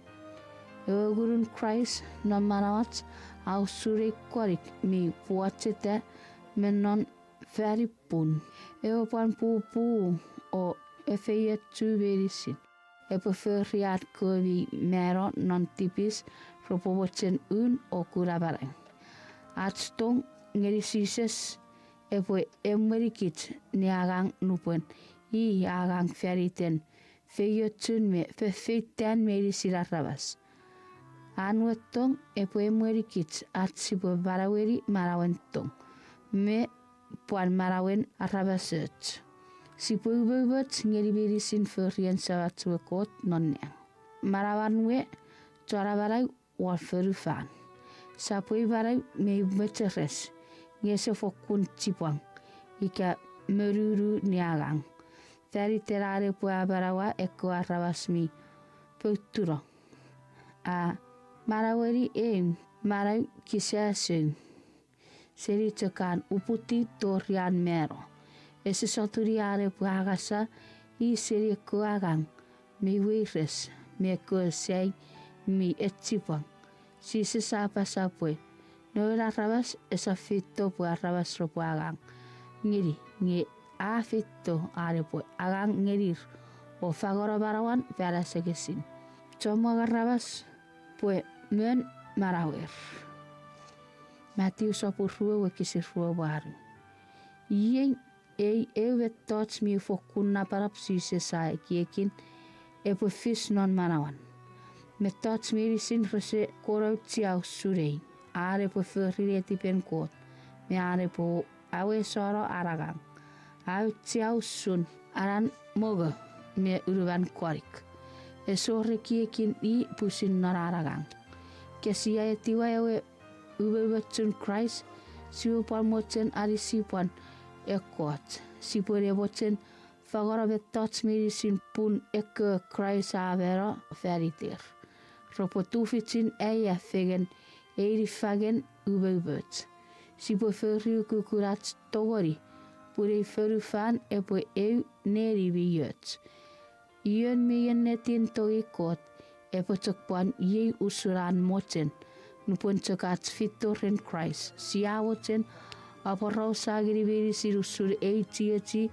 Ewe gurun Christ non marawat au sure korik mi puatete menon very pun. Ewe pan pupu o efeye tu verisin. Epo feriat kovi mero non tipis ropobochen un o kurabareng. Atstong ngeri sises epo emerikit ni agang nupen I agang feriten feyotun me fefeiten meri sirarabas. Anwetong epo emerikit atsipo baraweri marawentong me puan marawen arabaset. Sipo ubebet ngeri berisin ferien sabatsuekot nonnyang. Marawanwe torabarai warferufan. Sapoi barai me beteres ngese fokun tipang ika meruru niagang. Tari terare pua barawa eko arabasmi puturo. Maraweri marai kisasun. Seri tekan uputi torian mero. Ese soturiare puagasa I seri kuagang mi wires mi kuasay mi etipang. Si se sapa sapwe no rabas esa fito pua rabas ropuagang. Ngiri ngi a fito arepo agang ngirir o fagora barawan para segesin. Chomo rabas pue men marawer. Matthew sopurua wekisirua baru. Yeng ewe tots mi fokuna parapsi se sai kiekin epo fis non manawan. Me tots mi risin rese korau tiau surei. Are po ferriti pen kot. Me are po awe soro aragang. Au tiau sun aran moga me uruban korik. Esore kiekin I pusin nararagang. Kesia etiwa ewe ubebetun Christ siu palmoten arisipan ekot. Sipure boten fagora betats medicine pun eke Christ avera feriter. Ropotufitin eia fegen eiri fagen ubebet. Sipo ferriu kukurat togori pure ferufan epo eu neri biyot. Iyon miyen netin togi kot epo tokpan ye usuran moten. Nupon tokat fitoren Christ. Siawoten aporau sagiri beri sirusur eitieti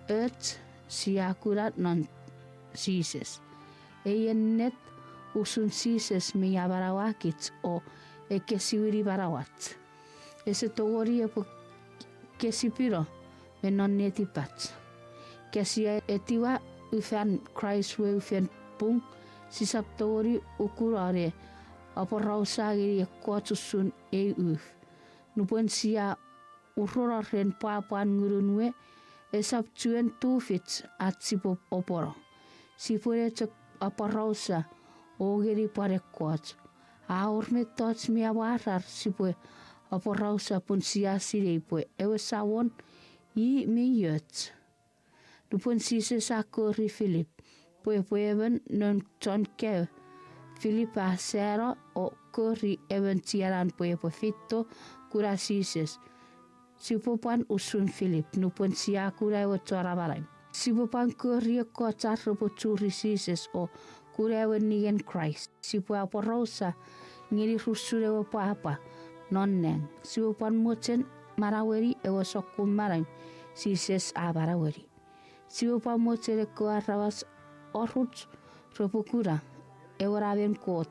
et siakurat non sises. Eyen net usun sises miya barawakit o ekesiwiri barawat. Ese togori epo kesipiro menon netipat. Kesia etiwa ufan Christ we ufan pung sisap togori ukurare aporau sagiri ekotusun uf. Nupon sia urora ren papan ngurunwe esap tuen tufit at sipo oporo. Sipure tek aparausa ogeri parekot. Aurme tots mi awarar sipue aporausa pun sia sirepue ewe sawon I miyot. Nupon sise sakori Philip. Pue even non ton keu. Philip asero o kori even tiaran pue fito kura sises. Sipopan usun Philip nupon siakura ewe torabalai. Sipopan kori ko tarropo turi sises o kura ewe nigen Christ. Sipo aporosa ngiri rusure ewe papa nonneng. Sipopan moten maraweri ewe sokun marang sises abaraweri. Sipopan moten eko arabas orhut ropokura ewe raben kot.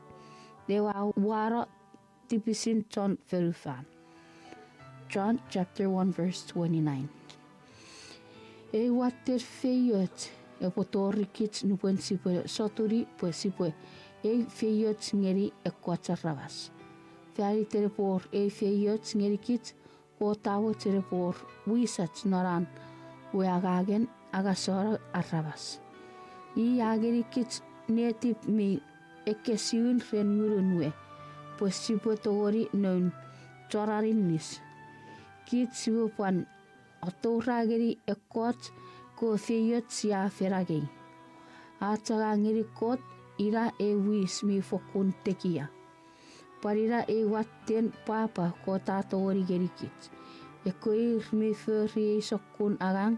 Dewa wara tipisin ton ferufan. John chapter 1 verse 29. E water feyot e potorikit nupon sipo soturi pues sipo e feyot ngeri e kwatarabas. Feri tere por Efisos ngerikit ko tawo tere por wisat noran weagagen agasora arrabas. I agerikit netip mi ekesiun ren ngurunwe pues sipo tori non chorarinis. Kit sipo pan otorageri ekot ko feyot sia feragei. Ataga ngerikot ira wis mi fokun tekia. Parira watten papa ko tatori gerikit. Ekoir mi feri sokun agang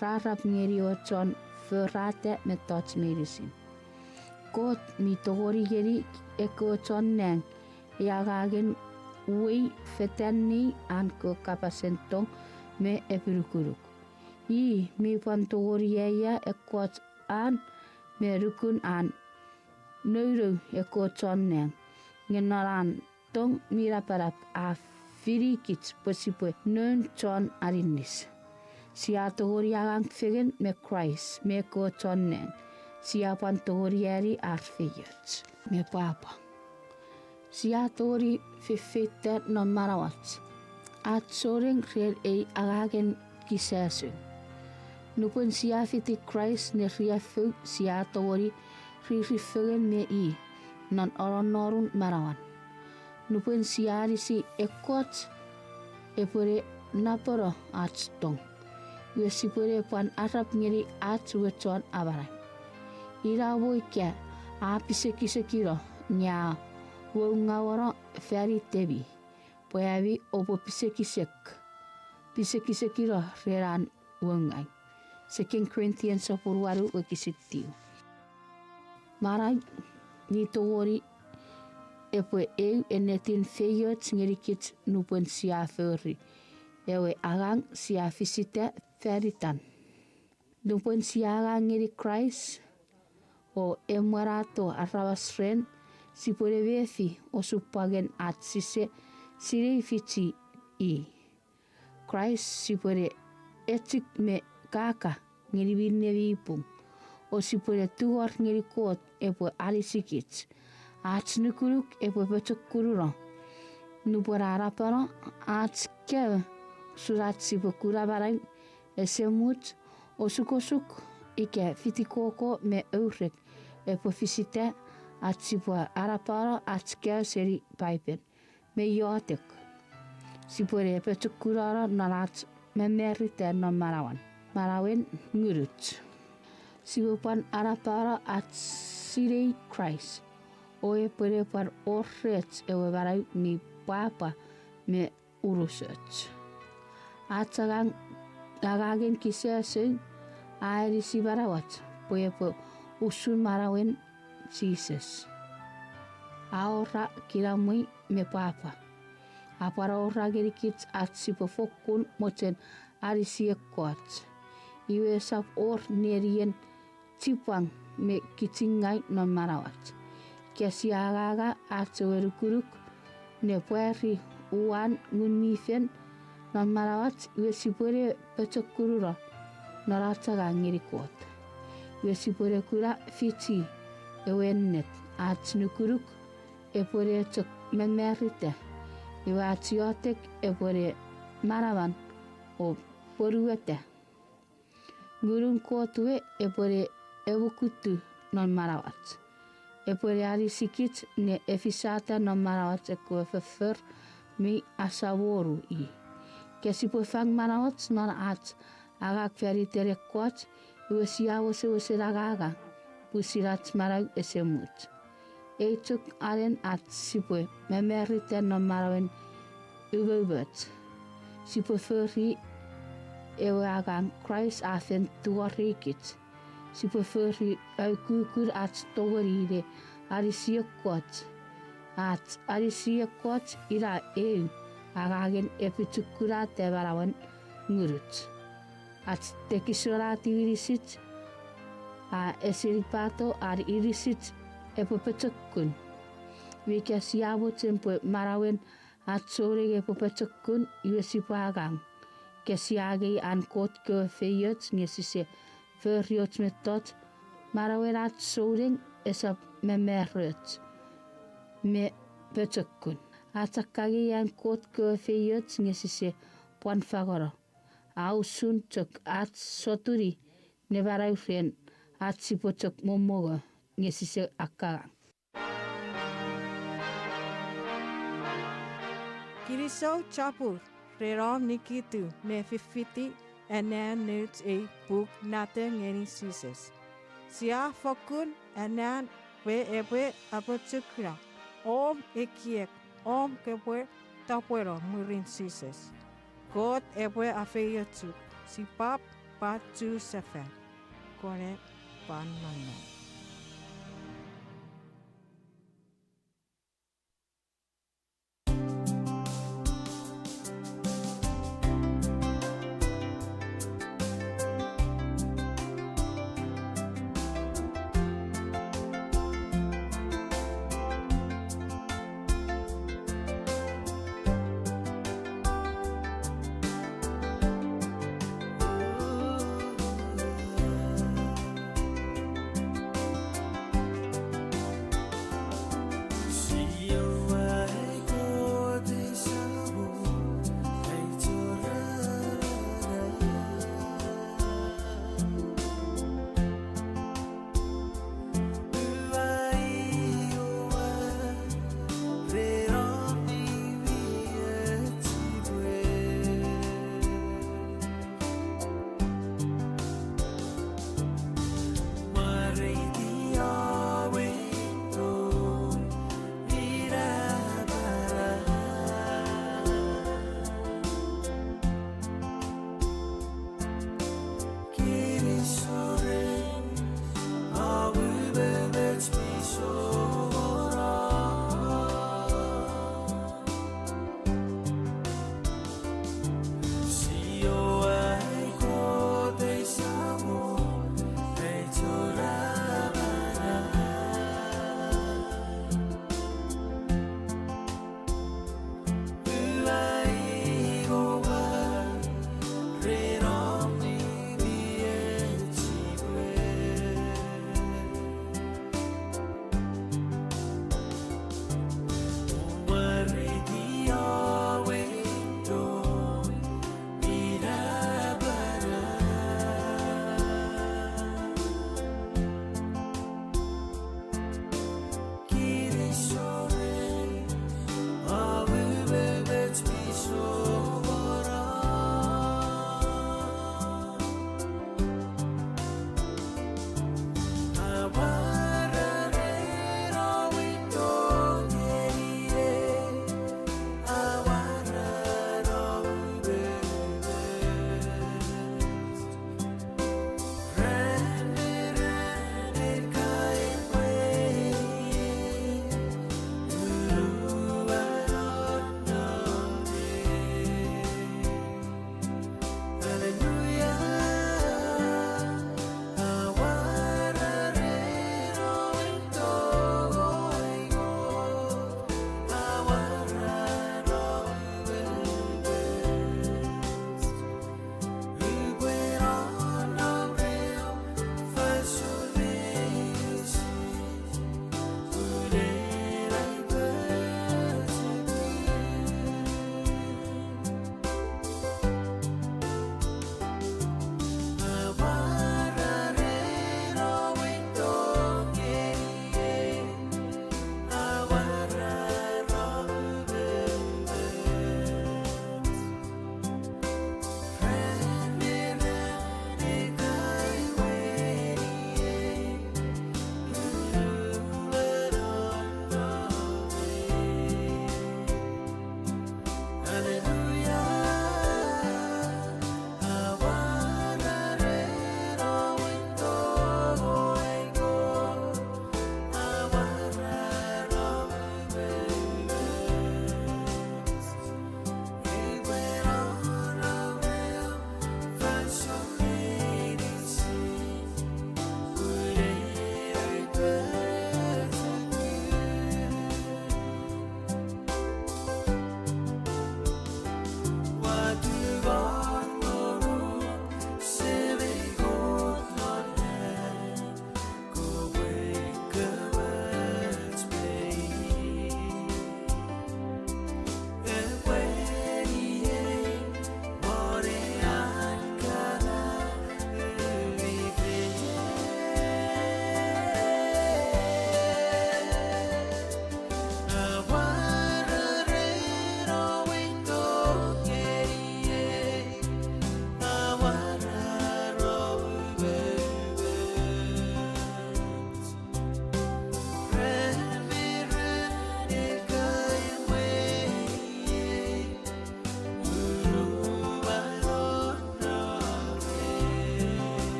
rarap ngeri ochon ferate metot medicine. Kot mi tori geri eko ochon neng yagagen ui fetani an ko kapasentong me epirukuruk. I mi pantori ya ekot an me rukun an neuro eko ochon neng. Ngenoran tong miraparap a Felikis posipwe non chon arinis. Sia tori agang fegen me Christ me ko chon neng. Sia pantori eri arfeyot me papa. Sia tori fifete non marawat. At soring real agagen kisesu. Nupun sia fiti Christ ne riafu sia tori fifegen me I. Non oron marawan. Nupun siari si ekot epore naporo at tong. Wesipore pan arap ngeri at wechon abaran. Ira woike apisekiro nya wongawara feri tebi. Poyavi opo pisekisekiro reran wongai. 2 Corinthians 4 wakisitiu. Marai ni tori epo enetin feyot ngerikit nupun sia feri. Ewe agang sia visite feritan. Nupun sia agang ngeri Christ o emwarato arrawas ren sipore vefi o supagen at sise sirei fici I. Christ sipore etik me kaka ngeri binne vipung. O sipore tuor ngeri kot epo alisikit. At nukuruk epo pechokururo. Nupora raparo at kev surat sipo kurabarang esemut o sukosuk ike fitikoko me eurek epo visite at sipo araparo at kev seri paipen me yotek. Sipore pechokuraro narat me merite non marawan. Marawen ngurut. Sibupan arapara at sirei Christ. Oe pere par orret ewe barai mi papa me urusech. Atagang agagen kiseseng aeri si barawat. Poe po usun marawen Jesus. Aora kiramui me papa. Apara ora gerikit at sipofokun mochen arisi ekot. Iwe sap or nerien tipang me kitingai non marawat. Kesia agaga atsewerukuruk ne pueri uan ngunmifen non marawat iwe sipore pechokururo norataga ngirikot. Iwe sipore kura fiti ewennet at nukuruk epore chok memerite. Iwe atiotek epore marawan o poruete. Ngurun kotwe epore ebukutu non marawat. Epore arisikit ne efisata non marawat eko fefer mi asaworu I. Kesipo fang marawat non at agak feri terekot iwe siawo se agaga pusirat maraw esemut. Eituk aren at sipo memerite non marawen ubebet. Sipo feri ewe agang Christ afen tuarikit. Sipo feri kukur at toweride arisiekot. At arisiekot ira agagen epitukura tebarawan ngurut. At tekisorati irisit esiripato ar irisit epopetukun. Wika siabo tempo marawen at sore epopetukun iwesipa agang. Kesiage an kot ke feyot ngesise feriot metot marawerat soring esap memerot me petukun. Atakagi yan kot ke feyot ngesise puan fagoro. Au sun cok at soturi nevarai fen at sipo cok momoga ngesise akaga. Kiriso chapur, rerom nikitu, ne fifiti, enan nuts e buk nate ngeni sises. Sia fokun enan we ewe apochukra, om ekiek, om kewe tapuero murin sises. God ewe afeyotu, si pap patu sefer, kone pan Manau.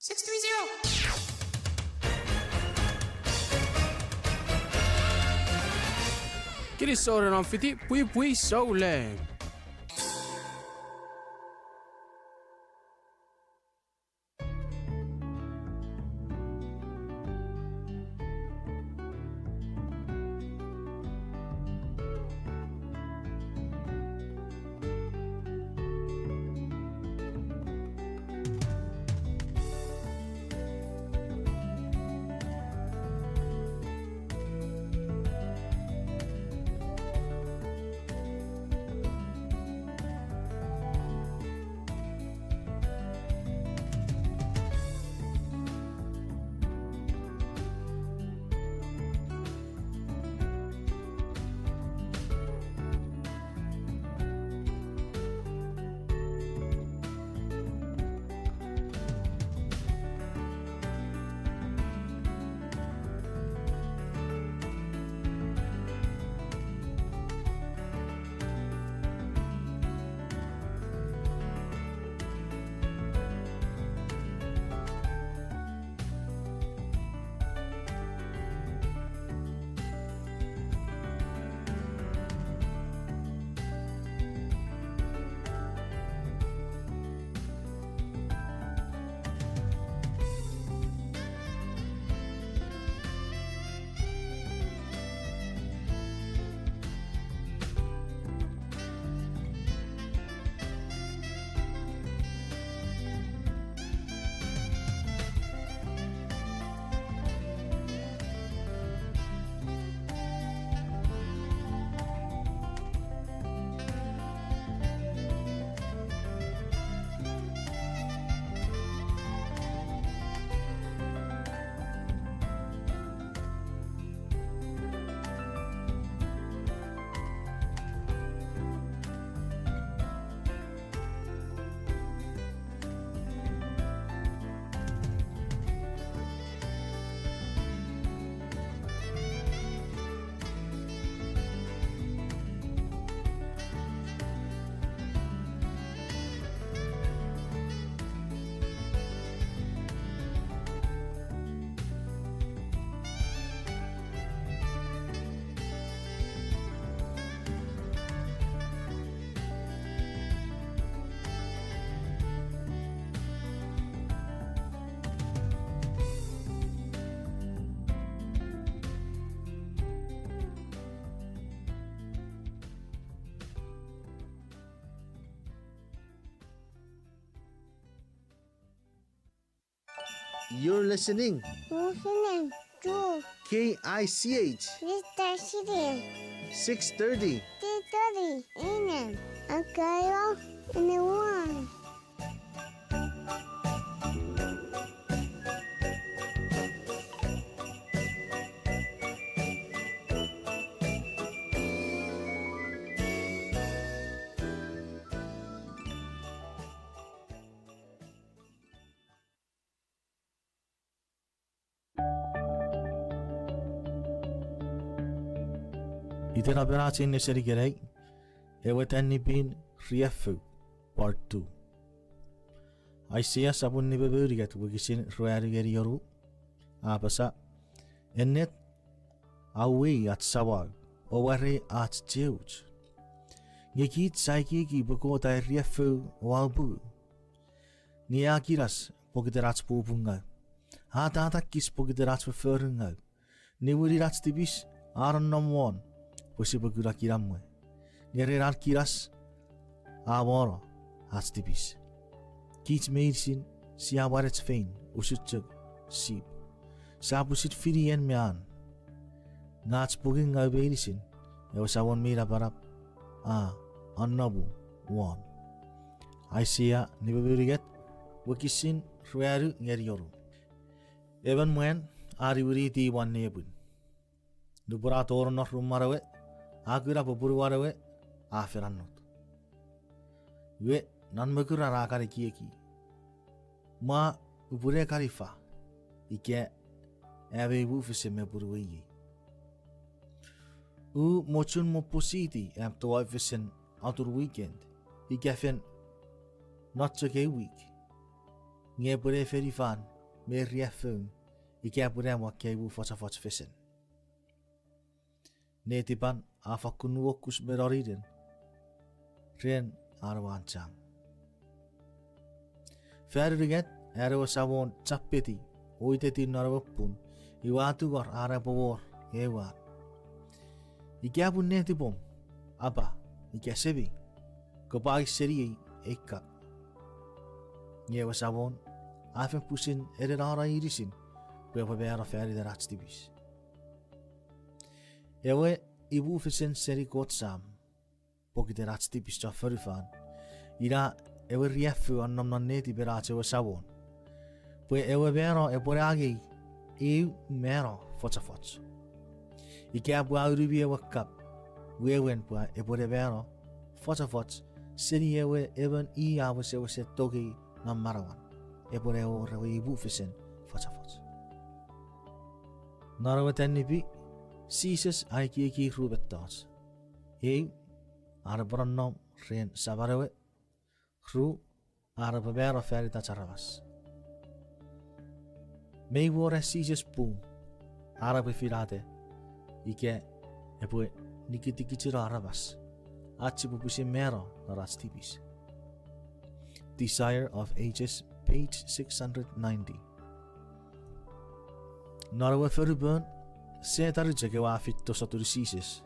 630. Kirisoren on fiti pui soule. You're listening Listening to KICH Mr. City 630 3:30 a.m. Akayo in the one. Itera beratin neseri gerei ewetenni bin riefu part 2 Aisia sabun ni beburigat wigisin ruari geri yoru apasa ennet awi at sawag owari at jeuj Ngekit saiki ki bukota riefu walbu Ni akiras pogiterats pupunga Hata kis pogiterats verfurunga Ni wurirats tibis aron nomwon Pusi bagura kiramwe Ngererar kiras Aworo hats tibis Kits meirsin si awarets fein usutjug sip Sapusit firien mean Ngats puging nga beirisin Ewasawon mira barap Annabu won Aisia nibaburiget Wakisin ruaru ngeriyoru Evan mwen ari wuriti wan nebun Dubura torno rumarawe Agura popurwarawe aferannot We nanmakura rakari kieki Ma upure karifa Ike Ebe wufise me buruweye U mochun mo positi am to wifisen outer weekend Ike fen Not so gay week Nge pure ferifan me rieffung I kia purema kia ibu fotafot fisen. Netipan a fakunuokus meroriden. Rien arwan chang. Färdiget är savon chappeti oiteti narvappun I watugar arapavor ewan. I kia pun netipom apa I kia sebi kapag seri ekka. Nyewa savon afen pusin erara irisin Bweva bera färdig där ratstibis. Ewe ibu fisen seri gott sam. Poki där ratstibis ta förifan. Ira ewe riefu annam nan neti berate ewe savon. Pwe ewe bera e bore agi eu mera fotsa. Ike bua urubi ewe kap. Wewen pwa e bore bera fotsa seri ewe even I avus ewe se togi nam marawan. E bore ewe ibu fisen fotsa. Narawa tannipi Jesus aiki rubetas. Eu arabrannom ren sabarawe ru arababera ferita charavas. Mei wore Jesus boom arabifirate ike epue nikitikichira arabas. Achipupusi mero narastibis. Desire of Ages, page 690. Narawa förubön se tarvitsee waa fitto saturi siises.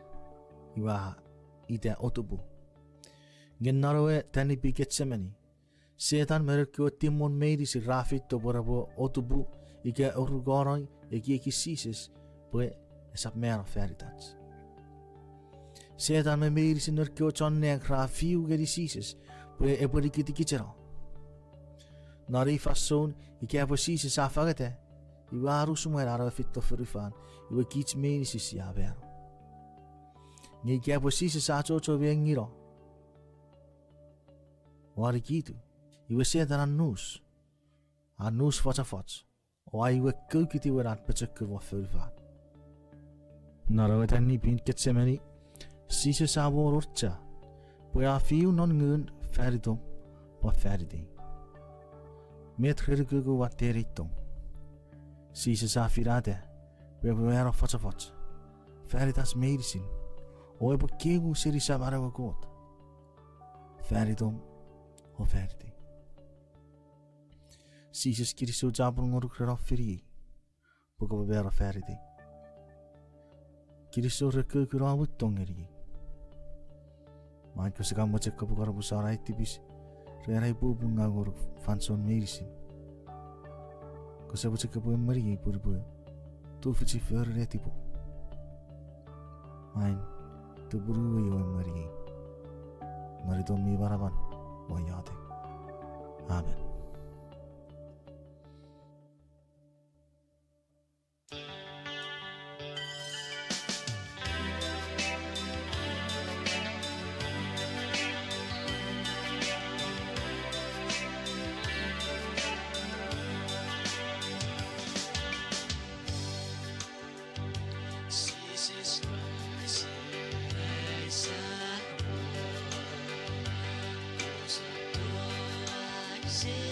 Iwa ite otubu. Gen narawe tani pi Getsemani. Setan merkio timon meidisi rafitto borabo otubu ike orugorai eki siises pue esap mera feritats. Setan me meidisi nerkio chonne rafiu gedi siises pue epori kitikichero. Nari fasson ike apo siises afagate. Iwa rusumera ara fitto förifan. Iwa kits menisis ja vero. Ni kia posisi sa chocho vengiro. Wari kitu. Iwa setan annus. Annus fotsa. O iwa kukiti werat betsekker wa förifan. Narawa tanni pint Getsemani. Sise sa vor orcha. Poja fiu non ngun färdom wa färdig. Met gerikugu wa teritom. Sise sa firate. We hebben fotsa. Veritas medicin. O heb kebu seri samara god. Veridom o verdi. Jesus Christus jabun ngoruk firi. Boka bera verdi. Christus rekukura butongeri. Maiko sekam bocek bukara busara itibis. Rerai bubu ngagor fanson medicin. Kosa bocek bu mari purbu. Tu fici förre tipo. Main tu buru yo mari. Mari to mi baraban wa yade. Amen. See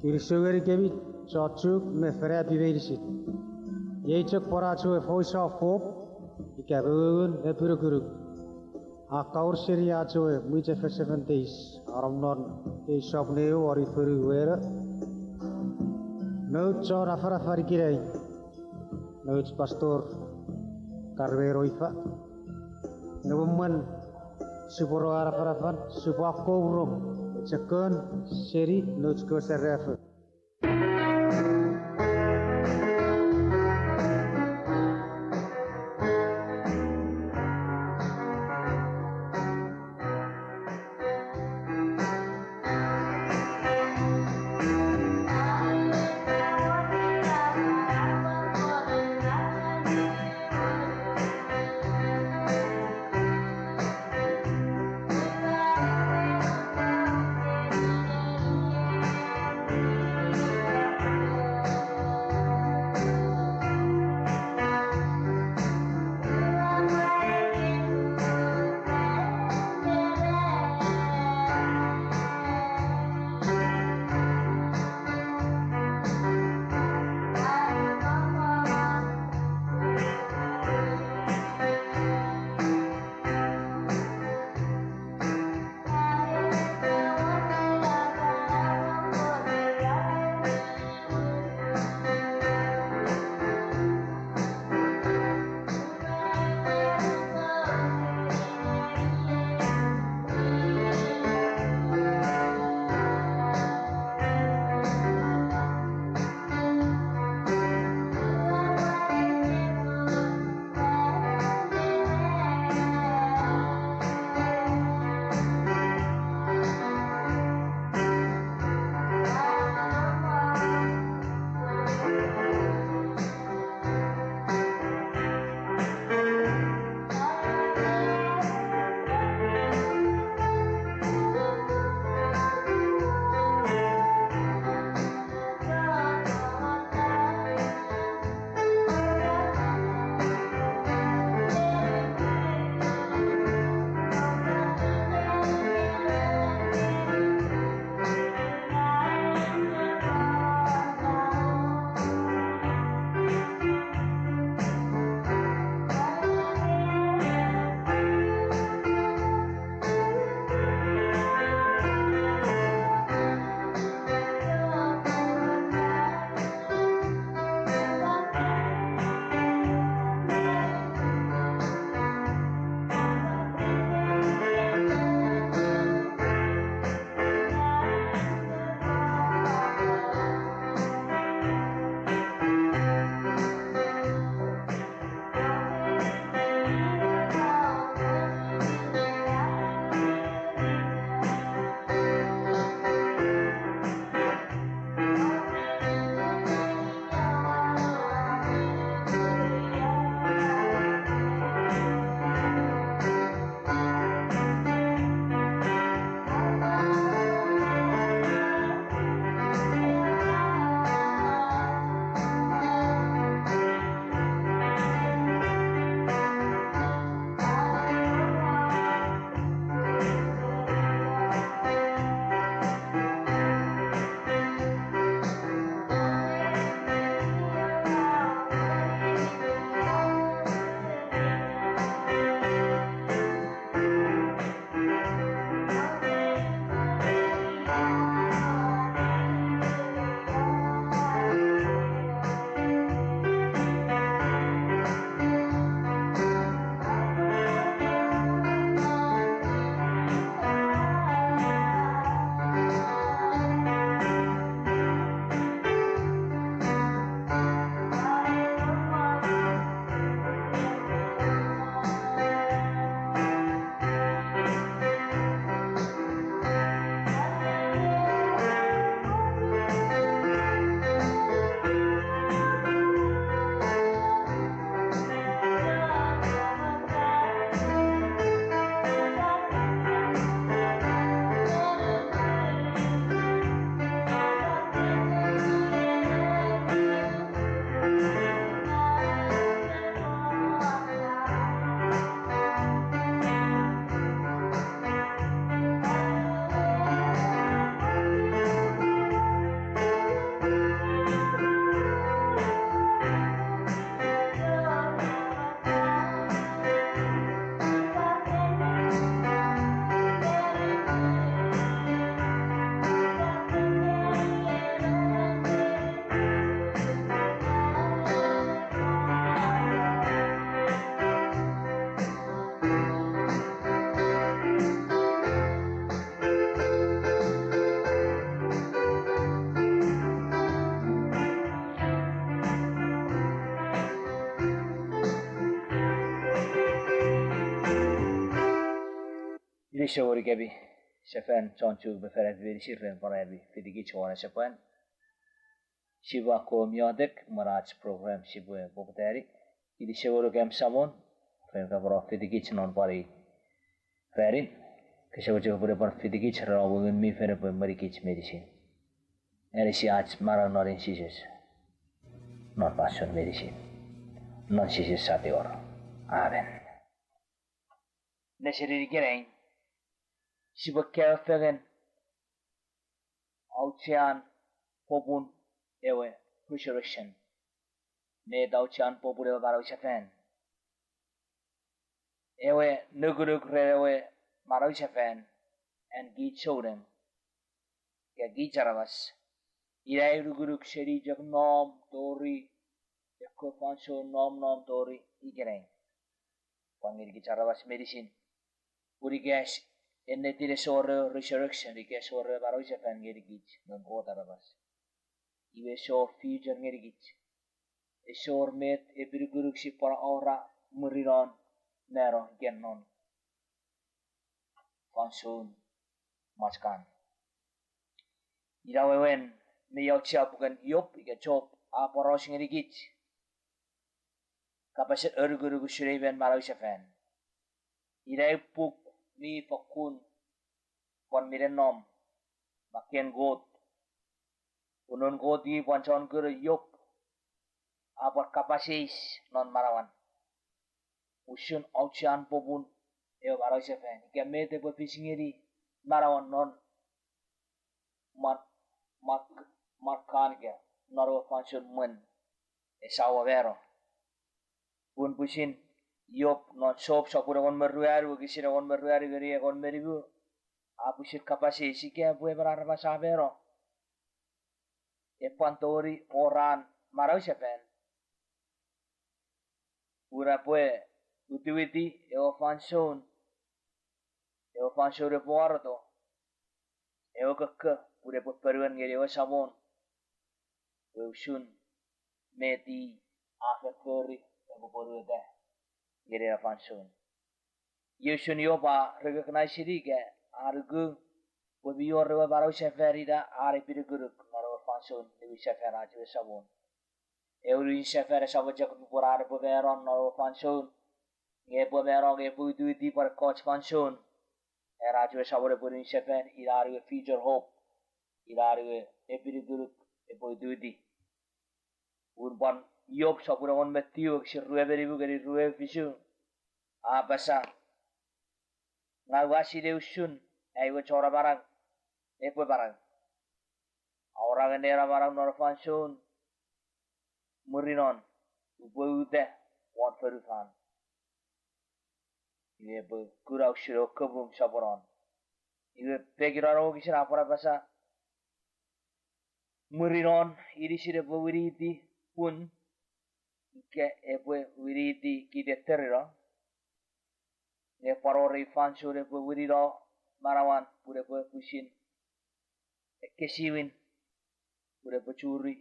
Irisugari kebi chachuk me fere biverisit. Yechuk porachu e foisa fop ikabugun e purugurug. A kaur siri achu e muiche feseventeis aramnon e shopneu ori puruguera. Nout cho rafara farikirei. Nout pastor Carvero ifa. Numan suporo arafarafan supako urung. Cekun seri nout ko serrefe. Efisos orikebi sefen chonchu beferet verisirren parabi fidigi chora sepan Shiva ko miodek marach program Shiva bogdari idi seguro kem samon ferga bro fidigi non pari ferin kesego jo pure par fidigi chara wogen mi fer par marikich medicine erisi ach mara norin sises non passion medicine non sises satior amen nesiri gerein Shiva kefegen auchian pobun ewe resurrection me dauchian pobure barau sefen ewe nuguruk rewe marau sefen and gi chodem ya gi jaravas irai ruguruk sheri jag nom tori yakko pancho nom tori igeren pangir gi jaravas medicine puri gas enne tire sore resurrection ike sore barau sefen geri gi non ko taravas iwe sor future ngeri gi e sor met e biruguruk si para ora muriron nero gennon fansun maskan irawewen me yau chia bukan yop ike chop aporos ngeri gi kapaset eruguruk shreven marau sefen irai puk mi fakun kon mirenom maken got unun goti pancon guru yop apar kapasis non marawan usun auchian pobun eo marau sefen ike mete po pisingeri marawan non markan ke naro pancon mun esawa vero pun pusin yop non sop sapura kon meruaru gisira kon meruaru geri kon meribu apusit kapasis ike bue beraraba savero e pantori oran marau sefen ura pue utiwiti eo fanson re poarto eo keke pure po peruan ngeri eo sabon usun meti afekori eo poruete ngeri fanson yusun yo pa recognize ke argu Webiyor rewa barau seferida ari piriguruk naro fanson dewi sefera jiwe sabon Euri sefera sabon jak purare poveron naro fanson nge povero nge puitu di par coach fanson era jiwe sabore purin sefer irari future hope irari epiriguruk epuitu di urban yop sabure on metiu sirue beribu geri rue fisu abasa ngawasi deusun aiwe chora barang epo barang orang nera barang nor fanson murinon ubude wan ferufan iwe bu kurau shiro kabum saboron iwe pegiraro kisira apara basa murinon iri sire bu wiriti pun ke epo wiriti kideteriro ne parore fansure bu wiriro marawan pure bu pusin kesiwin pure bu curi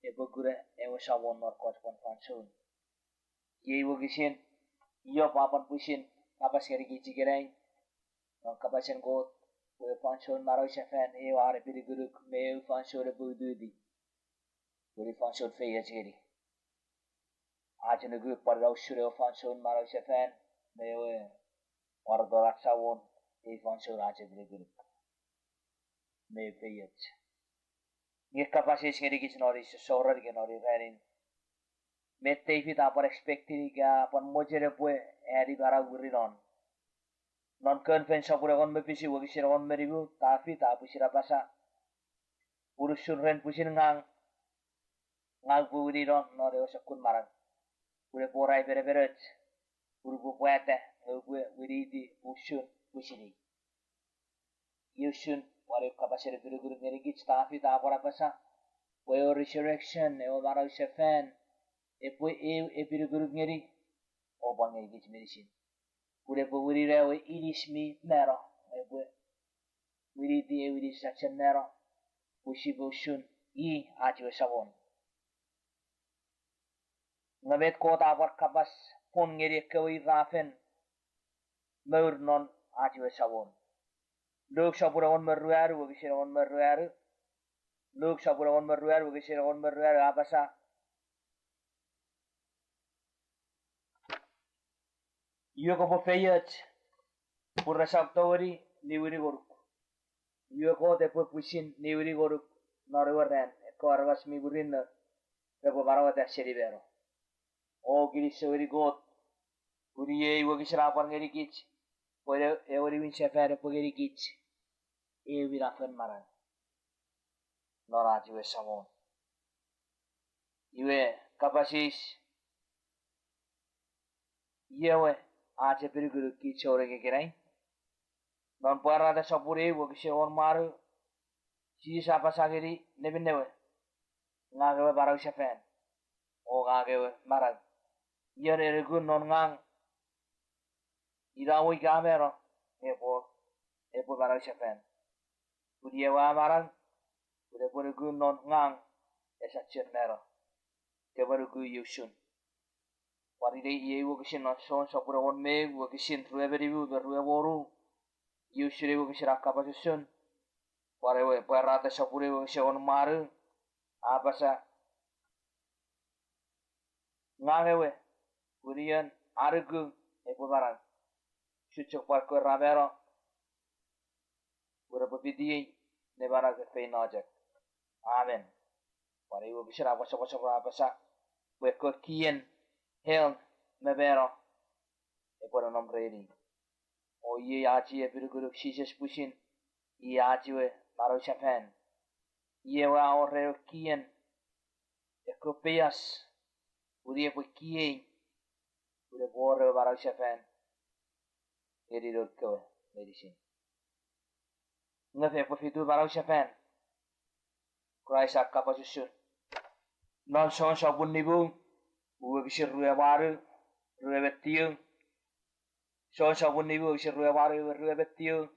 ebo gure ewo sawon nor kos kon fansun ye wo gisin yo papan pusin kapas keri gici gereng non kapasen got pure fansun marau sefen e are piri guruk me fansure bu dudi pure fansun feya jeri ajene gu parau shure fansun marau sefen me wardorak sawon e fansun aje piri guruk me feyet nge kapasis ngeri gis nori sorar ge nori rerin mette fit apar expectiri ga pon mojere pue eri bara gurinon non conference apura kon mepisi wagi sira kon meribu tapi tapu sira basa urusun ren pusin ngang gurinon nori osakun marang pure porai bere beret urubu puete ngue wiridi usun pusini yusun wale kapasire guru ngeri gits tapi ta apora basa weo resurrection eo marau sefen epue e guru ngeri obang ngeri gits medicine pure po wiri rewe irismi mero epue wiri di e wiri section mero pushi busun I ajiwe sabon ngabet kota apor kapas pon ngeri kewi rafen meur non ajiwe sabon Luk sapura on meruaru wakisira on meruaru. Luk sapura on meruaru wakisira on meruaru apa sa? Iyo ko pofeyat pura saptawari niwiri goruk. Iyo ko te pusin niwiri goruk norwaran ko arwas mi burinna rebo barawata seribero. O giri sewiri got Uriye wakisira apar ngeri kich. Pore evori win sefere pogeri kich. Ewi rafen maran. Norati we samon. Iwe kapasis. Iwe ache periguru kich ore ke kirai. Non puara da sapure wakisira on maru. Si sapa sageri nebinewe. Ngagewe barau sefen. O ngagewe maran. Iere regun non ngang. Irawi gamero. Epo barau sefen. Uriye wa maran. Udah bergu non ngang esa chen mero. Ke bergu yusun. Wari dei ye wo kisin non son sapura won me wo kisin ruwe beribu berruwe woru. Yusure wo kisin akapa susun. Wari we perrata sapure wo kisin on maru. Apa sa ngange we. Urian argu epo baran. Sucuk parko ramero. Ura bapidiyay ne bara ke fei najak. Amen. Wari wo kisira apa sa we ko kien hel mebero e por nom ready. O ye achi e piruguru Jesus pushin ye achi we maro chafen. Ye wa o reo kien e ko peas uri e po kie uri po reo maro chafen. Eri ro ko medicine. Ngafe po fitu maro chafen. Christ akapa susun. Non son sabun nibu. Uwe bisir ruwe waru. Ruwe betiu. Son sabun nibu bisir ruwe waru ruwe betiu.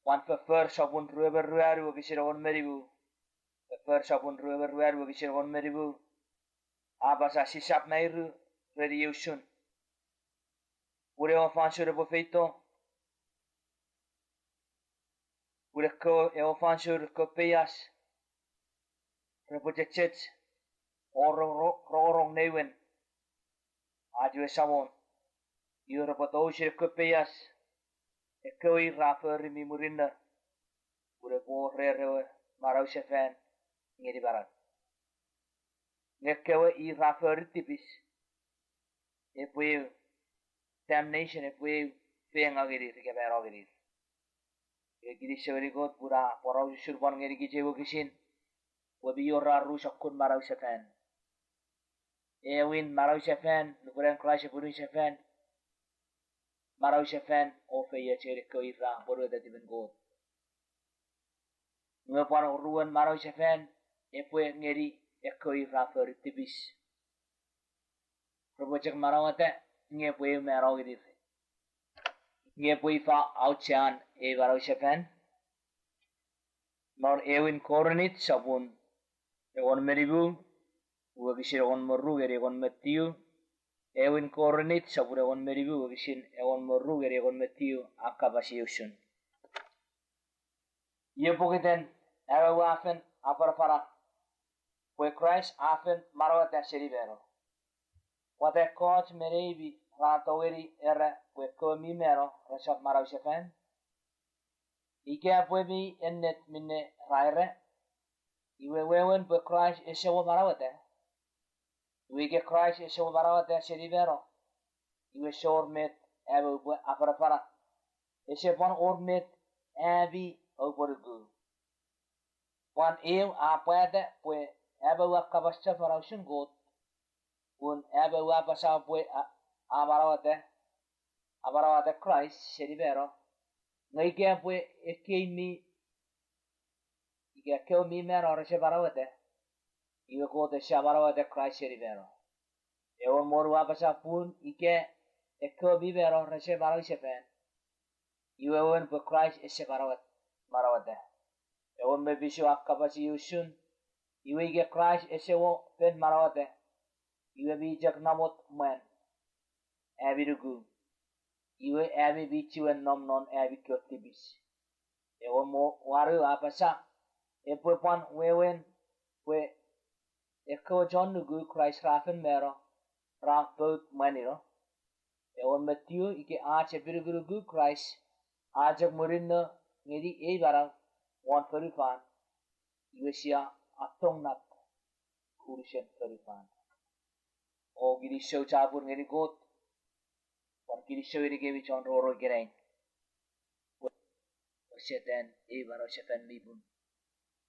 Wan fefer sabun ruwe berruaru uwe bisir on meribu. Fefer sabun ruwe berruaru uwe bisir on meribu. Apa sa sisap nairu. Ready yusun. Ure on fansur po feito. Ure ko e on fansur ko peyas. Repojecet orang newen aju samon iyo repotau sir kopeyas ekoi rafer mi murinda ure po rerewe marau sefen ngedi barat ngekewe I rafer tipis epwe damnation epwe fenga gerir ke bero gerir gidi sewri got pura porau surban ngedi kijewo kisin Wabiora rusak kun marau sefen. Ewin marau sefen, nukuran kelas sepuluh sefen. Marau sefen, ofe ya ceri ko ira boru ada di bengkot. Ngapan ruan marau sefen, epwe ngeri eko ira fer tipis. Probojek marau ate ngepwe marau gidi. Ngepwe fa auchan e marau sefen. Nor ewin koronit sabun. Egon meribu, uga kisir egon morru geri egon metiu. Ewin koronit sabur egon meribu, uga kisir egon morru geri egon metiu akabasi yusun. Ye pokiten ewe wafen apara Pue Christ afen marawata seribero. Wate coach mereibi rataweri era pue komi mero resap maraw sefen. Ike apuebi ennet minne raire. Iwe wewen pue Christ esewo marawate. Iwe ke Christ esewo marawate seribero. Iwe shormet ebe pue apara. Esepon ormet ebi oporgu. Wan ew apwede pue ebe wakabascha farawshin got. Un ebe wapasa pue amarawate Christ seribero. Ngai ke pue ekemi ike keo mi mero rese barawate. Iwe kote se amarawate Christ seribero. Ewan moru wapasa pun ike ekeo mi mero rese barawise pen. Iwe wen pue Christ ese marawate. Ewan me bisu akabasi yusun. Iwe ike Christ ese wo pen marawate. Iwe bijak namot men. Ebi rugu. Iwe ebi bichi wen nom non ebi kyotibis. Ewa mo waru apa sa. Epwe pan wewen we eko John nugu Christ rafen mero rak boat maniro. Ewa Matthew ike ache birugurugu Christ ajak murinna ngedi e barang wan perifan. Iwesia atong nak kurushen perifan. O gidi show cabur ngedi got. Wan gidi show iri gebi John roro gerain. Setan e baro setan mibun.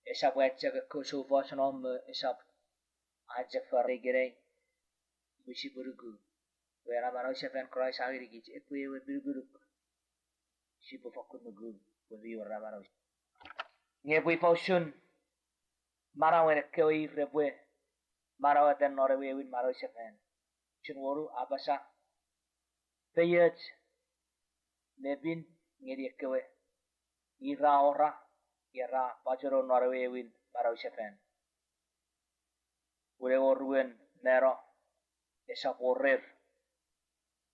Esap wajak ke sofa sanom esap ajak fare gerei. Bisi burugu. Wera baro setan Christ agiri gic ekwe we burugu. Si pofakun nugu we wera baro. Ngebui pausun marawen kewi rebwe marawaten norewe win maro setan. Chunworu abasa peyet nebin ngedi kewe ira ora ira pajero norewe win maro setan. Ure oruen nero esa porer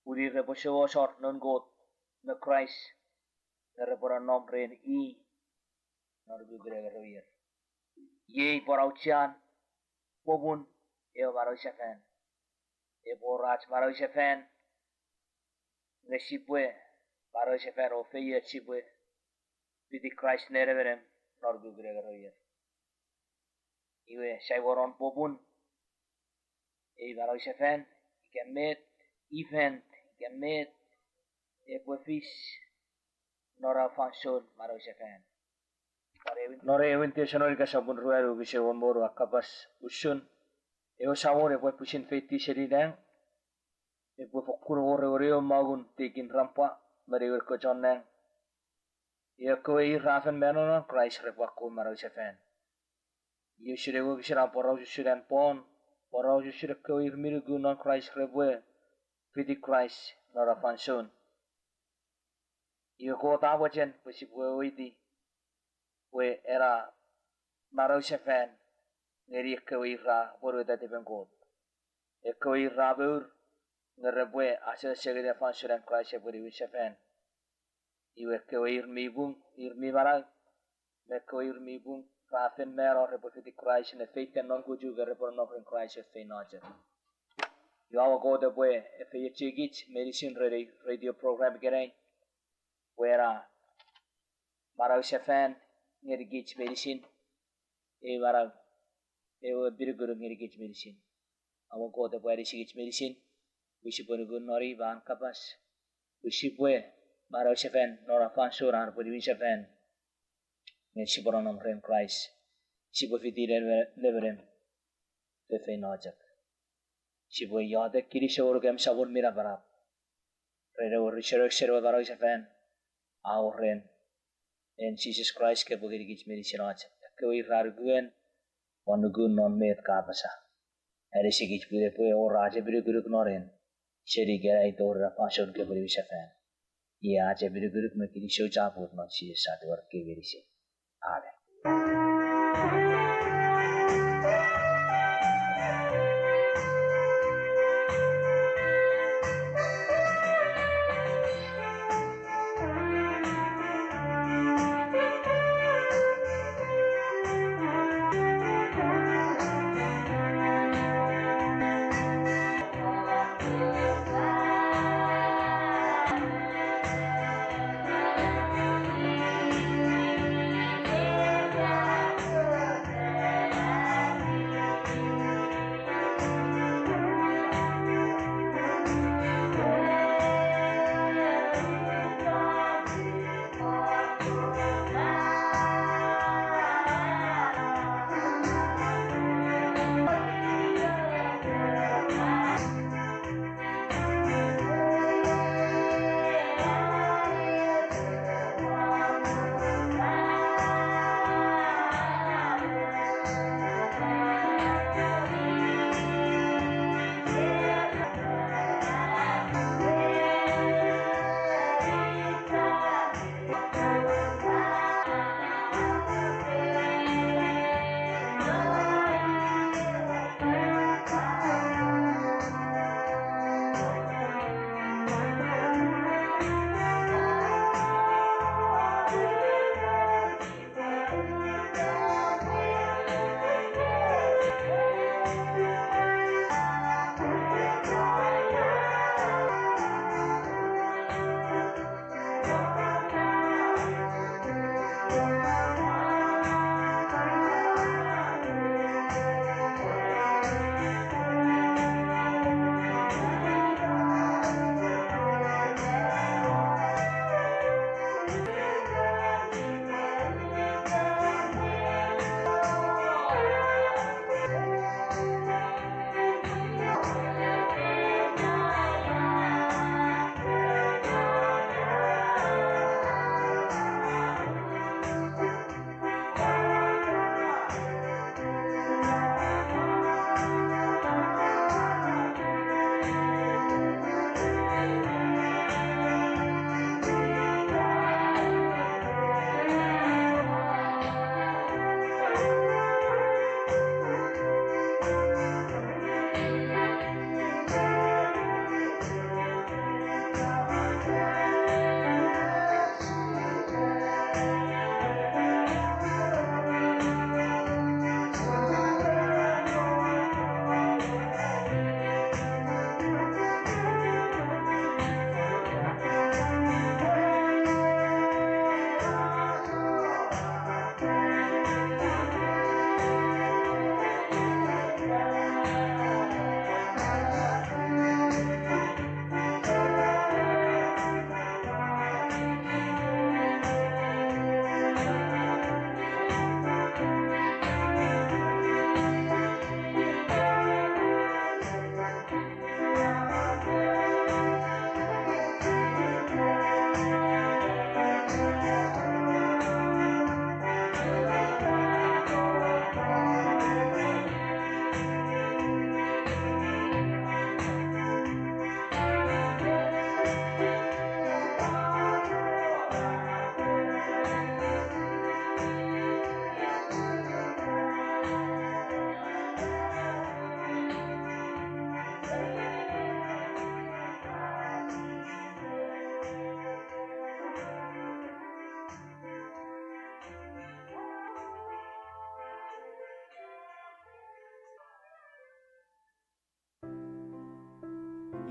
uri reposio sort non got na Christ na repora nom ren I norbu grega royer ye porauchian pobun eo maro setan e borach maro setan nesipwe maro setan o feye sipwe pidi Christ nereverem norbu grega royer iwe saivoron pobun e maro setan ikemet event ikemet e bwefis nora function maro setan nore event sonori kasabun ruaru bise wonboru akabas usun eo samore bwe pusin feti seridang e bwe fokuro ore magun tekin rampa meriwer ko jonnang e ko I rafen menon Christ repakko maro setan yusire wo bisira poro yusiran pon poro yusire ko irmiru non Christ rebwe pidi Christ nora function iyo ko tawajen pusibwe widi we era maro sefen ngeri ko ira boru da de bengot e ko ira bur ngerebwe asa segede function Christ buri wi sefen iwe ko irmi marang me ko irmi bung rafen mero rebo pidi Christ ne faith non ko juga rebo non Christ fe naje you awa go the way if you chigich medicine radio program gerai wera marau sefen ngirigich medicine e marau e biruguru ngirigich medicine awa go the way chigich medicine wisiponigun nori ban kapas wisipwe marau sefen nora fansur ar podi sefen ngisiboron ren Christ sibo fitire leverem fe najak sibo yade kirise orgam sabon mira barap rere or resurrection barau sefen auren en Jesus Christ ke bogiri gich medicine ach ke wi rarguen wanugun non met ka basa ere sigich pure poe or raje bire guruk noren sheri gerai tor pason ke bori sefen ye aje bire guruk me kiri show chaput no si sat war ke verise ave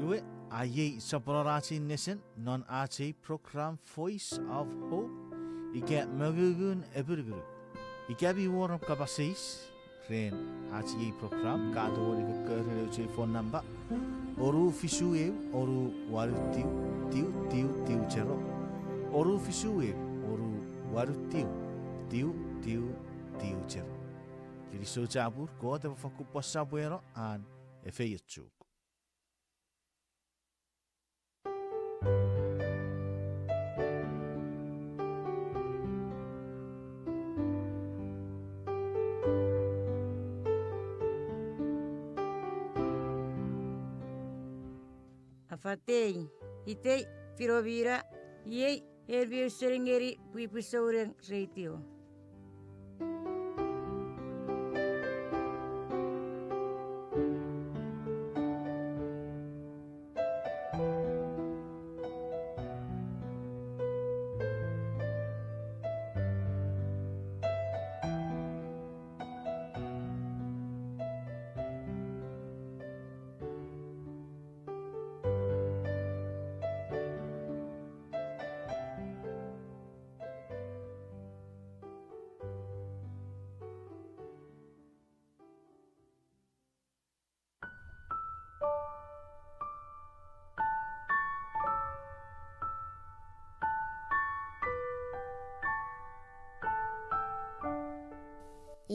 Iwe aye saporarachi nesen non ache program Voice of Hope. Ike magugun eburguru. Ike bi warm kabasis. Ren ache program kadori ke telephone number. Oru fisu oru waru tiu cero. Oru fisu oru waru tiu cero. Kiri so cabur ko te faku pasabuero an efeyetsuk. Afatei, itei firovira, yei erbiu seringeri puipusaureng reitio.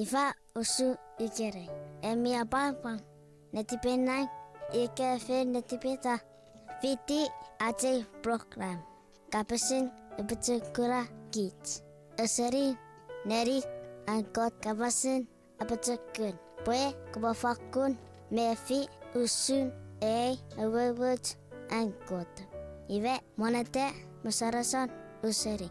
Ifa usu ikere. Emi apa netipenai ikefe netipeta. Viti ace program. Kapesin ebecekura kits. Eseri neri angkot kapasin ebecekun. Pue kubafakun mefi usun awewet angkot. Ive monete masarasan useri.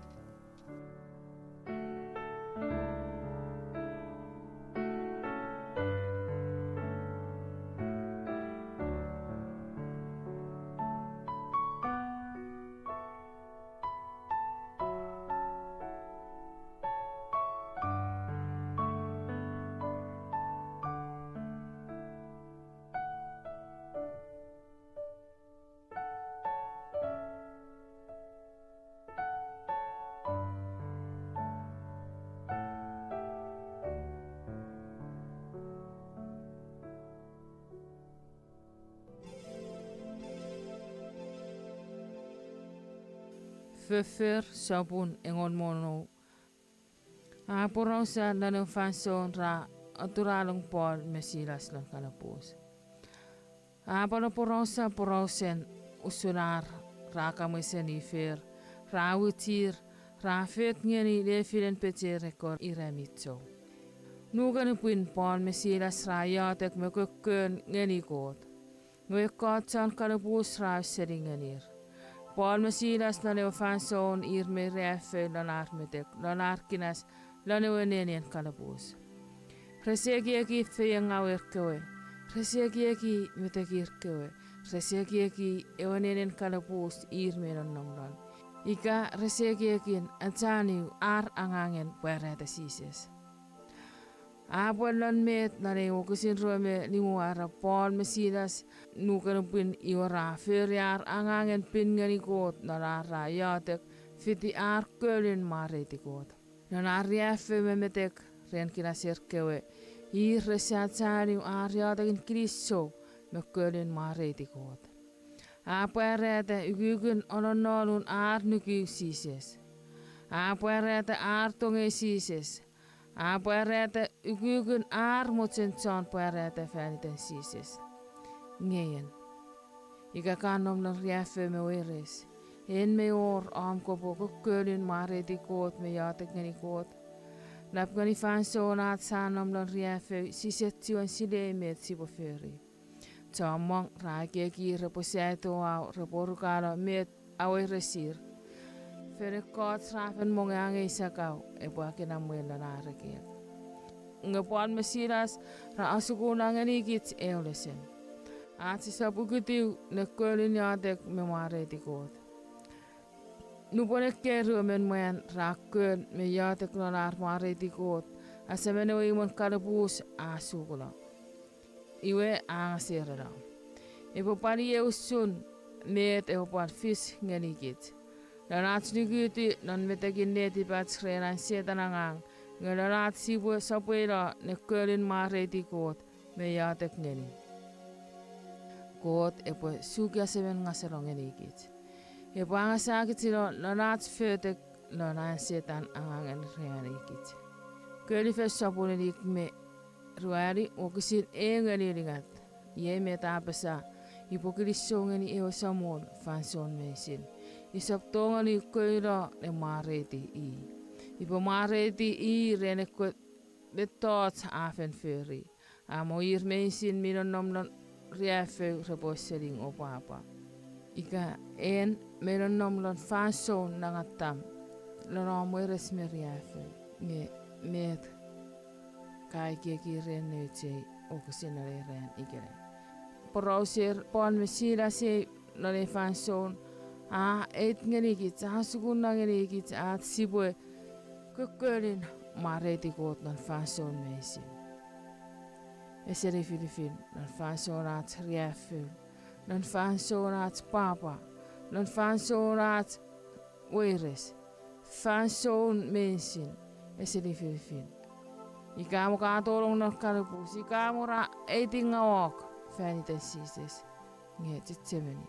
Fefer sabun engon mono. Apurau sa lanu fanson ra aturalong Paul mesilas lang kalapos. Apano purau sa purau sen usunar ra kamuisen ifer ra utir ra fet ngeni lefilen pece rekor iremitso. Nugan puin Paul mesilas ra yatek me kukkön ngeni kot. Ngekot san kalapos ra seringenir. Paul mesilas na leo fanson irme refe lanarmetek lanarkinas lanewenenien kalapus. Resegieki feyen awerkewe. Resegieki metekirkewe. Resegieki ewenenien kalapus irme lannomlan. Ika resegiekin antaniu angangen puerete sises. Abuelan met na leo kusin rueme limuara Paul mesilas nukan pin iora feriar angangen pin ngani kot na ra yatek fiti kölin mareti kot. Na riefe memetek ren kina serkewe resataniu yatekin krisso me kölin mareti kot. Puerete ykykyn ononnolun nyky sises. Puerete tonge sises. Puerete ykykyn mutsen tson puerete fäniten sises. Ngeyen. Ikä kannom non riefe me oires. En me amkopo kölin mareti koot me jaatekeni koot. Läpgani fansonaat saanom non riefe sisetsion sileemeet sipoföri. Tsammang raakeki reposätoa reporukalo meet aoiresir. Ferekaat srafen monge isakau epuakena muella naarekiek. Ngepuan mesiras ra asukunangeni kits eulesen. Aatsi sapukitiu ne kölin jaatek me maareti koot. Nuponek kerruomen muen raakköön me jaatek lonar maareti koot. Asemene uimon kalepuus aasukula. Iwe aangasirera. Ipo pari eusun net epo par fis ngenikit. Larat niguti non metakin neti pat sreran sietanangang. Ngelarat sibu sapuera ne kölin maareti koot me jaatek ngeni. Koot epo sukia seven ngaserong ngenikit. Epo angasakit silo larat fötek laran sietan angangen reanikit. Köli fes sapunelik me ruari okisin engeliringat. Ie me tapasa ipokilissongeni eo samon fanson mesin. Isap tongani köila ne maareti i. Ipo maareti i renekko de tots afen föri. Amo ir mesin minon nomnon riefeu repoisseling o papa. Ika en minon nomnon fanson nangatam. Loramo eres me riefeu. Nge met kaikki rennöitsei okusinare ren ikere. Porauser pon mesila se nore fanson et ngenikit sukunna ngenikit sibue kökkölin maareti koot non fanson meisin. Eseri Filipin non fanson at riefeu. Non fanson at papa. Non fanson at oires. Fanson meisin. Eseri Filipin. Ikamu kaatolong no kalupus. Ikamu ra eiting ngawak. Fäniten siises. Nge tsitsemeni.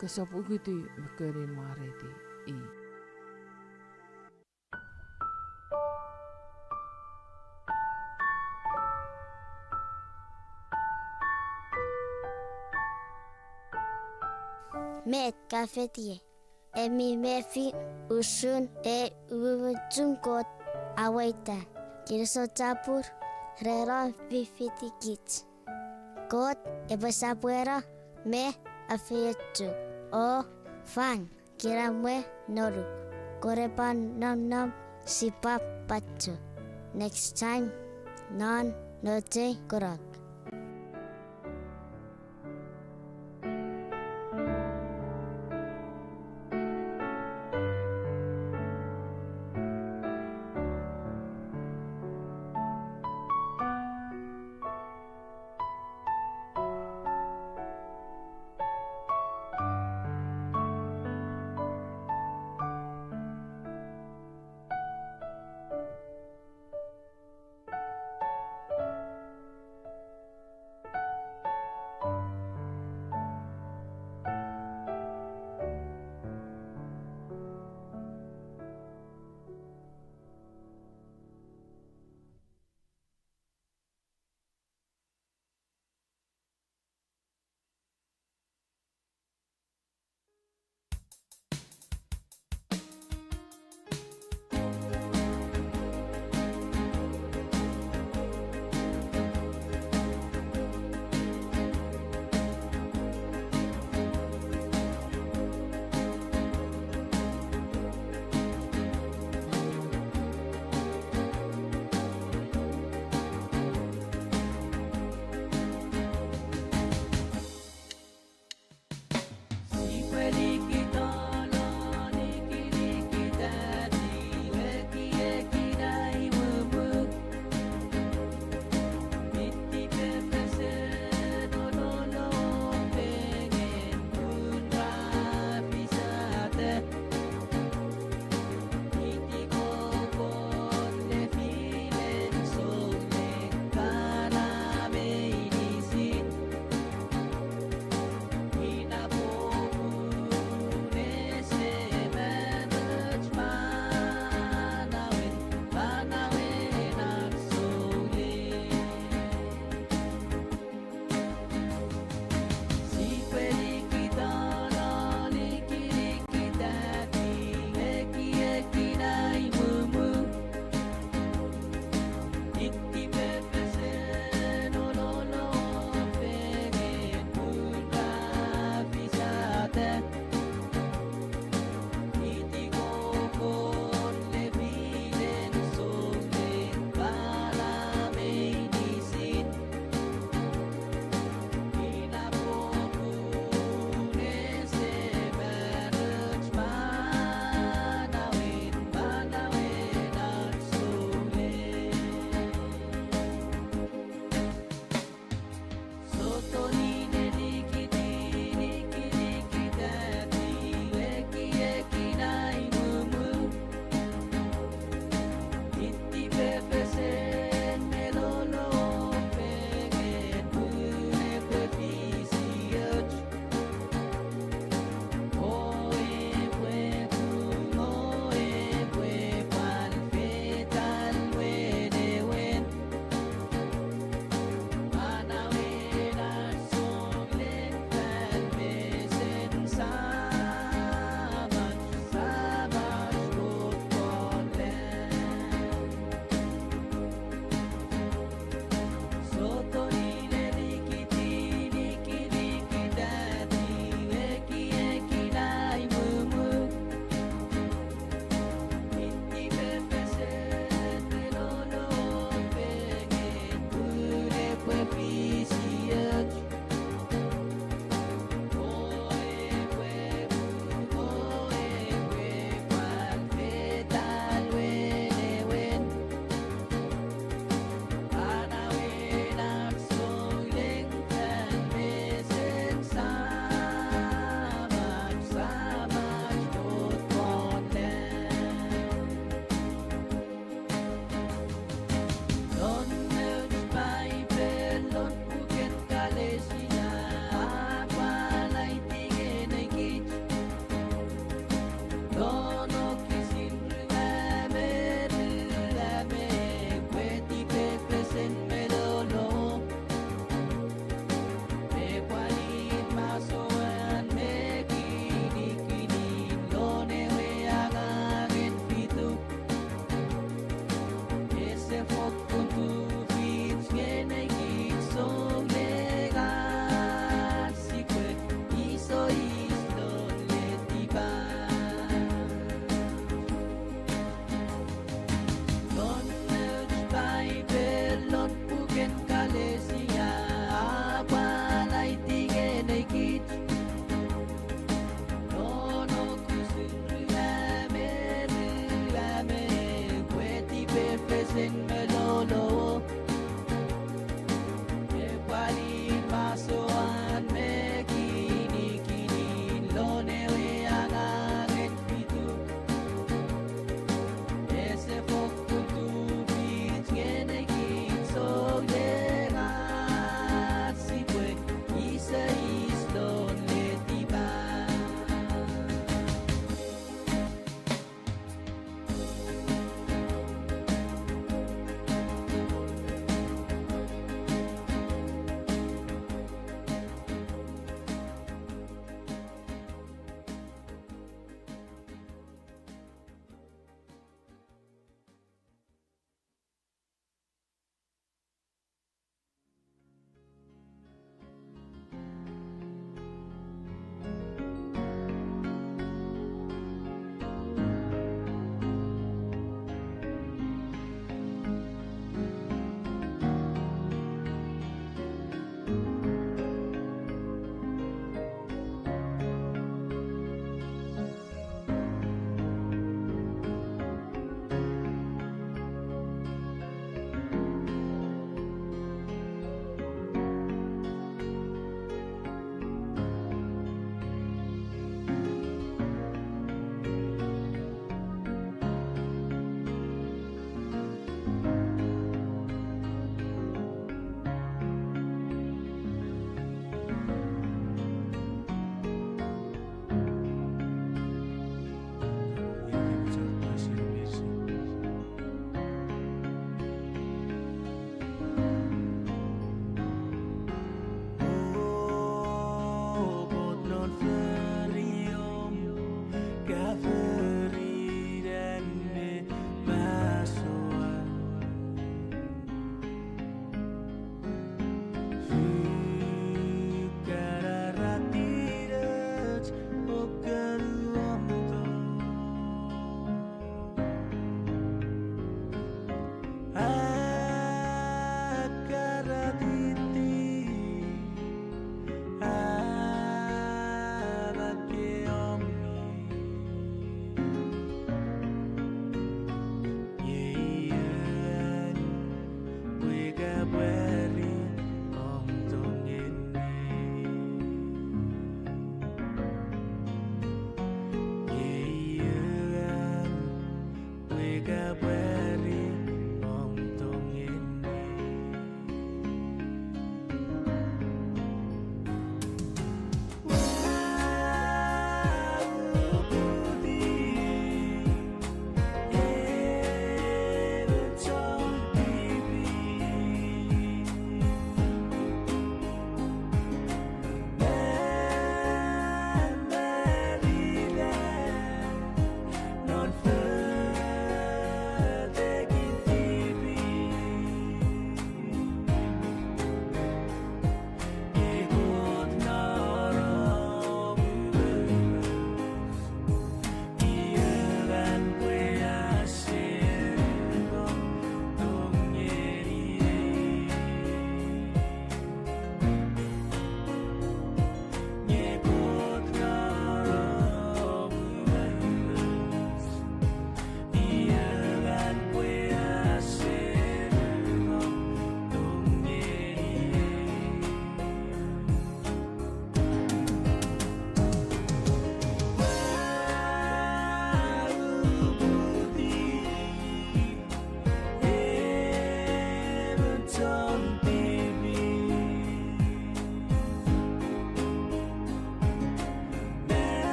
Kasapu kyty mekölin maareti i. Met kafetie. Emi mefi usun uwujungkot awaita. Kirso capur rera vivitikit. Kot ebasapuera me afietu. O fan kiramwe noru. Korepan nam sipap pacu. Next time non note korak.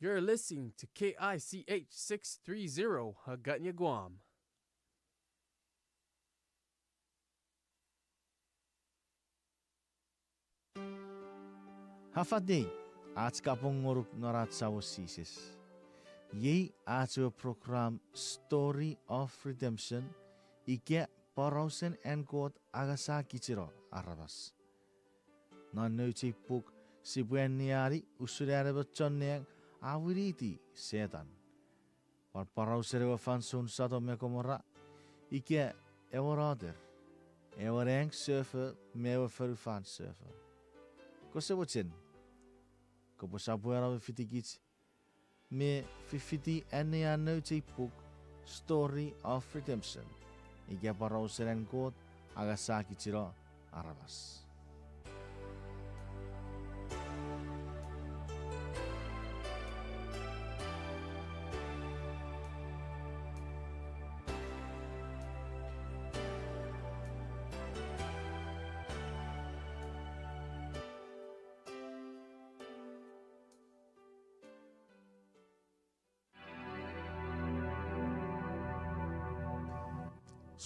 You're listening to KICH 630 Hagutnya, Guam. Hafadei, ați capong orup norat sausises. Ye ați o program Story of Redemption, ike parausen en god agasa kichiro arabas. Non nuti puk si buen niari usurere bachonneang awiriti setan. Par parausere wa fansun sato me komora, ike eworader. Eworeng surfer mewe fan surfer. Kosa wotsin. Ko sabuera we fitigits me fifiti ene ano book Story of Redemption. Ike parauseren god agasaki chiro arabas.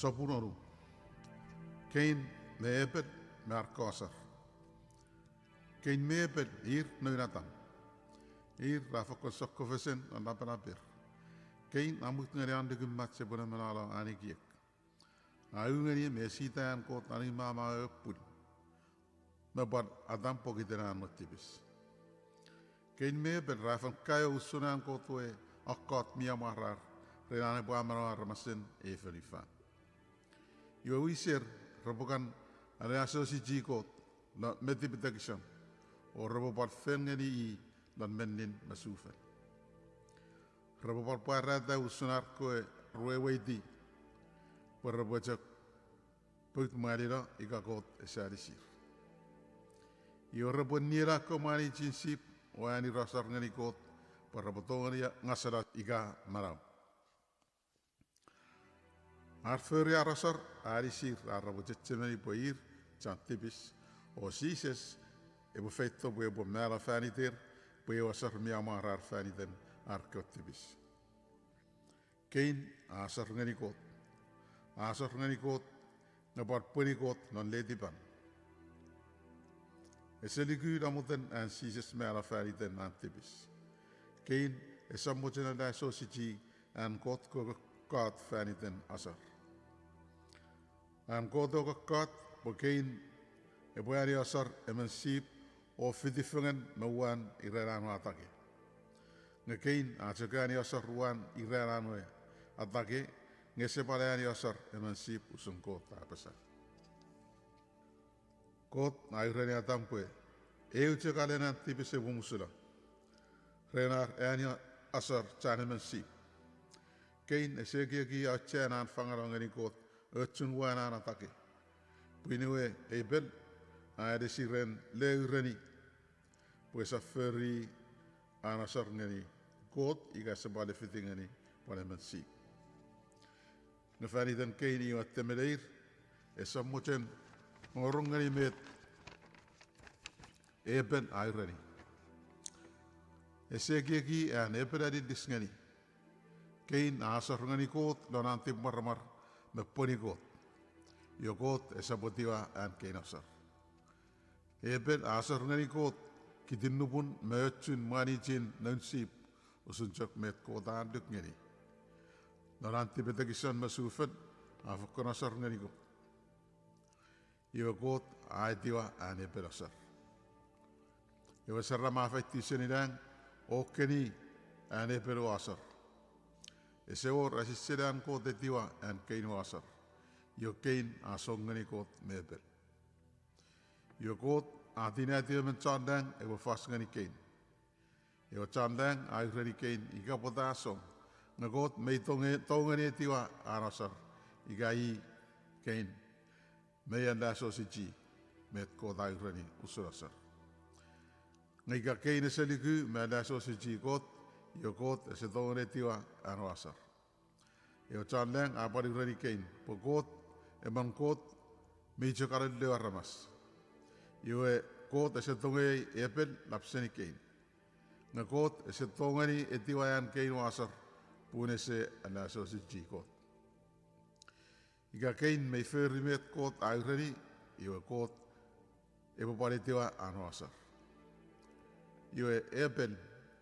Sopunoru. Kein meepet merkosar. Kein meepet ir noinatan. Ir rafakosokkovesen on napanapir. Kein amut ngerian digummat sebuna menala anikiek. Ayungani mesitaan kot animama pun. Mebat adam pogiteran motivis. Kein meepet rafan kayo usunan kotwe akot miamarar. Renane buamara ramasen Efisos. Yo wisir robokan area sosiji kot la metipetaction o robot fengeni I lan menin masufen. Robot parada usunar koe rueweiti por robojak put marira ikakot esarisir. Yo robot nira komani jinsip o ani rasar ngani kot por robotongani ngasarat ika Manau. Arferi arasar arisir arabujecemeni poir chantibis o sises ebo feito bo mera faniter bo asar miamar ar faniten arkotibis. Kein asar ngani kot nabar puni kot non lediban. Eseligu ramuten an sises mera faniten antibis. Kein esammochena da sosiji an kot kot faniten asar. An kodo kakat bokein eboari asar emensip o fidifungan mawan ireran atake. Ngekein acagani asar ruan ireran we atake ngesepaleani asar emensip usungko tapasa. Kot na ireni atampue eu cekalenan tipise bumusula. Renar eni asar chan emensip. Kein esegi achenan fangarangani kot Ötsun wana atake. Puinue ebel ada siren leureni. Pues aferi anasar ngani kot iga sebale fitingani pada mensi. Nafani dan keini wa temeleir esamochen ngorong ngani met eben aireni. Esegegi an ebeladi disngani. Kein asar ngani kot donanti marmar meponi kot. Yo kot esabotiwa an keinasar. Eben asar ngani kot kitinupun meotsun manichin nansip usunchak met kotaan duk ngani. Donanti betagisan masufan afakonasar ngani kot. Yo kot aitiwa an eben asar. Yo sarra mafaitti senidang okeni an eben asar. Esewor asisidan ko tetiwa an kein wasar. Yo kein asongani kot mebel. Yo kot atinati mencandang ewa fasngani kein. Ewa candang airani kein ika potasong. Ngagot mei tongani tiwa anasar. Ika I kein. Mei anda sosiji met kot airani usurasar. Ngika kein eseliku me anda sosiji kot. Yo kot esetongani tiwa anwasar. Yo candang apari rani kein. Pokot emang kot meja karan lewa ramas. Yo kot esetongani epel lapseni kein. Ngakot ese tongani etiwayan kein wasar pune se anaso si jikot. Ika kein me ferimet kot airani iwa kot ebo paletiwa anwasar. Iwa ebel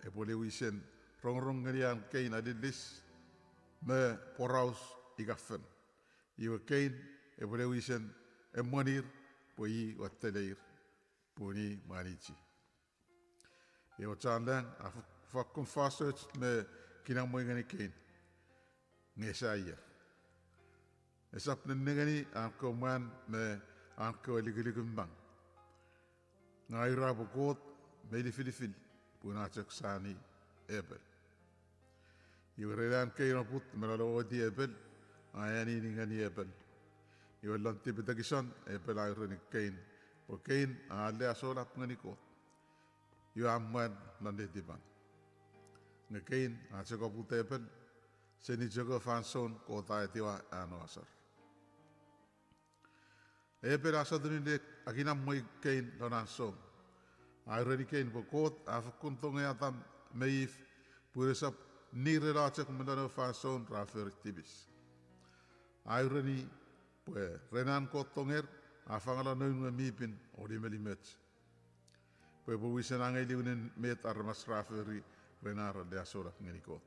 ebole wisen rongrong ngerian kein adilis me poraus igafen. Iwa kein ebole wisen emonir poi wateleir puni manici. Iwa candang afakun fasoj me kinang moingani kein ngesaya. Esap nenengani angko man me angko eligiligimbang. Ngaira bukot meli filifil punacak sani ebel. Iwa redan kein oput melalo di ebel ayani ningani ebel. Iwa lanti betagisan ebel airani kein. Po kein ale asolap ngani kot. Iwa amman nande dibang. Ngekein acak oput ebel seni jaga fanson kota etiwa anwasar. Ebel asadunilek akinam moi kein lonansong. Airani kein bokot afakun tongeatam meif puresap nirelacak mendana fanson rafer tibis. Airani pue renan kot tonger afangala noin mipin odimelimet. Pue buwisan angai liunen met armas raferi renara de asorak ngenikot.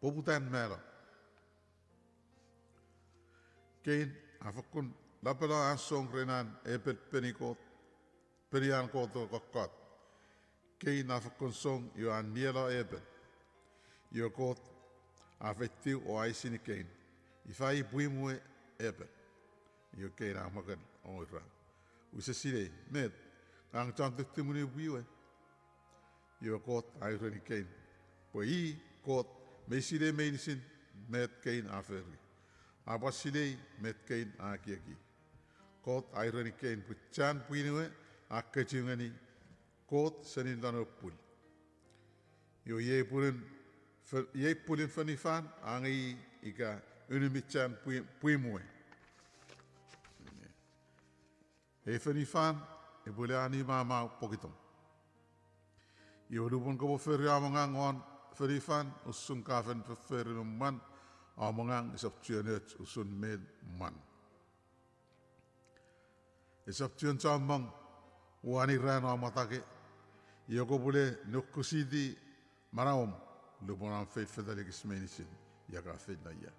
Poputan melo. Kein afakun lapela ansong renan epet penikot perian koto kokot. Kein afakun song yo an miela epet. Yo kot afetiu o aisini kein. Ifai buimue epet. Yo kein amakan oira. Usasile met ang cantik timuni buiwe. Yo kot airani kein. Poi kot mesile medisin met kein aferi. Apa silei met kein aki. Kot airani kein puchan puinue akkajungani kot senin danopul. Yo ye pulin fanifan angi ika unimichan puimue. E fanifan e boleh ani mama pokitong. Yo lubon ko feri amangan fanifan usung kafen feri man amangang isap cianet usun med man. Isap cian camang wani rano amatake. Yoko boleh nukusidi Manau lubonam Felikis menisin yaga fedaya.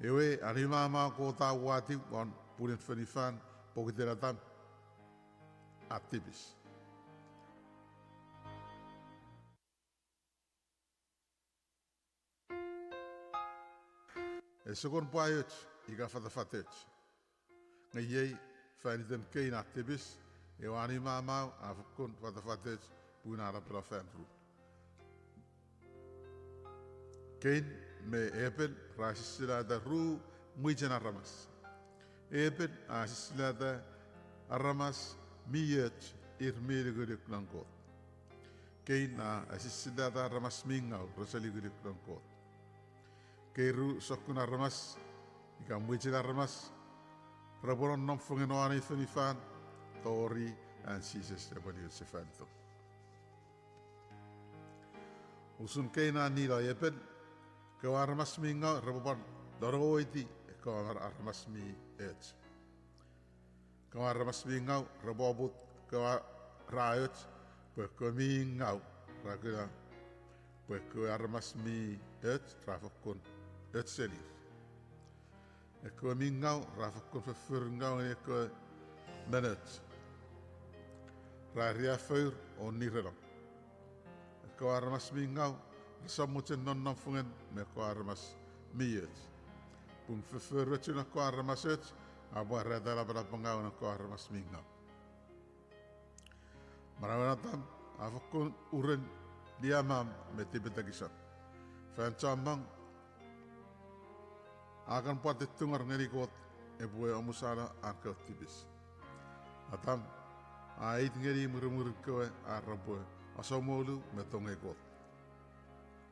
Ewe animama kota wati on pulen fenifan pokiteratam aktivis. Esokon payot iga fatafatet. Ngayay faniten kein aktivis ewani mama afkon fatafatet punara pela fanru. Kein me epel rasisila da ru muijana ramas. Epel asisila da aramas miyet irmiri gudik langkot. Kein asisila da ramas mingau rosali gudik langkot. Keru sokuna ramas ika muijana ramas raboron nom fungenoani fenifan tori and sises ebaliut sefanto. Usun keina nila epel kawar mas minga raboban doroiti kawar armas mi et. Kawar mas minga rabobut kawar raet pekomingau ragila pekawar mas mi et trafokun et selir. Ekomingau rafokun fefurngau eko menet. Raria feur on nirelong. Kawar mas mingau samutin non fungen me kawar mas miyet. Pung feferwetu na kawar mas et abah redala pada pengau na kawar mas mingau. Marawanatam afakun uren diamam meti betagisan. Fan camang akan patit tungar ngerikot ebue amusala aktivis. Atam ait ngeri murmur kowe araboe asomolu metongekot.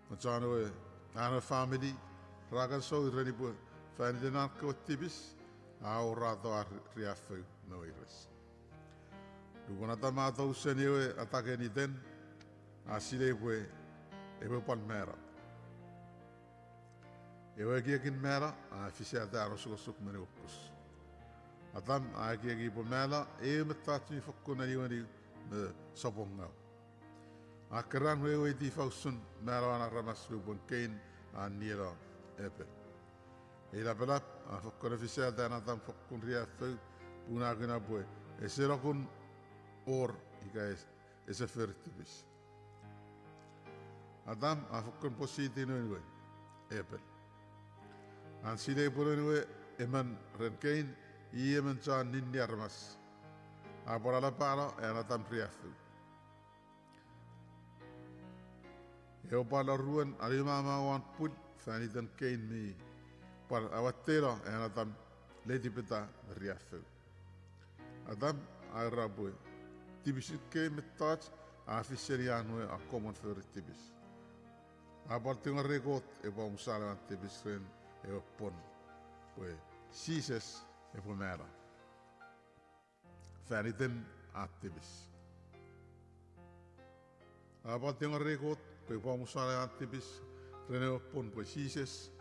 Macano ana family ragan so iranibo fandenar ko tibis au rato riafu noires. Lugona tama tau senewe atake ni den asile bue ebe pan mera. Ewe kin mera a fisia da rosuk mene ukus. Atam a ki po mera e metatu fokuna ni wani me sabonga. Akaran wewe di fausun mera ana ramas lubon kain a nira epe. Ila belap a fokuna fisia da na tam fokun ria feu puna gina bue. Eserakun or ika ese fertibis. Adam a fokun positi no epe. An sile purunwe eman renkain i eman chan nindi armas. A porala palo e anatam priafu. E o pala ruan alimama wan pul fani dan kain mi par awatero e anatam ledi peta riafu. Adam a rabue tibisit ke metat a fiserianwe a common for tibis. A parting regot e pa musala tibis ren e pon we Jesus e pomera faniten activis apa tengo regot pe vamos a activis rene pon we Jesus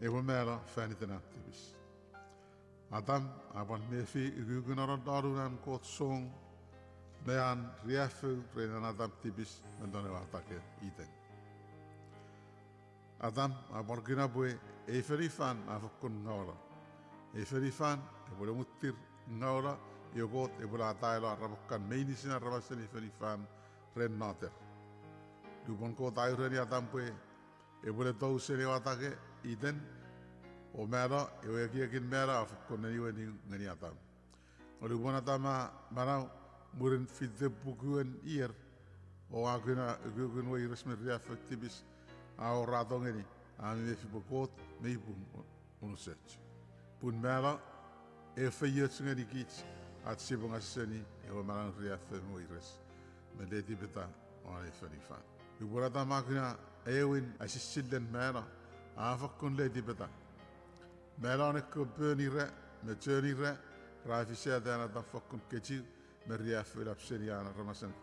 e pomera faniten activis adam aban mefi gugunar darunan kot song mean riafu rene adam activis mendone atake iten Adam a borgina bue e ferifan a fokun ngaura. E ferifan e bole mutir ngaura e got e bole atailo a rabokan meinisin a rabasen e ferifan ren nater. Lubon ko tayo ren Adam bue e bole tau sene watake iten o mera e o yakin mera a fokun naniwe ngani Adam. O lubon Adama Manau murin fidde bukuen ier o aguna gugun wa iresme ria faktibis a o ratong ini a mi fi bokot me pun unuset pun mera e fayet ngari kits at sibong aseni e o malang ria fe mo ires me de tibeta o ai fanifa u borata makina ewin asisillen mera a fakkun le tibeta mera ne ko benire me cherire rafisia dana ta fakkun kechi me ria fe lapseniana ramasan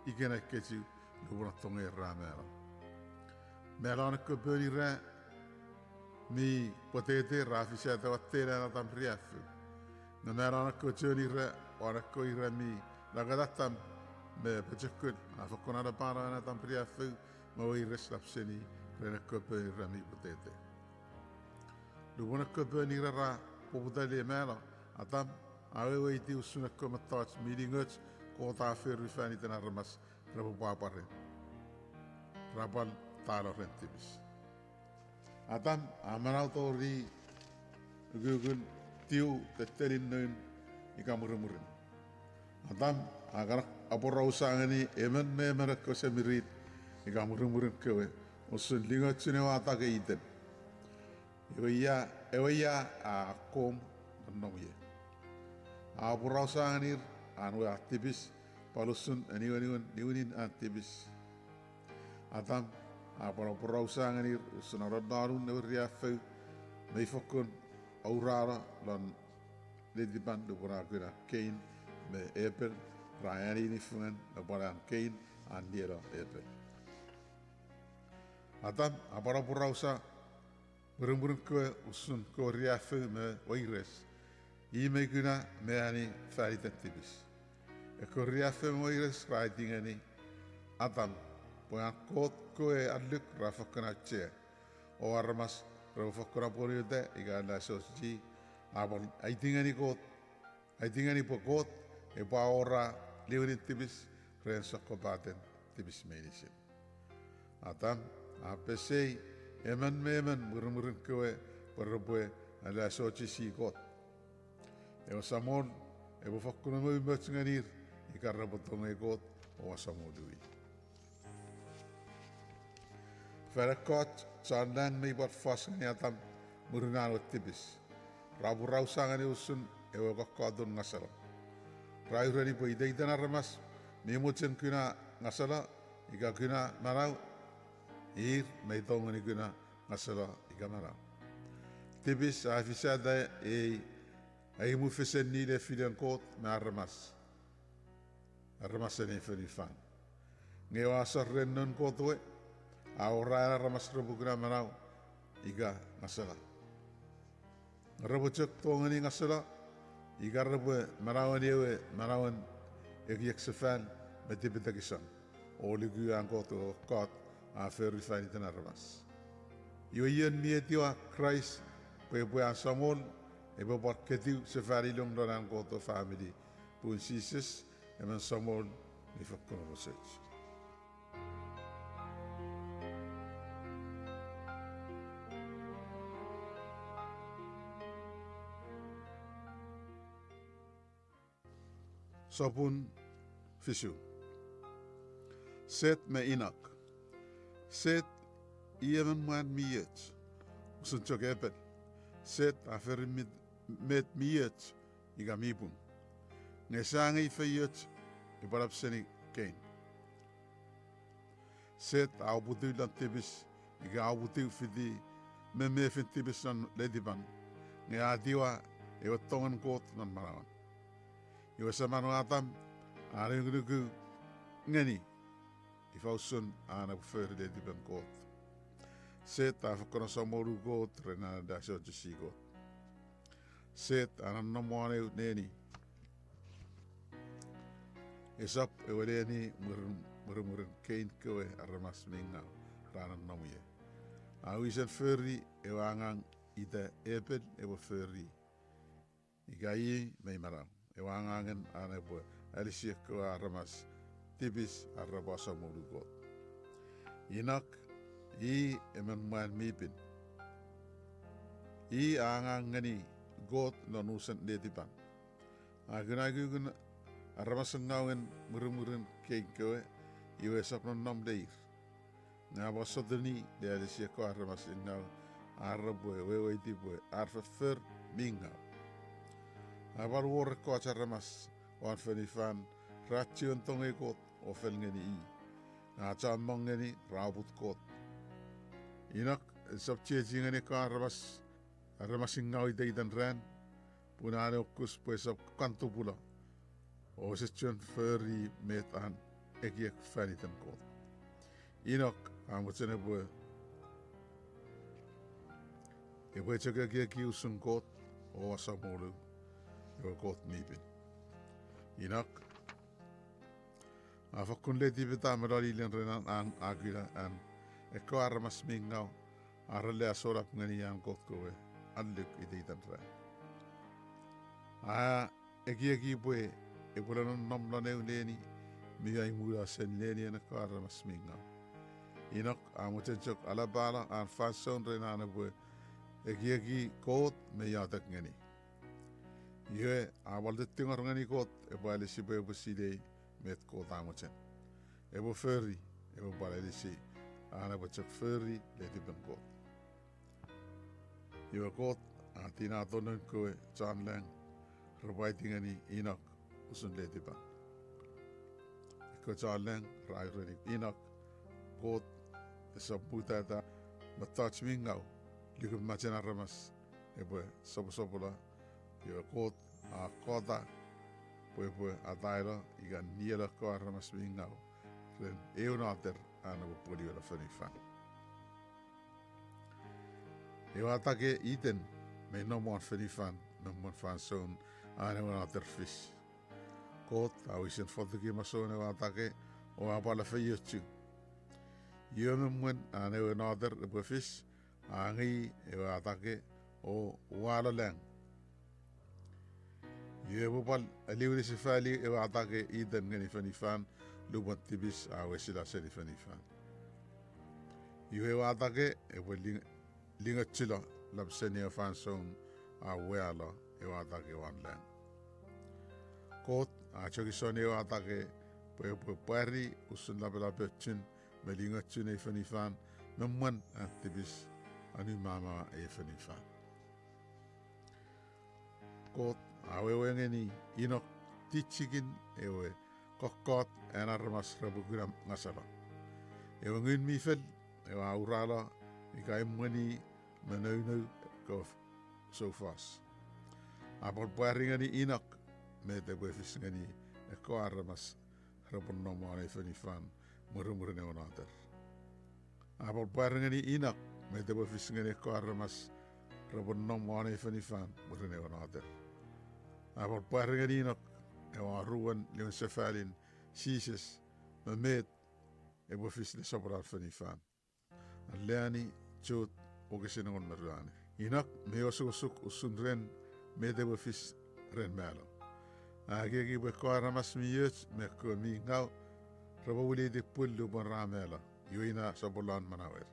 igena kechi u boratonge ramera Meron ko benire mi potete rafisia te wattera na tam riafu. Na meron ko benire ora ko ira mi lagadatam me pechekut afakona da para na tam riafu mo ires lapseni rena ko benire mi potete. Lubona ko benire ra poputale mera atam awe iti usuna ko matats meetingots ko ta fer rifani tena ramas rabu papare. Rabal talo rentibis. Adam amanau tori gugun tiu teterin noin ikamurumurin. Adam agar apora usangani emen me merek semirit ikamurumurin kewe usun lingot sinewata ke iten. Ewa a kom noye. Apora usanganir anu aktivis palusun niunin aktivis. Adam apora usanganir usunaradaru neuriafu me fokun aurara lan lediban do boraguna kein me epel rayani ni fungan aboran kein andiera epel Adam apora usa burung ko usun ko riafu me oires I me guna me ani faritatibis e ko riafu me oires raidingani Adam Puan kot koe aluk rafakana che o armas rafakana poriute iga na sosi abon aitingani pokot e pa ora liurin tibis ren sokobaten tibis medisin atam apesei eman murmurin koe perboe ala sosi si kot e samon e bofakuna mo imatsinganir ikarabotong e kot o samodui Felikis sandan me buat fas ngatam murunal tibis. Rabu rausangani usun ewa kakadun ngasala. Rayu rani po idai dana ramas memucen kuna ngasala iga kuna marau ir meitongani kuna ngasala iga marau. Tibis afisa da ai mu fesen ni le filen kot me ramas. aramas ni fanifan. Ngewa sarrenon kotoe, aura aramas rebugra Manau, iga ngasala. Rabu cek tongani ngasala, iga rabu Manauan yewe Manauan egiek sefan metibetakisan. Oligu angkoto kot a verify ni tanaramas. Iwan mietiwa Christ pwe asamol ebo bot ketiu sefari long don angkoto family pun sises eman samol ni fakkono research. Sopun fisu. Set me inak. Set iemen man miet. Usun chok epet. Set aferi met miet iga mipun. Ngesangi feyet ibarap seni kein. Set au butu lan tibis iga au butu fidi me fin tibis nan lediban. Nge adiwa ewa tongan kot nan marawan. Iwa samanu atam aringudugu ngeni. Ifausun ana prefer lediban kot. Set afakona samoru kot renana dasyo jisi kot. Set anan namuane neni. Esap ewaleni murun kein kewe aramas mingau ranan namuye. Awisan ferry ewangang ita eped ewa ferry. Igai may marang. Ewangangan ana bo alisiek kewe aramas tibis arabasa mulugot. Inak I eman man mipin. I angang ngani got nanusan letipan. Agunagugun aramasangawin murumurin kewe iwe sapnon nam leir. Ngaba sodeni de alisia ko aramasingnaw arabwe wewe tibwe arfafer mingau. Abar wor ko aramas wan fenifan rachion tonge got ofel ngani I. Ngachan mongeni rabut kot. Inak sab checing ni ka aramasingnaw ida idan ran punane okus pues sab kanto pula o sechon ferry metan ekiek fanitan kot. Inak amutsene bue ebe chaka kieki usun kot o asamolu ebe kot mipin. Inak afakun leti beta merali len renan an agila an eko aramas mingau arale asorap ngani yang kot kowe aluk ide tanra eki bue e bulan nom lane uneni mi ai mura sen leni na ko aramas mingau inok amutenchok alabala an fason renana bue eki kot me yatak ngani ye awal de tingar ngani kot e bale sibe buside met kot amuten ebo ferry ebo bale disi ana bacak ferry leti bengkot. Iwa kot tina tonen kowe John Lang rabai tingani inak usun leti bang. Ko John Lang rai reni inak kot sabuta ta matach mingau likum macena ramas ebe sobola iwa kot a kota pue ataira ikan niela ko ramas mingau ren eunater ana bopoli wala fanifan. Ewa take iten me no mon fanifan no mon fan son ana wana ter fish. Kot awisen fotiki mason ewa take o abala fayuchu. Yome mwen ana wana ter be fish angi ewa take o wala lang. Yebo pal aliwli sifali ewa take iten ngani fanifan lubat tibis awesila seni fanifan. Iwe watake ewe linga chilo lab seni afanson awela e watake wanlan. Kot achoki soni watake pe pari usun labela bechin me linga chune fanifan memwan tibis anu mama e fanifan. Kot awe ngeni inok tichikin ewe kokot en armas rabugram ngasala. Ewa ngin mifel, ewa aurala, ika emwani menau kof so fast. Apol paring ngani inak, me te befis ngani eko armas rabon no mo ne fanifan murumur ne onater abal barngani inak me debo fisngene ko aramas rabon no mo ne fanifan murne onater abal barngani inak e wa ruan leon sefalin Jesus met ebo fisne sabral fanifan Leani chut ogesinongon marane inak me osuk usunren me debo fis ren malo agegi be ko aramas miyet me ko mi ngau rabawuli de pullu bon ramela yuina sabolan manawer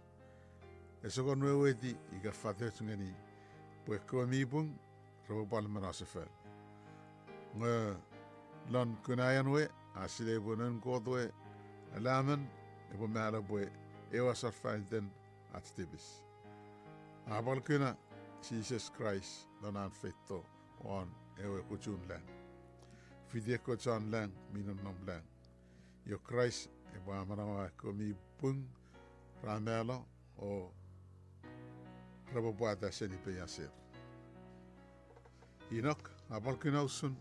esogon wewedi iga fatet ngani be ko mi bung rabal manasefel nga lon kunayan we asile bonan godwe alaman ebo mala boy ewa sarfaiden atstibis abal kuna Jesus Christ donan fetto on ewe kuchun lang fidye ko chan lang minon nom lang yo Christ ebo amanawa ko mi pung ramelo o rabobuata seni peyasir inok abal kuna usun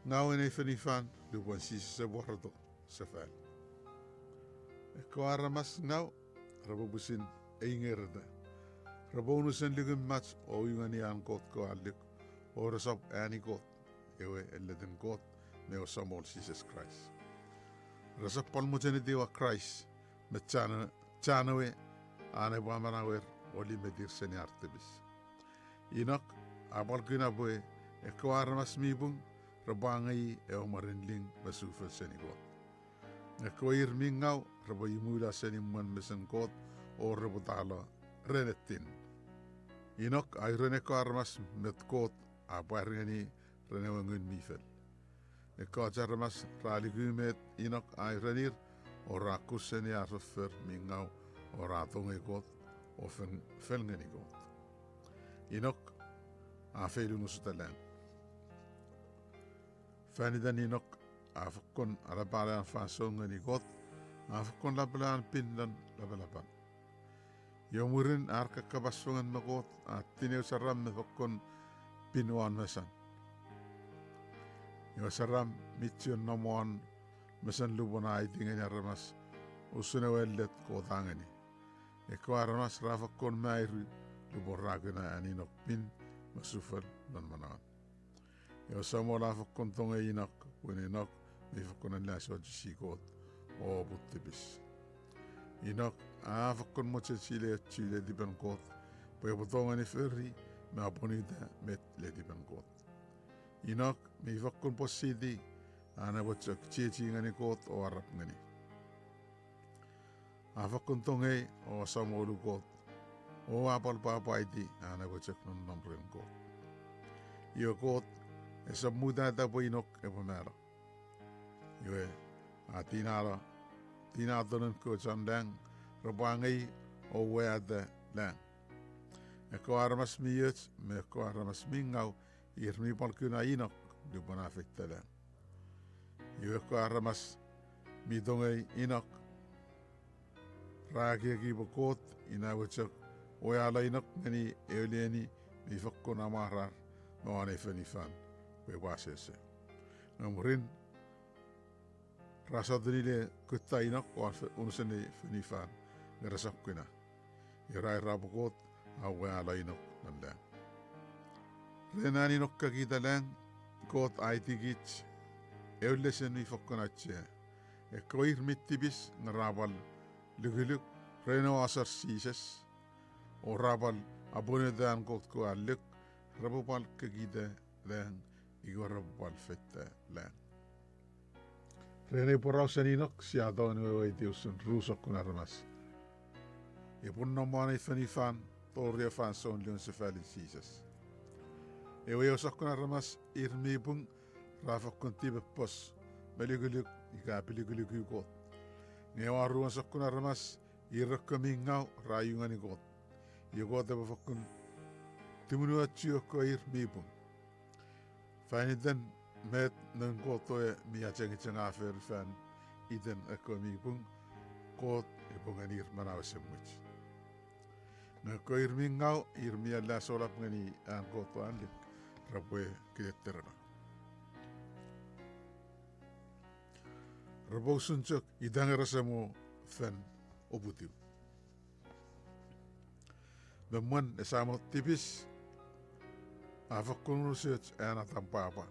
ngawen e fanifan lubon Jesus se bordo sefal ko aramas ngaw rabobusin eingerda rabonusen ligum match o yungani an kot ko alik o resop ani kot ewe eleden kot me o samol Jesus Christ resop palmuteni dewa Christ me chanawe ane bamanawer oli medir seni artebis inok abal gina boy e ko aramas mibung rabangai e o marinling basufel seni kot e ko irmingaw rabo imula seni man mesen kot o rabo tala renetin inok ay rene ko armas met kot aparngani rene wangun mifel e ko jarmas raligumet inok ay renir o rakus seni arfer mingaw o ratong e kot o felngani kot inok a felunus talan fanidan inok afkon alabalan fasongani kot afkon labalan pindan labalaban yomurin arka kabasongan makot atine Saram me fakon pinuan mesan yo Saram mitsion nomon mesan lubona aitingan aramas usune wellet ko tangani e ko aramas rafakon mairu luboragana aninok pin masufal dan manan yo samola fakon tonga inak wenenok mi fakon anlaswa jisikot o buttibis inok fakon mo chile di benkot po botonga ni ferri ma bonita met le di benkot inok mi fakon posidi ana botchak chichi ngani kot o arap ngani fakon tongai o samolu kot o apal papaiti ana botchak non nomren kot yo kot esa muda da po inok e pomero yo atinala tinatonen ko chandang rabangai o weada lang e ko armas miyet me ko armas mingaw irmi palkuna inok di bona fitala yo ko armas midongai inok ragi gi bokot inawchak o ala inok ngani euleni mi fakkon amara no ane fanifan we wasese ngamurin rasa drile kutta inok o unsene fanifan ngerasakuna irai rabukot awe ala inok nanda renani nok kagita lang kot aitigich eulesen mi fokkonache e koir mittibis ngarabal luguluk reno asar sises o rabal abonedan kot ko aluk rabal kagita lang igor rabal fetta lang rene porausen inok siadon weitiusun rusok kunarmas e punno mane fanifan toria fan son leon sefali Jesus e weosok kunarmas irmibung rafok kuntibe pos meliguluk ika piliguluk kot ngewa ruan sok kunarmas irokkamingau rayungani kot yogot ebe fokun timunuatio ko irmibung fanidan met nan kotoe mia chenga fer fan iden ekomibung kot ebonganir manawasemmuch na ko irmingau irmia la solap ngani an koto anlik rabwe kiletterna Rabo sunchok idang rasamo fen obutiu. Namun esamo tipis afakun research ana tampapa.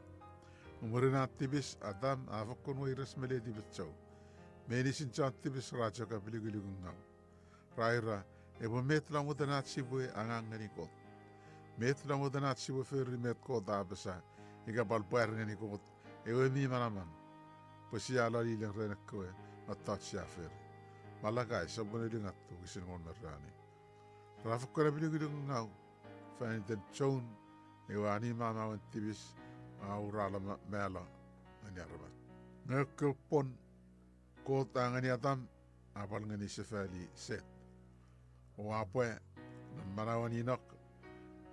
Umurina tipis adam afakun wiras mele tipis Medicine chan tipis raja ka biligulugungau. Raira ebo met la mudanat sibue angangani kot. Met la mudanat sibue ferri met kot abasa. Iga balpuer ngani kot. Ewe mi manaman. Pasia la ilang renak koe atat siafer. Malakai sabune lingat tu kisin ngon merani. Rafakun biligulugungau. Fain ten chon ewe ani mamawan tipis aurala mela anyaramat. Ngekepon kota ngani atam apal ngani sefali set o apoe manawan inok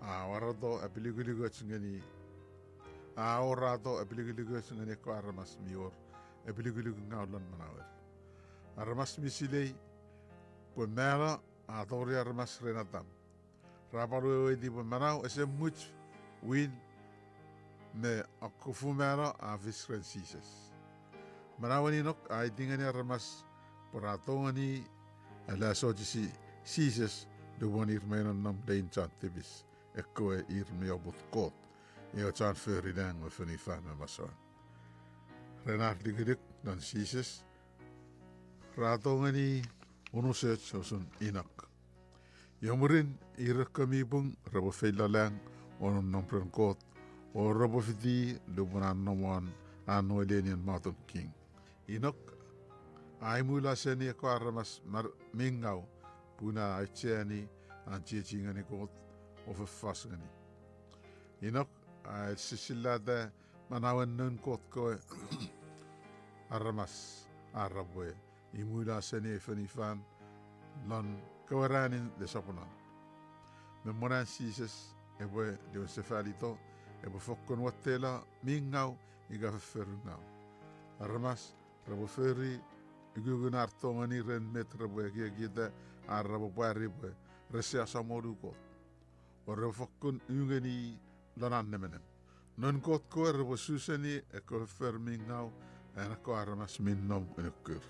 warato apiliguligo ngani orato apiliguligo ngani ko aramas mior apiliguligo ngaulan manawer aramas misilei pemela atori aramas renatam rapalu di pemanau esemuch win me akufumela avis francisas Manawan inok ay tingani aramas paratongani ala sojisi sises duwan irmenon nam dain chan tibis ekkoe irme obut kot eo chan feridang me fenifan me masoan. Renat digedik dan sises ratongani unuset sosun inak. Yomurin irak kami bung rabo feilalang onon nampren kot o rabo fiti duwan namuan anu elenian matun king. Inok ai mula seni ko aramas mingau puna aicheni anchichingani kot of fasgani. Inok ai sisilada manawan nun kot ko aramas arabwe imula seni fenifan lon kawaranin de sapunan. Memoran sises ebe de sefalito ebe fokkon watela mingau iga ferungau. Aramas rabo ferry igugunar tongani ren metrabo kita arabo paribo resia samodu kot ore fokkun ungani lanan nemenen non kot ko rabo susani eko fermingau ana ko aramas minnom enukur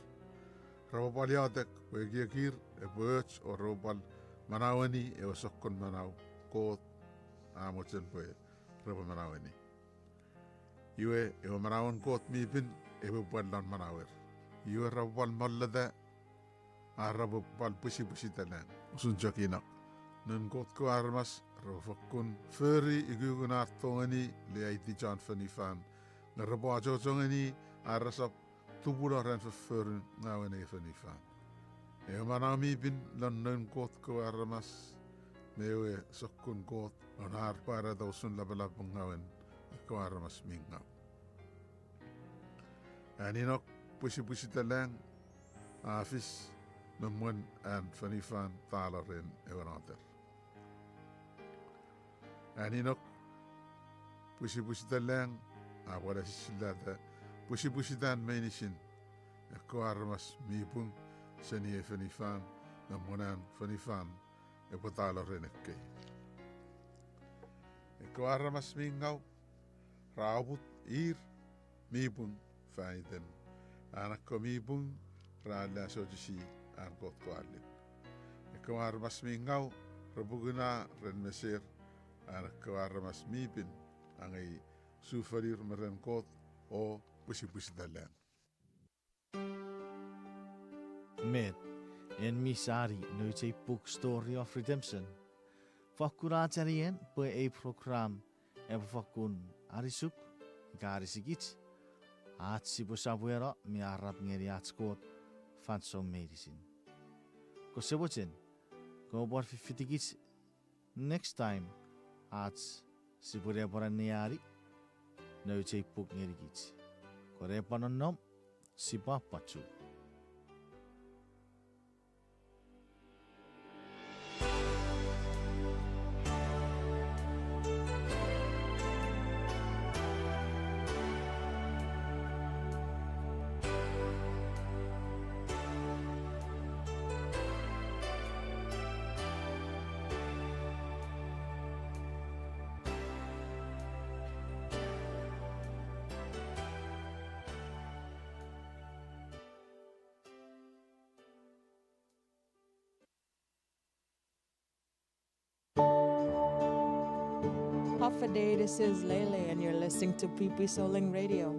rabo paliatek wegir e boch o robal manawani e sokkon manaw kot amochen po rabo manawani iwe e manawan kot mi bin ebe bulan manawer yu rabal mallada arab bal pusi talan usun jakinak nun got ko armas rofakun feri iguguna tongani le aiti jan fanifan na rabo ajo jongani arasap tubula ran ferun ngawen e fanifan e manami bin lan nun got ko armas mewe sokun got onar para dausun labalab ngawen ko armas mingaw Aninok pusi talang afis namun an fanifan talaren evanater. Aninok pusi talang awala sisilada pusi dan menisin ko armas mipung seni fanifan namun an fanifan epotalaren ekki. Ko armas mingau raubut mipung faiden anak kami pun rala sojisi angkot ko alin. Eko armas mingau rebuguna ren mesir anak ko armas mipin angai sufarir meren kot o pusi dalan. Med en misari nu te book Story of Redemption. Fakuratarien på program e fakun arisuk garisigit. At si Busabuero mi arab ngeri atskot fansong medicine. Ko sebochen ko bor fitigit next time at si Burebaran niari no take book ngeri git. Ko repanon nom si papachu. Half a day, this is Lele, and you're listening to PP Soling Radio.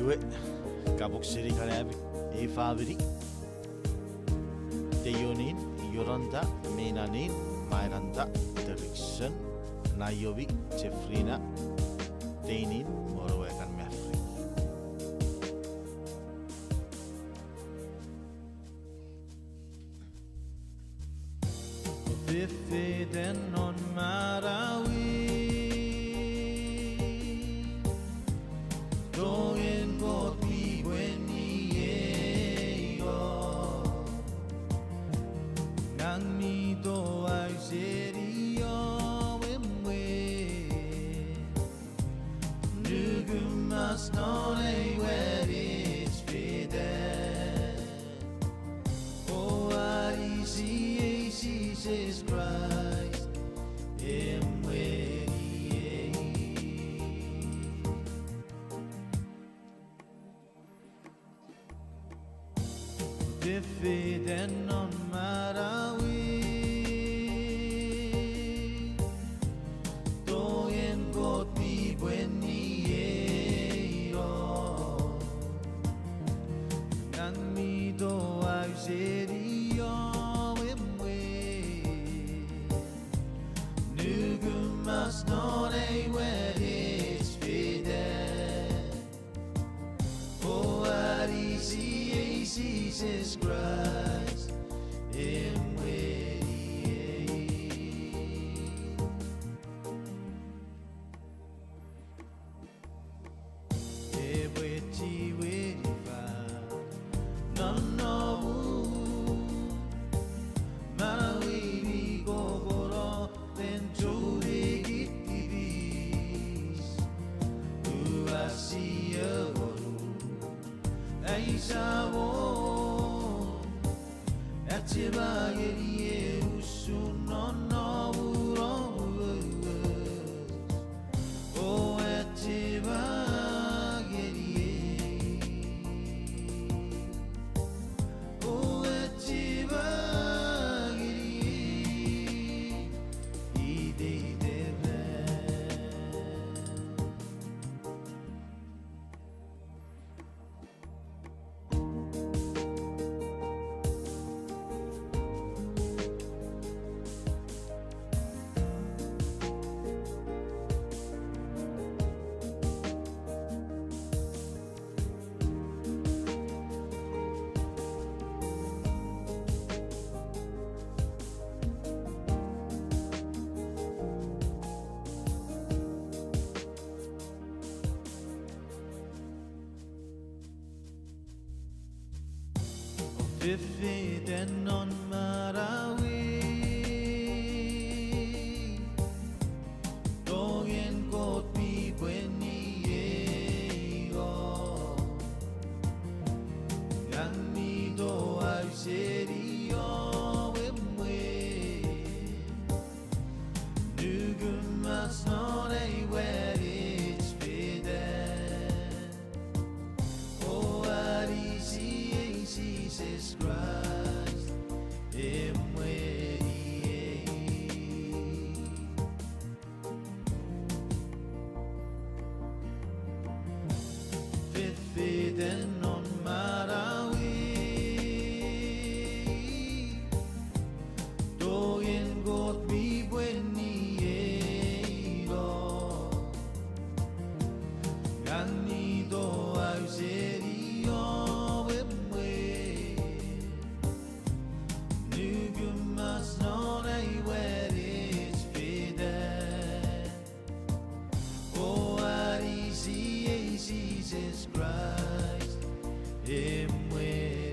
Iwe kabuk siri karabi e favori Teyonin Yoranda Menanin Mairanda Derrickson Nayobi Jeffrina Teinin Morowekan Maverick Fifiden on Marawi Doyen got me when ye Ngang mi do I serio emwe Nugumas non a where it's fidel Oh I see Jesus Christ emwe Diffiden on Marawi Doyen got me when ye Nang mi do I serio emwe Nugumas non a where it's fidel Oh I see Jesus Christ in Diffiden on Marawi Doyen got me when ye Yang mi do I serio emwe Nugumas non a where it's fidel Oh I see Jesus Christ emwe Fifiden on Marawi Doyen got me when ye Yang ni do I serio emwe Nugumas non a where it's fidel Oh I see Jesus Christ emwe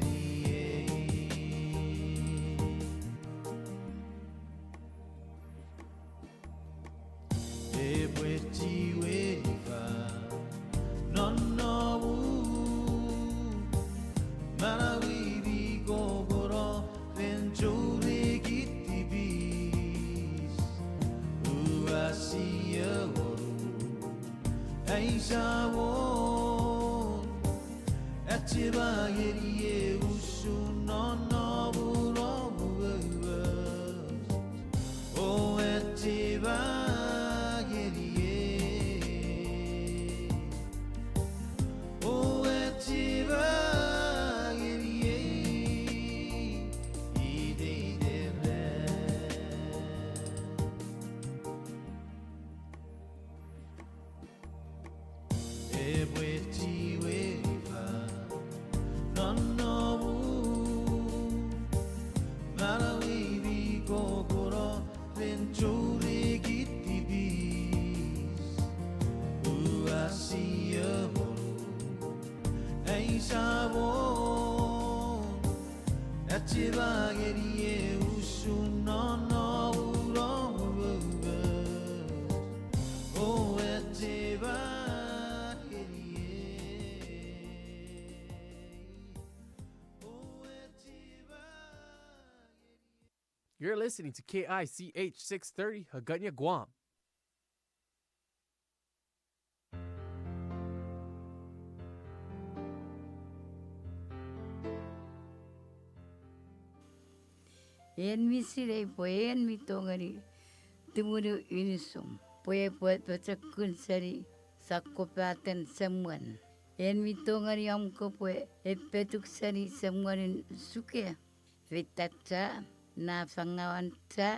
Oh, nei sabon Achibageri e usuno no uromuga Oh You're listening to KICH 630, Hagutnya, Guam. En mi sirei poe en mi tongari timuru unisum poe poe pecakun sari sakopaten semuan. En mi tongari amko poe epetuk sari semuanin suke vitacha na fangawan cha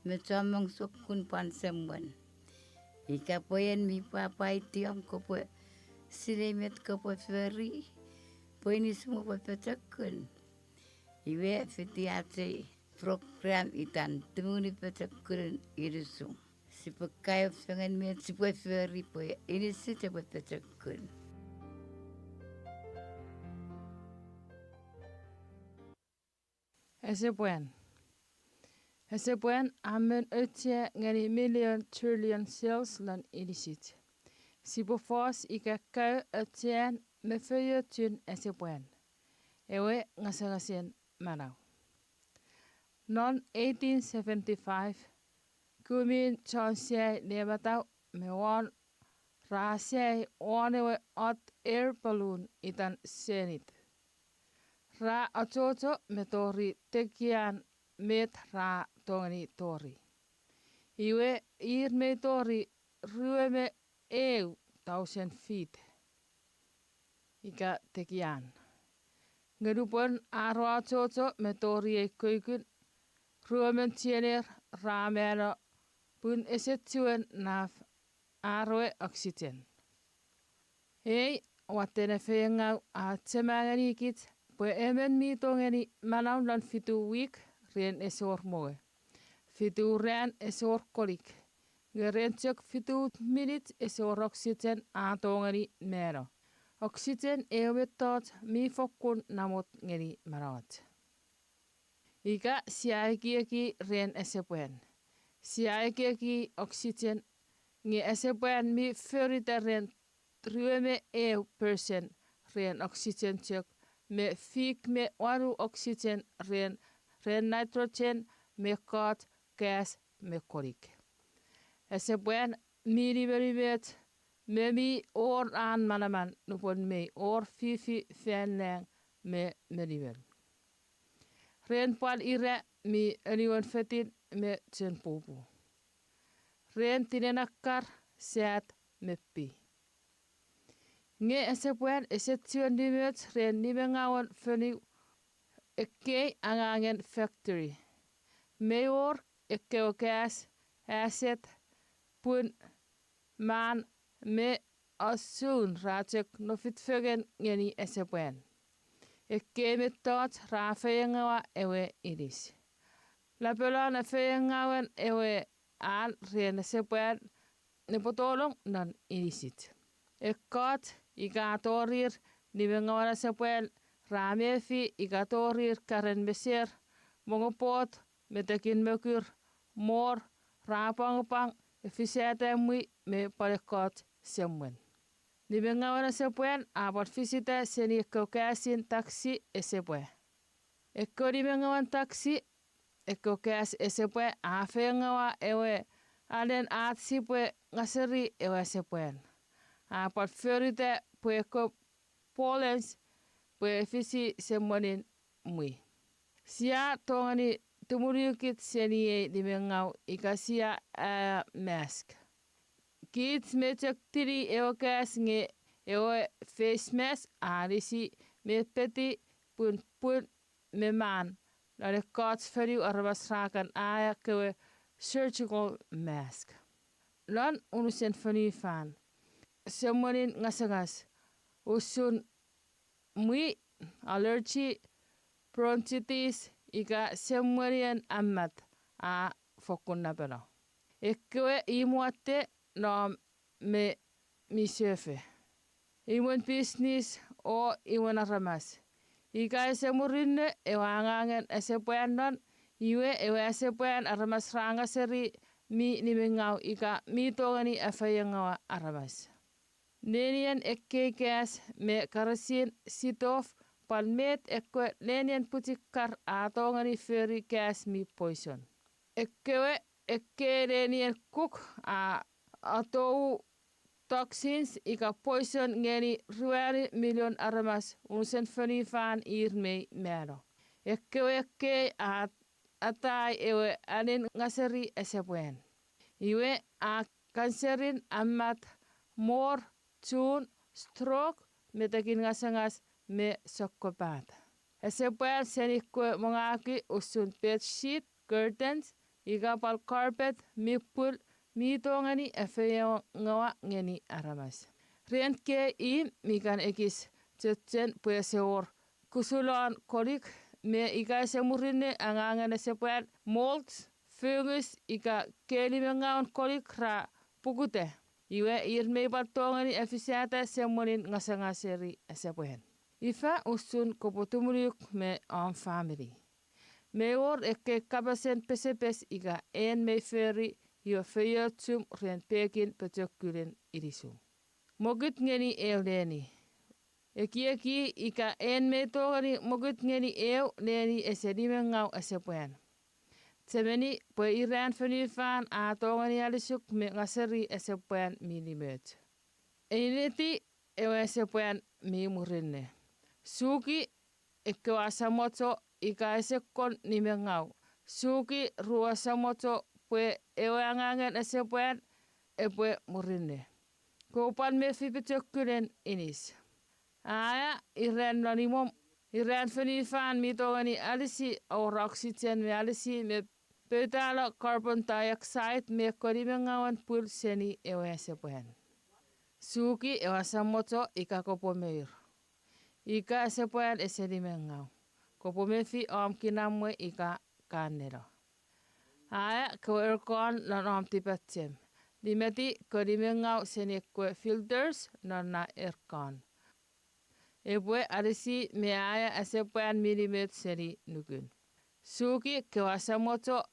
mecamong sokun pan semuan. Ika poe en mi papa iti amko poe sirei met ko poe feri poe ni semua poe pecakun. Iwe fitiate program itan temuni pecakun irisu. Si pekai sangan met si poe feri poe ini si poe pecakun. Ese buen amen utie ngani million trillion cells lan ilisit. Si bofos ika kau utien me feu tun ese buen. Ewe ngasagasien Manau. Non 1875 kumin chansie nebatau me wan rasie onewe at air balloon itan senit. Ra atoto me tori tekian met ra tongani tori. Iwe ir me tori rueme 1,000 feet. Ika tekian. Ngedupon aro atoto me tori e kuikun ruomen tiener raamero pun esetuen naf aroe oxygen. Hei watene feengau a tsemangani poe emen mi tongeni Manau lan fitu week rien esor moe. Fitu rean esor kolik. Ngeren tjok fitu minit esor oxygen a tongeni mero. Oxygen ewetot mi fokkun namot ngeni marat. Ika siaekieki rien esepuen. Siaekieki oxygen nge esepuen mi ferita rien trueme person rien oxygen tjok me fik me waru oxygen rien nitrogen me kat gas me korik. Esepuen mi riberivet me mi or aan manaman nupon me or fifi fenlang me riber. Ren pal ire mi anyone fetin me tsen pupu. Ren tinenakar seat me pi. Nge esepuen esetuen dimet ren nimengawan feni ekki angangen factory. Meor ekkeo gas asset pun man me asun rajek no fitfegen ngeni esepuen. Ekki mittot rafeengawa ewe iris. La pelana feengawan ewe aan rien esepuen ne potolong nan irisit. Ekkot igatorir nimengawan esepuen ramefi igatorir karen meser mongopot metekin mekur mor rapangpang efisiatemui me palekot semwen. Nimengawan esepuen abot fisita seni ekokasin taksi esepue. Eko nimengawan taksi ekokas esepue afengawa ewe alen atsipue ngaseri ewe esepuen. Abot fiorite pueko polens pue fisi semwenin mui. Sia tongani tumuriukit seni nimengau ikasia mask. Kids metek tiri eokas nge ewe face mask arisi me peti pun me man. Lade kots feriu arvas rakan aya kewe surgical mask. Lan unusen feni fan. Semwanin ngasagas. Usun mui allergy bronchitis ika semwanian amat a fokun napelo. Ekkewe imuatte no me mi söfe. Imun business o iwan aramas. Ika ese murinne ewangangen ese puanon iwe ewe ese puan aramas ranga seri mi nimingau ika mi tongani afayangawa aramas. Nenien ekkeikeas me karasin sitof palmet ekwe nenien putikar atongani feri käs mi poison. Ekkewe ekke nenien kuk atou toxins ika poison ngeni ruari million aramas unsen fanifan irmei mero. Ekkewe ekke atai ewe anin ngaseri esebuen. Iwe a kanserin amat mor tun stroke metakin ngasangas me sokopat. Esebuen senikwe mongaki usun bed sheet curtains igapal carpet mipul mitongani efeyo ngawa ngeni aramas. Rientke mikan ekis tsetsen pueseor kusulon kolik me ika esemurinne angangan esebuen molds fungus ika kelimengaon kolik ra pukute. Iwe irmei baltongani efisiata semonin ngasangaseri esebuen. Ifa usun kopotumuliuk me on family. Meor ekke kabasen pesepes ika en me feri jo fejötsum rien pekin petökkylin irisum. Mogit ngeni euleni. Eki ika en me togani mogit ngeni eu neni esedimengau esebuen. Tsemeni po iran fenifan a togani alisuk me ngaseri esebuen milimöt. Eineti ewe esebuen mi murinne. Suki ekke wasamoto ika esekon nimengau. Suki ruasamoto pue ewe angangen esebuen epue murinne. Koupan me fipitökkylen inis. Aya iren nonimom iren fenifan mitongani alisi or oxygen me alisi me pötalo carbon dioxide me kodimengawan pul seni ewe esebuen. Suki ewa samoto ika kopomeir. Ika esebuen esedimengau. Kopomefi kinamwe ika kannero. Aya ko erkon non tipatsem. Limeti kodimengau senekwe filters nonna erkon. Ebue arisi me aya esebuen milimet seri nukun. Suki kewasamoto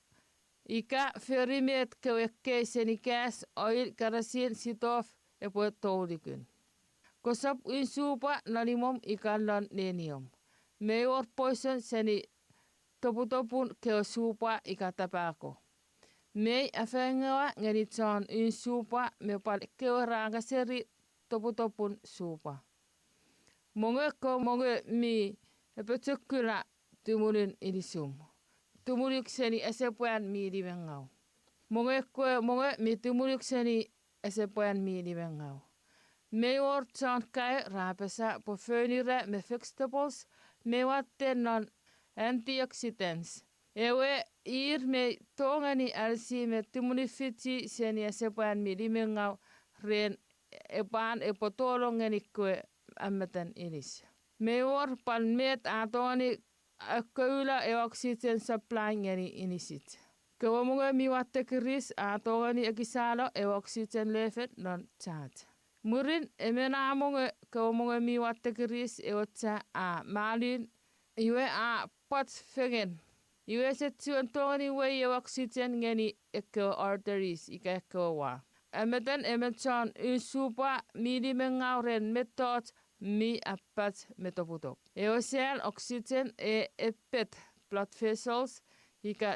ika ferimet kewekke senikas oil karasin sitof ebue toulikun. Kosap insupa nalimom ikalon nenium. Meor poison seni toputopun keosupa ika tabako. Mei afengawa ngeni tson insupa me pal keoranga seri toputopun supa. Monge mi epetökkylä tumurin ilisum. Tumurikseni esebuen mi livengau. Monge mi tumurikseni esebuen mi livengau. Meor tson kai rapesa po fönire me vegetables me watten non antioxidants. Ewe me tongani alsi me timunifiti seni esebuen mi livengau ren epan epotolongeni kwe ammeten ilis. Meor palmet atoni akkoyla e oxygen supply ngeni inisit. Kawamunga mi watte kiris atongani ekisalo e oxygen level non chat. Murin emenamunga kawamunga mi watte kiris e otsa a malin iwe a pot fegen. Iwe setsuan tongani we e oxygen ngeni ekko arteries ika ekko wa. Ameten emetson insupa milimengauren metot mi appat metoputop. Eosel oxygen e epet blood vessels ika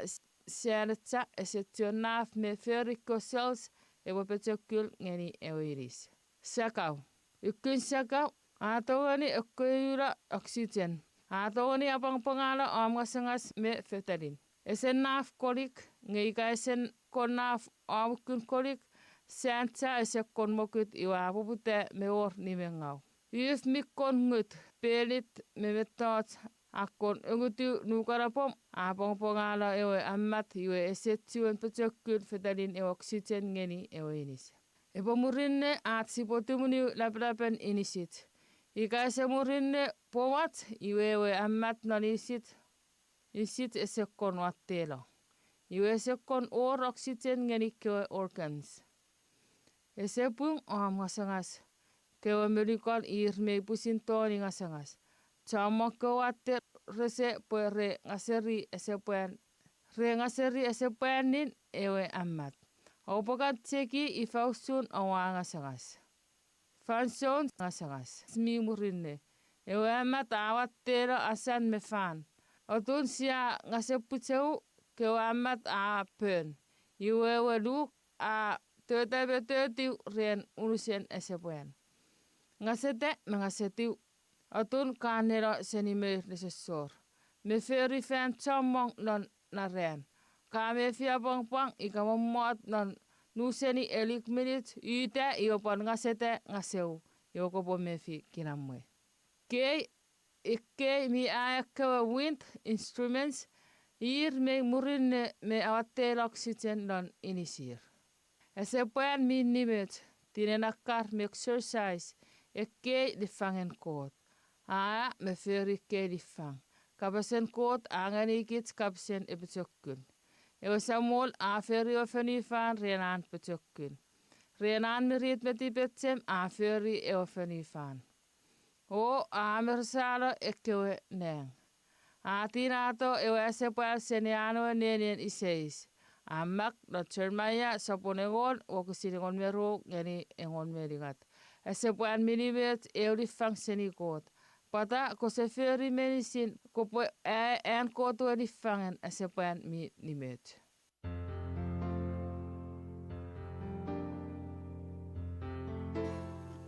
sianetsa esetsionaf me ferrico cells ewapetökkyl ngeni eoiris. Sakau. Ykyn sakau atogani ekkoyula oxygen. Atogani apangpangala amgasangas me fetalin. Esen naf kolik ngeika esen konaf amukyn kolik Santa esekon mokut iwa pupute meor nimengau. Yuf mikon ngut pelit memetot akon ngutu nukarapom apongpongala ewe ammat iwe esetsuan petökkyl fetalin e oxygen ngeni eoinis. Epomurinne atsipotumuni laplapen inisit. Ika esemurinne pomat iwe ammat nonisit. Isit esekon wattelo. Iwe esekon or oxygen ngeni kwe organs. Esepung amgasangas kewa merikol irme pusin toni ngasangas. Chama kawate rese pue re ngaseri ese puen re ngaseri ese puenin ewe amat. Opakat tseki ifausun awa ngasangas. Fanson ngasangas. Smi murinne. Ewe amat awat tera asan me fan. Otun sia ngaseputeu kewa amat a pen. Iwe weduk a Teu ren unusen ese puen. Ngasete mengasetiu. Atun kanero senime nesesor. Me feri fan chamong non na ren. Kame fia pang pang ikamamot non nuseni elik minute ite iopon ngasete ngaseu. Ioko po mefi kinamwe. Kei ikke mi ayakawa wind instruments. Ir me murin me awatel oxygen non inisir. Ese puen min nimet, tinenakar me exercise, ekki di fangen koot. Me fyri ke di fang. Kapasen koot angani kits kapsen e betjokkun. Ewa samol fyri o fani fan renan betjokkun. Renan me rit met i betsem fyri e fani fan. Mersala ekkewe neng. Tinato ewa ese puen seniano nenien iseis. Amak na Jeremiah sa ponegon o kusiningon mero ngani engon merigat. Ese puan minibet euri fangseni kot. Pata ko se feri menisin ko po en koto ni fangen ese puan minimet.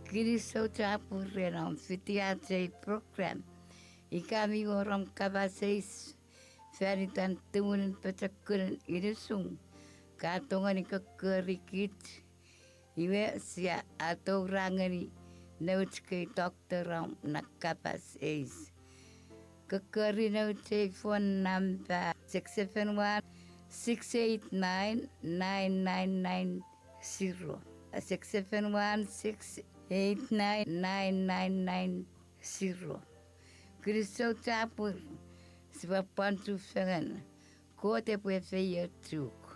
Kiri so chapu renam fitiatre program. Ikami orang kabaseis Feritan tuunen petakunen idesung. Katongan ikakerikit. Iwe sia atau rangani. Nautske dokter ram nakapas eis. Kekeri nautse phone number 671 689 9990. 671 689 9990. Kristo tapur. Sebab pantu fangan, kau te pue feye truk.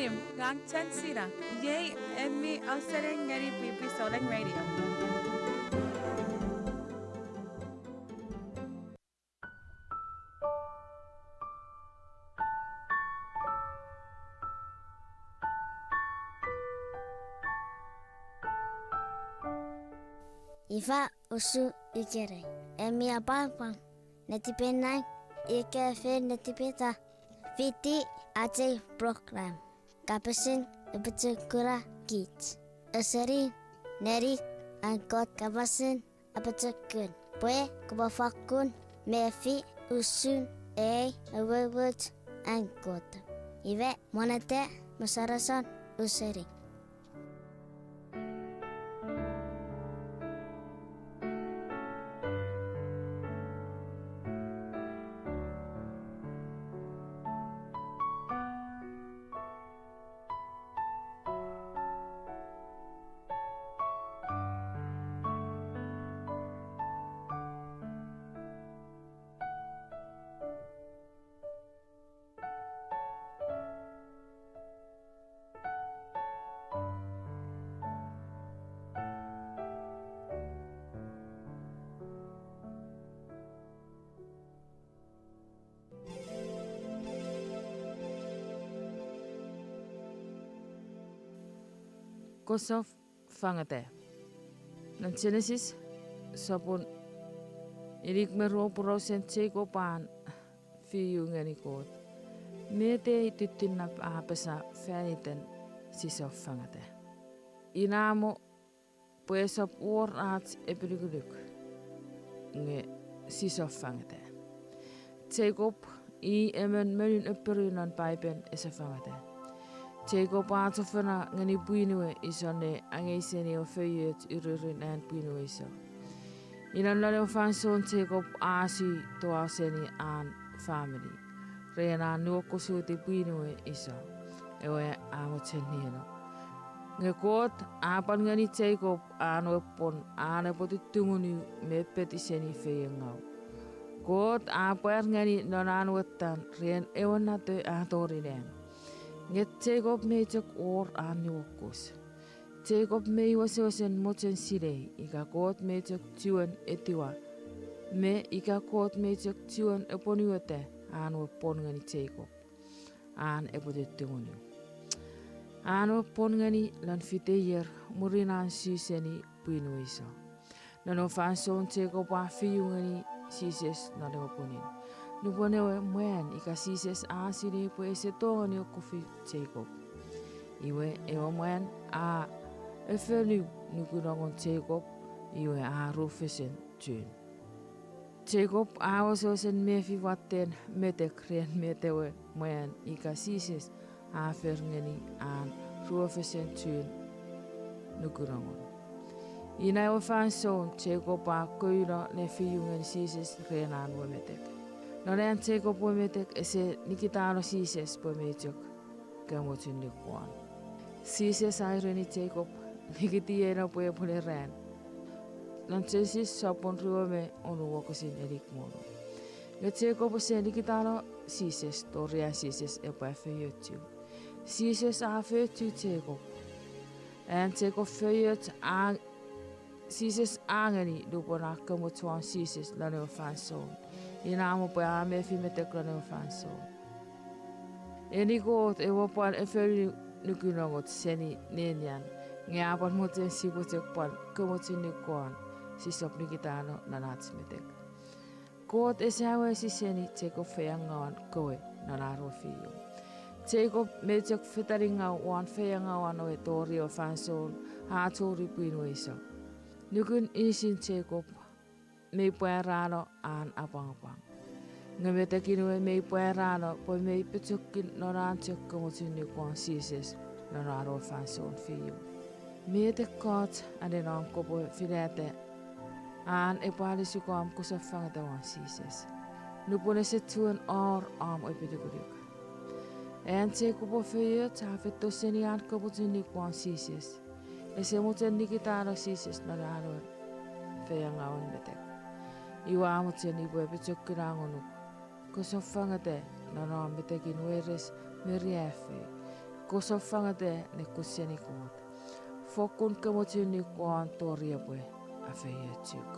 Nim, Gang Chen Sira. Yay, and me also ngari pipi solang radio. Ifa usu ikere. Emi apa netipenang ikefe netipeta. Viti ace program. Kapesin ebecekura kids. Eseri neri angkot kapasin abecekun. Pue kubafakun mefi usun awewet angkot. Ive monete masarasan useri. Kosof fangate. Nan Genesis sapun irik mero prosen ceko pan fiu ngani kot. Mete ititin nap apesa fäniten sisof fangate. Inamo puesop uor aats epilikulik. Nge sisof fangate. Cekop I emen menyn epperynan päipen esa fangate. Jacob aatofana ngani puinue isone angeiseni o feyet iririn en puinue iso. Inan lale o fanson Jacob aasi toaseni an family. Reena nuokko suuti puinue iso. Ewe aamotsen nieno. Nge koot aapan ngani Jacob aanoppon aanepotitunguni meppetiseni feyengau. Koot aapuer ngani non aanuettan reen ewonnatoi aatorinen. Nget Jacob meijok oor aan juokkus. Jacob meiwasiosen mochen sirei, ika koot meijok tuen etiwa. Me ika koot meijok tuen eponiuete aan weppon ngani Jacob. Aan epotetunguni. Aan weppon ngani lan fiteier murinaan syyseni puinuiso. Nano fanson Jacob afiu ngani syses nalewaponin. Nuponewe mwen ika sises aasiri po ese tongani o kofi Jacob. Iwe ewa mwen a efelu nukunangon Jacob iwe a rufesen tyn. Jacob awasosen mefi watten metek reen metewe mwen ika sises aferngeni aan rufesen tyn nukunangon. Ina ewa fanson Jacob a koira ne fiungen sises reenaan wemetek. Norean Jacob pometek ese nikitalo sises pomejok kamotin likuan. Sises aireni Jacob nikitiena poepole ren. Non Genesis sapon ruome onu wokosin erikmono. Ja Jacob se nikitalo sises toria sises epäföjötju. Sises afötju Jacob. En Jacob föjöt ang sises angeni lupona kamotuan sises laneo fanson. Inamo po ame fi meteklane fanso. Eni koot ewo pan eferi nukunongot seni nenyan. Ngapan moten sipotek pan kemotin nikuan sisop nikitano nanats metek. Koot esawe siseni Jacob feyangawan koe nanaro fiyo. Jacob mejok fetaringa wan feyangawan oe torio fansol haatori pinuiso. Nukun isin Jacob mei puerano aan apang-apang. Ngametekinue mei puerano poi mei petsukin noraan tsekkamutin kuan sises noraro fanson fiu. Miete koot adenon kopo filete aan epalisikuam kusafangatawan sises. Nupune se tuen or am epidikudik. En se kopo feyet hafettoseni aan koputin kuan sises. Ese muten nikitano sises noraro feyangawan metek. Iwa amutsen ibu epitsokkirangonuk. Kosofangate nanoa metekin weres meriefe. kusofangate ne kusiani kuut. Fokun kemotuni kuan toriabwe afeyetuk.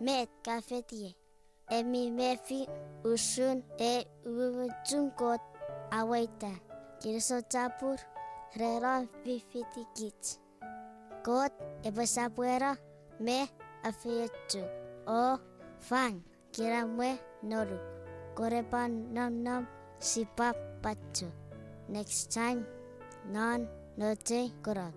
Met kafetie. Emi mefi usun e uwujungkot awaita. Kirso capur rera fifiti kits. Kot e besapuera me afeyetu. O fang kira mwe noru. Korepan nam sipap pacu. Next time non note korak.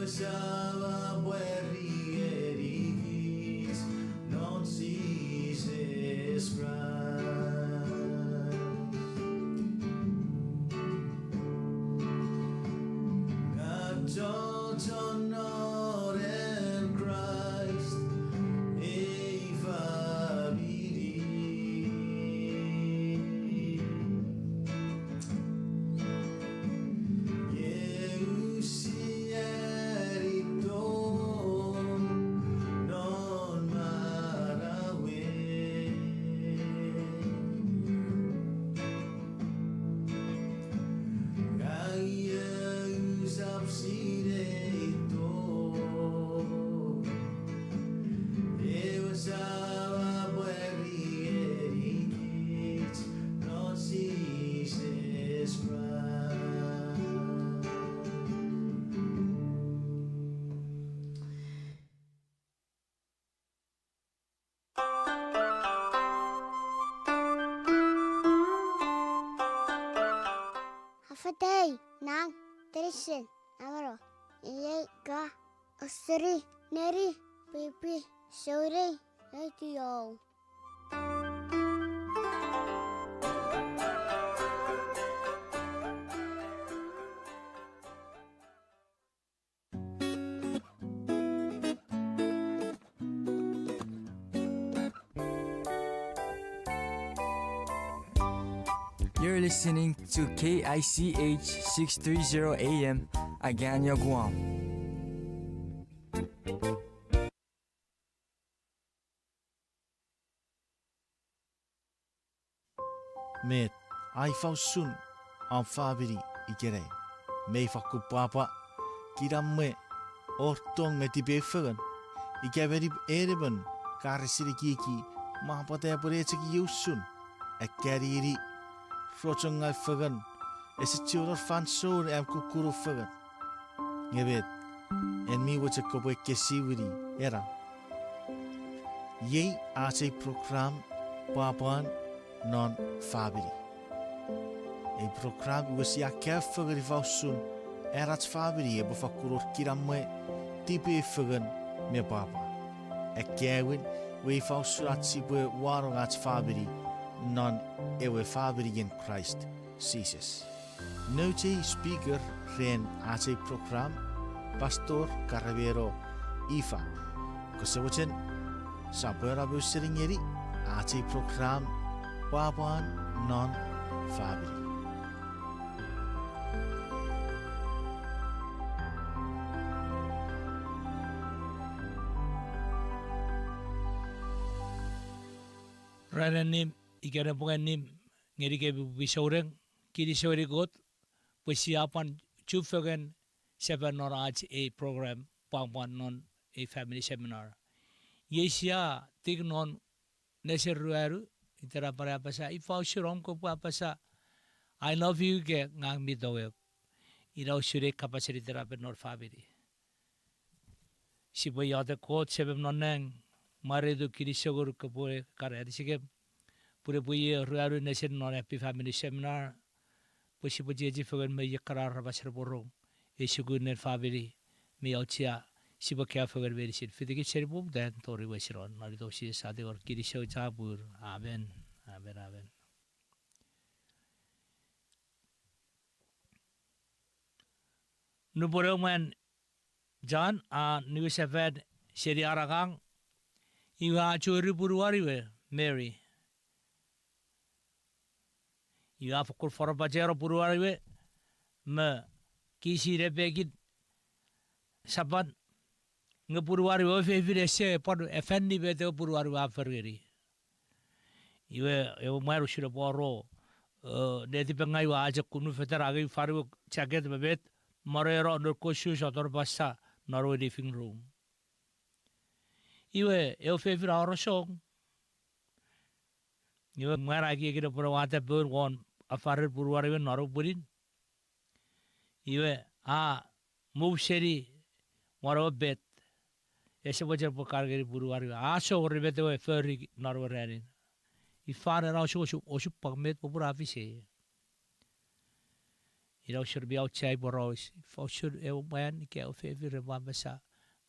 stava Felikis, non Jesus Christ. God told honor and Christ, Hafatay nang Trishan Amaro Yega Osiri Neri Pipi Shori Etio. You're listening to KICH 630 AM, Agana, Guam. Met, ai fausun, am fabiri ikere. Mei fakku papa, kiramme, ortong me tibeferen. Ikaveri ereben, karisiri kiki, mahapate poretsiki yusun. Ekkariri, rochongai fegen, esichuror fansor am kukuru fegen. Ngebet, en mi wacha kobo kesiwiri era. Yei ace program papan non fabiri. E program was ya keffer fausun erats fabiri e befakuror kiramme tipe fegen me papa. Ekewin we fausurat sibe warongats fabiri non ewe fabiri in Christ Jesus. Noche speaker ren ace program Pastor Caravero Ifa. Kusawachin sapera busiringeri ace program papan non fabiri. Rananim, ikera bukanim, ngeri ke bisoreng, kiri sori got, persiapan cufagan seminar आज a program pangpan non a family seminar. Yesia tik non neseruaru itera para pasa ifau surom ko pasa I love you ke ngang mi dowe. Irau sure kapasiri tera pe nor family. Si boy yada kot sebem noneng mare do kiri sogur ko pore kare disike pure boy ruaru nesen non happy family seminar. Pusi puji fagan me yakarar rabasar borong. Esugun ner family me aucia siba kya fagan very shit. Fitiki seribum dan tori wesiron. Nari dosi sade or kiri so jabur. Amen. Amen. Amen. Nuborong man John New Seven Seri Aragang Iwa churi buruari Mary. Iwa fukur forabajero buruari me kisi rebegit saban ngeburuari we fevire se pod efendi bete buruari wa fergeri. Iwe maru shira boro neti pengai wa aja kunu fetaragi faru chaget bebet Morero under koshu shotor basa Norway living room. Iwe fevir arosong. Iwe maragi kira pura wate bur won afarir buruari we Norway burin. Iwe move seri moro bet. Ese wajar pokar geri buruari we aso ribete we ferry Norway renin. Ifare ra oshu pagmet popura afise. Iraw should be outside boros. If should man ike o fefi reba basa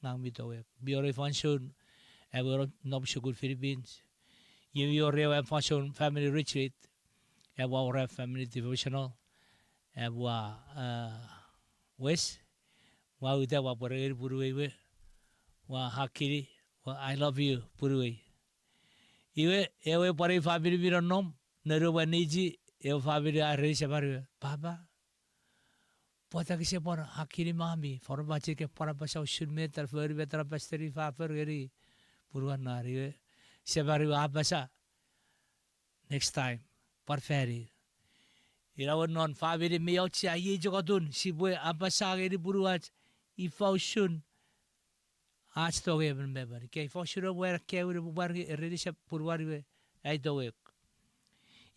ngang bitowe. Biore fansun ever nob good Philippines. You real fansun family retreat. Ewa family devotional. Ewa west. Wa uda wa porere puruwe. Wa hakiri. Wa I love you puruwe. Iwe ewe pare family biro nom. Nero wa niji ewe family are sebari. Baba. Pota kise por hakiri mami. For bache ke para basa usul me tarferi betra pasteri fafer geri. Puruan nari. Sebari wa basa. Next time. Parferi. Irawan non family me out siya ye jogadun. Si boy abasa geri puruat. Ifausun. आज तो गए बन Weber के फौशुरो वर के वर बुबार के ready से पुरवारी वे आई तो एक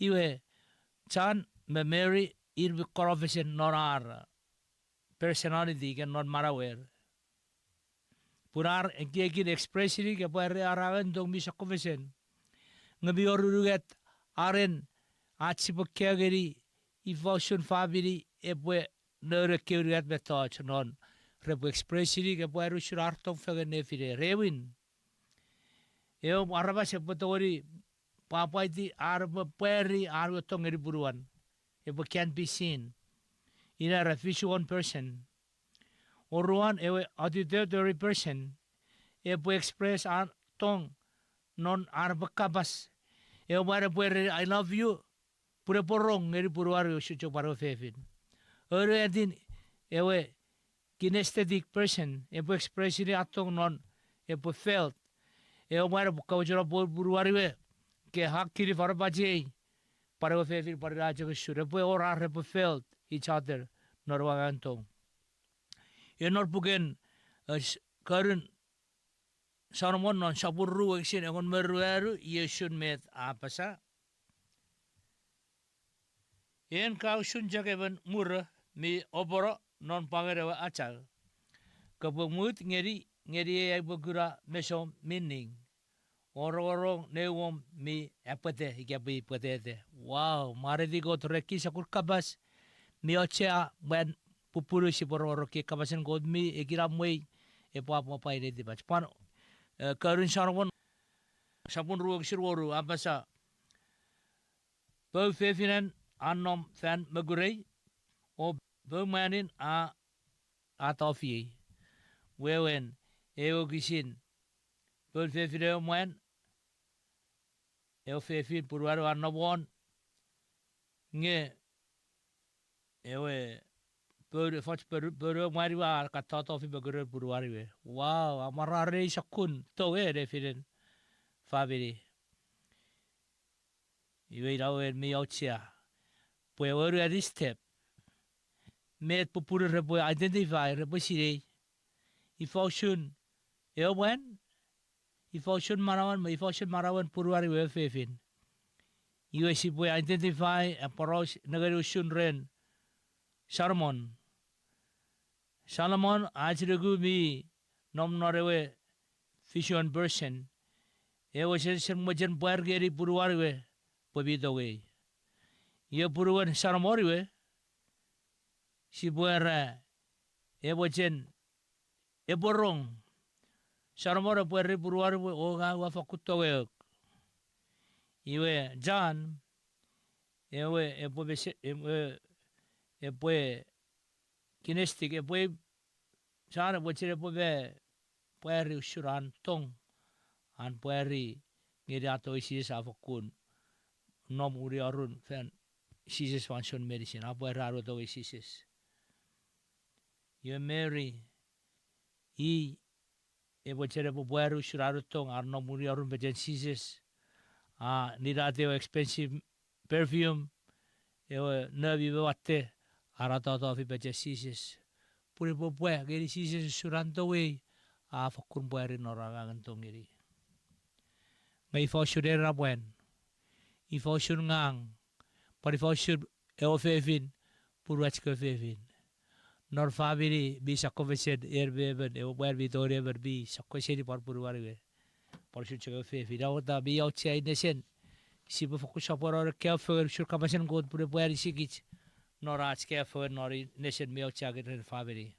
इवे चान में मेरी इर भी कॉर्पोरेशन नॉर personality के नॉट मारा वेर पुरार एक एक्सप्रेशन के पर आरावन तो भी सकोफेशन नबी और रुगत आरन आज सिप क्या गरी इफौशुन फाबिरी ए बे नर के रुगत में touch non Repo expressiri ke po eru shurartong fege nefire rewin. Eo araba se potori papa iti arba peri arba tongeri buruan. Epo can't be seen. Ina refuse one person. Oruan ewe auditory person. Epo express tong non arba kabas. Eo mare peri I love you. Pure porong ngeri buruaru shucho paro fefin. Eru edin ewe kinesthetic person, epo expression atong non, epo felt, eo mara kau jora buruariwe, ke hak kiri farabaje, para fefir para raja ke sure, epo orar epo felt each other, norwagantong. Enor pugen current sarmon non sapurru eksin egon merueru yesun met apasa. En kau sun jakeban murah mi oboro non pangerewa achal. Kapumut ngeri ay bugura mesom meaning. Orong newom mi apate ikapi patete. Wow, maridi go treki sakur kabas mi ochea ben pupuru si pororo ke kabasen god mi ekiramway e papa pa ide di bach. Pan karun sarwon sapun ruog sirworu abasa. Bo fefinan anom fan magurei o Bumanin a tofi. Wewen eo gisin. Bul fefideo mwen. Eo fefid puruaro anobon. Nge ewe bul fach buru mariwa kata tofi baguru puruari. Wow, amarare sakun to refiden fabiri. Iwe rawen mi ochia. Pueru at step. Met popure repo identify repo sire. Ifausun eowen. Ifausun marawan purwari we fefin. USC boy identify a poros nagarusun ren. Salomon ajregu mi nom norewe fission person. Ewa sen mojen bargeri purwari we pobito we. Ye purwan Salomori we. Si buera ebochen eborong sarmora puere buruar oga wa fakutowe iwe John ewe epoe kinestik epoe sana bochere pobe puere usuran tong an puere ngiri ato isi sa fakun nom uri arun fen sisis function medicine apuere aro to isisis. You Mary, e bochere po bueru shuraru tong arno muri arun bejen sises. Nirateo expensive perfume, ewe nervi bewatte, arata fi bejen sises. Puri po bue, geri sises shuranto we, fakun bueri noragangan tong geri. May fo shurera buen, ifo shur ngang, pari fo shur eo fefin, purwach ko fefin. Nor family bisa conversation erbeben e wer Victoria ber bi sakoseri par purwari por shucho fe fidao da bi outside nation si bu fokus por ke fer shur kamasen god pur wer sikich Norats care for Nori nation milk jacket and family.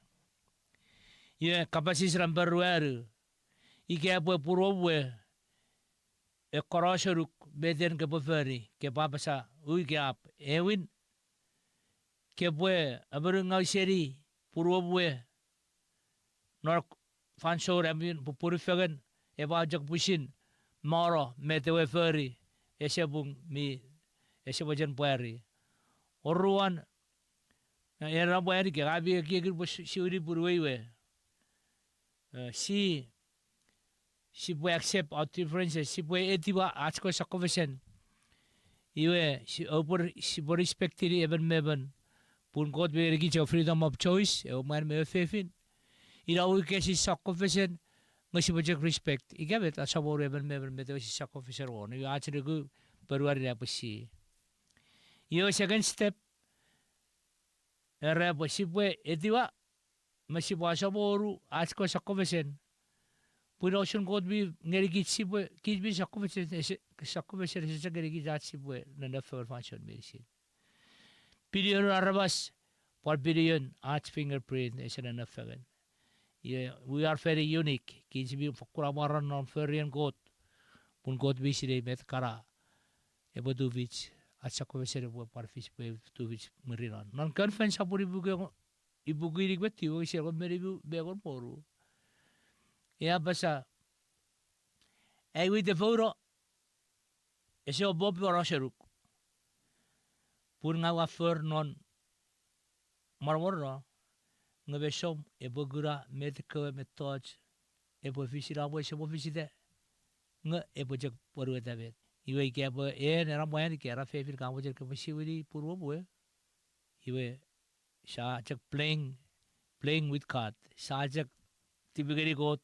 Ye kapasis rambaruaru. Ike abwe purobwe. E korosharuk beden ke boferi ke babasa ui ke ap ewin ke bwe aberungau seri purobwe nor fansor amin purifagan e bajak pusin moro metewe feri esebung mi esebojan puari oruan era puari ke abi ke suri purwewe si puede accept our differences, si puede etiva achko sa conversation. Iwe si puede respect iri even meben pun God be regi freedom of choice e man me fefin. Ira u ke si sa conversation ngasi bajak respect. Igabet asabor even meben me si sa conversation on. Iwe achre gu perwari la pasi. Iwe second step era si puede etiva masih bahasa boru achko sa conversation. Pura ocean God be ngerigi sibwe kijbi sakuvese sa ngerigi zat sibwe nanda for function medicine. Billion arabas for billion arch fingerprint is an enough again. Yeah, we are very unique. Kijbi fakura non ferian God. Pun God be sire met kara. Ebo duvich at sakuvese bo parfis be duvich meriran. Non conference apuri ibu giri gweti o isi ko meribu begon poru. Ya basa ai we devoro ese bob rosheruk pur nga wafer non marmorno nga besom e bogura medical metod e bo fisira bo se bo fiside nga e bo jak poru davet iwe ke bo e na mo yani ke ra fefir ka bo jak bo siwiri purwo bo iwe sa jak playing with card sa jak tibigeri got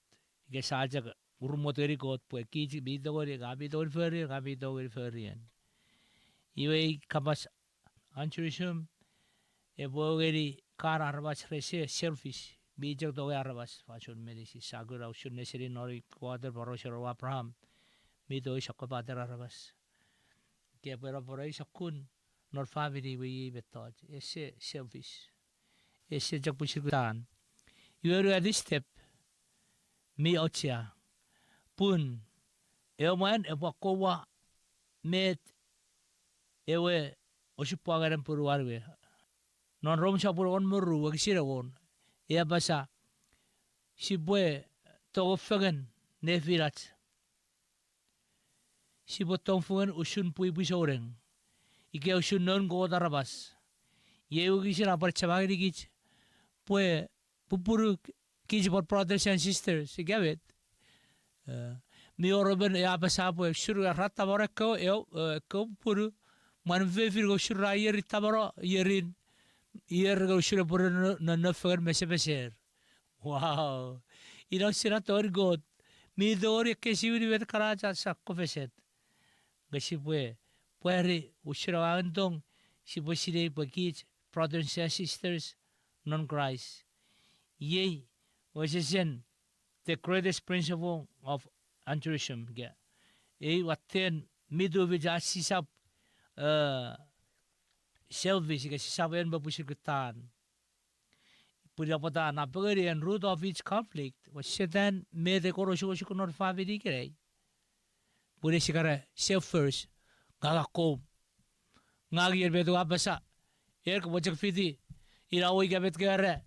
ke saja urumoteri got pue kiji bidogori gabidogori ferian iwe kabas anchurisum e bogeri kar arbas rese selfish bijak doge arbas fashon medisi sagura ushun neseri nori quader barosero abraham mido isakko bader arbas ke pera borai sakun nor family we betoj ese selfish ese jak pushikutan iwe at this step mi ochia pun eoman ewakowa met ewe osipagaran puruarwe non rom sa puron muru wagisiragon e basa sibwe to fagan nefirat sibotong fuan usun pui bisoreng ike usun non go darabas ye ugisira parchabagri gich pue pupuru kids for brothers and sisters, you get it? Mi oroben e abasapo e shuru rata barako ko puru man vefir go shura yeri tabaro yerin go shura puru no fer mesebeser. Wow. Ino sira tor god. Mi dori ke sibiri vet karaja sakko feset. Gasipwe pueri ushura andong sibosire kids brothers and sisters non Christ. Yea which is in the greatest principle of altruism. E waten midu vija sisap selfish ke sisap en babusir ketan. Puja pada na pagari and root of each conflict was setan me de korosho shikunor family kere. Pure sikara self first gaga ko ngagi erbedo abasa er ko bojak fidi irawi gabet kere.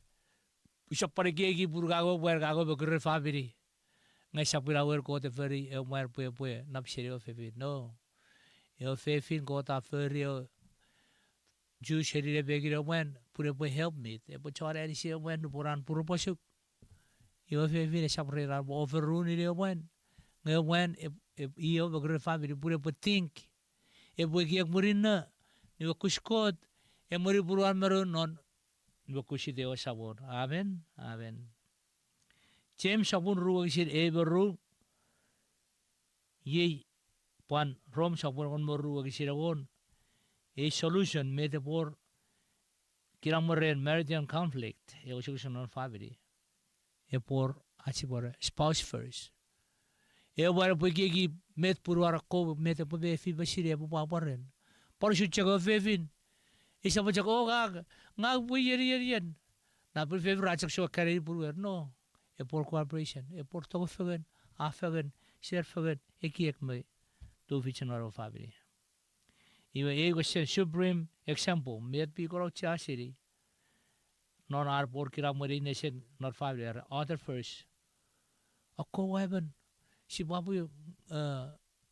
Usap pada gigi burgago bergago bekerja family. Ngai sapira wer ko te feri e mer pue nap serio fefi no. E fefin ko ta feri ju serire begiro wen pure help me. E po chora eri se wen puran puro pasuk. E fefin sapira overrun ire wen. Ngai wen e bekerja family pure think. E giak murina ni kuskot e muri puruan meru non Bakushi Deo sabon. Amen. Amen. James sabon ruwa kisir eberu. Ye pan rom sabon kon moru kisir agon. A solution made for kiramaren marital conflict. A solution on family. E por achibora spouse first. E wara pagigi met purwara ko met po befi basire po paparen. Por su chago fefin. Isa mo ko nga bu yen. Na bu fe rachak so kare puru no. E por cooperation, e por to fagan, a fagan, share fagan, e ki ek me do fictional family. Iwe e go supreme example, met pi ko cha city. Non ar por kira mari nation not family other first. Ako weban si babu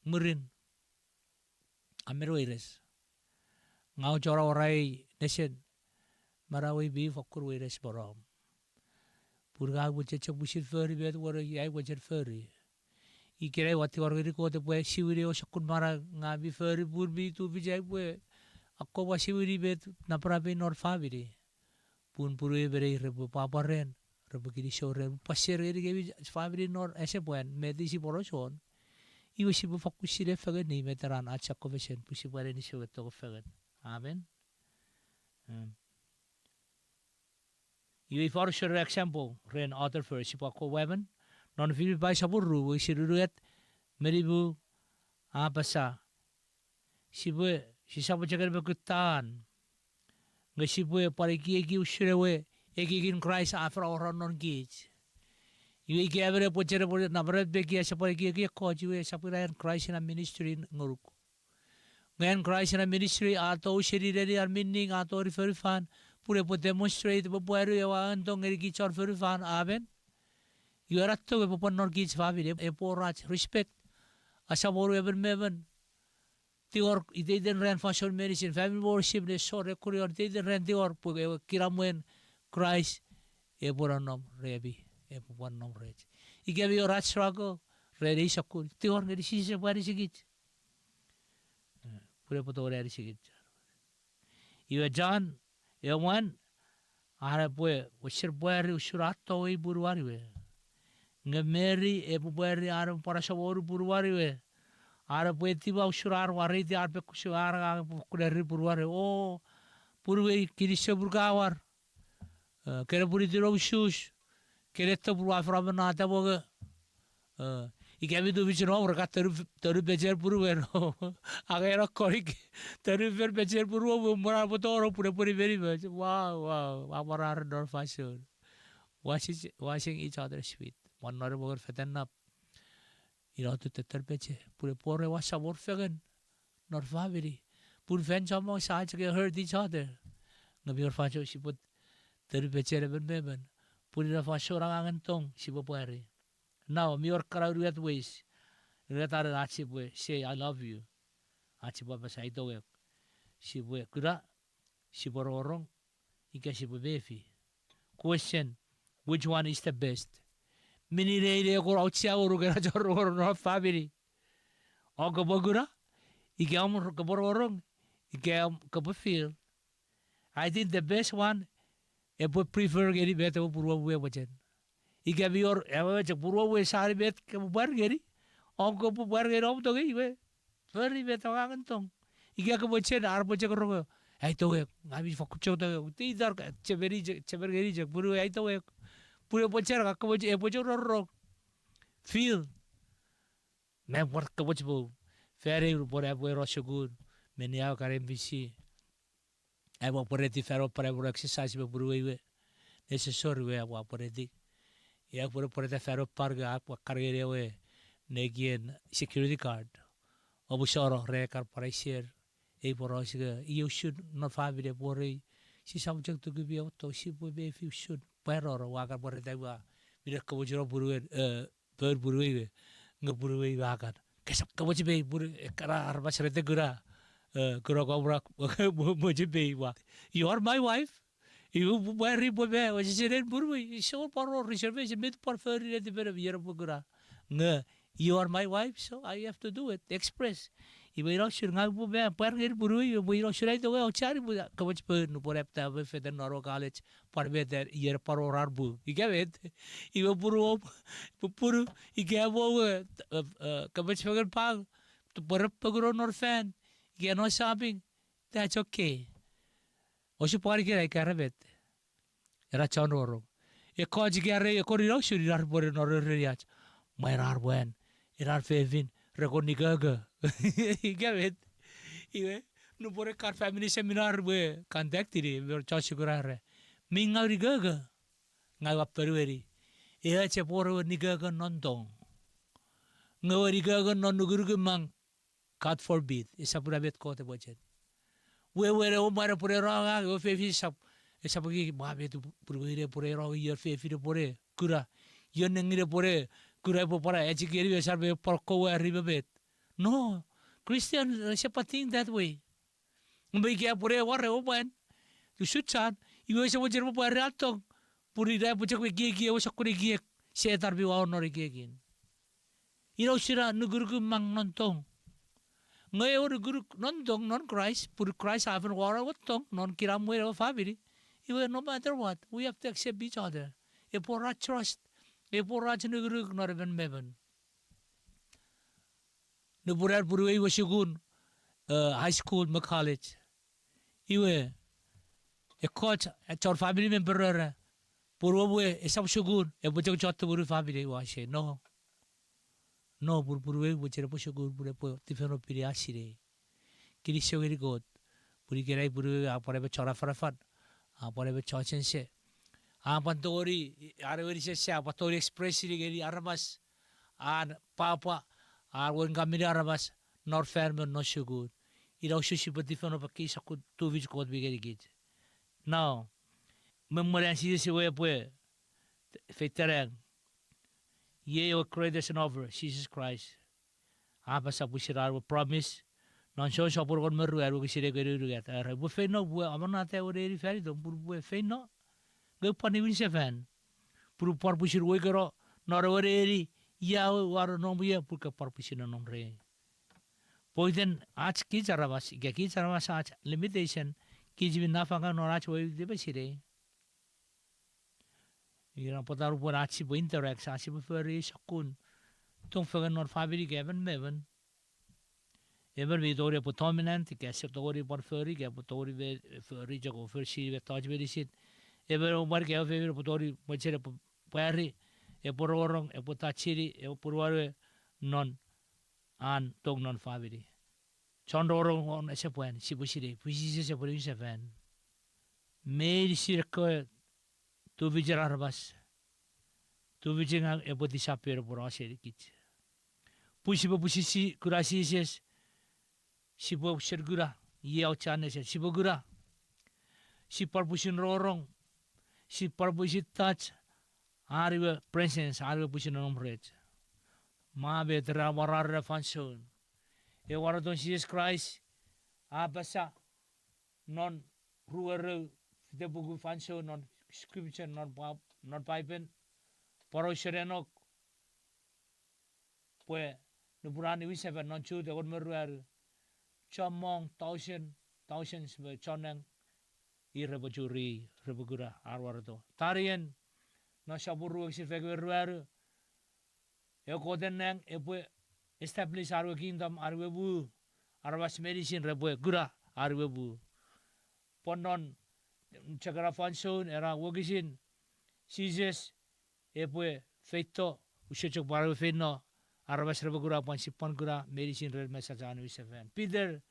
murin amero ires. Ngau chora orai nation marawi bi fokur ires borom. Purga buche chok bushir furry bet wara yai wajer furry. I kira wati wargiri ko te pue siwiri o sakun mara ngabi furry burbi tu bijai pue. Ako wa siwiri bet naprapi nor fabiri. Pun puru bere rebu papa ren. Rebu kiri show ren. Pasir giri kebi fabiri nor ese puen. Medi si poroson. Iwa si bu faku sire fagan ni meteran achak ko besen. Pusi pare ni show to ko fagan. Amen. You for sure example, ren author for Sipako weapon, non fili by Saburu, we should do it, Meribu, Apasa, Sibu, she sabotagan, Gasibu, Pariki, give sure away, Egin Christ after our non gates. You gave a butcher about number of big yes, Pariki, caught you a supply Christ in a ministry in Nguruk. When Christ in a ministry, Ato Shiri are meaning, Ato refer fan. Pure po demonstrate po puero yawa antong erigi chor for fan aben. You are at to po nor kids family e po rach respect. Asa boru ever meven. Tior ide den ran fashion medicine family worship ne so recurior ide den ran tior po kiramuen Christ e po nom rebi e po nom rech. Ige bi rach struggle ready sakul tior ne si se pare sigit. Pure po to ready sigit. You John Ewan, ara pue, usir buari usurato e buruari we. Nga meri e buari ara para saboru buruari we. Ara pue tiba usurar wari ti arpe kusuara kuleri buruari. Oh, buruwe kirisya burgawar. Kere buri tiro usus. Kere to buruwa framanata boga. Ikabi do bicho no raka taru bejer buruwe no. Agera korik taru ver bejer buruwe mora botoro pure very much. Wow. Amara nor fashion. Washing each other sweet. One nor bogar feten up. To tetar beche. Pure pore was a war fegen. Nor family. Pure fen chamo saj ke hurt each other. Ngabi or fashion she put taru becher even beben. Pure na fashion rangan tong she pupari. Now, me or crowd ways. Let her achip say, I love you. Achipapa say, do it. She will kura. She borong. Ika she befi. Question: which one is the best? Mini lady or outside or no family. O kabagura. Ika kaborong. Ika kabafil. I think the best one. I would prefer getting better purwa wajan. Ika bior ewa cak purwa we sari bet ke bargeri. Onko pu bargeri om to gei we. Ferry bet awangan tong. Ika ke bochen ar boche koro. Ai to we ngabi fokucho to ti dar cheberi jak purwa ai to we. Purwa bocher ka boche e boche ro. Feel. Me work ka boche bo. Ferry por e bo roshogun. Menia karem bisi. Ai bo poreti ferro para bo exercise be purwa we. Necessary we bo poreti. Ya pura the ferro parga apa kargere we negien security card obu soro rekar para share e porosiga you should not have it pore si subject to give you to si be if you should pero wagar pore dawa mira ko jero buru per buru nga buru wagar kesap ko be buru kara arba srete gura gura ko bra mo be wa you are my wife. You worry boy, was it in Burway? So for reservation, mid for furry at the very year Bugura. No, you are my wife, so I have to do it. Express. If we don't should have Parker Burway, we don't should go out charity with a coach burn for Epta with the Noro College for better year for Arbu. You get it? You Buru, Puru, you gave over Coach Fagan Park to put up a grown or fan. You know shopping. That's okay. Osu pari kira ikarabet. Era chonoro. E koji kare e koriro shuri rar bore noro riach. Mai rar buen. Irar fevin rekoni gaga. Ikabet. Iwe No bore kar family seminar we contact iri ber chasi kurare. Minga rigaga. Ngai waperueri. Ea che poro nigaga nontong. Ngawa rigaga non nugurugu mang. God forbid. Isa pura bet ko te budget. We were o mara pure raga. We fefi sap. Isa pagi mabe tu pure pure raga. Yer fefi de pure. Kura. Yer nengire pure. Kura po para. Echi kiri be sarbe porko we arriba bet. No. Christian siapa think that way. Mbai kia pure warre o ban. Tu sucan. Iwe sa wajar mo pare atong. Puri dai pucak we gie o sakuri gie. Setar bi wa onori gie. Iraw sira nugurugu mang nontong. Ngayon guru nontong non Christ. Puri Christ haven't wara watong. Non kiram we o family. Iwe no matter what. We have to accept each other. E pora trust. E pora nugurug nor even meven. Nuburar puri iwe sigun. High school ma college. Iwe. E coach. E chor family member rara. Purwa we. E sab sigun. E bujang chot puri family. Wa say no. No, purwe bucere po sigur pure po tifeno piri asire. Kiri siogeri god. Puri kerai purwe apare be chora farafan. Apare be chochen se. Apan tori areweri se apa tori express iri geri arabas. An papa arwen kamiri arabas nor ferme no sigur. Ira ususi po tifeno pa kisa ku tu vich god bigeri git. Now, memorian si se we po fetereng. Ye o creation over Jesus Christ. Apa sa pusirar wo promise. Non so so por kon meru aru kisire geru get. Ara bu fe no bu amana te o reri feri dom pur bu fe no. Ge pani win se fan. Pur por pusir wo gero nor o reri ya war no bu ya pur ka por pusina non re. Poiden ach ki jarabas ge ki jarabas ach limitation ki jibi na fanga nor ach wo de besire. Ira potar por achi bo interact achi bo feri sakun tong fagan nor family gaven meven ever vi dore po dominant ke se dore por feri ke po dore ve feri jago fer si ve taj ve disit ever umar ke fe po dore machere po pari e por orong e po tachiri e por ware non an tong non family chondorong on se poen si bo sire puisi se por se fan me sir ko tu vijar arbas tu vijar e poti sapero por aseri kit pusi si kurasi ses si bo sergura ye au chane se si bo gura si par pusin rorong si par pusi touch ariwe presence ariwe pusin nomret ma be tra warar function e waradon Jesus Christ abasa non ruere de bugu function non scripture non pipen paro serenok pues no burani wiseva non chu de on meruar chamong thousands be chonang irebujuri rebugura arwardo tarien no saburu exifege ruar e kodenang e pues establish our kingdom arwebu arwas medicine rebe gura arwebu ponon chakara function era wogisin sizes epue feito ushechok baru feino arwas rebe gura pan sipon gura medicine red message anu seven Peter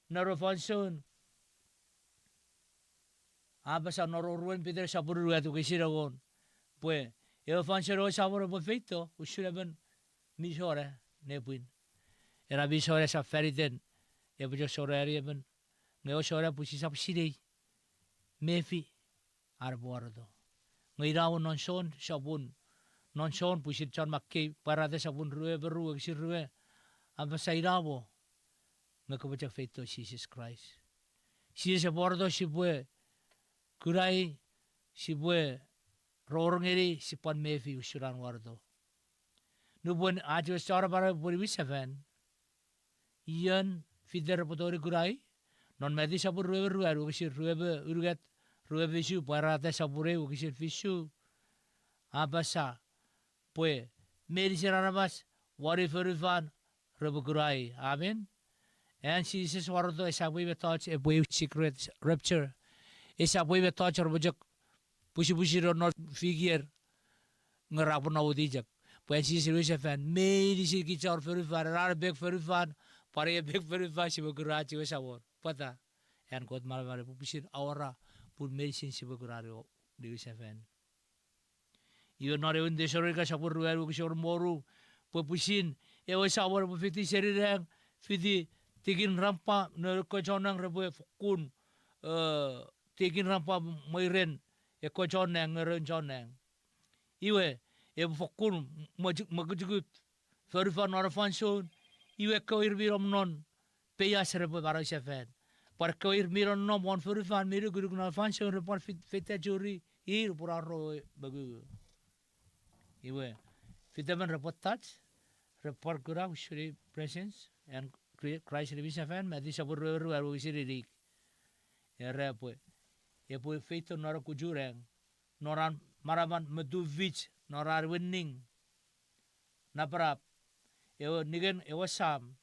naro function abasa naro ruan Peter saburu atu kisiragon pues e function ro saburu po feito ushuraben misore nepuin era misore sa feriten e bujo sorari ben ngeo sore pusi sap sidei mefi arbordo ngairaw non son sabun non son pusit chan makke parade sabun rue beru sir rue aba sairawo ngakabajak feito Jesus Christ si bordo si bue kurai si bue rorongeri si pan mefi usuran wardo nubun ajo sara para puri wisavan ian fider potori kurai non medi sabur rue beru aru sir rue be urugat rue visu parade sabure ukisir visu abasa pues medicine arabas wari ferifan rebukurai amen and Jesus wardo esa we touch a way secret rapture esa we touch robujak pusi ro not figure ngarapon na udijak pues Jesus we fan medicine ki char ferifan rar bek ferifan pare bek ferifan si bukurachi we sabor pata and God malvare pupisin awara pun medicine sibagurario di 7. Iyo nare unde sorika sapur ruaru kisor moru pupisin ewa sawar pufiti serirang fiti tigin rampa ner ko jonang rebo fukun tigin rampa moiren e ko jonang ngeren jonang iwe e fukun magujugut ferifan orafanson iwe ko irbirom non peya serebo baro 7 par ko irmiron non mon ferifan miru guru na fanson repon fita juri ir puraro bagu iwe fitaban report touch report gura usuri presence and Christ Revision Fan, ma di sabur ru usiri rik. Era pues e pues feito nora kujurang noran maraman medu vich norar winning naprap e nigen e wasam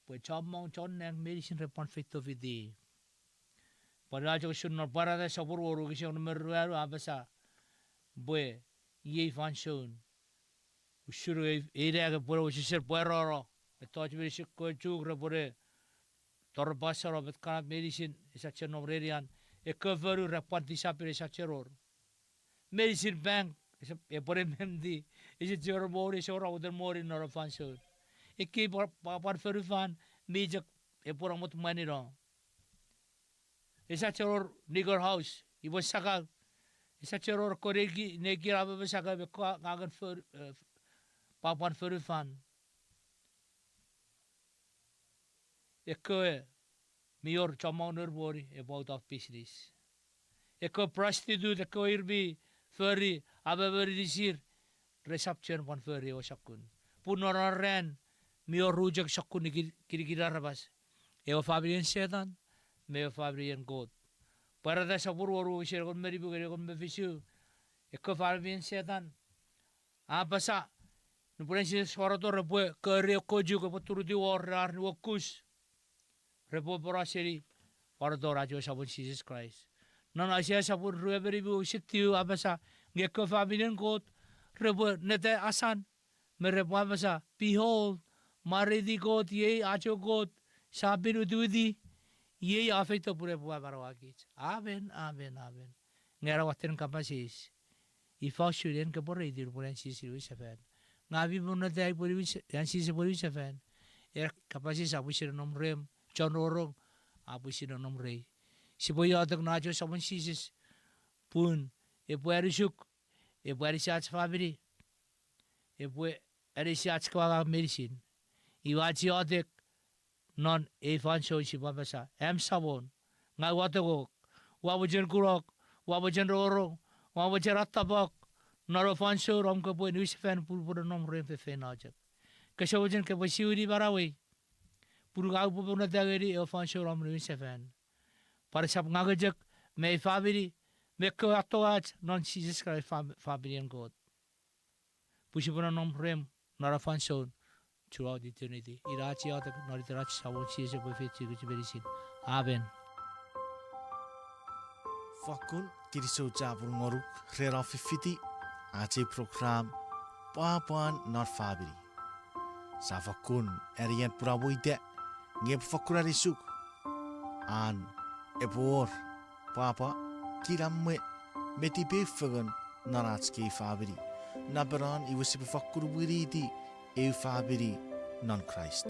pues chomong chon nang medicine repon feito vidi. Pada jo sun nor parada sabur oru kisi on meru abasa bue ye fanson usuru e rega por usir pueroro Touch me si ko chugra pore tor basaro bet kana medicine isa cheno rerian e coveru rapanti sapire sa cheror medicine bank e pore memdi is it your mori so ra uder mori nor fanso e ki par feru fan mijak e pora mot mani ro isa cheror nigger house I was saka isa cheror koregi neki rabe saka be ko ngagan fer papan feru fan Eko mior chamau nerbori about of business. Eko prostitute eko irbi furry ababeri disir reception pon furry o sakun. Punoran mior rujak sakun kira rabas. Eo fabrian setan meo fabrian god. Para da sabur waru share kon meri bugere kon befisu. Eko fabrian setan abasa nupuren si swarato repo kere koju ko poturu di warar wakus. Repo poraseri pardo rajo sabun Jesus Christ. Non asia sabun rueberi bu sitiu abasa ngeko familien kot repo nete asan merepo abasa behold maridi kot ye ajo kot sabin ududi ye afeito pure pua barawakich. Amen amen amen. Ngera waten kapasis. Ifau shurien ke porre dir puren sisi wisafen. Ngabi bunate ai puri wis yan sisi puri wisafen. Kapasis abu nom rem John Rorong, abu sinonom rei. Si boy adak najo sabon sisis pun e pueri suk e pueri siats family e pueri siats kwa medicine. Iwaji adak non e fan show si babasa sabon ngai watego wabujen kurok wabujen Rorong wabujen ratabak naro fan show rom ko pun wis fan pur nom rem fe najak. Kasawajen ke basiuri barawi puru gau pu na dageri e fan show ram rin seven para sap ngagajak me family me ko atoat non Jesus Christ family and God pusi puna nom rem nara fan show throughout eternity irachi atak nari tarachi sabon Jesus po fe chi berisin amen Fakun kiriso jabur ngoruk rera fifiti ace program papan not family Safakun erian purabuide ngep fakura risuk an ebor papa tiramme meti befagan naratski fabri nabaran iwasi fakuru buriti e fabri non Christ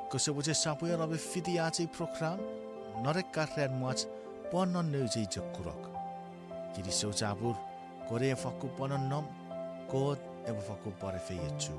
kosoboje sapoya rabe fiti ace program norek karren muach ponon neuje jakurok kiri so jabur kore faku ponon nom god ebo faku pare feyechu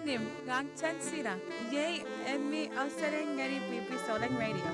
nim gang chen sira. Yay and me ausering ngari pipi solang radio.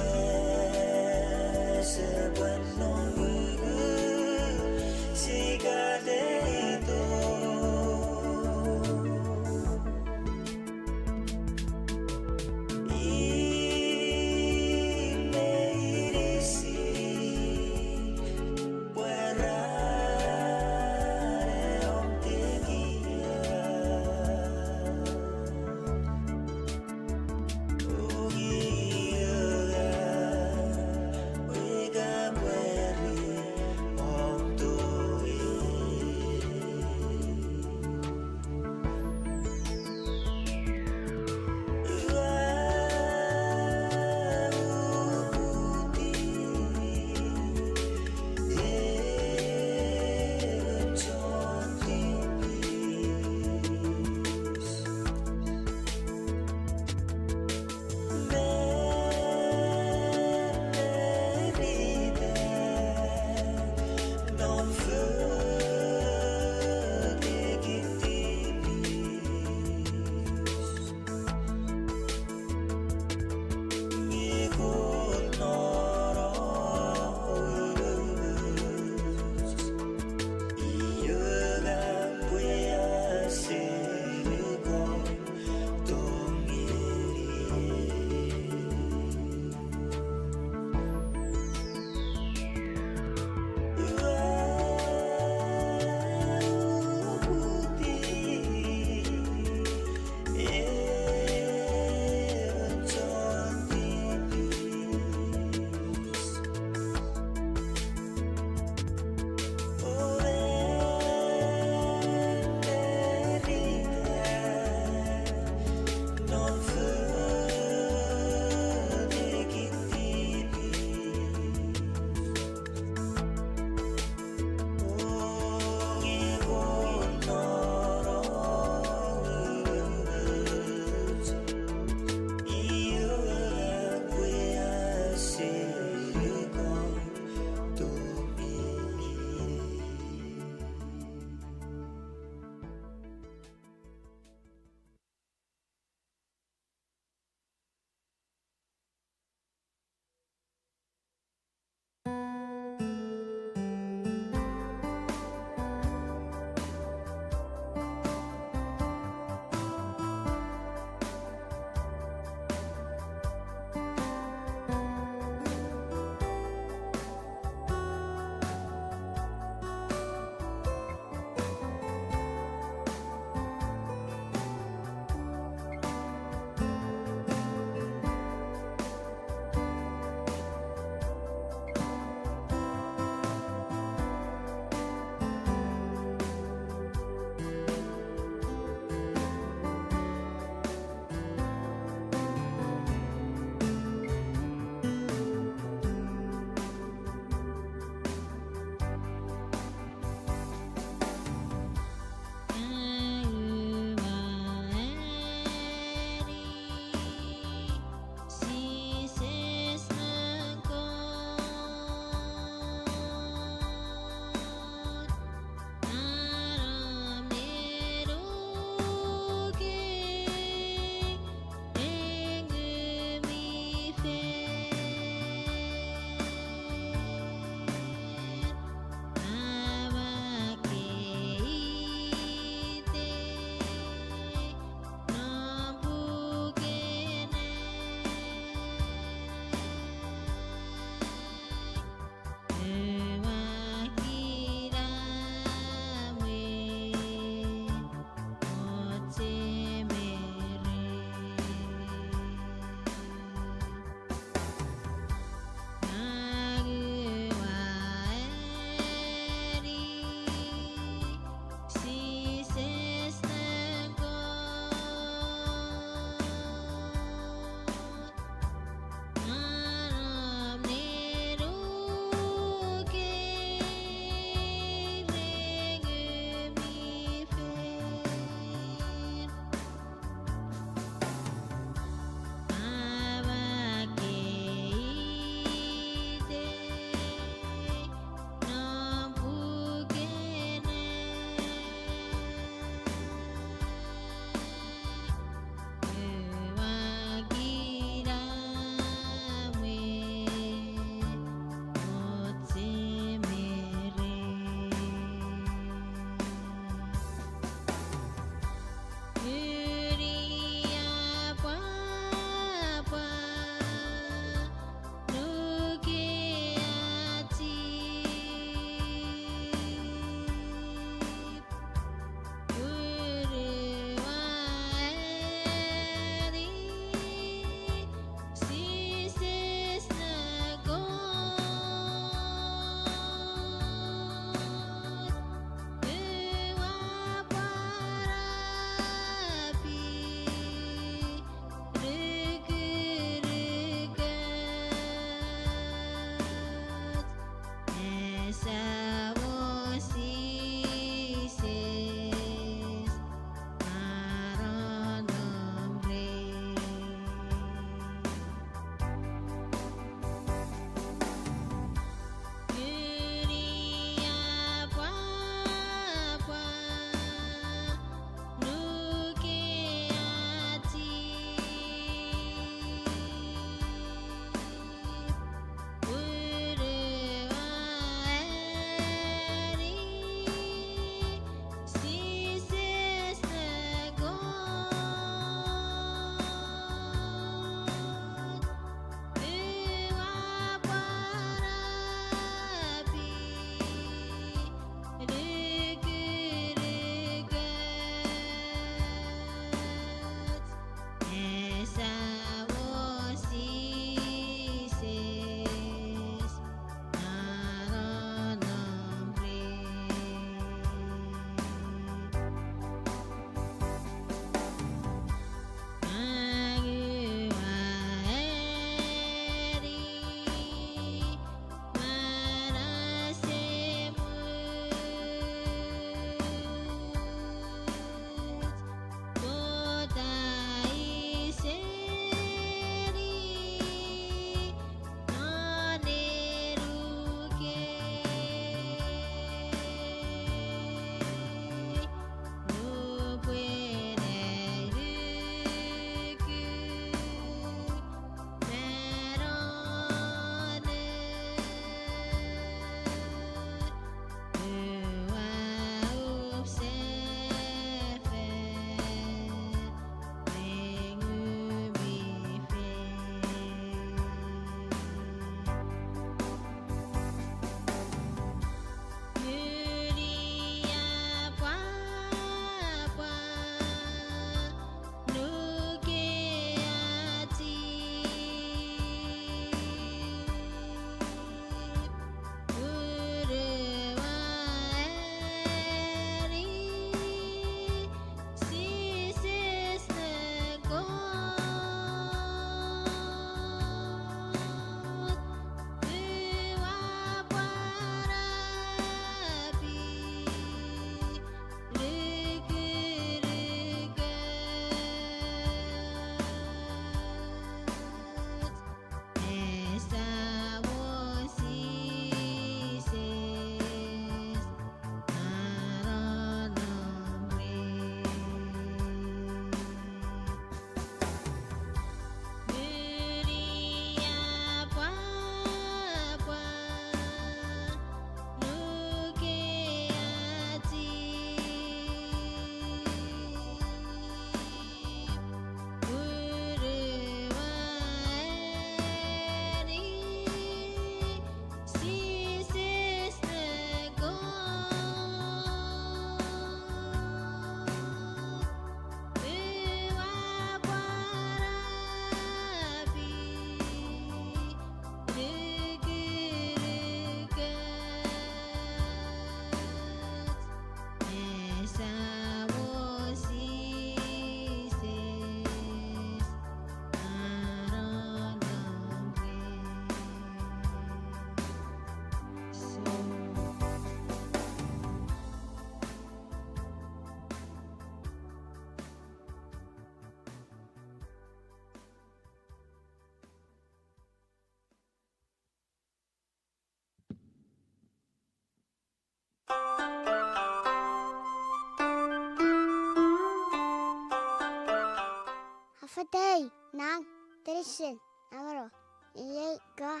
Afatay, Nang, Trishan, Amaro, Ye Ga,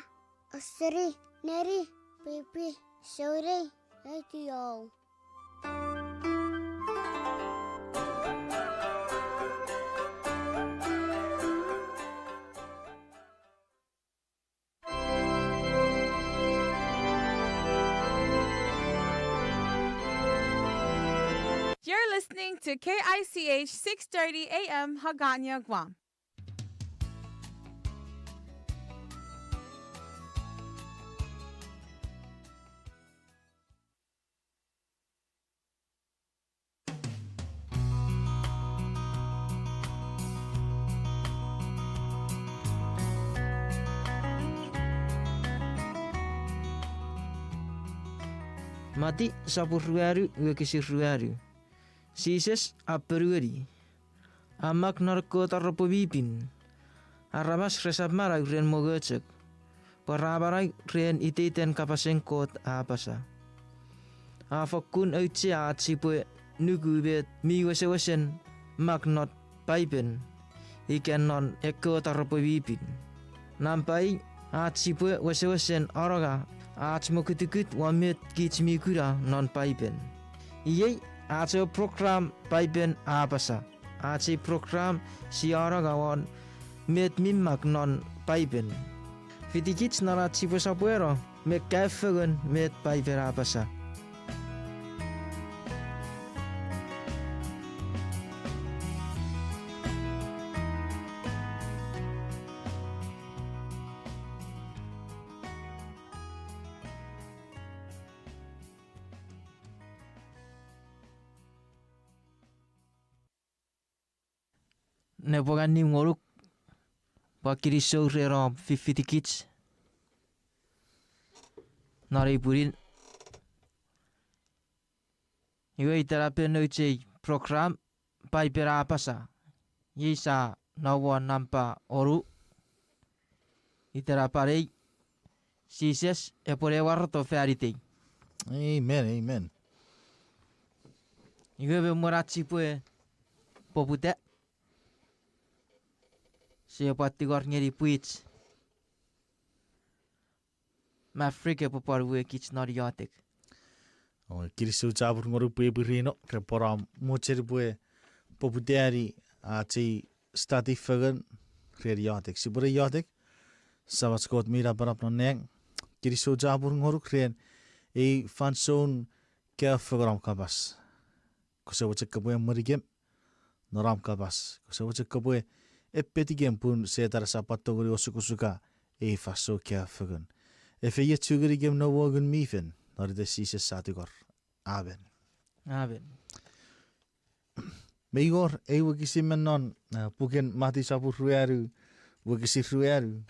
Osiri, Neri, Pipi, Sore, Etio. You're listening to KICH 6:30 AM Hagåtña, Guam. Mati sapurruaru uakisirruaru. Sises apperuari. Amak narko tarropobipin. Arabas resapmara ren mogocek. Parabarai ren ititen kapasenkot apasa. Afakkun uitsi aatsipue nykubet miwasewesen magnot paipen. Ikennon ekko tarropobipin. Nampai aatsipue wasewesen araga. Atsmokutukut wamet kitsmikura non paipen. Iyei Ace program paipen apasa. Ace program siara gawan met mimak non paipen. Fitikits narat si pasapuero met kefegen met paipen apasa. Nepokan ni ngoruk pakiri show rero 50 kids nari purin iwe iterape no ichei program pai pera pasa yisa nawa nampa oru iterapare sises epore warto ferite. Amen. Iwe be morachi pue popute siapa tigor ngeri puits. Maverick paparwe kits nariotic. Kirisu cabur ngoru pue burino ke poram mocher pue poputeri aci stati fagan reriotic. Si buriotic sabat skot mira barap no neng. Kirisu cabur ngoru kren fanson ke fagram kabas. Kusa wacek kapue merigem noram kabas. Kusa wacek kapue epetigem pun setar sapato gori osukusuka faso ke fagan. Efeye tsugerigem no wogen mifen. Nor de sise satigor. Amen. Meigor wakisimen non puken mati sapu rueru wakisirrueru.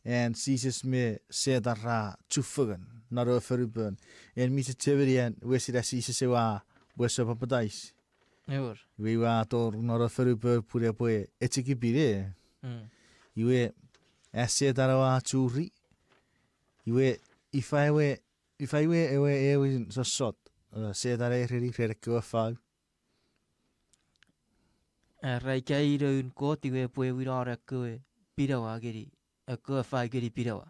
En sises me sedara tsufagan. Naro ferubun. En misa teverian wesira sises ewa wesa papadais. Ewer. Wewa tor naro ferubun pure poe etsikipire. Iwe sedara wa tsuri. Iwe ifaiwe ewe sosot. Sedara riri rekwa fag. Raika iroun kot iwe poe wirara koe pirawa geri. Koe fag geri pirawa.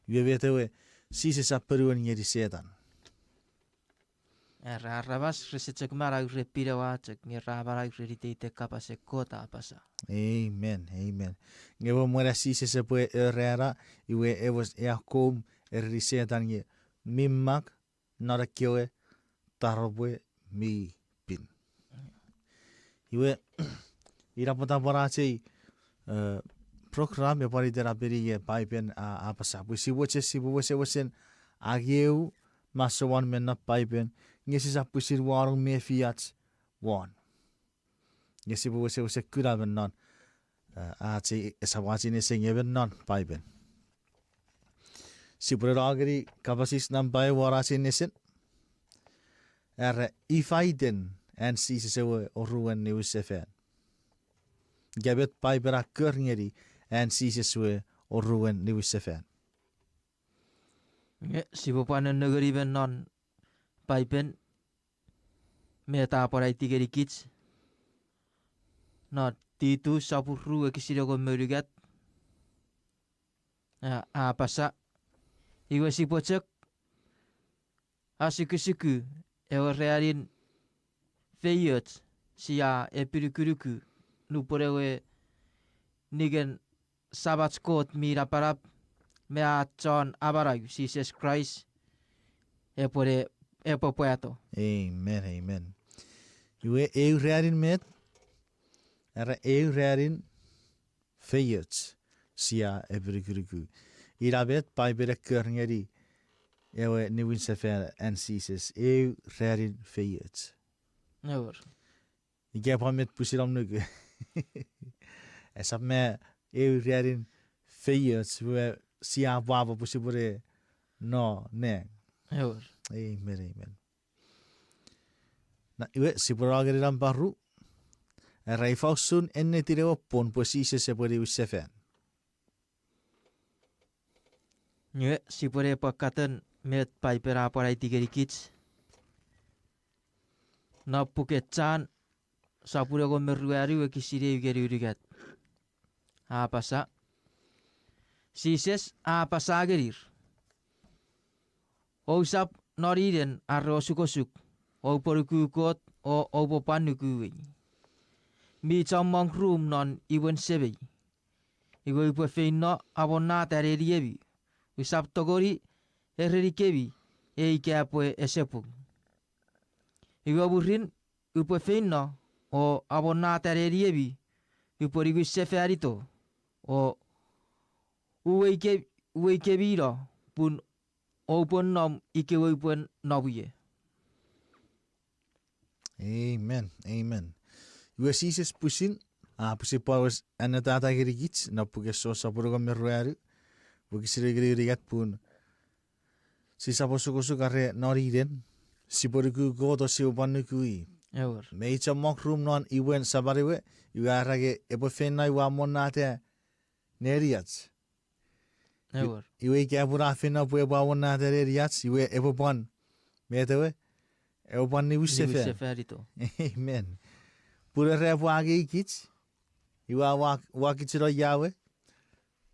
Iwe vetewe sise saperuan ngeri sedan. Rabas resecek mara ure pirawa cek ngerabara ure te kapase kota apasa. Amen. Ngewa mwera sise sepoe erera iwe ewos eakom eri sedan nge mimmak narakioe tarobwe mi pin. Iwe irapota borace program ya pari teraperi ye paipen apasa. Si wasen agieu masawan mena paipen ngesi sapusir warung me fiat wan. Ngesi wase kuraben non ace esawaci ne sengeben non paipen. Si beragri kapasis nampai waraci nesen. Ifaiden en sise sewe oruen neusefen. Gabet paipera kerngeri en sise sewe oruen neusefen. Si papanan negeri ben non paipen meta porai tigeri kits. Not Titu sapuru kisiragon merigat. Pasa. Iwa si pocek. Asiku ewa rearin feyot siya epirikuruku nuporewe nigen sabatskot mira parap mea John Abarag Jesus Christ epopoeto. Amen, amen. Iwe eu rearin met. Era eu rearin feyot siya epirikuruku. Irabet pai bere kerngeri. Ewe niwin sefer en Jesus eu rearin feyot. Ewer. Ik heb hem met pusiram nuke. Esap me eu rearin feyot we siya baba pusibure no ne. Ewer. Amen, amen. Na iwe sipurageri ram baru. Era ifausun enne tirewa pon posise sepuri usefen. Nye sipure pakatan met pai pera parai tigeri kits. Na pukechan sapure go meruari we kisire ugeri urigat. Pasa. Sises pasa gerir. O sap noriden arro sukosuk. O porukukot o opopanukui. Mi chamang room non iwen sebi. Igo ipo feino abona tareriebi. Usap togori ererikebi eikeapwe esepung. Igo burin upo feino o abona tareriebi uporigu seferito o uweikebiro pun opon nom ikewipun nobuye. Amen, amen. Iwe Jesus pusin pusi powers anatata gerigits na puke so sapuro meruaru. Bukisire gerigat pun si saposukosu kare noriden si poriku goto si upanukui. Ewer. Meicha mock room non iwen sabariwe iwe arage epofena iwa monate neriats. Ewer. Iwe ke apura fena pue bawona neriats iwe epopon metewe epopan ni Seferito. Amen. Pura repo age ikits iwa wakitsiro yawe.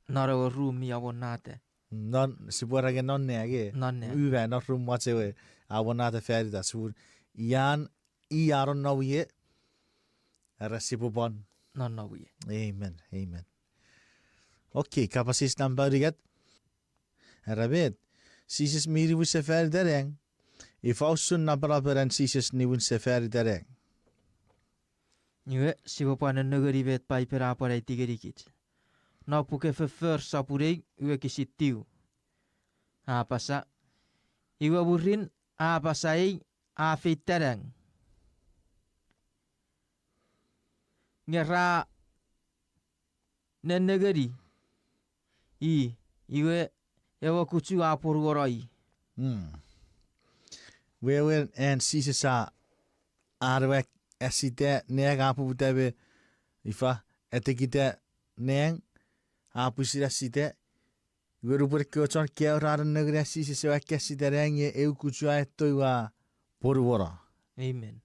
Nara room ya wonate. Non si può che non neanche. Non ne. Uwe non room watsewe abonate ferida sur ian iaron no ye. Era si può bon. Non no ye. Amen. Amen. Okay, kapasis nambarigat. Era bet. Sisis miri wu sefer dereng. If ausun nabaraberan sisis ni wun sefer dereng. Niwe si può pan negeri bet pai per apare tigerikit. Na puke fefer sapurei uwe kisitiu. Pasa. Iwa burin pasai feiterang. Ngera nenegeri. Iwe ewa kucu aporuoroi. Wewe en sisa arwek esite neg apu butebe ifa etekite neng apusira site weru por kochon keorar negre sisi se wakesite renge eu kuchua etoiwa porwora. Amen.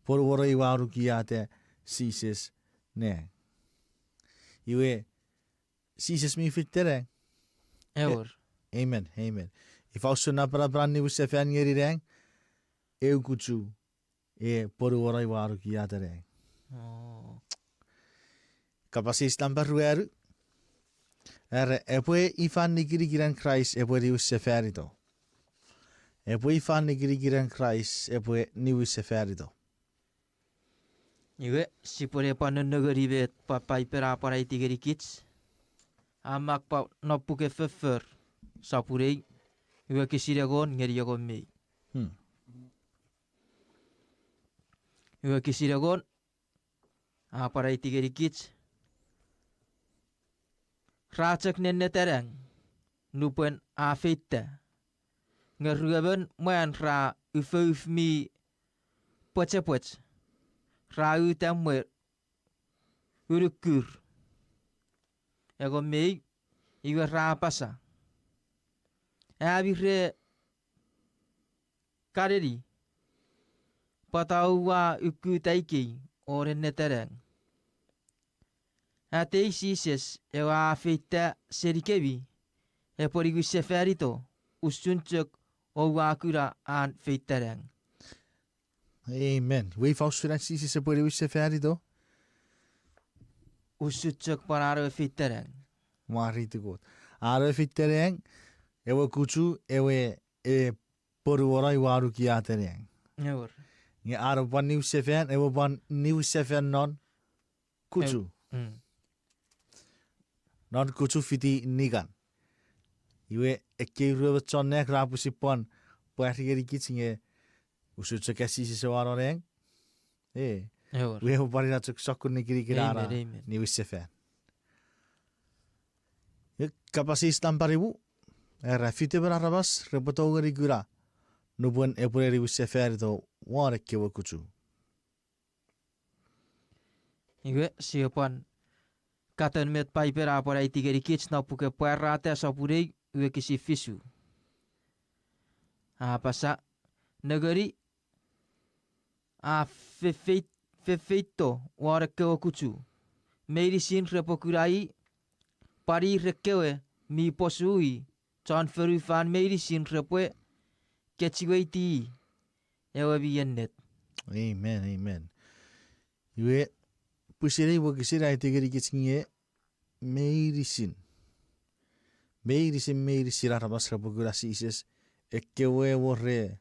Porwora iwa rukiate sisis ne. Iwe sisis mi fitere. Ewer. Amen. Amen. If ausuna para brandi usefen ngeri reng eu kuchu porwora iwa rukiate reng. Kapasis number weru. Epue ifan nigirigiran Christ epue rius seferito. Epue ifan nigirigiran Christ epue nius seferito. Iwe si pore panen negeri bet papai pera parai tigerikits. Amak pa nopuke fefer sapurei iwe kisiragon ngeriagon mei. Iwe kisiragon parai tigerikits. Racek nenne tereng nupen afita ngeruaben man ra ufuf mi pochepot ra utamwe urukur ego mei iwe ra pasa abire kareri patawa uku taiki ore netereng Ate sises ewa feita serikebi. E porigu seferito. Usunchuk o wakura aan feiterang. Amen. We faus Francis se pode se ferito. Usunchuk pararo feiterang. Marito god. Aro feiterang. Ewa kuchu ewe poru ora I waru ki aterang. Ewer. Nge aro ban new seven ewa ban new seven non kuchu. Non kuchu fiti nigan. Iwe eke ruwa chonek rapusi pon. Puerigeri kitsinge. Usunchuk asisi se waro reng. Ewer. We have bari na chuk sokun ni kiri kirara. Amen. New seven. Kapasis tamparibu. Era fite berarabas repotogeri gura. Nubuan epureri useferito ware kewa kuchu. Iwe siapon katan met piper apora itigeri kits na puke puerrate sapurei uwe kisi fisu. Pasa negeri fefeito ware kewa kuchu. Meiri sin repokurai pari rekewe mi posui John Ferufan meiri sin repoe ketchiweiti ewe biyennet. Amen, amen. Iwe pusere wo kisira itigeri kitsinge meirisin. Meirisin rabas repokura sises ekewe worre